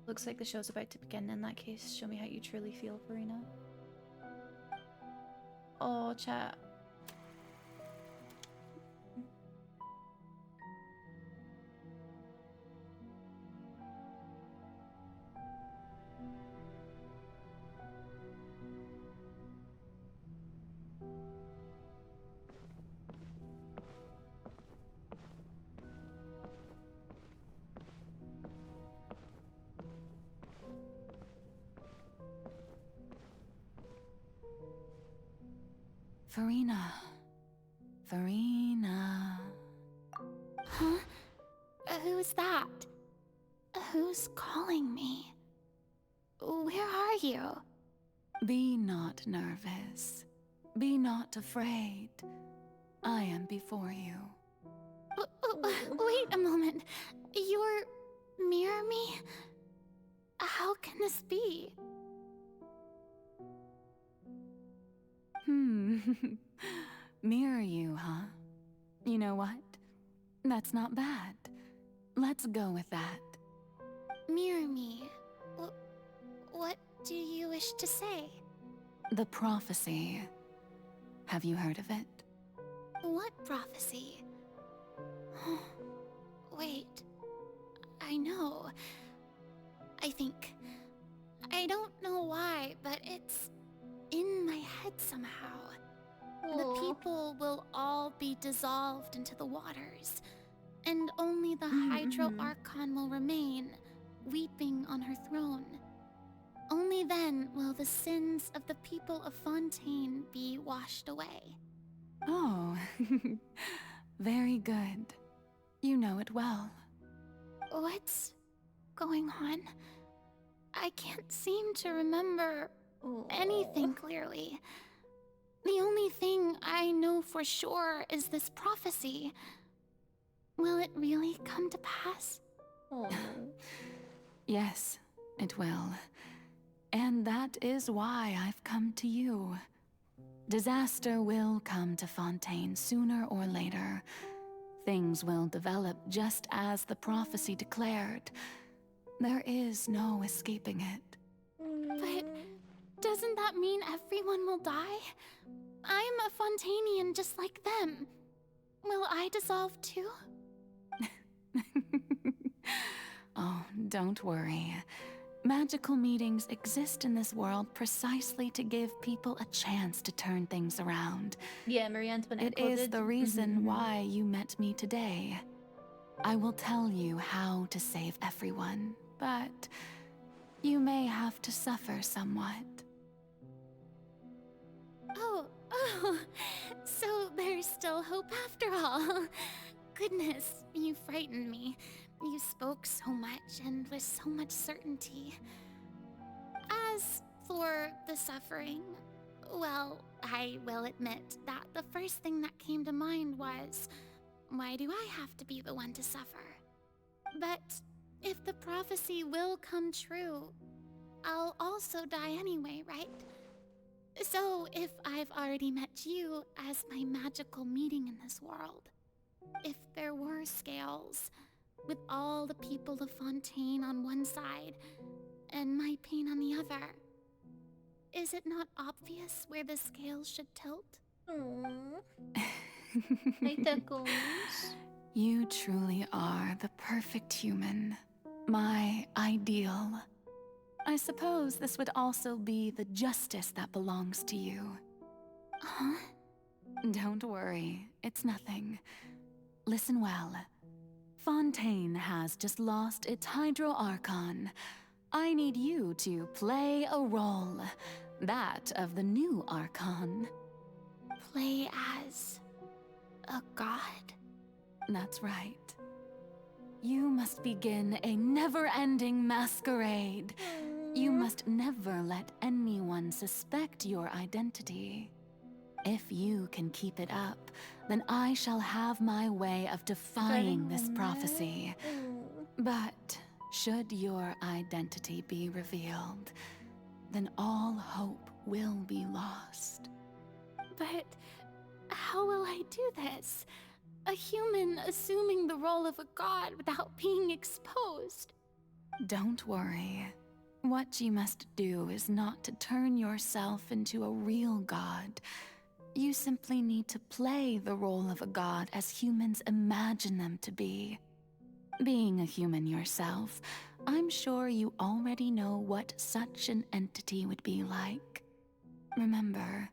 Looks like the show's about to begin. In that case, show me how you truly feel, Farina. Oh, chat. Farina. Farina. Huh? Who's that? Who's calling me? Where are you? Be not nervous. Be not afraid. I am before you. Wait a moment. You're... mirror me? How can this be? Mirror you, huh? You know what? That's not bad. Let's go with that. Mirror me? What do you wish to say? The prophecy. Have you heard of it? What prophecy? Wait. I know. I think... I don't know why, but it's in my head somehow. The people will all be dissolved into the waters, and only the Hydro Archon will remain, weeping on her throne. Only then will the sins of the people of Fontaine be washed away. Oh, very good. You know it well. What's going on? I can't seem to remember anything clearly. The only thing I know for sure is this prophecy. Will it really come to pass? Yes, it will. And that is why I've come to you. Disaster will come to Fontaine sooner or later. Things will develop just as the prophecy declared. There is no escaping it. But doesn't that mean everyone will die? I'm a Fontainian just like them. Will I dissolve too? Oh, don't worry. Magical meetings exist in this world precisely to give people a chance to turn things around. Yeah, Marie Antoinette It is the reason why you met me today. I will tell you how to save everyone, but you may have to suffer somewhat. Oh, so there's still hope after all. Goodness, you frightened me. You spoke so much and with so much certainty. As for the suffering, well, I will admit that the first thing that came to mind was, why do I have to be the one to suffer? But if the prophecy will come true, I'll also die anyway, right? So if I've already met you as my magical meeting in this world, if there were scales, with all the people of Fontaine on one side and my pain on the other, is it not obvious where the scales should tilt? You truly are the perfect human, my ideal. I suppose this would also be the justice that belongs to you. Huh? Don't worry, it's nothing. Listen well. Fontaine has just lost its Hydro Archon. I need you to play a role, that of the new Archon. Play as a god? That's right. You must begin a never-ending masquerade. You must never let anyone suspect your identity. If you can keep it up, then I shall have my way of defying this prophecy. But should your identity be revealed, then all hope will be lost. But how will I do this? A human assuming the role of a god without being exposed. Don't worry. What you must do is not to turn yourself into a real god. You simply need to play the role of a god as humans imagine them to be. Being a human yourself, I'm sure you already know what such an entity would be like. Remember,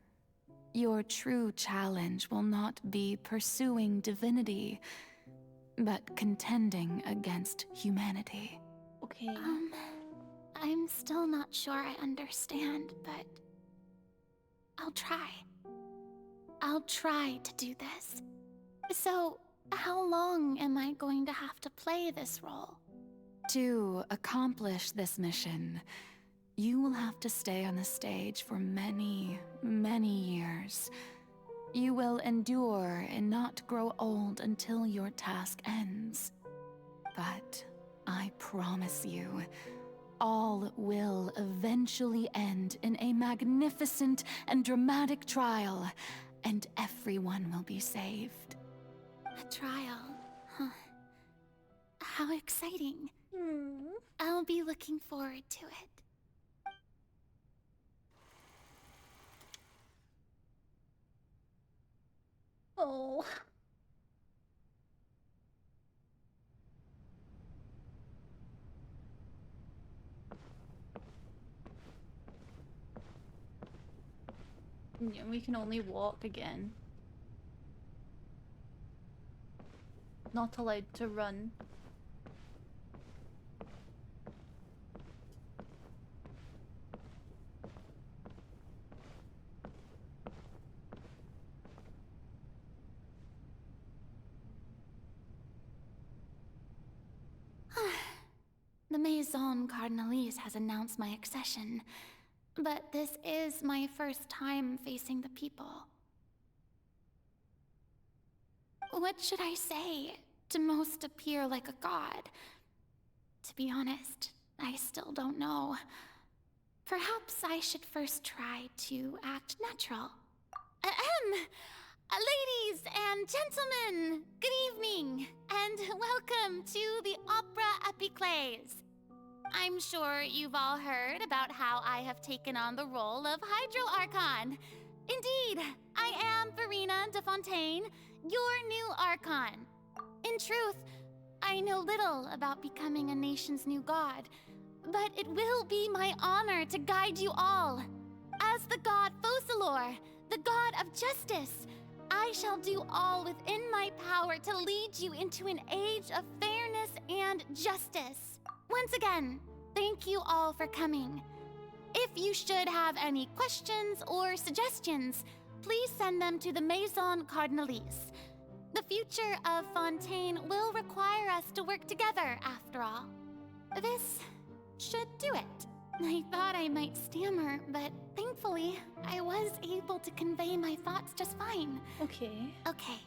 your true challenge will not be pursuing divinity, but contending against humanity. Okay. I'm still not sure I understand, but I'll try. I'll try to do this. So, how long am I going to have to play this role? To accomplish this mission, you will have to stay on the stage for many, many years. You will endure and not grow old until your task ends. But I promise you, all will eventually end in a magnificent and dramatic trial, and everyone will be saved. A trial, huh? How exciting. I'll be looking forward to it. Oh. Yeah, we can only walk again. Not allowed to run. The Maison Cardinalise has announced my accession, but this is my first time facing the people. What should I say to most appear like a god? To be honest, I still don't know. Perhaps I should first try to act natural. Ladies and gentlemen, good evening, and welcome to the Opera Epiclese. I'm sure you've all heard about how I have taken on the role of Hydro Archon. Indeed, I am Verena de Fontaine, your new Archon. In truth, I know little about becoming a nation's new god, but it will be my honor to guide you all. As the god Focalor, the god of justice, I shall do all within my power to lead you into an age of fairness and justice. Once again, thank you all for coming. If you should have any questions or suggestions, please send them to the Maison Cardinalise. The future of Fontaine will require us to work together, after all. This should do it. I thought I might stammer, but thankfully, I was able to convey my thoughts just fine. Okay. Okay,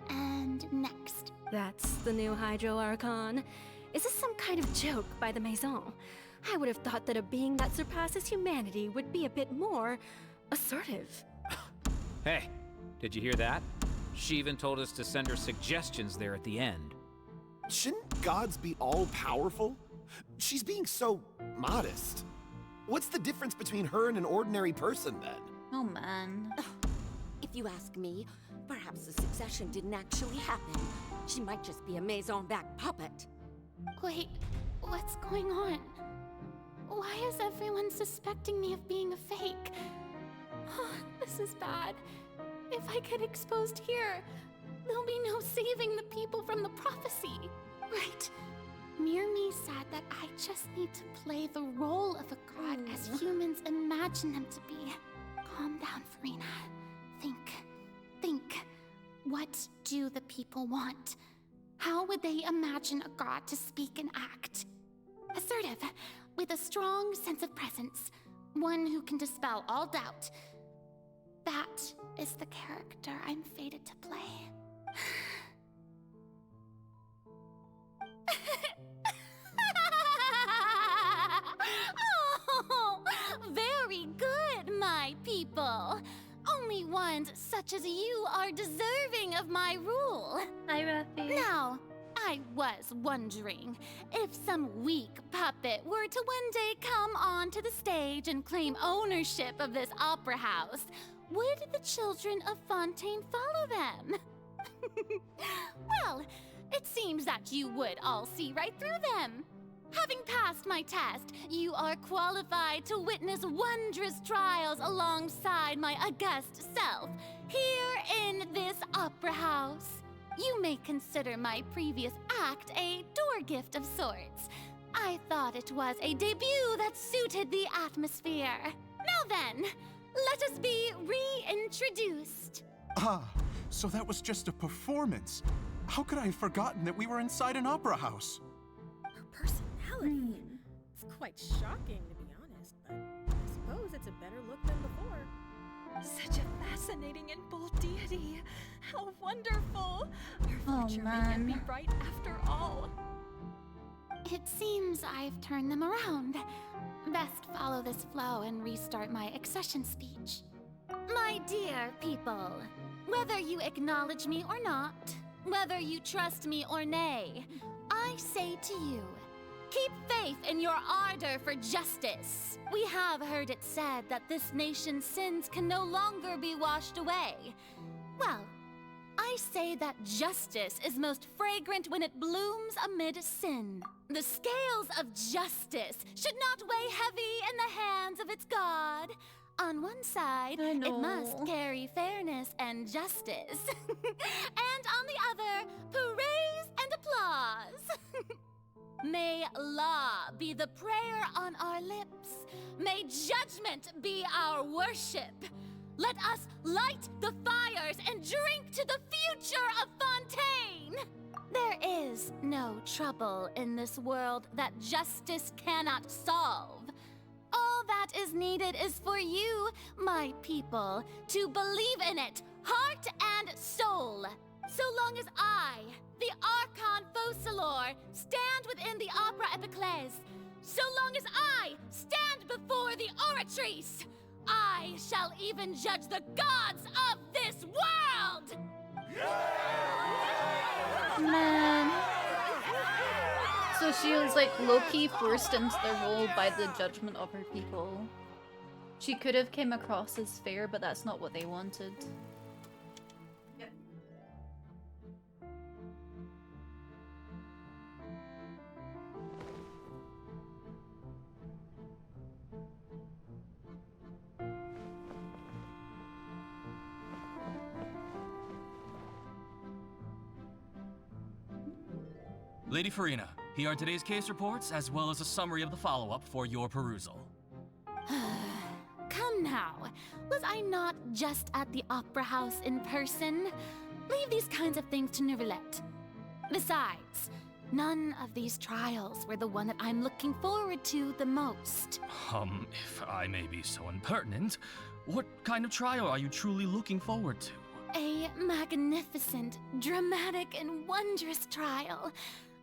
and next. That's the new Hydro Archon. Is this some kind of joke by the Maison? I would have thought that a being that surpasses humanity would be a bit more assertive. Hey, did you hear that? She even told us to send her suggestions there at the end. Shouldn't gods be all-powerful? She's being so modest. What's the difference between her and an ordinary person, then? Oh, man. If you ask me, perhaps the succession didn't actually happen. She might just be a Maison back puppet. Wait, what's going on? Why is everyone suspecting me of being a fake? Oh, this is bad. If I get exposed here, there'll be no saving the people from the prophecy. Right. Mirmi said that I just need to play the role of a god as humans imagine them to be. Calm down, Verena. Think. What do the people want? How would they imagine a god to speak and act? Assertive, with a strong sense of presence. One who can dispel all doubt. That is the character I'm fated to play. Oh, very good, my people. Only ones such as you are deserving of my rule. Hi, Rafi. Now, I was wondering if some weak puppet were to one day come onto the stage and claim ownership of this opera house, would the children of Fontaine follow them? Well, it seems that you would all see right through them. Having passed my test, you are qualified to witness wondrous trials alongside my august self, here in this opera house. You may consider my previous act a door gift of sorts. I thought it was a debut that suited the atmosphere. Now then, let us be reintroduced. Ah, so that was just a performance. How could I have forgotten that we were inside an opera house? Her personality? It's quite shocking, to be honest, but I suppose it's a better look than before. Such a fascinating and bold deity. How wonderful. Our future may yet be bright after all. It seems I've turned them around. Best follow this flow and restart my accession speech. My dear people, whether you acknowledge me or not, whether you trust me or nay, I say to you, keep faith in your ardor for justice. We have heard it said that this nation's sins can no longer be washed away. Well, I say that justice is most fragrant when it blooms amid sin. The scales of justice should not weigh heavy in the hands of its God. On one side, it must carry fairness and justice. And on the other, praise and applause. May law be the prayer on our lips. May judgment be our worship. Let us light the fires and drink to the future of Fontaine. There is no trouble in this world that justice cannot solve. All that is needed is for you, my people, to believe in it, heart and soul. So long as I, the Archon Focalor, stand within the Opera Epiclese, so long as I stand before the Oratrice, I shall even judge the gods of this world! Man. So she was like low-key forced into the role by the judgment of her people. She could have came across as fair, but that's not what they wanted. Lady Farina, here are today's case reports, as well as a summary of the follow-up for your perusal. Come now, was I not just at the Opera House in person? Leave these kinds of things to Neuvillette. Besides, none of these trials were the one that I'm looking forward to the most. If I may be so impertinent, what kind of trial are you truly looking forward to? A magnificent, dramatic, and wondrous trial.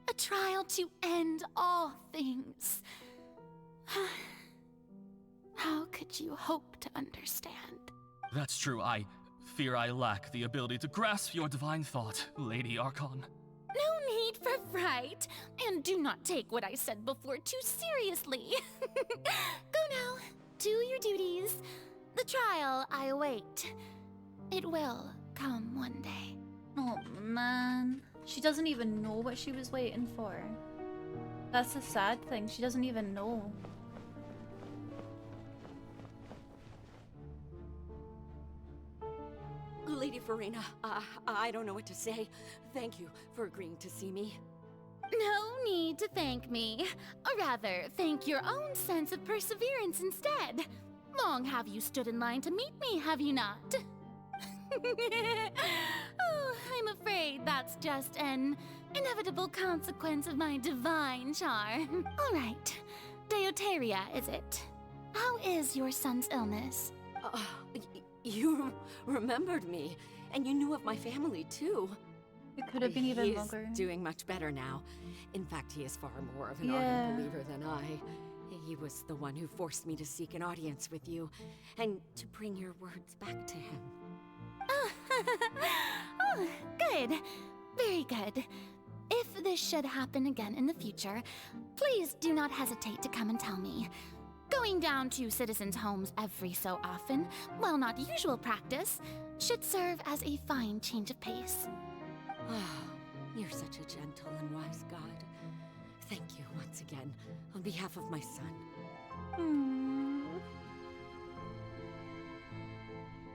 A trial to end all things. How could you hope to understand? That's true. I fear I lack the ability to grasp your divine thought, Lady Archon. No need for fright, and do not take what I said before too seriously. Go now, do your duties. The trial I await. It will come one day. Oh man. She doesn't even know what she was waiting for. That's the sad thing, she doesn't even know. Lady Farina, I don't know what to say. Thank you for agreeing to see me. No need to thank me. Or rather, thank your own sense of perseverance instead. Long have you stood in line to meet me, have you not? Oh, I'm afraid that's just an inevitable consequence of my divine charm. All right, Deoteria, is it? How is your son's illness? You remembered me, and you knew of my family too. It could have been even longer. He's doing much better now. In fact, he is far more of an ardent believer than I. He was the one who forced me to seek an audience with you, and to bring your words back to him. Oh, good. Very good. If this should happen again in the future, please do not hesitate to come and tell me. Going down to citizens' homes every so often, while not usual practice, should serve as a fine change of pace. You're such a gentle and wise god. Thank you once again, on behalf of my son.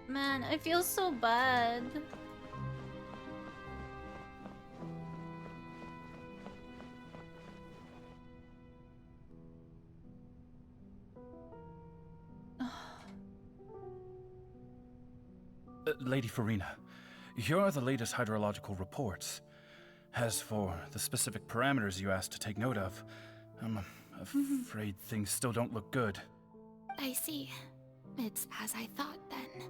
Man, I feel so bad. Lady Farina, here are the latest hydrological reports. As for the specific parameters you asked to take note of, I'm afraid things still don't look good. I see. It's as I thought then.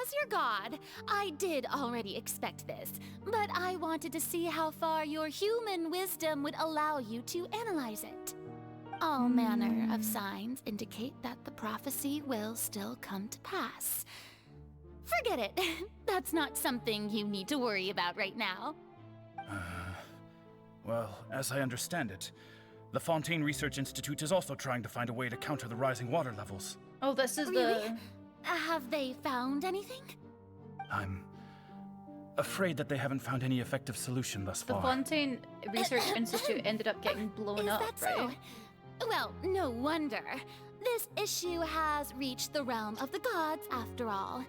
as your god, I did already expect this, but I wanted to see how far your human wisdom would allow you to analyze it. All manner of signs indicate that the prophecy will still come to pass. Forget it. That's not something you need to worry about right now. Well, as I understand it, the Fontaine Research Institute is also trying to find a way to counter the rising water levels. Oh, this is really? Have they found anything? I'm afraid that they haven't found any effective solution thus The far. Fontaine Research Institute ended up getting blown up, Is that right? so? Well, no wonder. This issue has reached the realm of the gods, after all.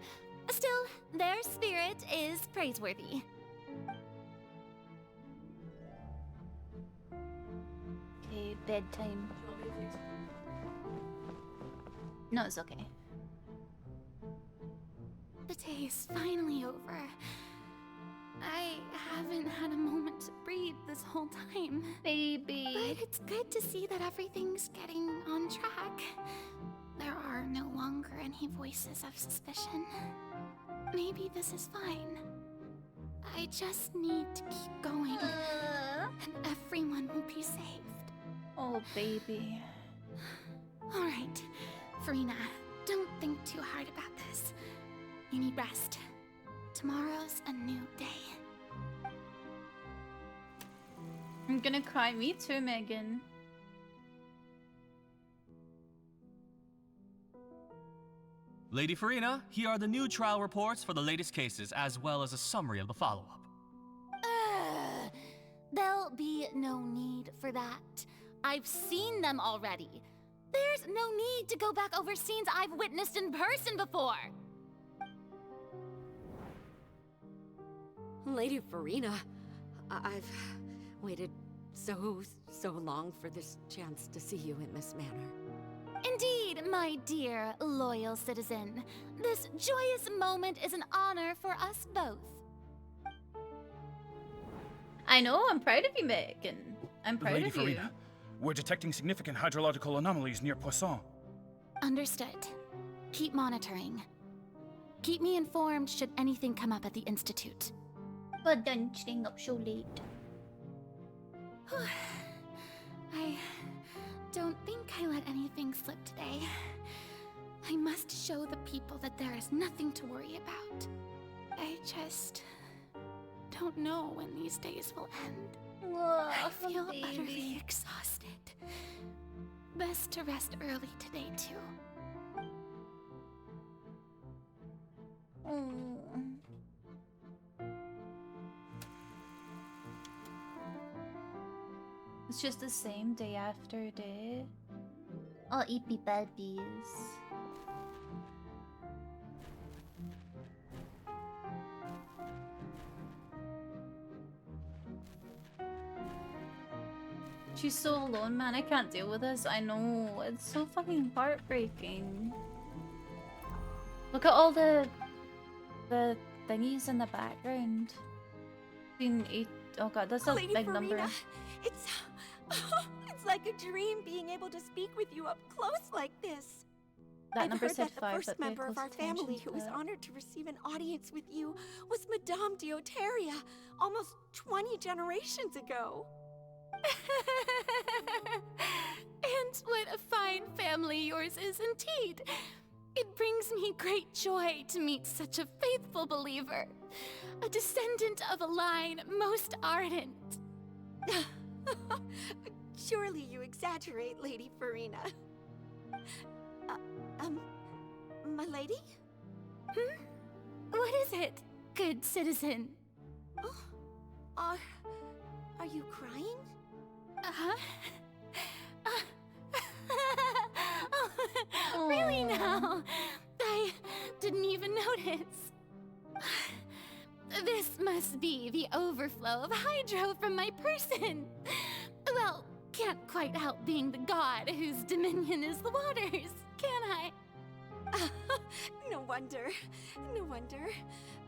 Still, their spirit is praiseworthy. Okay, bedtime. No, it's okay. The day is finally over. I haven't had a moment to breathe this whole time. Baby. But it's good to see that everything's getting on track. There are no longer any voices of suspicion. Maybe this is fine. I just need to keep going, and everyone will be saved. Oh, baby. All right, Farina, don't think too hard about this. You need rest. Tomorrow's a new day. I'm gonna cry. Me too, Megan. Lady Farina, here are the new trial reports for the latest cases, as well as a summary of the follow-up. There'll be no need for that. I've seen them already. There's no need to go back over scenes I've witnessed in person before. Lady Farina, I've waited so long for this chance to see you in this manner. Indeed, my dear, loyal citizen. This joyous moment is an honor for us both. I know, I'm proud of you, Megan. I'm proud Lady of you. Farina, we're detecting significant hydrological anomalies near Poisson. Understood. Keep monitoring. Keep me informed should anything come up at the Institute. But don't staying up so late. I don't think I let anything slip today. I must show the people that there is nothing to worry about. I just don't know when these days will end. Whoa, I feel baby. utterly exhausted. Best to rest early today, too. It's just the same day after day. Oh, eepy babies. She's so alone, man. I can't deal with this. I know. It's so fucking heartbreaking. Look at all the thingies in the background. Oh god, that's a Lady big Farina, number. It's like a dream being able to speak with you up close like this. That I've number heard said that the 5, first but pay member of close our attention family to who was that. honored to receive an audience with you was Madame Deoteria, almost 20 generations ago. And what a fine family yours is indeed. It brings me great joy to meet such a faithful believer, a descendant of a line most ardent. Surely you exaggerate, Lady Farina. My lady? What is it, good citizen? Are you crying? Uh-huh. Oh, really now? I didn't even notice. This must be the overflow of hydro from my person. Well, can't quite help being the god whose dominion is the waters, can I? No wonder. No wonder.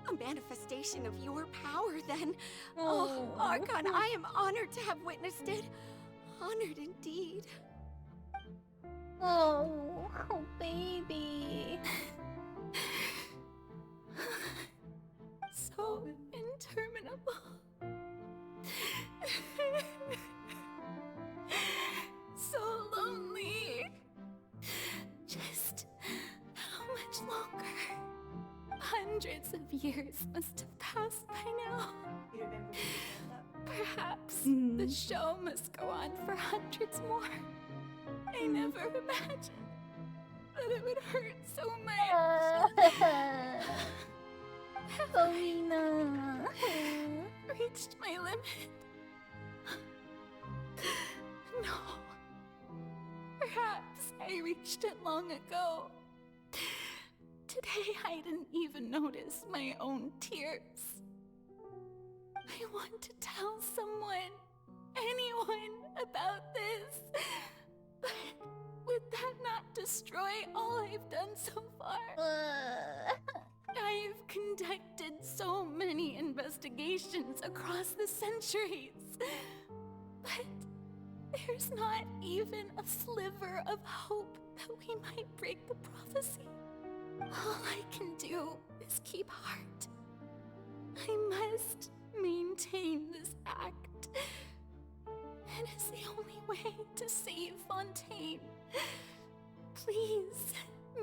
A manifestation of your power, then. Oh, Archon, I am honored to have witnessed it. Honored indeed. Oh, baby. Hundreds of years must have passed by now. Perhaps the show must go on for hundreds more. I never imagined that it would hurt so much. Karina. Reached my limit. No. Perhaps I reached it long ago. Today I didn't even notice my own tears. I want to tell someone, anyone, about this. But would that not destroy all I've done so far? I've conducted so many investigations across the centuries. But there's not even a sliver of hope that we might break the prophecy. All I can do is keep heart. I must maintain this act. It is the only way to save Fontaine. Please,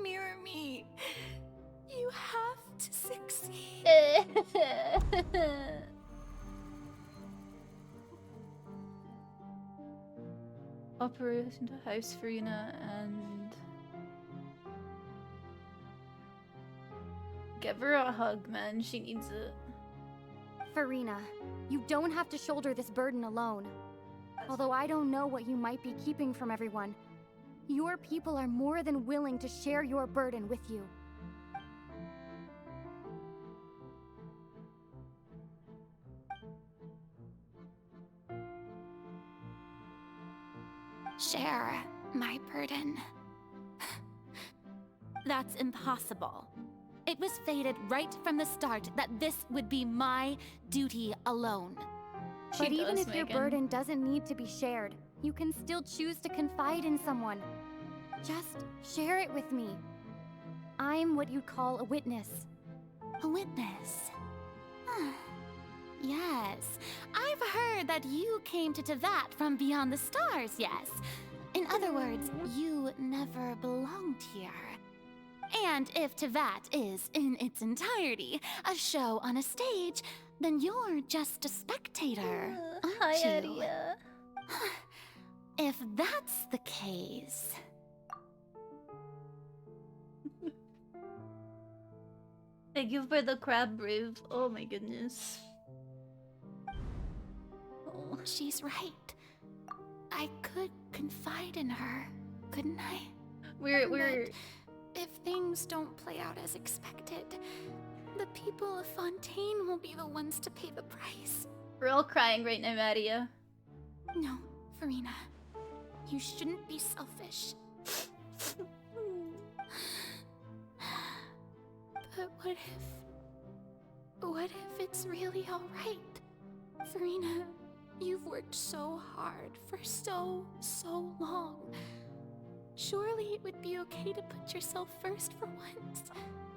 mirror me. You have to succeed. Operation to House Farina and give her a hug, man. She needs it. Farina, you don't have to shoulder this burden alone. Although I don't know what you might be keeping from everyone, your people are more than willing to share your burden with you. Share my burden. That's impossible. It was fated right from the start that this would be my duty alone. But even if your burden doesn't need to be shared, you can still choose to confide in someone. Just share it with me. I'm what you'd call a witness. A witness? Yes, I've heard that you came to Tevat from beyond the stars, yes. In other words, you never belonged here. And if Tevat is, in its entirety, a show on a stage, then you're just a spectator, aren't you? Aria. If that's the case... Thank you for the crab brave. Oh my goodness. Oh, she's right. I could confide in her, couldn't I? We're... If things don't play out as expected, the people of Fontaine will be the ones to pay the price. We're all crying right now, Aria. No, Farina. You shouldn't be selfish. But what if it's really alright? Farina, you've worked so hard for so long. Surely it would be okay to put yourself first for once.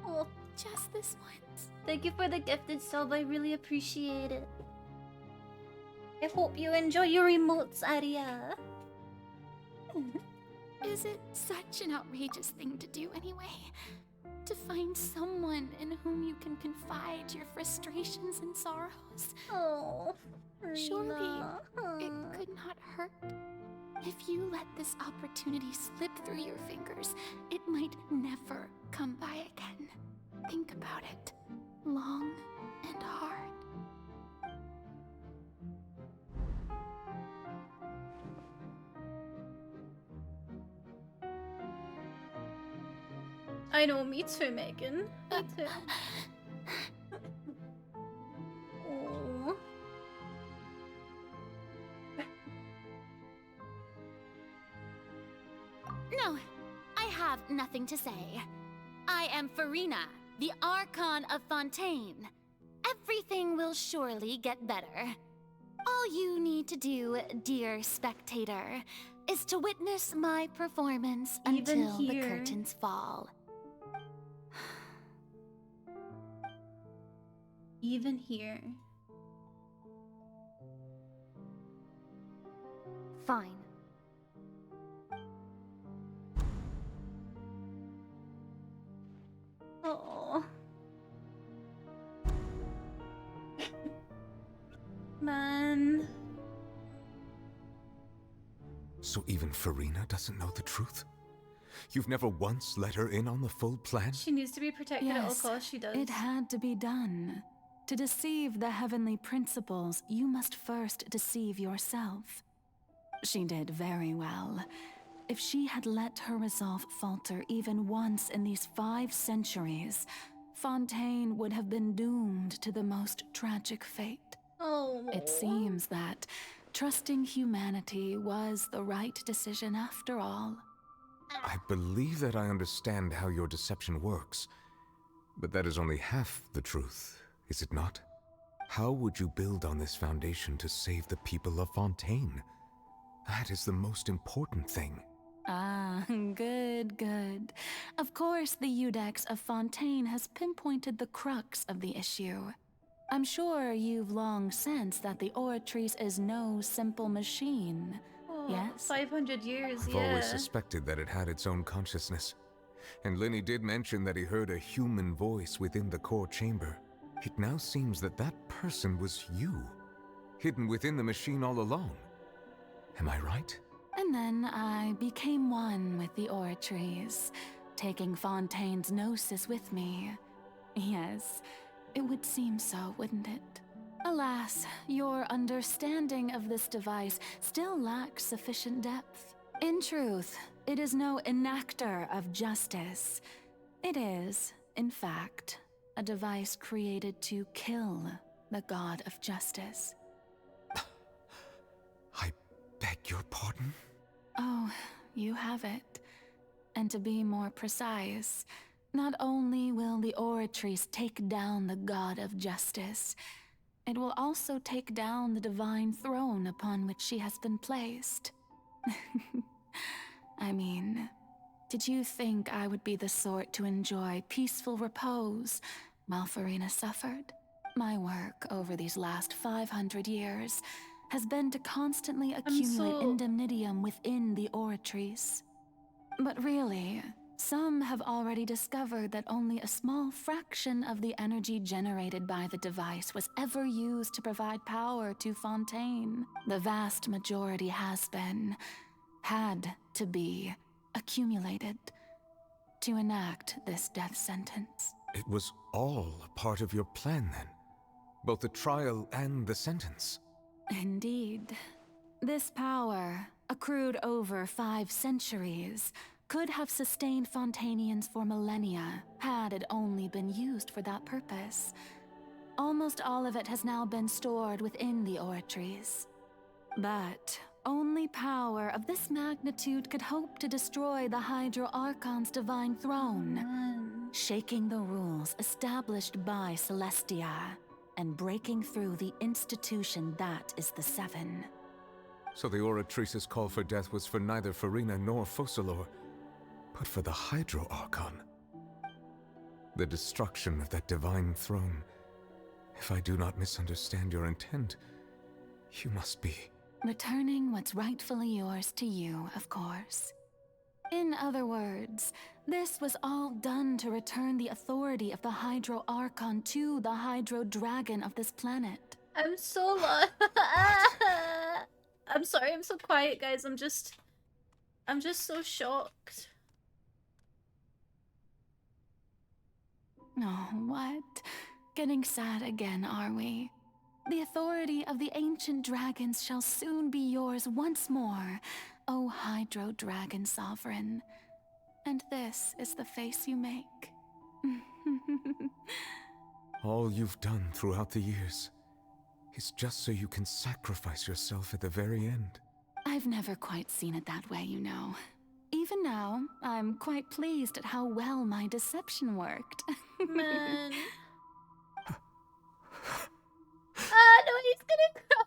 Oh, just this once. Thank you for the gifted sub. I really appreciate it. I hope you enjoy your emotes, Aria. Is it such an outrageous thing to do anyway? To find someone in whom you can confide your frustrations and sorrows? Oh, surely it could not hurt. If you let this opportunity slip through your fingers, it might never come by again. Think about it long and hard. I know, me too, Megan. Me too. Oh. No, I have nothing to say. I am Farina, the Archon of Fontaine. Everything will surely get better. All you need to do, dear spectator, is to witness my performance until the curtains fall. Even here. Fine. Oh. So even Farina doesn't know the truth? You've never once let her in on the full plan? She needs to be protected at all Yes, costs, she does. it had to be done. To deceive the heavenly principles, you must first deceive yourself. She did very well. If she had let her resolve falter even once in these 5 centuries, Fontaine would have been doomed to the most tragic fate. Oh. It seems that trusting humanity was the right decision after all. I believe that I understand how your deception works, but that is only half the truth, is it not? How would you build on this foundation to save the people of Fontaine? That is the most important thing. Ah, good, good. Of course, the Iudex of Fontaine has pinpointed the crux of the issue. I'm sure you've long sensed that the Oratrice is no simple machine. Oh, Yes? 500 years, I've yeah. always suspected that it had its own consciousness. And Lenny did mention that he heard a human voice within the core chamber. It now seems that that person was you, hidden within the machine all along. Am I right? And then I became one with the Oratrice, taking Fontaine's gnosis with me. Yes, it would seem so, wouldn't it? Alas, your understanding of this device still lacks sufficient depth. In truth, it is no enactor of justice. It is, in fact, a device created to kill the god of justice. I beg your pardon? Oh, you have it. And to be more precise, not only will the Oratrice take down the god of justice, it will also take down the divine throne upon which she has been placed. I mean, did you think I would be the sort to enjoy peaceful repose while Farina suffered? My work over these last 500 years has been to constantly accumulate indemnitium within the Oratrice. But really, some have already discovered that only a small fraction of the energy generated by the device was ever used to provide power to Fontaine. The vast majority had to be, accumulated to enact this death sentence. It was all a part of your plan then? Both the trial and the sentence? Indeed. This power, accrued over 5 centuries, could have sustained Fontainians for millennia, had it only been used for that purpose. Almost all of it has now been stored within the Oratrice. But only power of this magnitude could hope to destroy the Hydro Archon's divine throne, shaking the rules established by Celestia, and breaking through the institution that is the Seven. So the Oratrice's call for death was for neither Farina nor Focalor, but for the Hydro Archon. The destruction of that divine throne. If I do not misunderstand your intent, you must be... Returning what's rightfully yours to you, of course. In other words, this was all done to return the authority of the Hydro Archon to the Hydro Dragon of this planet. I'm so lost. I'm sorry, I'm so quiet, guys. I'm just so shocked. Oh, what? Getting sad again, are we? The authority of the ancient dragons shall soon be yours once more, O Hydro Dragon Sovereign. And this is the face you make. All you've done throughout the years is just so you can sacrifice yourself at the very end. I've never quite seen it that way, you know. Even now, I'm quite pleased at how well my deception worked. Man. Ah, no, he's gonna cry.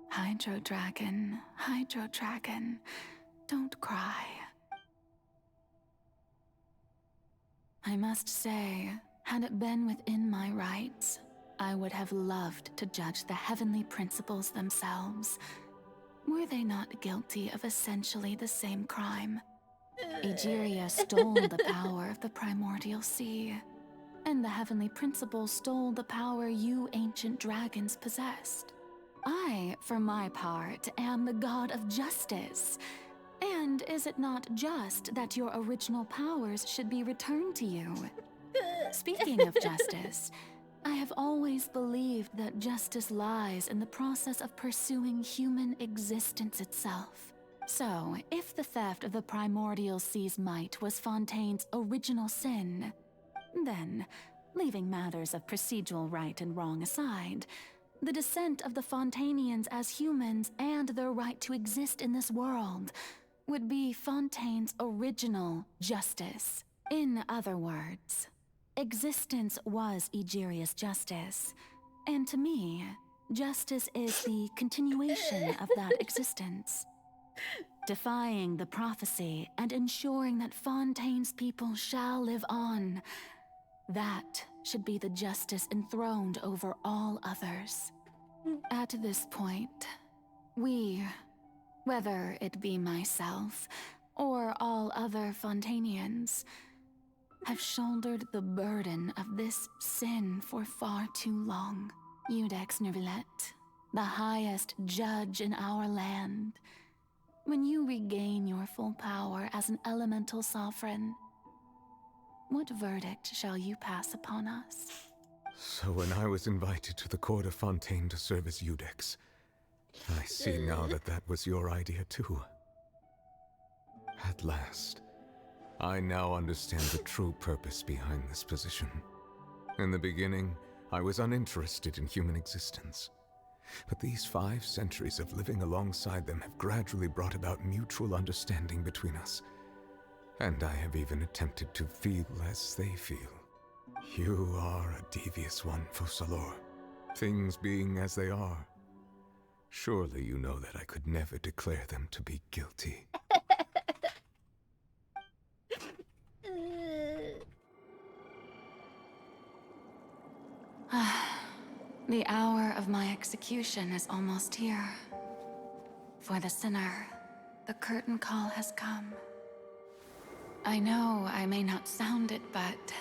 Hydro Dragon, don't cry. I must say, had it been within my rights, I would have loved to judge the heavenly principles themselves. Were they not guilty of essentially the same crime? Egeria stole the power of the primordial sea, and the heavenly principle stole the power you ancient dragons possessed. I, for my part, am the god of justice. And is it not just that your original powers should be returned to you? Speaking of justice, I have always believed that justice lies in the process of pursuing human existence itself. So, if the theft of the primordial sea's might was Fontaine's original sin, then, leaving matters of procedural right and wrong aside, the descent of the Fontainians as humans and their right to exist in this world would be Fontaine's original justice. In other words, existence was Egeria's justice, and to me, justice is the continuation of that existence. Defying the prophecy and ensuring that Fontaine's people shall live on, that should be the justice enthroned over all others. At this point, we, whether it be myself or all other Fontainians, have shouldered the burden of this sin for far too long. Iudex Nervilette, the highest judge in our land, when you regain your full power as an elemental sovereign, what verdict shall you pass upon us? So when I was invited to the court of Fontaine to serve as Iudex, I see now that that was your idea too. At last, I now understand the true purpose behind this position. In the beginning, I was uninterested in human existence. But these 5 centuries of living alongside them have gradually brought about mutual understanding between us. And I have even attempted to feel as they feel. You are a devious one, Focalors. Things being as they are, surely you know that I could never declare them to be guilty. The hour of my execution is almost here. For the sinner, the curtain call has come. I know I may not sound it, but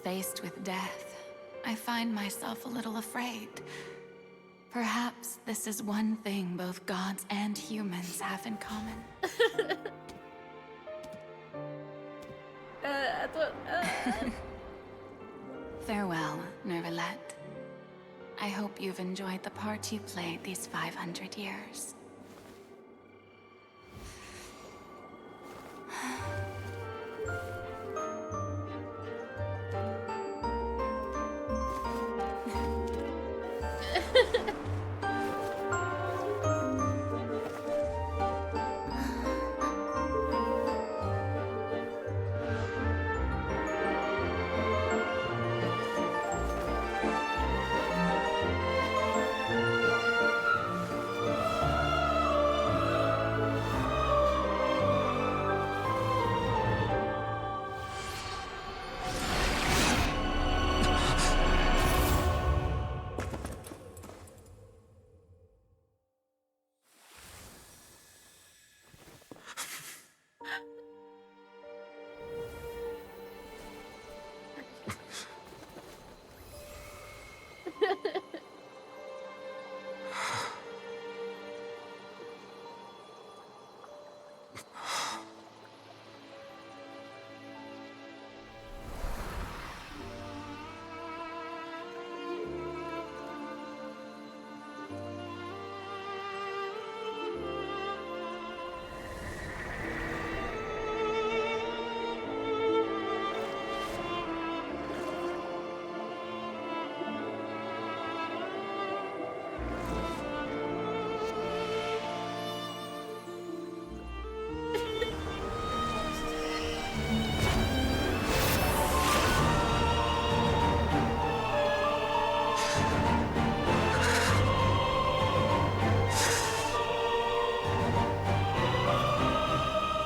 faced with death, I find myself a little afraid. Perhaps this is one thing both gods and humans have in common. Farewell, Nervilette. I hope you've enjoyed the part you played these 500 years.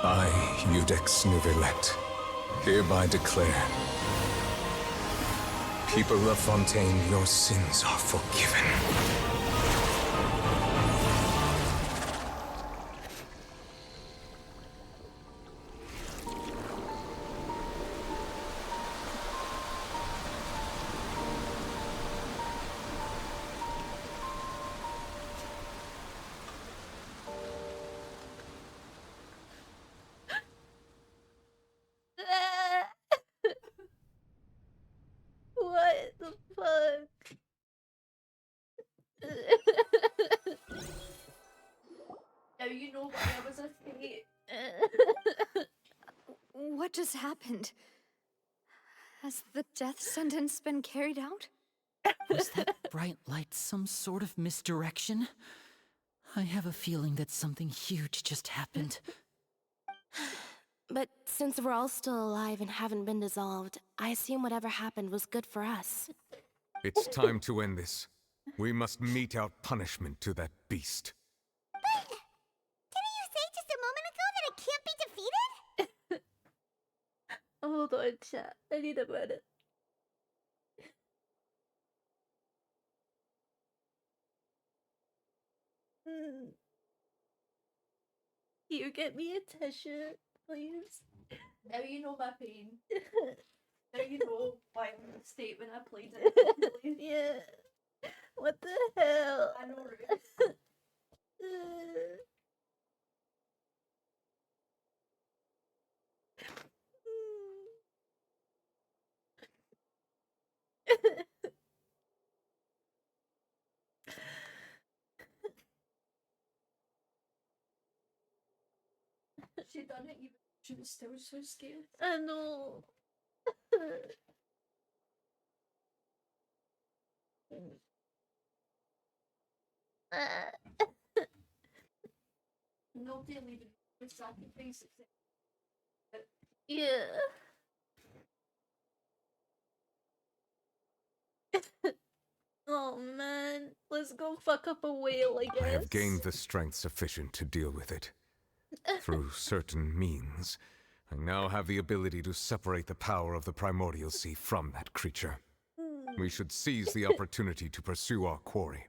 I, Iudex Nervilette, hereby declare, people of Fontaine, your sins are forgiven. What just happened? Has the death sentence been carried out? Was that bright light some sort of misdirection? I have a feeling that something huge just happened. But since we're all still alive and haven't been dissolved, I assume whatever happened was good for us. It's time to end this. We must mete out punishment to that beast. Didn't you say just a moment ago that it can't be defeated? Hold on, chat. I need a minute. You get me a tissue, please. Now you know my pain. Now you know why I'm in the state when I played it. Yeah. What the hell? I know, right? She done it even. She was still so scared. I know. Nobody leaving with sacrifice except. Yeah. Oh man, let's go fuck up a whale, I guess. I have gained the strength sufficient to deal with it. Through certain means, I now have the ability to separate the power of the primordial sea from that creature. We should seize the opportunity to pursue our quarry.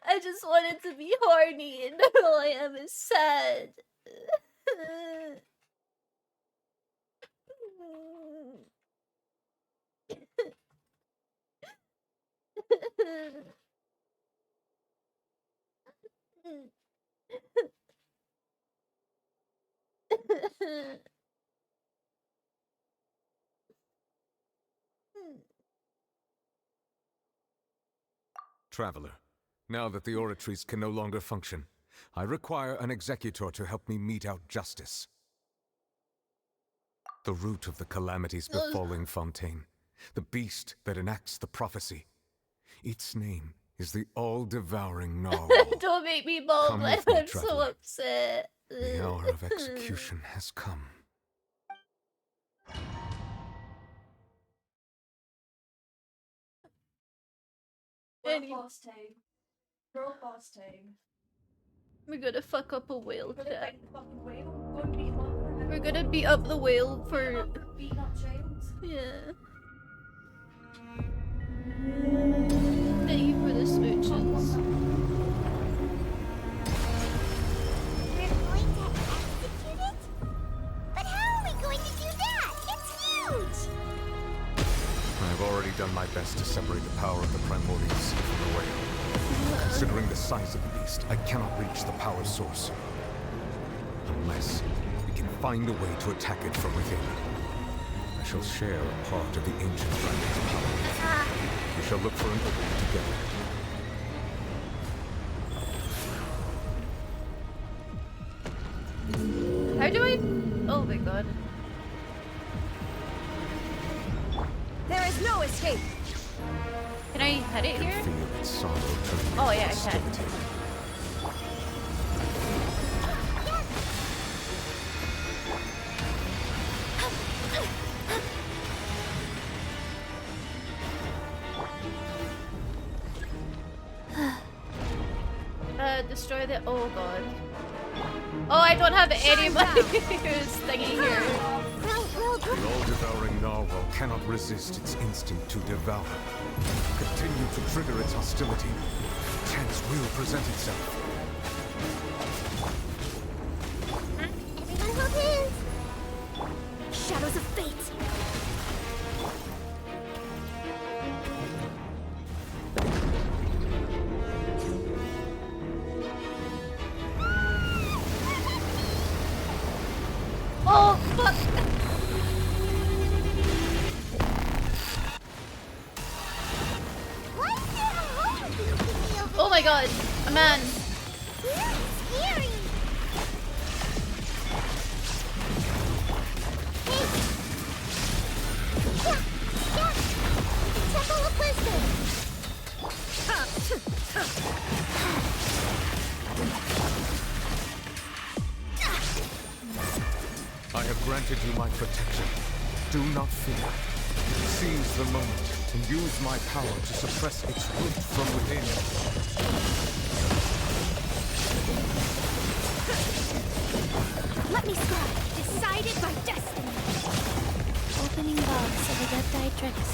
I just wanted to be horny, and all I am is sad. Traveler, now that the oratories can no longer function, I require an executor to help me mete out justice. The root of the calamities befalling Fontaine, the beast that enacts the prophecy. Its name is the all-devouring narwhal. Don't make me bald, Come I'm with me, so traveler. upset. The hour of execution has come. Girl boss time. Girl boss time. We're gonna fuck up a whale, We're gonna chat. find the fucking whale. Go and beat him up for him. We're gonna beat up the whale for... Beating up child. Yeah. Thank you for the smooches. We're going to execute it? But how are we going to do that? It's huge! I have already done my best to separate the power of the primordial sea from the whale. Considering the size of the beast, I cannot reach the power source. Unless we can find a way to attack it from within. I shall share a part of the ancient dragon's power. We shall look for an opening together. How do I... Oh my god. There is no escape. Can I hit it here? Feel its sorrow turning Oh into yeah, I can. hostility. Destroy the... Oh god. Oh, I don't have anybody who's thingy here. The all-devouring narwhal cannot resist its instinct to devour. Continue to trigger its hostility. Chance will present itself. Everyone hold hands! Shadows of fate! Oh, fuck! Why is there a hole looking at me over Oh my god, a man. Very scary! Hey, I have granted you my protection. Do not fear. Seize the moment and use my power to suppress its root from within. Let me scribe. Decided by destiny. Opening box of Adepti Tricks.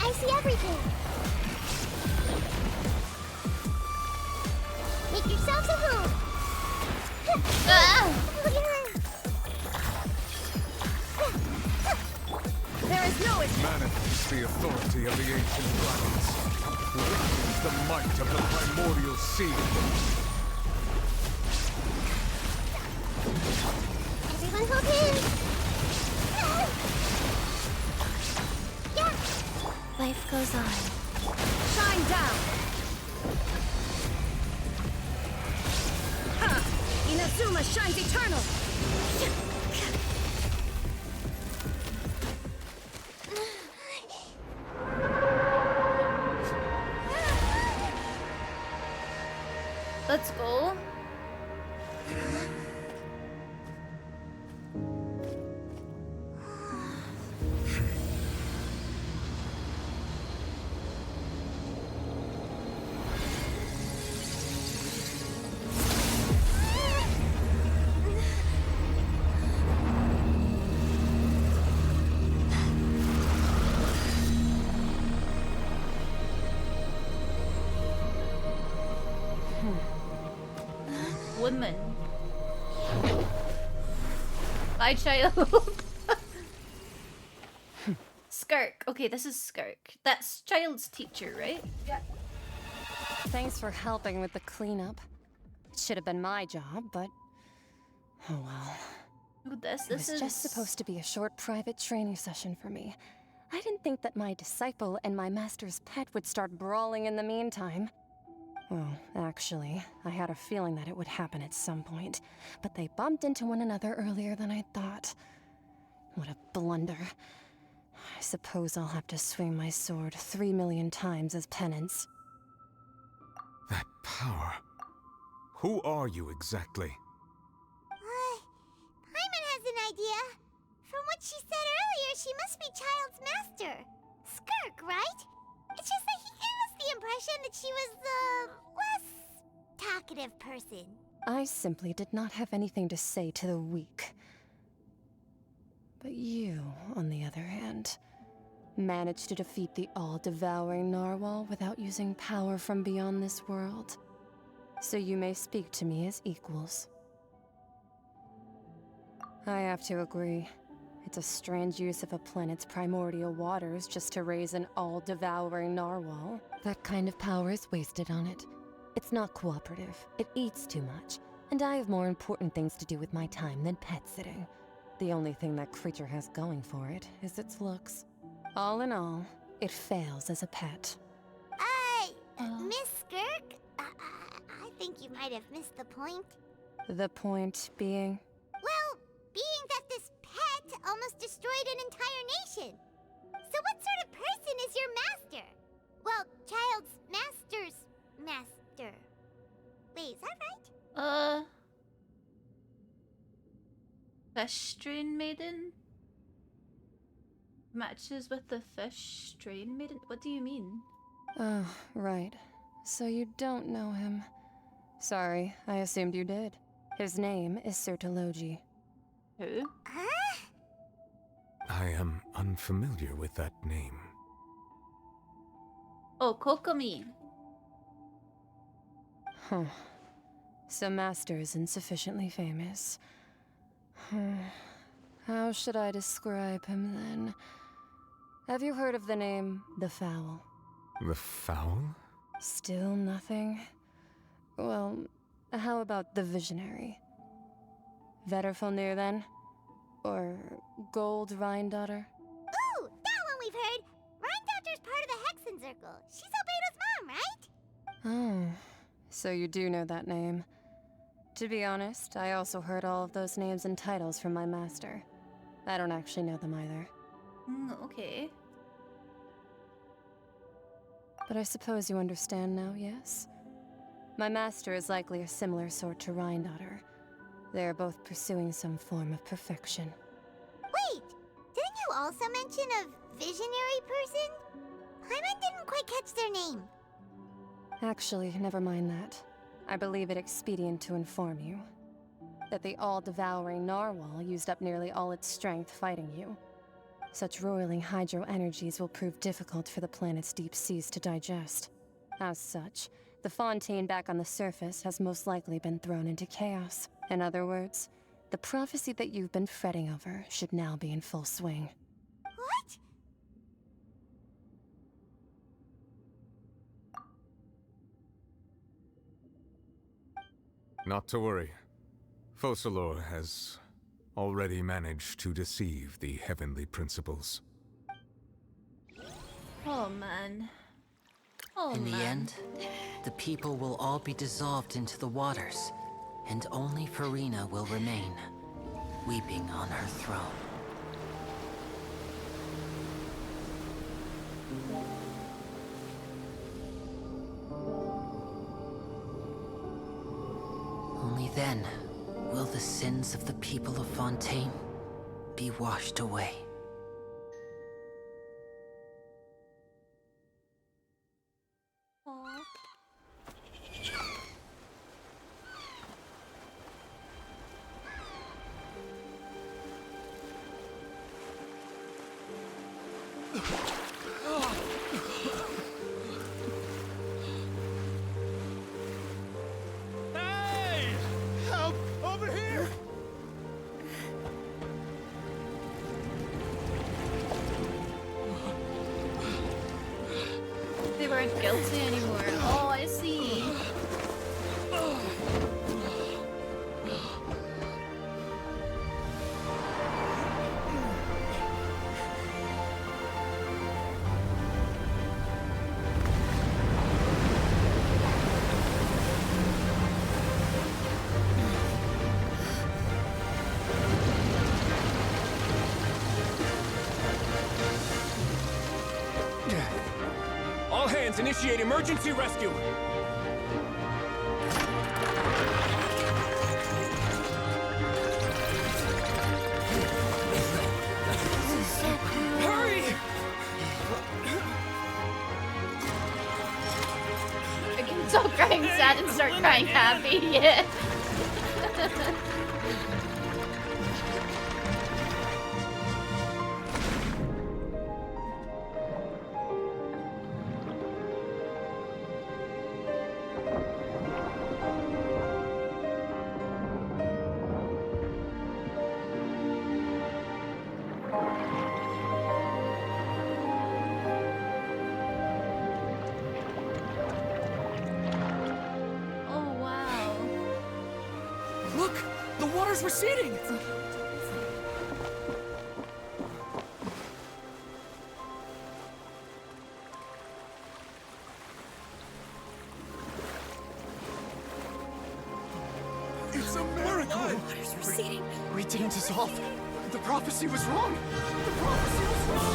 I see everything. Make yourselves at home. There is no escape. Manifest the authority of the ancient dragons. Witness the might of the primordial sea. Everyone hold hands. Life goes on. Shine down. Ha! Inazuma shines eternal. Let's go. Woman. My child. Skirk. Okay, this is Skirk. That's Child's teacher, right? Yeah. Thanks for helping with the cleanup. It should have been my job, but oh well. Ooh, this It was is just supposed to be a short private training session for me. I didn't think that my disciple and my master's pet would start brawling in the meantime. Well, actually, I had a feeling that it would happen at some point, but they bumped into one another earlier than I thought. What a blunder. I suppose I'll have to swing my sword 3 million times as penance. That power. Who are you exactly? Paimon has an idea. From what she said earlier, she must be Child's master. Skirk, right? It's just that he gave us the impression that she was the less talkative person. I simply did not have anything to say to the weak. But you, on the other hand, managed to defeat the all-devouring narwhal without using power from beyond this world. So you may speak to me as equals. I have to agree. It's a strange use of a planet's primordial waters just to raise an all-devouring narwhal. That kind of power is wasted on it. It's not cooperative. It eats too much. And I have more important things to do with my time than pet sitting. The only thing that creature has going for it is its looks. All in all, it fails as a pet. Miss Skirk? I think you might have missed the point. The point being? Well, being that this pet almost destroyed an entire nation. So what sort of person is your master? Well, Child's master's master. Wait, is that right? Fish Strain Maiden? Matches with the Fish Strain Maiden? What do you mean? Oh, right. So you don't know him. Sorry, I assumed you did. His name is Sertologi. Who? I am unfamiliar with that name. Oh, Kokomi. Huh. So Master isn't sufficiently famous. How should I describe him then? Have you heard of the name The Fowl? The Fowl? Still nothing? Well, how about the Visionary? Vetterfulnir then? Or Gold Rhine-daughter? Ooh, that one we've heard. Rhine-daughter's part of the Hexen Circle. She's Albedo's mom, right? Oh, so you do know that name. To be honest, I also heard all of those names and titles from my master. I don't actually know them either. Okay. But I suppose you understand now, yes? My master is likely a similar sort to Rheindotter. They are both pursuing some form of perfection. Wait! Didn't you also mention a visionary person? Paimon didn't quite catch their name. Actually, never mind that. I believe it expedient to inform you that the all-devouring narwhal used up nearly all its strength fighting you. Such roiling hydro energies will prove difficult for the planet's deep seas to digest. As such, the fontaine back on the surface has most likely been thrown into chaos. In other words, the prophecy that you've been fretting over should now be in full swing. What? Not to worry. Focalor has already managed to deceive the heavenly principles. Oh man. Oh In the man. end, the people will all be dissolved into the waters, and only Farina will remain, weeping on her throne. Only then will the sins of the people of Fontaine be washed away. Aw. Hey! Help! Over here! They weren't guilty anymore. Oh, I see. All hands, initiate emergency rescue! Hurry! I can stop crying sad and start crying happy. Yeah. Oh wow. Look! The water's receding! It's a miracle! Water's receding. We didn't dissolve. The prophecy was wrong. The prophecy was wrong.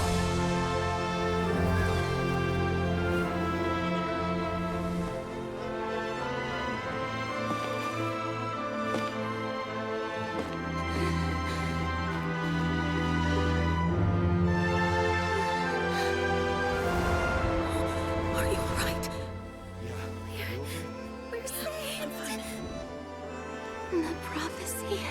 Are you alright? We're saved. The prophecy was wrong.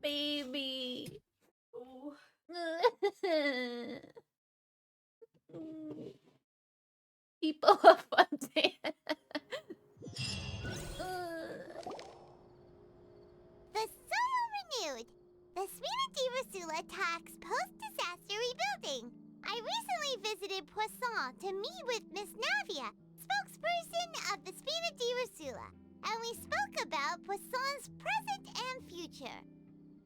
Baby. People of Fontaine. The soil renewed. The Spina di Rasula attacks post-disaster rebuilding. I recently visited Poisson to meet with Miss Navia, spokesperson of the Spina di Rasula, and we spoke about Poisson's present and future.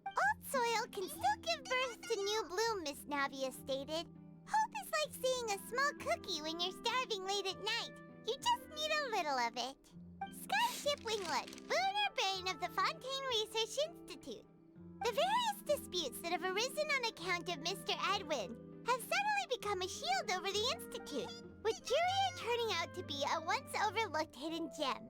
Old soil can still give birth to new bloom, Miss Navia stated. Hope is like seeing a small cookie when you're starving late at night. You just need a little of it. Skyship Winglet, Booner Bane of the Fontaine Research Institute. The various disputes that have arisen on account of Mr. Edwin have suddenly become a shield over the Institute, with Jurier turning out to be a once overlooked hidden gem.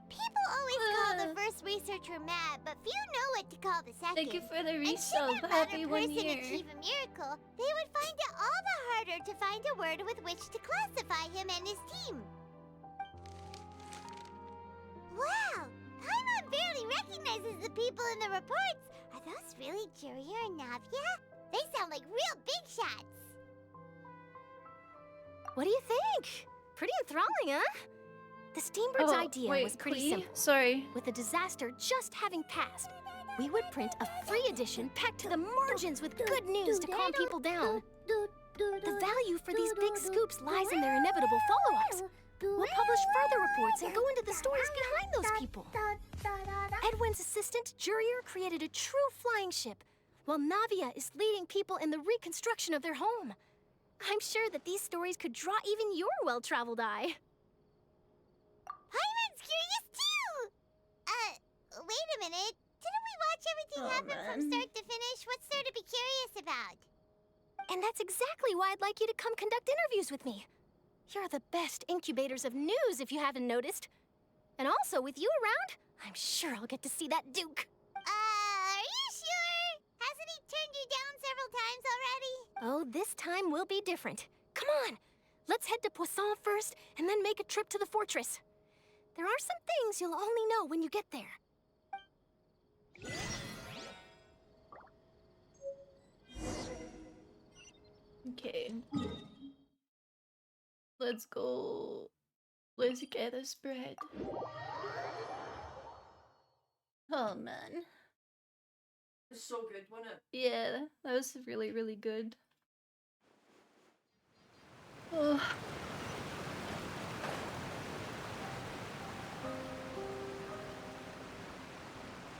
People always call the first researcher mad, but few know what to call the second. Thank you for the And should resub. that Happy latter 1 person year. achieve a miracle, they would find it all the harder to find a word with which to classify him and his team. Wow! Paimon barely recognizes the people in the reports. Are those really Jurier and Navia? They sound like real big shots. What do you think? Pretty enthralling, huh? The Steambird's idea was pretty simple. Sorry. With the disaster just having passed, we would print a free edition packed to the margins with good news to calm people down. The value for these big scoops lies in their inevitable follow-ups. We'll publish further reports and go into the stories behind those people. Edwin's assistant, Jurier, created a true flying ship, while Navia is leading people in the reconstruction of their home. I'm sure that these stories could draw even your well-traveled eye. Paimon's curious too! Wait a minute. Didn't we watch everything happen from start to finish? What's there to be curious about? And that's exactly why I'd like you to come conduct interviews with me. You're the best incubators of news, if you haven't noticed. And also, with you around, I'm sure I'll get to see that Duke. Are you sure? Hasn't he turned you down several times already? Oh, this time will be different. Come on, let's head to Poisson first, and then make a trip to the fortress. There are some things you'll only know when you get there. Okay. Let's go. Let's get this bread. Oh man. It's so good, wasn't it? Yeah, that was really, really good. Oh.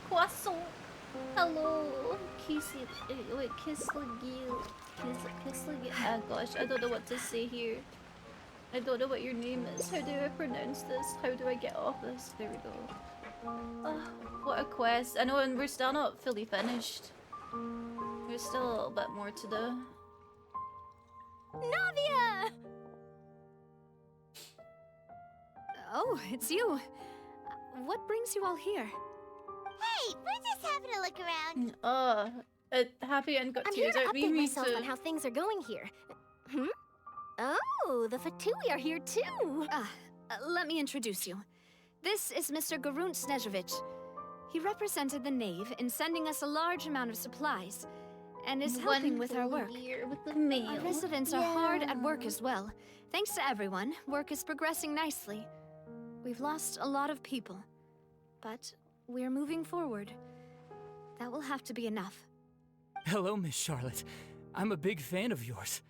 Croissant. Hello. Wait, Kislagil. Ah gosh, I don't know what to say here. I don't know what your name is. How do I pronounce this? How do I get off this? There we go. Oh, what a quest. I know, and we're still not fully finished. There's still a little bit more to do. Navia! Oh, it's you. What brings you all here? Hey, we're just having a look around. Happy and got I'm here tears to out. update myself on how things are going here. Oh, the Fatui are here too. Let me introduce you. This is Mr. Garunt Snežević. He represented the Knave in sending us a large amount of supplies, and is helping with our work. With the mail. Our residents are hard at work as well. Thanks to everyone, work is progressing nicely. We've lost a lot of people, but we're moving forward. That will have to be enough. Hello, Miss Charlotte. I'm a big fan of yours.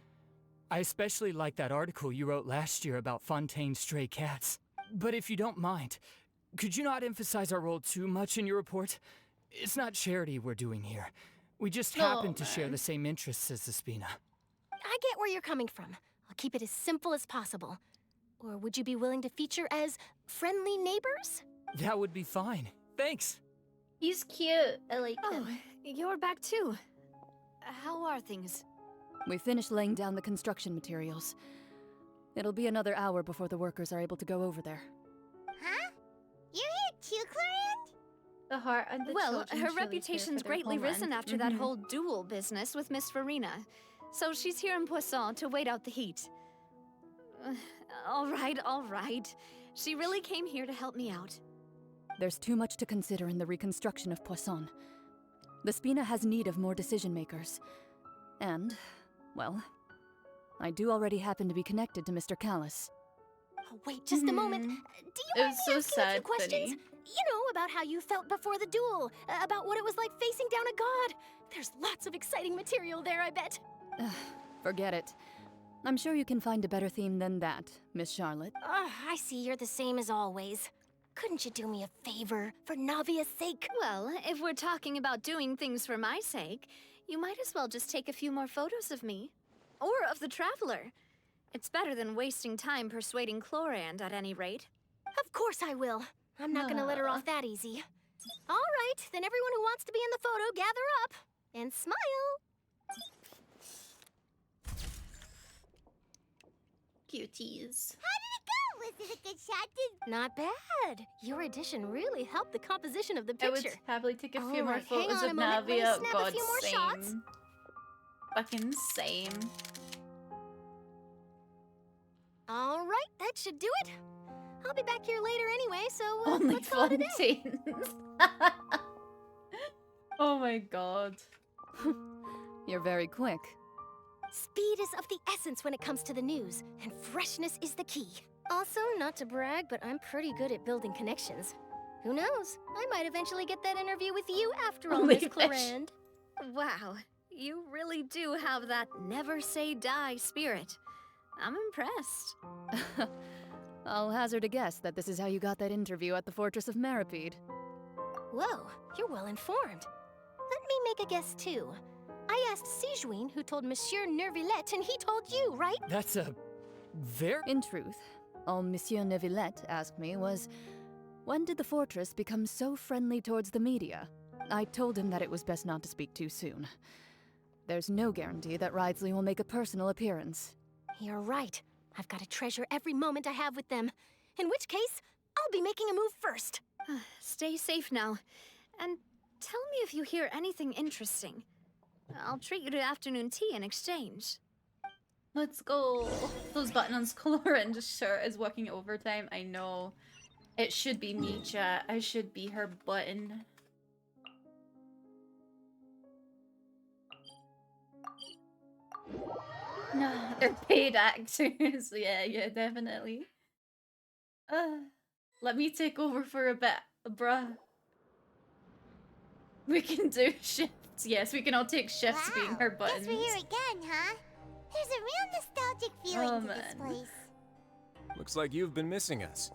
I especially like that article you wrote last year about Fontaine's stray cats. But if you don't mind, could you not emphasize our role too much in your report? It's not charity we're doing here. We just happen to share the same interests as the Spina. I get where you're coming from. I'll keep it as simple as possible. Or would you be willing to feature as friendly neighbors? That would be fine. Thanks. He's cute. I like him. Oh, you're back too. How are things? We finished laying down the construction materials. It'll be another hour before the workers are able to go over there. Huh? You're here too, Clarence? The heart and the Well, children her truly reputation's care for their greatly risen homeland. after that whole duel business with Miss Farina. So she's here in Poisson to wait out the heat. All right. She really came here to help me out. There's too much to consider in the reconstruction of Poisson. The Spina has need of more decision-makers. And, well, I do already happen to be connected to Mr. Callis. Oh, wait just a moment. Do you mind me asking a few questions? You know, about how you felt before the duel, about what it was like facing down a god. There's lots of exciting material there, I bet. Forget it. I'm sure you can find a better theme than that, Miss Charlotte. I see you're the same as always. Couldn't you do me a favor, for Navia's sake? Well, if we're talking about doing things for my sake, you might as well just take a few more photos of me. or of the Traveler. It's better than wasting time persuading Chlorand at any rate. Of course I will. I'm not gonna let her off that easy. All right, then everyone who wants to be in the photo, gather up and smile. Cuties. How did it go? Was it a good shot? Not bad. Your addition really helped the composition of the picture. I would happily take a few more Alright, hang photos on of a moment, let me Navia. snap a God, few more shots. same. Fucking same. All right, that should do it. I'll be back here later anyway, so Only let's call it a day. Fontaines. Oh my god. You're very quick. Speed is of the essence when it comes to the news, and freshness is the key. Also, not to brag, but I'm pretty good at building connections. Who knows? I might eventually get that interview with you after all, Miss Clorand. Wow, you really do have that never say die spirit. I'm impressed. I'll hazard a guess that this is how you got that interview at the Fortress of Meripede. Whoa, you're well informed. Let me make a guess too. I asked Sijuin, who told Monsieur Nervillette, and he told you, right? That's a very... In truth, all Monsieur Nervillette asked me was, when did the fortress become so friendly towards the media? I told him that it was best not to speak too soon. There's no guarantee that Ridesley will make a personal appearance. You're right. I've got to treasure every moment I have with them. In which case, I'll be making a move first. Stay safe now. And tell me if you hear anything interesting. I'll treat you to afternoon tea in exchange. Let's go. Those buttons, Chlorand's shirt is working overtime. I know. It should be me, chat. I should be her button. No, they're paid actors. Yeah, definitely. Let me take over for a bit, bruh. We can do shifts. Yes, we can all take shifts being her buttons. Guess we're here again, huh? There's a real nostalgic feeling to this place. Looks like you've been missing us.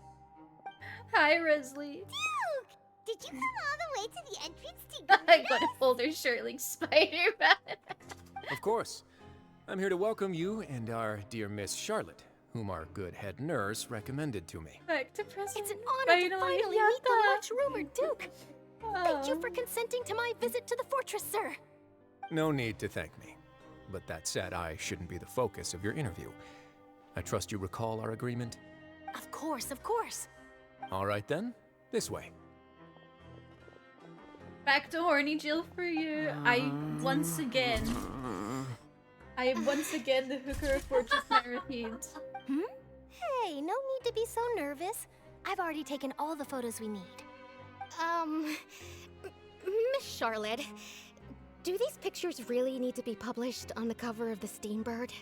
Hi, Risley. Duke! Did you come all the way to the entrance to I gotta fold her shirt like Spider-Man. Of course. I'm here to welcome you and our dear Miss Charlotte, whom our good head nurse recommended to me. Back to prison. It's an honor to finally meet the much-rumored Duke. Thank you for consenting to my visit to the fortress, sir. No need to thank me. But that said, I shouldn't be the focus of your interview. I trust you recall our agreement? Of course, of course. All right then, this way. Back to horny Jill for you. I once again the hooker of Fortress Meripede. Hey, no need to be so nervous. I've already taken all the photos we need. Miss Charlotte, do these pictures really need to be published on the cover of the Steambird?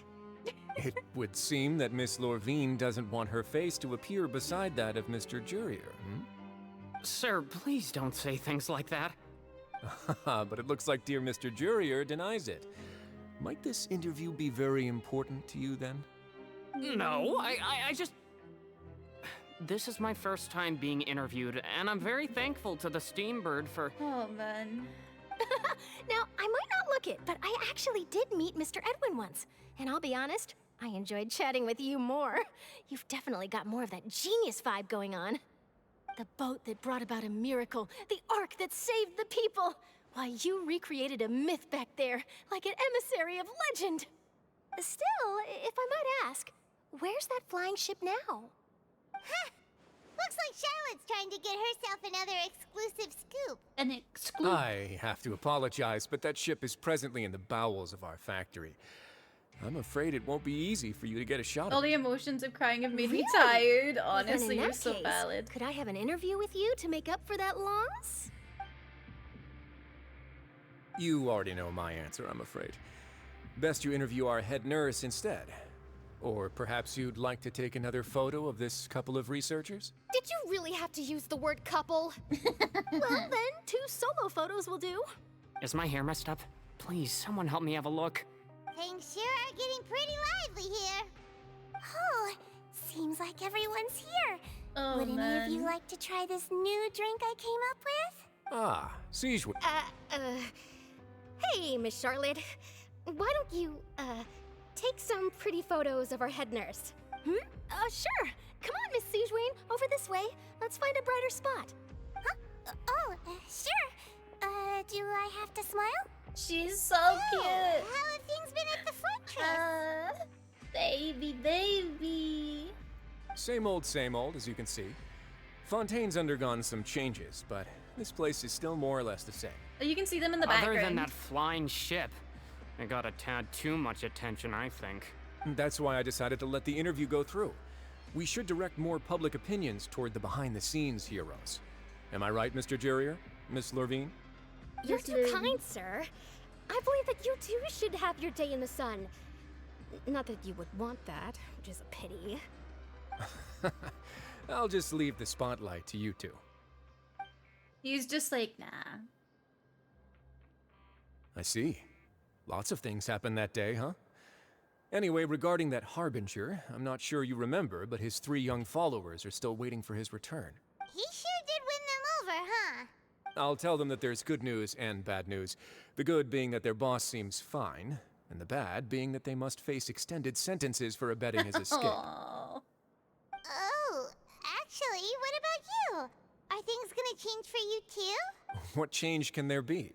It would seem that Miss Lorvine doesn't want her face to appear beside that of Mr. Jurier, Sir, please don't say things like that. But it looks like dear Mr. Jurier denies it. Might this interview be very important to you then? No, I just... This is my first time being interviewed, and I'm very thankful to the Steambird for... Oh, man. Now, I might not look it, but I actually did meet Mr. Edwin once. And I'll be honest, I enjoyed chatting with you more. You've definitely got more of that genius vibe going on. The boat that brought about a miracle, the ark that saved the people. Why, you recreated a myth back there, like an emissary of legend. Still, if I might ask, where's that flying ship now? Huh. Looks like Charlotte's trying to get herself another exclusive scoop. An exclusive? I have to apologize, but that ship is presently in the bowels of our factory. I'm afraid it won't be easy for you to get a shot All of it. the emotions of crying have made me Really? tired. Well, then Honestly, in you're that so case, valid. Could I have an interview with you to make up for that loss? You already know my answer, I'm afraid. Best you interview our head nurse instead. Or perhaps you'd like to take another photo of this couple of researchers? Did you really have to use the word couple? Well then, 2 solo photos will do. Is my hair messed up? Please, someone help me have a look. Things sure are getting pretty lively here. Oh, seems like everyone's here. Oh, Would any of you man. like to try this new drink I came up with? Ah, Siege. Hey, Miss Charlotte. Why don't you, take some pretty photos of our head nurse. Sure. Come on, Miss Sijuane, over this way. Let's find a brighter spot. Sure. Do I have to smile? She's so cute. How have things been at the fortress? Baby. Same old, as you can see. Fontaine's undergone some changes, but this place is still more or less the same. You can see them in the Other background. than that flying ship, it got a tad too much attention, I think. That's why I decided to let the interview go through. We should direct more public opinions toward the behind-the-scenes heroes. Am I right, Mr. Jurier? Miss Lurvine? You're too kind, sir. I believe that you too should have your day in the sun. Not that you would want that, which is a pity. I'll just leave the spotlight to you two. He's just like, nah. I see. Lots of things happened that day, huh? Anyway, regarding that Harbinger, I'm not sure you remember, but his 3 young followers are still waiting for his return. He sure did win them over, huh? I'll tell them that there's good news and bad news. The good being that their boss seems fine, and the bad being that they must face extended sentences for abetting his escape. Oh, actually, what about you? Are things gonna change for you too? What change can there be?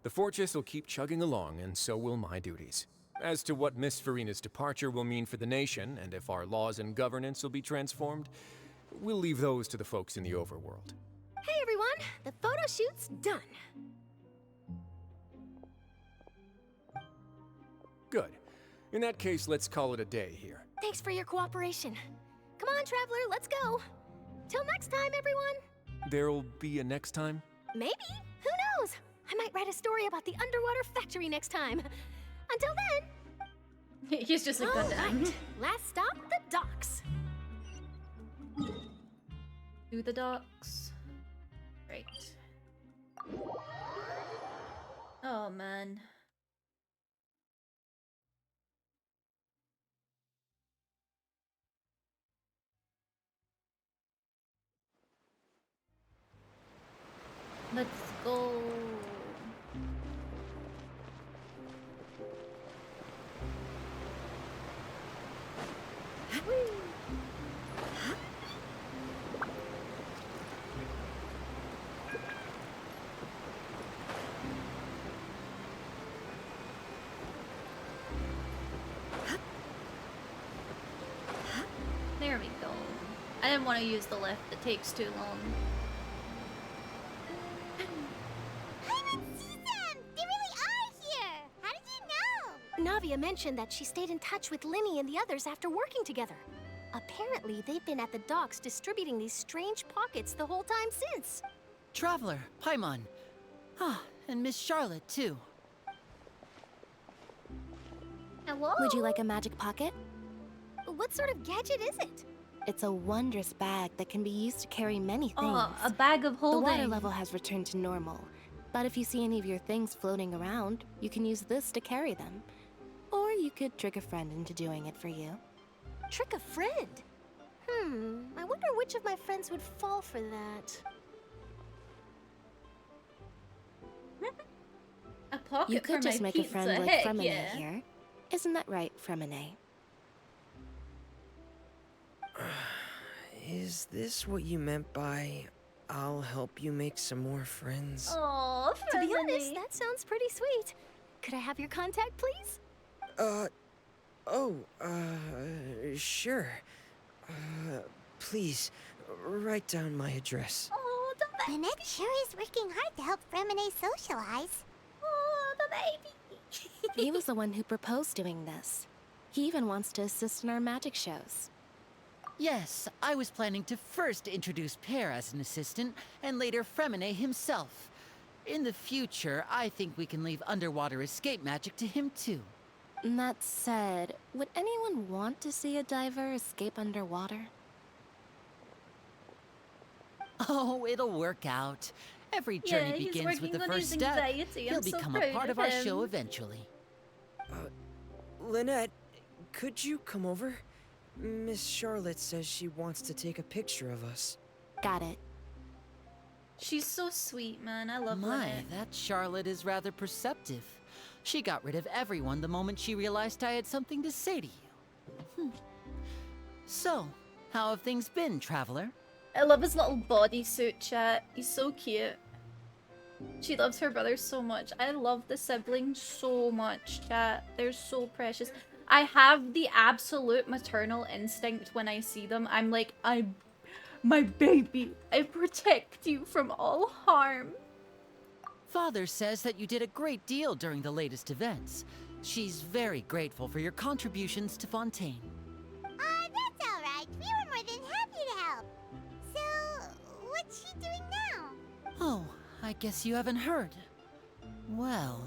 The fortress will keep chugging along, and so will my duties. As to what Miss Farina's departure will mean for the nation, and if our laws and governance will be transformed, we'll leave those to the folks in the overworld. Hey everyone, the photo shoot's done. Good. In that case, let's call it a day here. Thanks for your cooperation. Come on, Traveler, let's go. Till next time, everyone. There'll be a next time? Maybe. Who knows? I might write a story about the underwater factory next time. Until then. He's just like, goddamn. Right. Last stop, the docks. To the docks. Right. Oh, man. Let's go. There we go. I didn't want to use the lift, it takes too long. Navia mentioned that she stayed in touch with Linny and the others after working together. Apparently, they've been at the docks distributing these strange pockets the whole time since. Traveler, Paimon. Ah, and Miss Charlotte, too. Hello? Would you like a magic pocket? What sort of gadget is it? It's a wondrous bag that can be used to carry many things. Oh, a bag of holding. The water level has returned to normal. But if you see any of your things floating around, you can use this to carry them. Or you could trick a friend into doing it for you. Trick a friend? I wonder which of my friends would fall for that. A pocket You could for just my make pizza. a friend like Heck Fremine yeah. here. Isn't that right, Fremine? Is this what you meant by, I'll help you make some more friends? Oh, to be honest, that sounds pretty sweet. Could I have your contact, please? Sure. Please, write down my address. Oh, the baby. Bennett sure is working hard to help Fremine socialize. Oh, the baby. He was the one who proposed doing this. He even wants to assist in our magic shows. Yes, I was planning to first introduce Pear as an assistant, and later Fremine himself. In the future, I think we can leave underwater escape magic to him too. That said, would anyone want to see a diver escape underwater? Oh, it'll work out. Every journey he's begins with the working on first his step. anxiety. He'll I'm so become a proud part of of our him. show eventually. Lynette, could you come over? Miss Charlotte says she wants to take a picture of us. Got it. She's so sweet, man. I love My, Lynette. that Charlotte is rather perceptive. She got rid of everyone the moment she realized I had something to say to you. So, how have things been, Traveler? I love his little bodysuit, chat. He's so cute. She loves her brother so much. I love the siblings so much, chat. They're so precious. I have the absolute maternal instinct when I see them. I'm like, my baby. I protect you from all harm. Father says that you did a great deal during the latest events. She's very grateful for your contributions to Fontaine. That's alright. We were more than happy to help. So, what's she doing now? Oh, I guess you haven't heard. Well,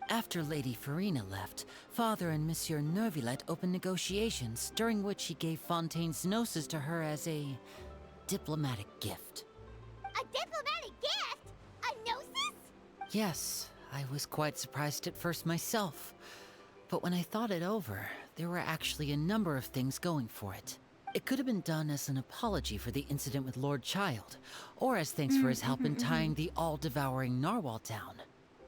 after Lady Farina left, Father and Monsieur Neuvillette opened negotiations, during which he gave Fontaine's gnosis to her as a diplomatic gift. A diplomatic gift? A gnosis? Yes, I was quite surprised at first myself. But when I thought it over, there were actually a number of things going for it. It could have been done as an apology for the incident with Lord Child, or as thanks for his help in tying the all-devouring narwhal down.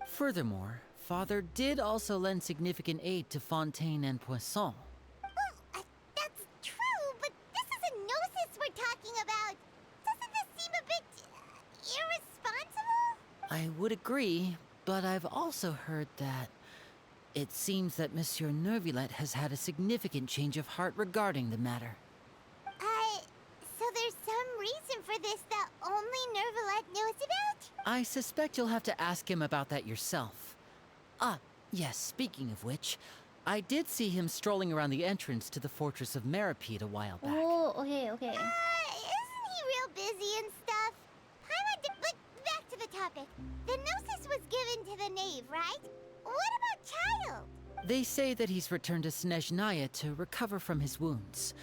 Furthermore, Father did also lend significant aid to Fontaine and Poisson. Well, that's true, but this is a gnosis we're talking about. Doesn't this seem a bit irresponsible? I would agree, but I've also heard that it seems that Monsieur Neuvillette has had a significant change of heart regarding the matter. So there's some reason for this that only Neuvillette knows about? I suspect you'll have to ask him about that yourself. Ah, yes, speaking of which, I did see him strolling around the entrance to the Fortress of Meripede a while back. Oh, okay. Isn't he real busy and stuff? But back to the topic. The gnosis was given to the knave, right? What about Child? They say that he's returned to Snezhnaya to recover from his wounds.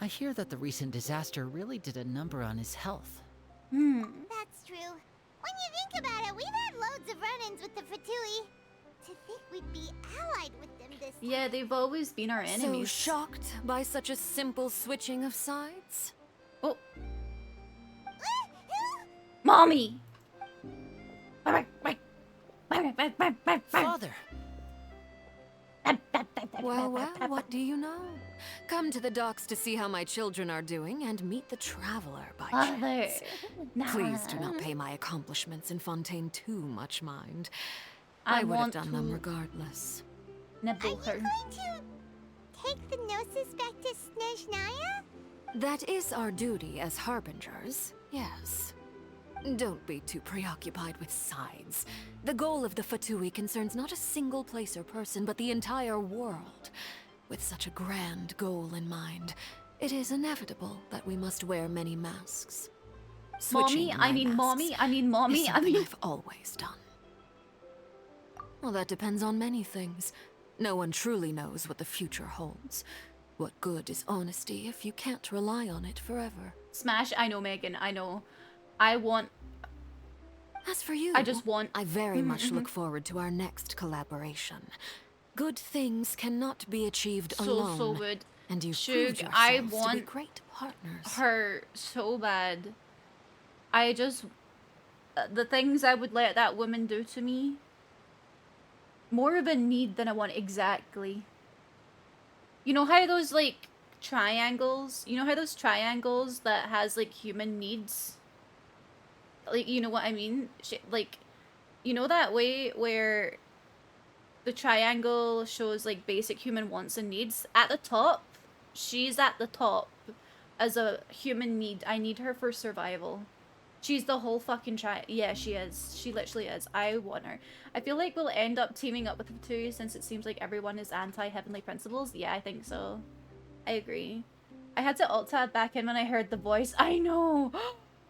I hear that the recent disaster really did a number on his health. That's true. When you think about it, we've had loads of run-ins with the Fatui. To think we'd be allied with them this time. Yeah, they've always been our enemies. So shocked by such a simple switching of sides? Oh. Mommy! Father! Well, what do you know? Come to the docks to see how my children are doing and meet the Traveler by chance. Please do not pay my accomplishments in Fontaine too much mind. I would have done them regardless. Are you going to take the gnosis back to Snezhnaya? That is our duty as harbingers, yes. Don't be too preoccupied with sides. The goal of the Fatui concerns not a single place or person, but the entire world. With such a grand goal in mind, it is inevitable that we must wear many masks. Mommy, I mean mommy, I've always done. Well, that depends on many things. No one truly knows what the future holds. What good is honesty if you can't rely on it forever? Smash, I know, Megan, I know. I want... As for you, I very much look forward to our next collaboration. Good things cannot be achieved alone. So good. And you Shug, proved I yourselves want to be great partners. her so bad. I just... the things I would let that woman do to me... More of a need than I want exactly. You know how those, like, triangles? You know how those triangles that has, like, human needs? Like, you know what I mean? Like, you know that way where the triangle shows, like, basic human wants and needs? At the top, she's at the top as a human need. I need her for survival. She's the whole fucking yeah, she is. She literally is. I want her. I feel like we'll end up teaming up with the two since it seems like everyone is anti-heavenly principles. Yeah, I think so. I agree. I had to alt-tab back in when I heard the voice. I know!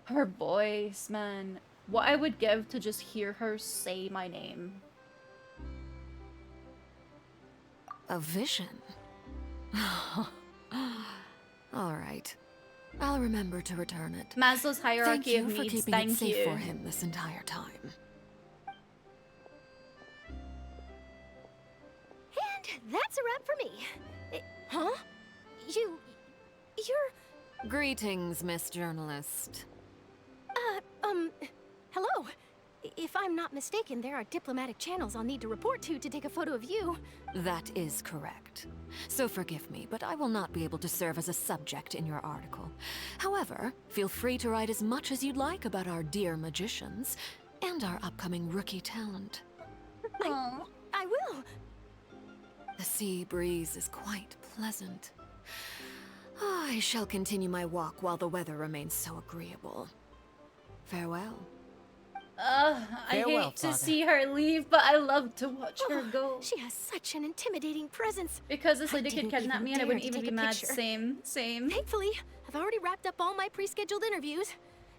Her voice, man. What I would give to just hear her say my name. A vision? Alright. I'll remember to return it. Maslow's hierarchy of needs. Thank you for keeping it safe for him this entire time. And that's a wrap for me. Huh? You're... Greetings, Miss Journalist. Hello. If I'm not mistaken, there are diplomatic channels I'll need to report to take a photo of you. That is correct. So forgive me, but I will not be able to serve as a subject in your article. However, feel free to write as much as you'd like about our dear magicians and our upcoming rookie talent. I will. The sea breeze is quite pleasant. I shall continue my walk while the weather remains so agreeable. Farewell. I Farewell, hate to Father. see her leave, but I love to watch her go. She has such an intimidating presence. Because this I lady could didn't kidnap even me and I dare wouldn't to even take be a mad. picture. Same. Thankfully, I've already wrapped up all my pre-scheduled interviews.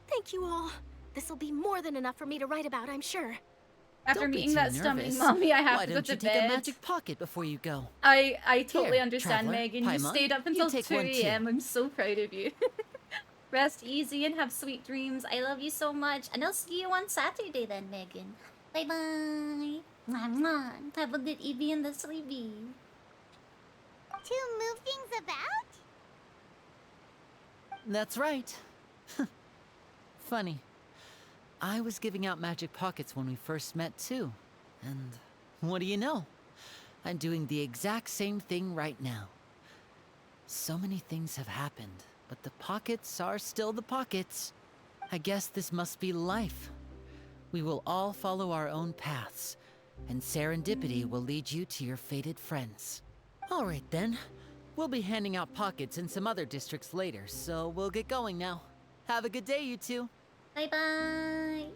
Thank you all. This'll be more than enough for me to write about, I'm sure. After Don't be meeting too that stomach nervous. mommy, I have Why to go don't to you take bed. a magic pocket before you go? I totally Here, understand, traveler. Megan. You Paimon, stayed up you until take 2 one too. a.m. I'm so proud of you. Rest easy and have sweet dreams. I love you so much. And I'll see you on Saturday then, Megan. Bye-bye. Mwah, mwah. Have a good evening and the sleepy. To move things about? That's right. Funny. I was giving out magic pockets when we first met too. And what do you know? I'm doing the exact same thing right now. So many things have happened, but the pockets are still the pockets. I guess this must be life. We will all follow our own paths, and serendipity will lead you to your fated friends. All right then. We'll be handing out pockets in some other districts later, so we'll get going now. Have a good day, you two. Bye-bye.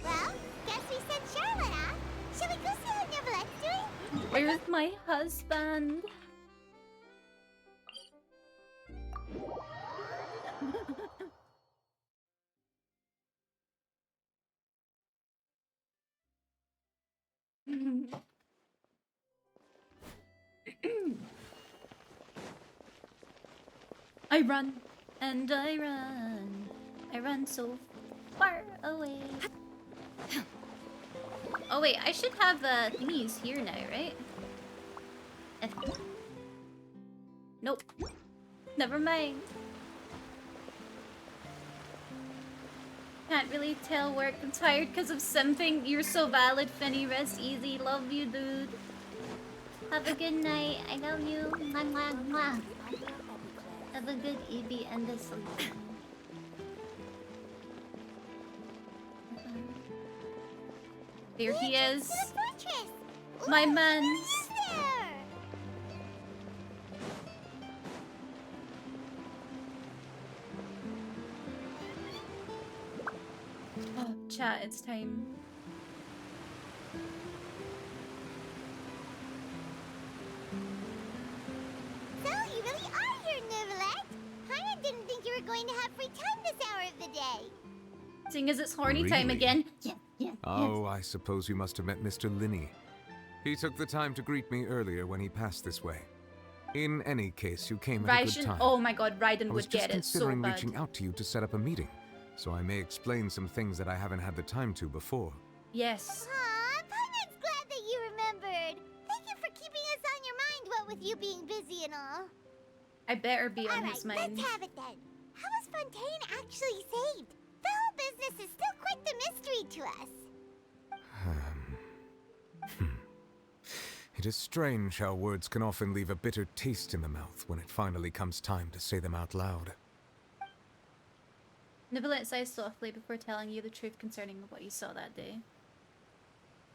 Well, guess we sent Charlotte off. Shall we go see how Neverlette's doing? Where's my husband? I run and I run. I run so far away. Oh wait, I should have thingies here now, right? Nope. Never mind. Can't really tell work. I'm tired because of something. You're so valid, Finny. Rest easy. Love you, dude. Have a good night. I love you. Mwah, mwah, mwah. Have a good EB and a sleep. Here he is. My mans. Oh, chat, it's time. So, you really are here, Neverlette. Paimon didn't think you were going to have free time this hour of the day. Seeing as it's horny time Really? again. Yeah. Oh, I suppose you must have met Mr. Linney. He took the time to greet me earlier when he passed this way. In any case, you came at a good Raiden, time. oh my god, Raiden I was would just get it so considering bad. reaching out to you to set up a meeting, so I may explain some things that I haven't had the time to before. Yes. Aw, Paimon's glad that you remembered. Thank you for keeping us on your mind, what with you being busy and all. I better be on his Alright, mind. let's have it then. How was Fontaine actually saved? The whole business is still quite the mystery to us. It is strange how words can often leave a bitter taste in the mouth when it finally comes time to say them out loud. Niblette sighs softly before telling you the truth concerning what you saw that day.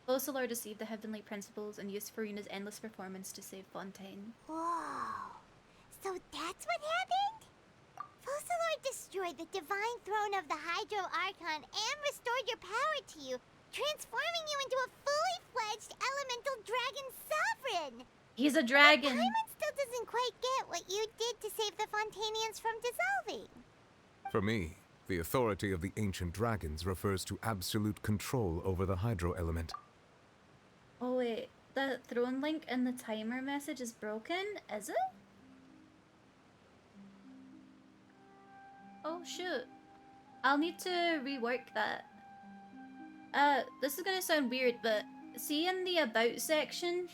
Fosalor deceived the heavenly principles and used Farina's endless performance to save Fontaine. Whoa. So that's what happened? Fosalor destroyed the divine throne of the Hydro Archon and restored your power to you, transforming you into a fully fledged elemental dragon sovereign. He's a dragon. But Paimon still doesn't quite get what you did to save the Fontanians from dissolving. For me, the authority of the ancient dragons refers to absolute control over the hydro element. Oh wait, the throne link and the timer message is broken, is it? Oh shoot. I'll need to rework that. This is gonna sound weird, but see in the about section,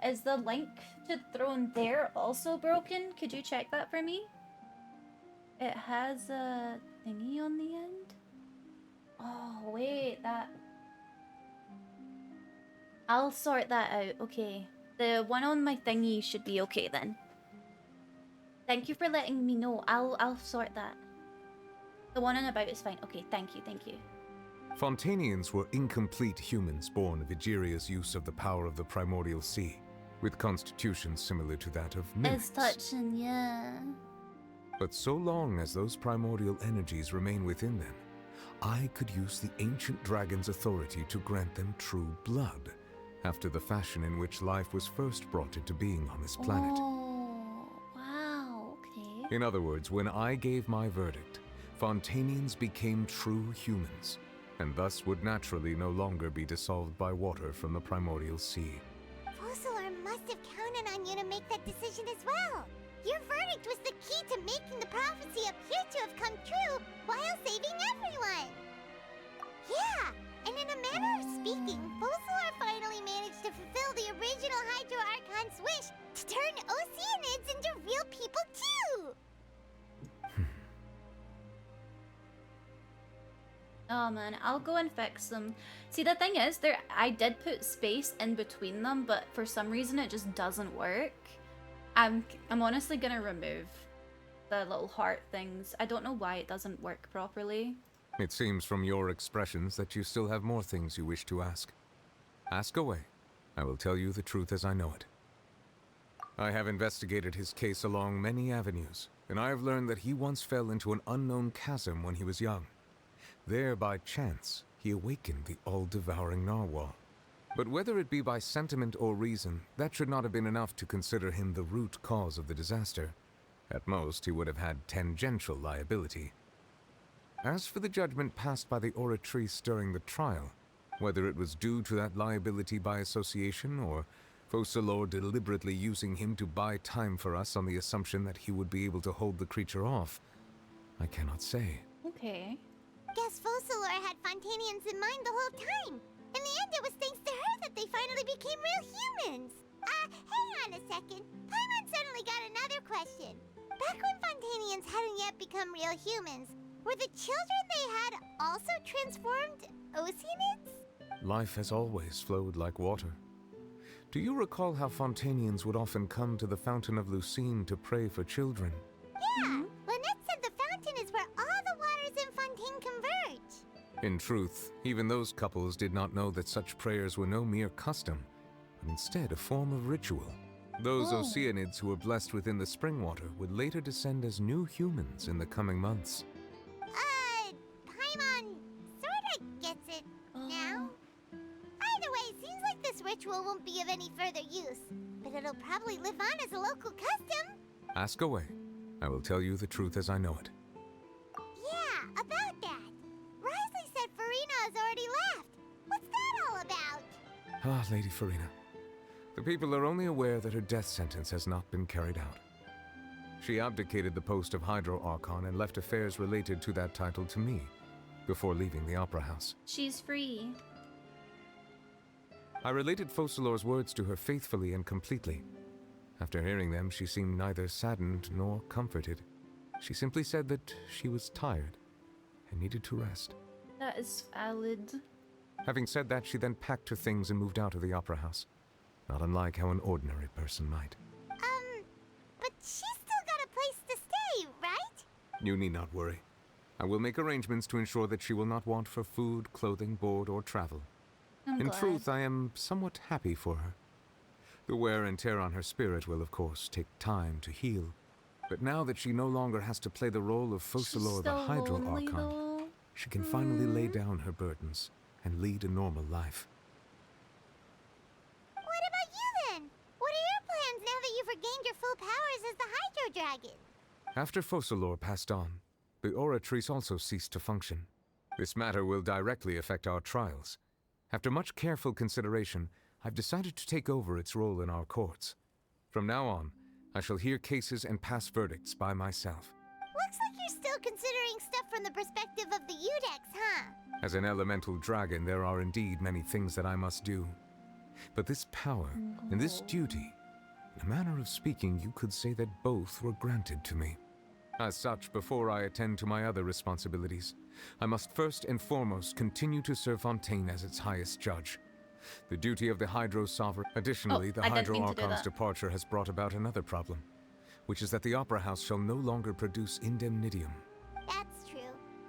is the link to throne there also broken? Could you check that for me? It has a thingy on the end. Oh, wait, that... I'll sort that out, okay. The one on my thingy should be okay then. Thank you for letting me know. I'll sort that. The one on about is fine. Okay, thank you, thank you. Fontanians were incomplete humans born of Egeria's use of the power of the primordial sea, with constitutions similar to that of It's nymphs. touching, yeah. But so long as those primordial energies remain within them, I could use the ancient dragon's authority to grant them true blood, after the fashion in which life was first brought into being on this planet. Oh, wow, okay. In other words, when I gave my verdict, Fontanians became true humans, and thus would naturally no longer be dissolved by water from the primordial sea. Fossilor must have counted on you to make that decision as well. Your verdict was the key to making the prophecy appear to have come true while saving everyone. Yeah, and in a manner of speaking, Fossilor finally managed to fulfill the original Hydro Archon's wish to turn Oceanids into real people too. Oh man, I'll go and fix them. See, the thing is, I did put space in between them, but for some reason it just doesn't work. I'm honestly gonna remove the little heart things. I don't know why it doesn't work properly. It seems from your expressions that you still have more things you wish to ask. Ask away. I will tell you the truth as I know it. I have investigated his case along many avenues, and I have learned that he once fell into an unknown chasm when he was young. There, by chance, he awakened the all-devouring narwhal. But whether it be by sentiment or reason, that should not have been enough to consider him the root cause of the disaster. At most, he would have had tangential liability. As for the judgment passed by the Oratrice during the trial, whether it was due to that liability by association or Fossilor deliberately using him to buy time for us on the assumption that he would be able to hold the creature off, I cannot say. Okay. Guess Fossilor had Fontanians in mind the whole time. In the end, it was thanks to her that they finally became real humans. Hang on a second. Paimon suddenly got another question. Back when Fontanians hadn't yet become real humans, were the children they had also transformed Oceanids? Life has always flowed like water. Do you recall how Fontanians would often come to the Fountain of Lucine to pray for children? Yeah, Lynette said the fountain is where all the waters in Fontaine converge. In truth, even those couples did not know that such prayers were no mere custom, but instead a form of ritual. Those Oceanids who were blessed within the spring water would later descend as new humans in the coming months. Paimon sorta gets it now. Either way, seems like this ritual won't be of any further use, but it'll probably live on as a local custom. Ask away. I will tell you the truth as I know it. Yeah, about that. Risley said Farina has already left. What's that all about? Ah, Lady Farina. The people are only aware that her death sentence has not been carried out. She abdicated the post of Hydro Archon and left affairs related to that title to me, before leaving the Opera House. She's free. I related Fossilor's words to her faithfully and completely. After hearing them, she seemed neither saddened nor comforted. She simply said that she was tired and needed to rest. That is valid. Having said that, she then packed her things and moved out of the Opera House, not unlike how an ordinary person might. But she's still got a place to stay, right? You need not worry. I will make arrangements to ensure that she will not want for food, clothing, board, or travel. In truth, I am somewhat happy for her. The wear and tear on her spirit will, of course, take time to heal. But now that she no longer has to play the role of Fossilor the Hydro Archon, she can finally lay down her burdens and lead a normal life. What about you then? What are your plans now that you've regained your full powers as the Hydro Dragon? After Fossilor passed on, the Oratrice also ceased to function. This matter will directly affect our trials. After much careful consideration, I've decided to take over its role in our courts. From now on, I shall hear cases and pass verdicts by myself. Looks like you're still considering stuff from the perspective of the Udex, huh? As an elemental dragon, there are indeed many things that I must do. But this power and this duty, in a manner of speaking, you could say that both were granted to me. As such, before I attend to my other responsibilities, I must first and foremost continue to serve Fontaine as its highest judge. The duty of the Hydro Sovereign. Additionally, the I didn't Hydro mean to do Archon's that. departure has brought about another problem, which is that the Opera House shall no longer produce indemnitium. That's true.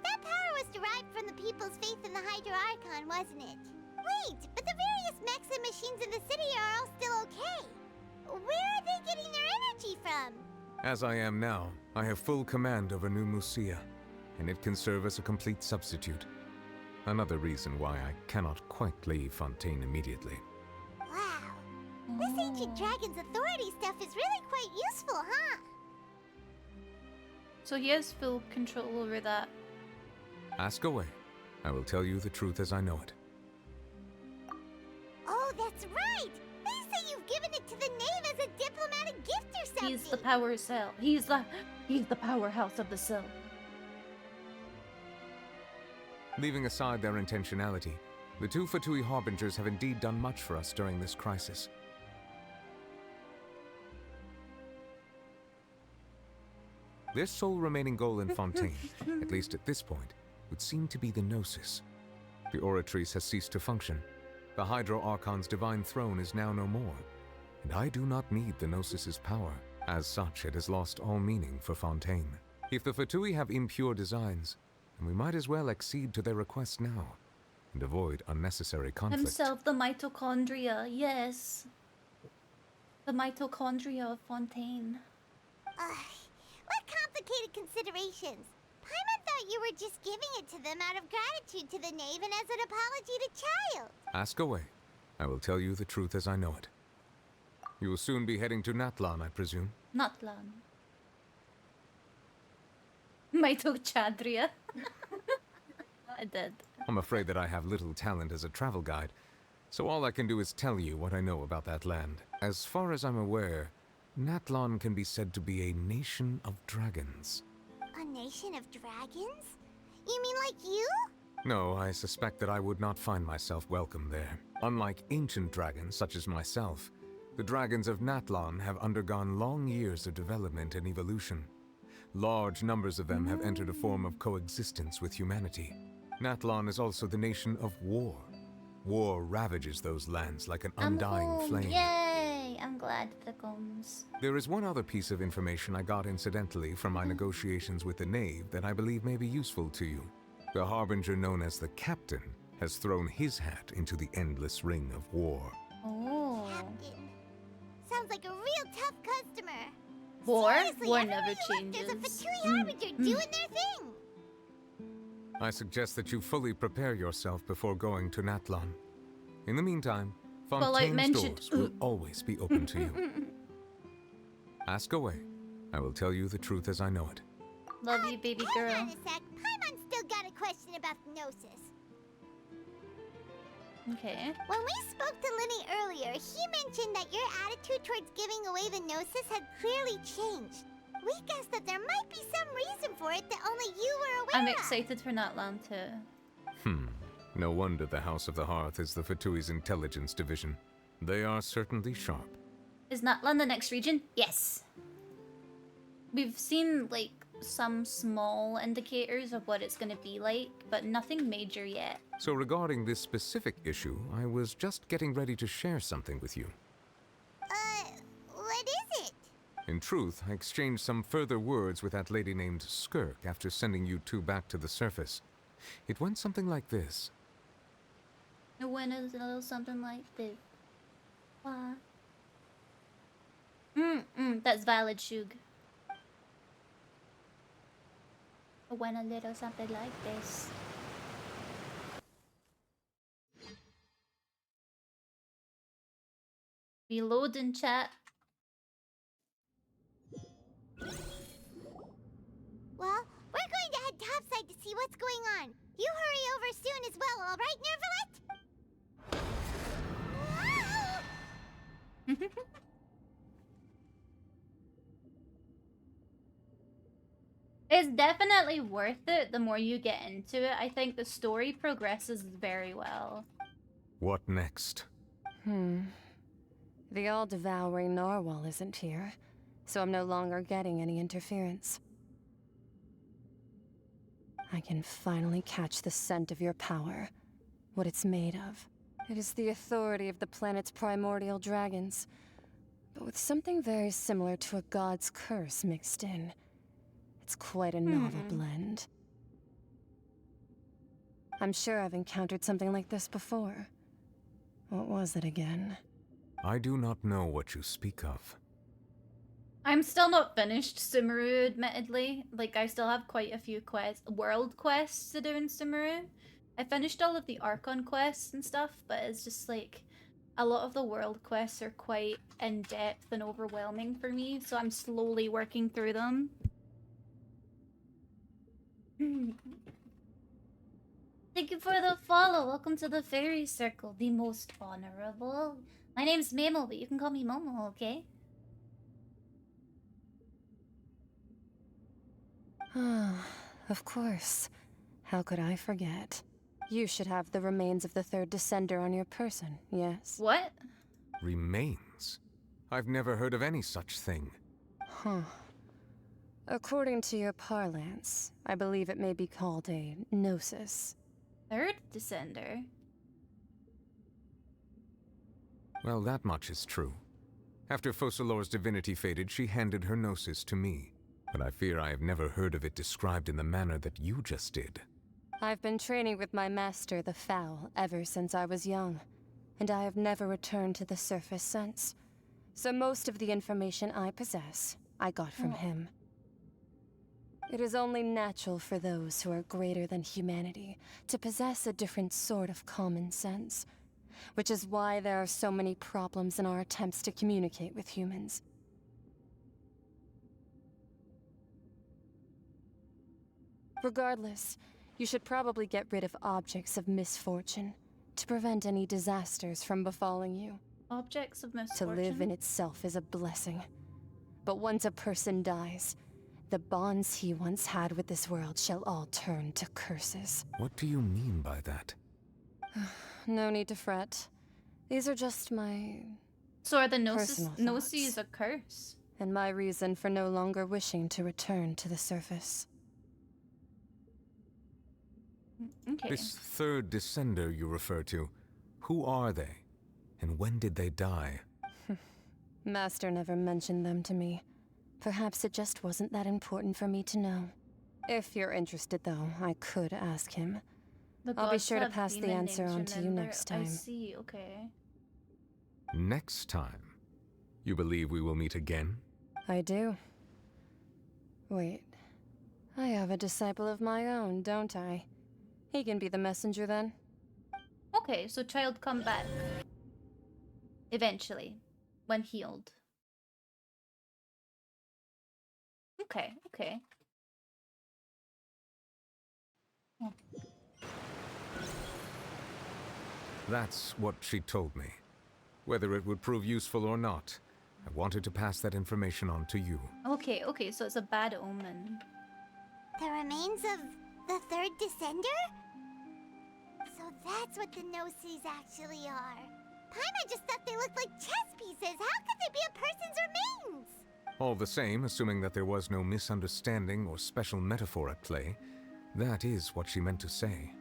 That power was derived from the people's faith in the Hydro Archon, wasn't it? Wait, but the various mechs and machines in the city are all still okay. Where are they getting their energy from? As I am now, I have full command over New Musia, and it can serve as a complete substitute. Another reason why I cannot quite leave Fontaine immediately. Wow. This ancient dragon's authority stuff is really quite useful, huh? So he has full control over that. Ask away. I will tell you the truth as I know it. Oh, that's right! They say you've given it to the knave as a diplomatic gift or something! He's the power cell. He's the powerhouse of the cell. Leaving aside their intentionality, the two Fatui Harbingers have indeed done much for us during this crisis. Their sole remaining goal in Fontaine, at least at this point, would seem to be the Gnosis. The Oratrice has ceased to function. The Hydro Archon's divine throne is now no more, and I do not need the Gnosis's power. As such, it has lost all meaning for Fontaine. If the Fatui have impure designs, then we might as well accede to their request now, and avoid unnecessary conflict. Himself, the mitochondria, yes. The mitochondria of Fontaine. What complicated considerations? Paimon thought you were just giving it to them out of gratitude to the knave and as an apology to Child. Ask away. I will tell you the truth as I know it. You will soon be heading to Natlan, I presume? Natlan. Mitochondria. I did. I'm afraid that I have little talent as a travel guide, so all I can do is tell you what I know about that land. As far as I'm aware, Natlan can be said to be a nation of dragons. A nation of dragons? You mean like you? No, I suspect that I would not find myself welcome there. Unlike ancient dragons such as myself, the dragons of Natlan have undergone long years of development and evolution. Large numbers of them have entered a form of coexistence with humanity. Natlan is also the nation of war. War ravages those lands like an undying flame. Yay! I'm glad that comes. There is one other piece of information I got incidentally from my negotiations with the knave that I believe may be useful to you. The harbinger known as the Captain has thrown his hat into the endless ring of war. Oh. Captain. Sounds like a real tough customer. War? Seriously, War everywhere never you look, changes. There's a Fatui Harbinger doing their thing. I suggest that you fully prepare yourself before going to Natlan. In the meantime, Fontaine's doors will always be open to you. Ask away. I will tell you the truth as I know it. Love you, baby girl. Hang on a sec. Paimon's still got a question about Gnosis. Okay. When we spoke to Linny earlier, he mentioned that your attitude towards giving away the Gnosis had clearly changed. We guessed that there might be some reason for it that only you were aware I'm of. excited for Natlan too. No wonder the House of the Hearth is the Fatui's intelligence division. They are certainly sharp. Is Natlan the next region? Yes. We've seen, like, some small indicators of what it's gonna be like, but nothing major yet. So regarding this specific issue, I was just getting ready to share something with you. What is it? In truth, I exchanged some further words with that lady named Skirk after sending you two back to the surface. It went something like this. It went a little something like this. What? That's valid, Shug. It went a little something like this. Reload in chat. Well, we're going to head topside to see what's going on. You hurry over soon as well, all right, Nervalet? It's definitely worth it the more you get into it. I think the story progresses very well. What next? The all-devouring narwhal isn't here, so I'm no longer getting any interference. I can finally catch the scent of your power. What it's made of. It is the authority of the planet's primordial dragons, but with something very similar to a god's curse mixed in. It's quite a novel blend. I'm sure I've encountered something like this before. What was it again? I do not know what you speak of. I'm still not finished Sumeru, admittedly. Like, I still have quite a few world quests to do in Sumeru. I finished all of the Archon quests and stuff, but it's just like a lot of the world quests are quite in-depth and overwhelming for me, so I'm slowly working through them. Thank you for the follow. Welcome to the Fairy Circle, the most honorable. My name's Mamo, but you can call me Momo, okay? Of course. How could I forget? You should have the remains of the third descender on your person, yes? What? Remains? I've never heard of any such thing. Huh. According to your parlance, I believe it may be called a gnosis. Third descender? Well, that much is true. After Focalor's divinity faded, she handed her gnosis to me. But I fear I have never heard of it described in the manner that you just did. I've been training with my master, the Foul, ever since I was young, and I have never returned to the surface since. So most of the information I possess, I got from him. It is only natural for those who are greater than humanity to possess a different sort of common sense, which is why there are so many problems in our attempts to communicate with humans. Regardless, you should probably get rid of objects of misfortune to prevent any disasters from befalling you. Objects of To misfortune? live in itself is a blessing. But once a person dies, the bonds he once had with this world shall all turn to curses. What do you mean by that? No need to fret. These are just my... So are the personal Gnosis a curse? And my reason for no longer wishing to return to the surface. Okay. This third descender you refer to, who are they? And when did they die? Master never mentioned them to me. Perhaps it just wasn't that important for me to know. If you're interested, though, I could ask him. I'll be sure to pass the answer on to you next time. I see, okay. Next time? You believe we will meet again? I do. Wait. I have a disciple of my own, don't I? He can be the messenger then. Okay, so child come back. Eventually. When healed. Okay, okay. Oh. That's what she told me. Whether it would prove useful or not, I wanted to pass that information on to you. Okay, okay, so it's a bad omen. The remains of the third descender? So that's what the Gnosis actually are. Paimon just thought they looked like chess pieces. How could they be a person's remains? All the same, assuming that there was no misunderstanding or special metaphor at play, that is what she meant to say.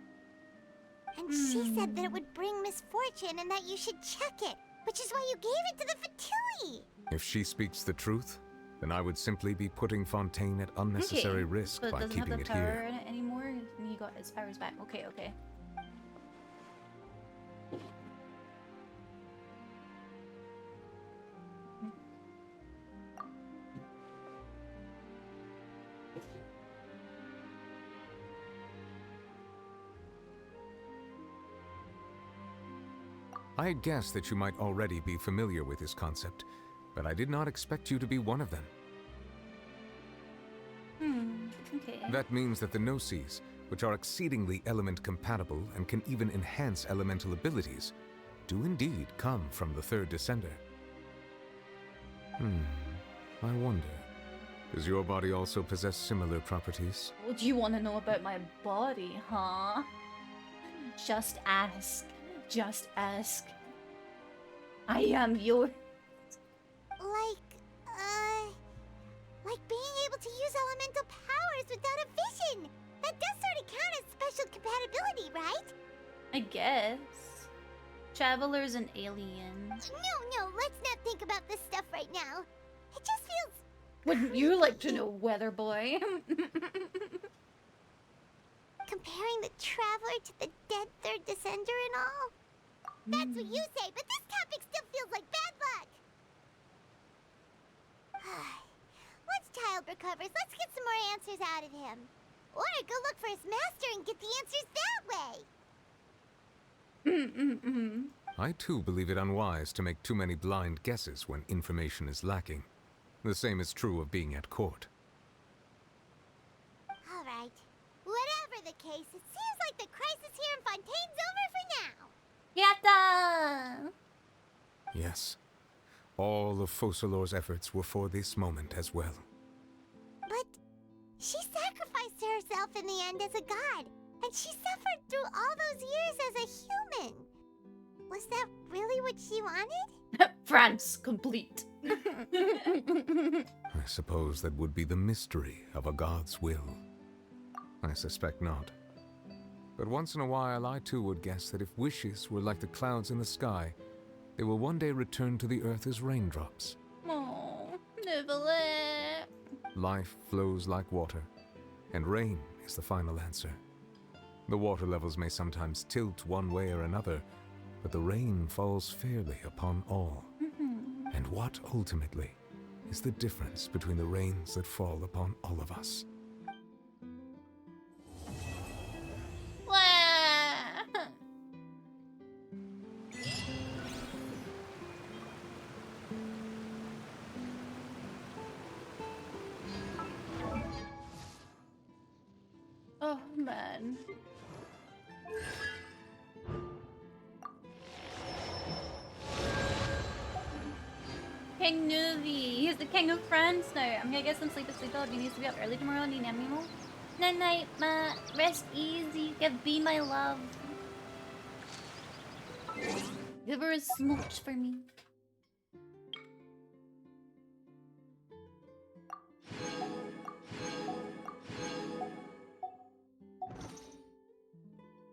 And she said that it would bring misfortune and that you should check it, which is why you gave it to the Fatui. If she speaks the truth, then I would simply be putting Fontaine at unnecessary risk so it by doesn't keeping have it the power here. in it anymore, and he got his powers back. Okay, okay. I had guessed that you might already be familiar with this concept, but I did not expect you to be one of them. Okay. That means that the Gnosis, which are exceedingly element-compatible and can even enhance elemental abilities, do indeed come from the third descender. I wonder, does your body also possess similar properties? What do you want to know about my body, huh? Just ask. Just ask. I am your... Like being able to use elemental powers without a vision. That does sort of Fatui, right? I guess. Travelers and aliens. No, let's not think about this stuff right now. It just feels... Wouldn't you like to know, weather boy? Comparing the Traveler to the dead third descender and all? That's what you say, but this topic still feels like bad luck! Once Child recovers, let's get some more answers out of him. Or go look for his master and get the answers that way! I too believe it unwise to make too many blind guesses when information is lacking. The same is true of being at court. Alright. Whatever the case, it seems like the crisis here in Fontaine's over for now! Yatta! Yes. All of Focalor's efforts were for this moment as well. But she sacrificed herself in the end as a god, and she suffered through all those years as a human. Was that really what she wanted? France complete. I suppose that would be the mystery of a god's will. I suspect not. But once in a while, I too would guess that if wishes were like the clouds in the sky, they will one day return to the earth as raindrops. Oh, Nivelet. Life flows like water, and rain is the final answer. The water levels may sometimes tilt one way or another, but the rain falls fairly upon all. And what, ultimately, is the difference between the rains that fall upon all of us? Oh, man. King Nuvi. He's the king of France now. I'm gonna get some sleep at sleep. He needs to be up early tomorrow. Need Nemo. Night night, ma. Rest easy. Give B my love. Give her a smooch for me.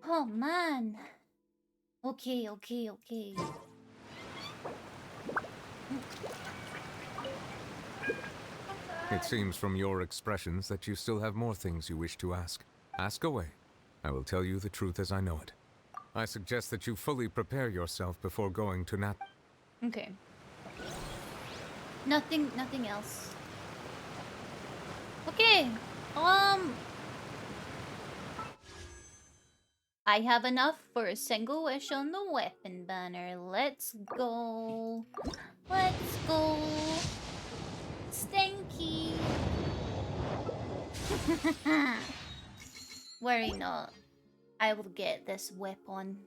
Oh man. Okay. It seems from your expressions that you still have more things you wish to ask. Ask away. I will tell you the truth as I know it. I suggest that you fully prepare yourself before going to Nat. Okay. Nothing else. Okay. I have enough for a single wish on the weapon banner. Let's go. Let's go. Stinky. Worry not. I will get this weapon.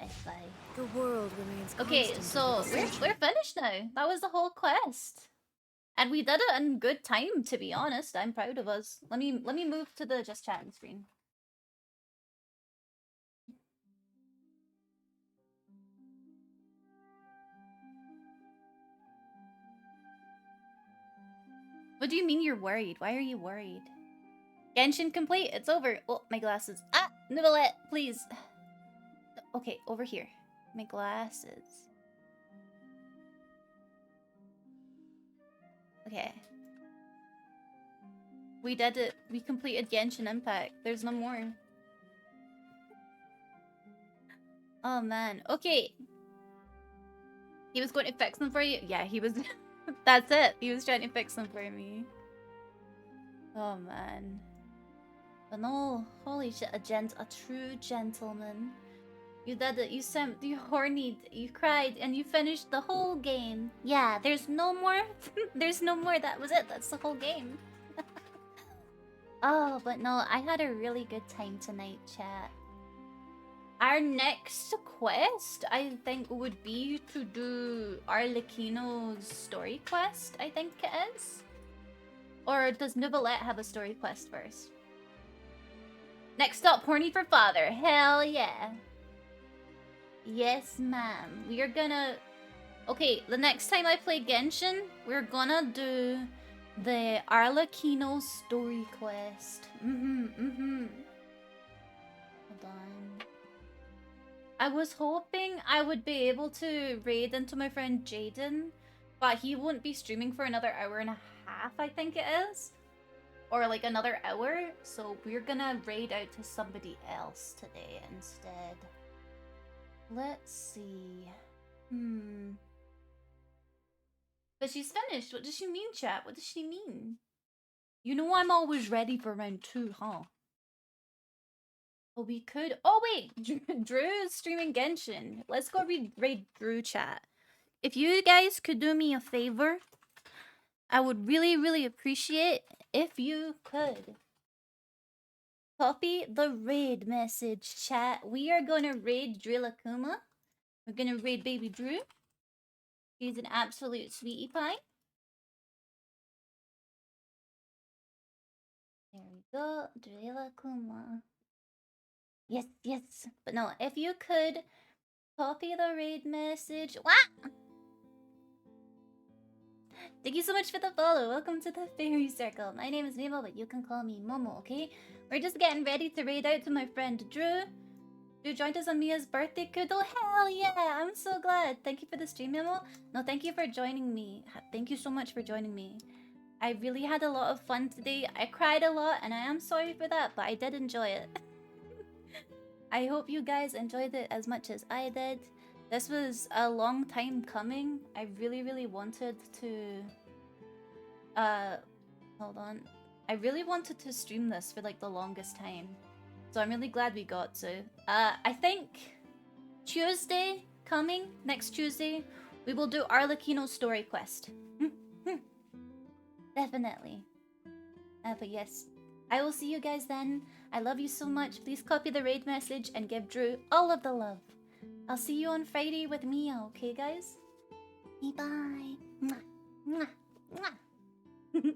If I... The world remains Okay, constant so to the we're finished now. That was the whole quest. And we did it in good time, to be honest. I'm proud of us. Let me move to the just chatting screen. What do you mean you're worried? Why are you worried? Genshin complete. It's over. Oh, my glasses. Ah, Nivelet, please. Okay, over here. My glasses. Okay. We did it. We completed Genshin Impact. There's no more. Oh man. Okay. He was going to fix them for you? Yeah, he was. That's it. He was trying to fix them for me. Oh man. But no, holy shit, a true gentleman. You did it. You hornied, you cried, and you finished the whole game. Yeah, there's no more. There's no more. That was it. That's the whole game. Oh, but no, I had a really good time tonight, chat. Our next quest, I think, would be to do Arlecchino's story quest, I think it is. Or does Nivelet have a story quest first? Next up, Horny for Father. Hell yeah. Yes, ma'am. We are gonna... Okay, the next time I play Genshin, we're gonna do the Arlecchino story quest. Hold on. I was hoping I would be able to raid into my friend Jaden, but he won't be streaming for another hour and a half, I think it is. Or like another hour. So we're gonna raid out to somebody else today instead. Let's see. But she's finished. What does she mean, chat? What does she mean? You know I'm always ready for round 2, huh? Oh, we could... Oh, wait! Drew is streaming Genshin. Let's go raid Drew, chat. If you guys could do me a favor, I would really, really appreciate if you could copy the raid message, chat. We are gonna raid Drillakuma. We're gonna raid Baby Drew. He's an absolute sweetie pie. There we go, Drillakuma. Yes, yes. But no, if you could copy the raid message. What? Thank you so much for the follow. Welcome to the Fairy Circle. My name is Nemo, but you can call me Momo, okay? We're just getting ready to raid out to my friend Drew. Drew joined us on Mia's birthday kudo. Hell yeah! I'm so glad. Thank you for the stream, Memo. No, thank you for joining me. Thank you so much for joining me. I really had a lot of fun today. I cried a lot, and I am sorry for that, but I did enjoy it. I hope you guys enjoyed it as much as I did. This was a long time coming. I really, really wanted to... hold on. I really wanted to stream this for like the longest time. So I'm really glad we got to. I think Tuesday coming, next Tuesday, we will do Arlecchino's story quest. Definitely. But yes, I will see you guys then. I love you so much. Please copy the raid message and give Drew all of the love. I'll see you on Friday with Mia, okay guys? Bye. Mwah. Mwah. Mwah.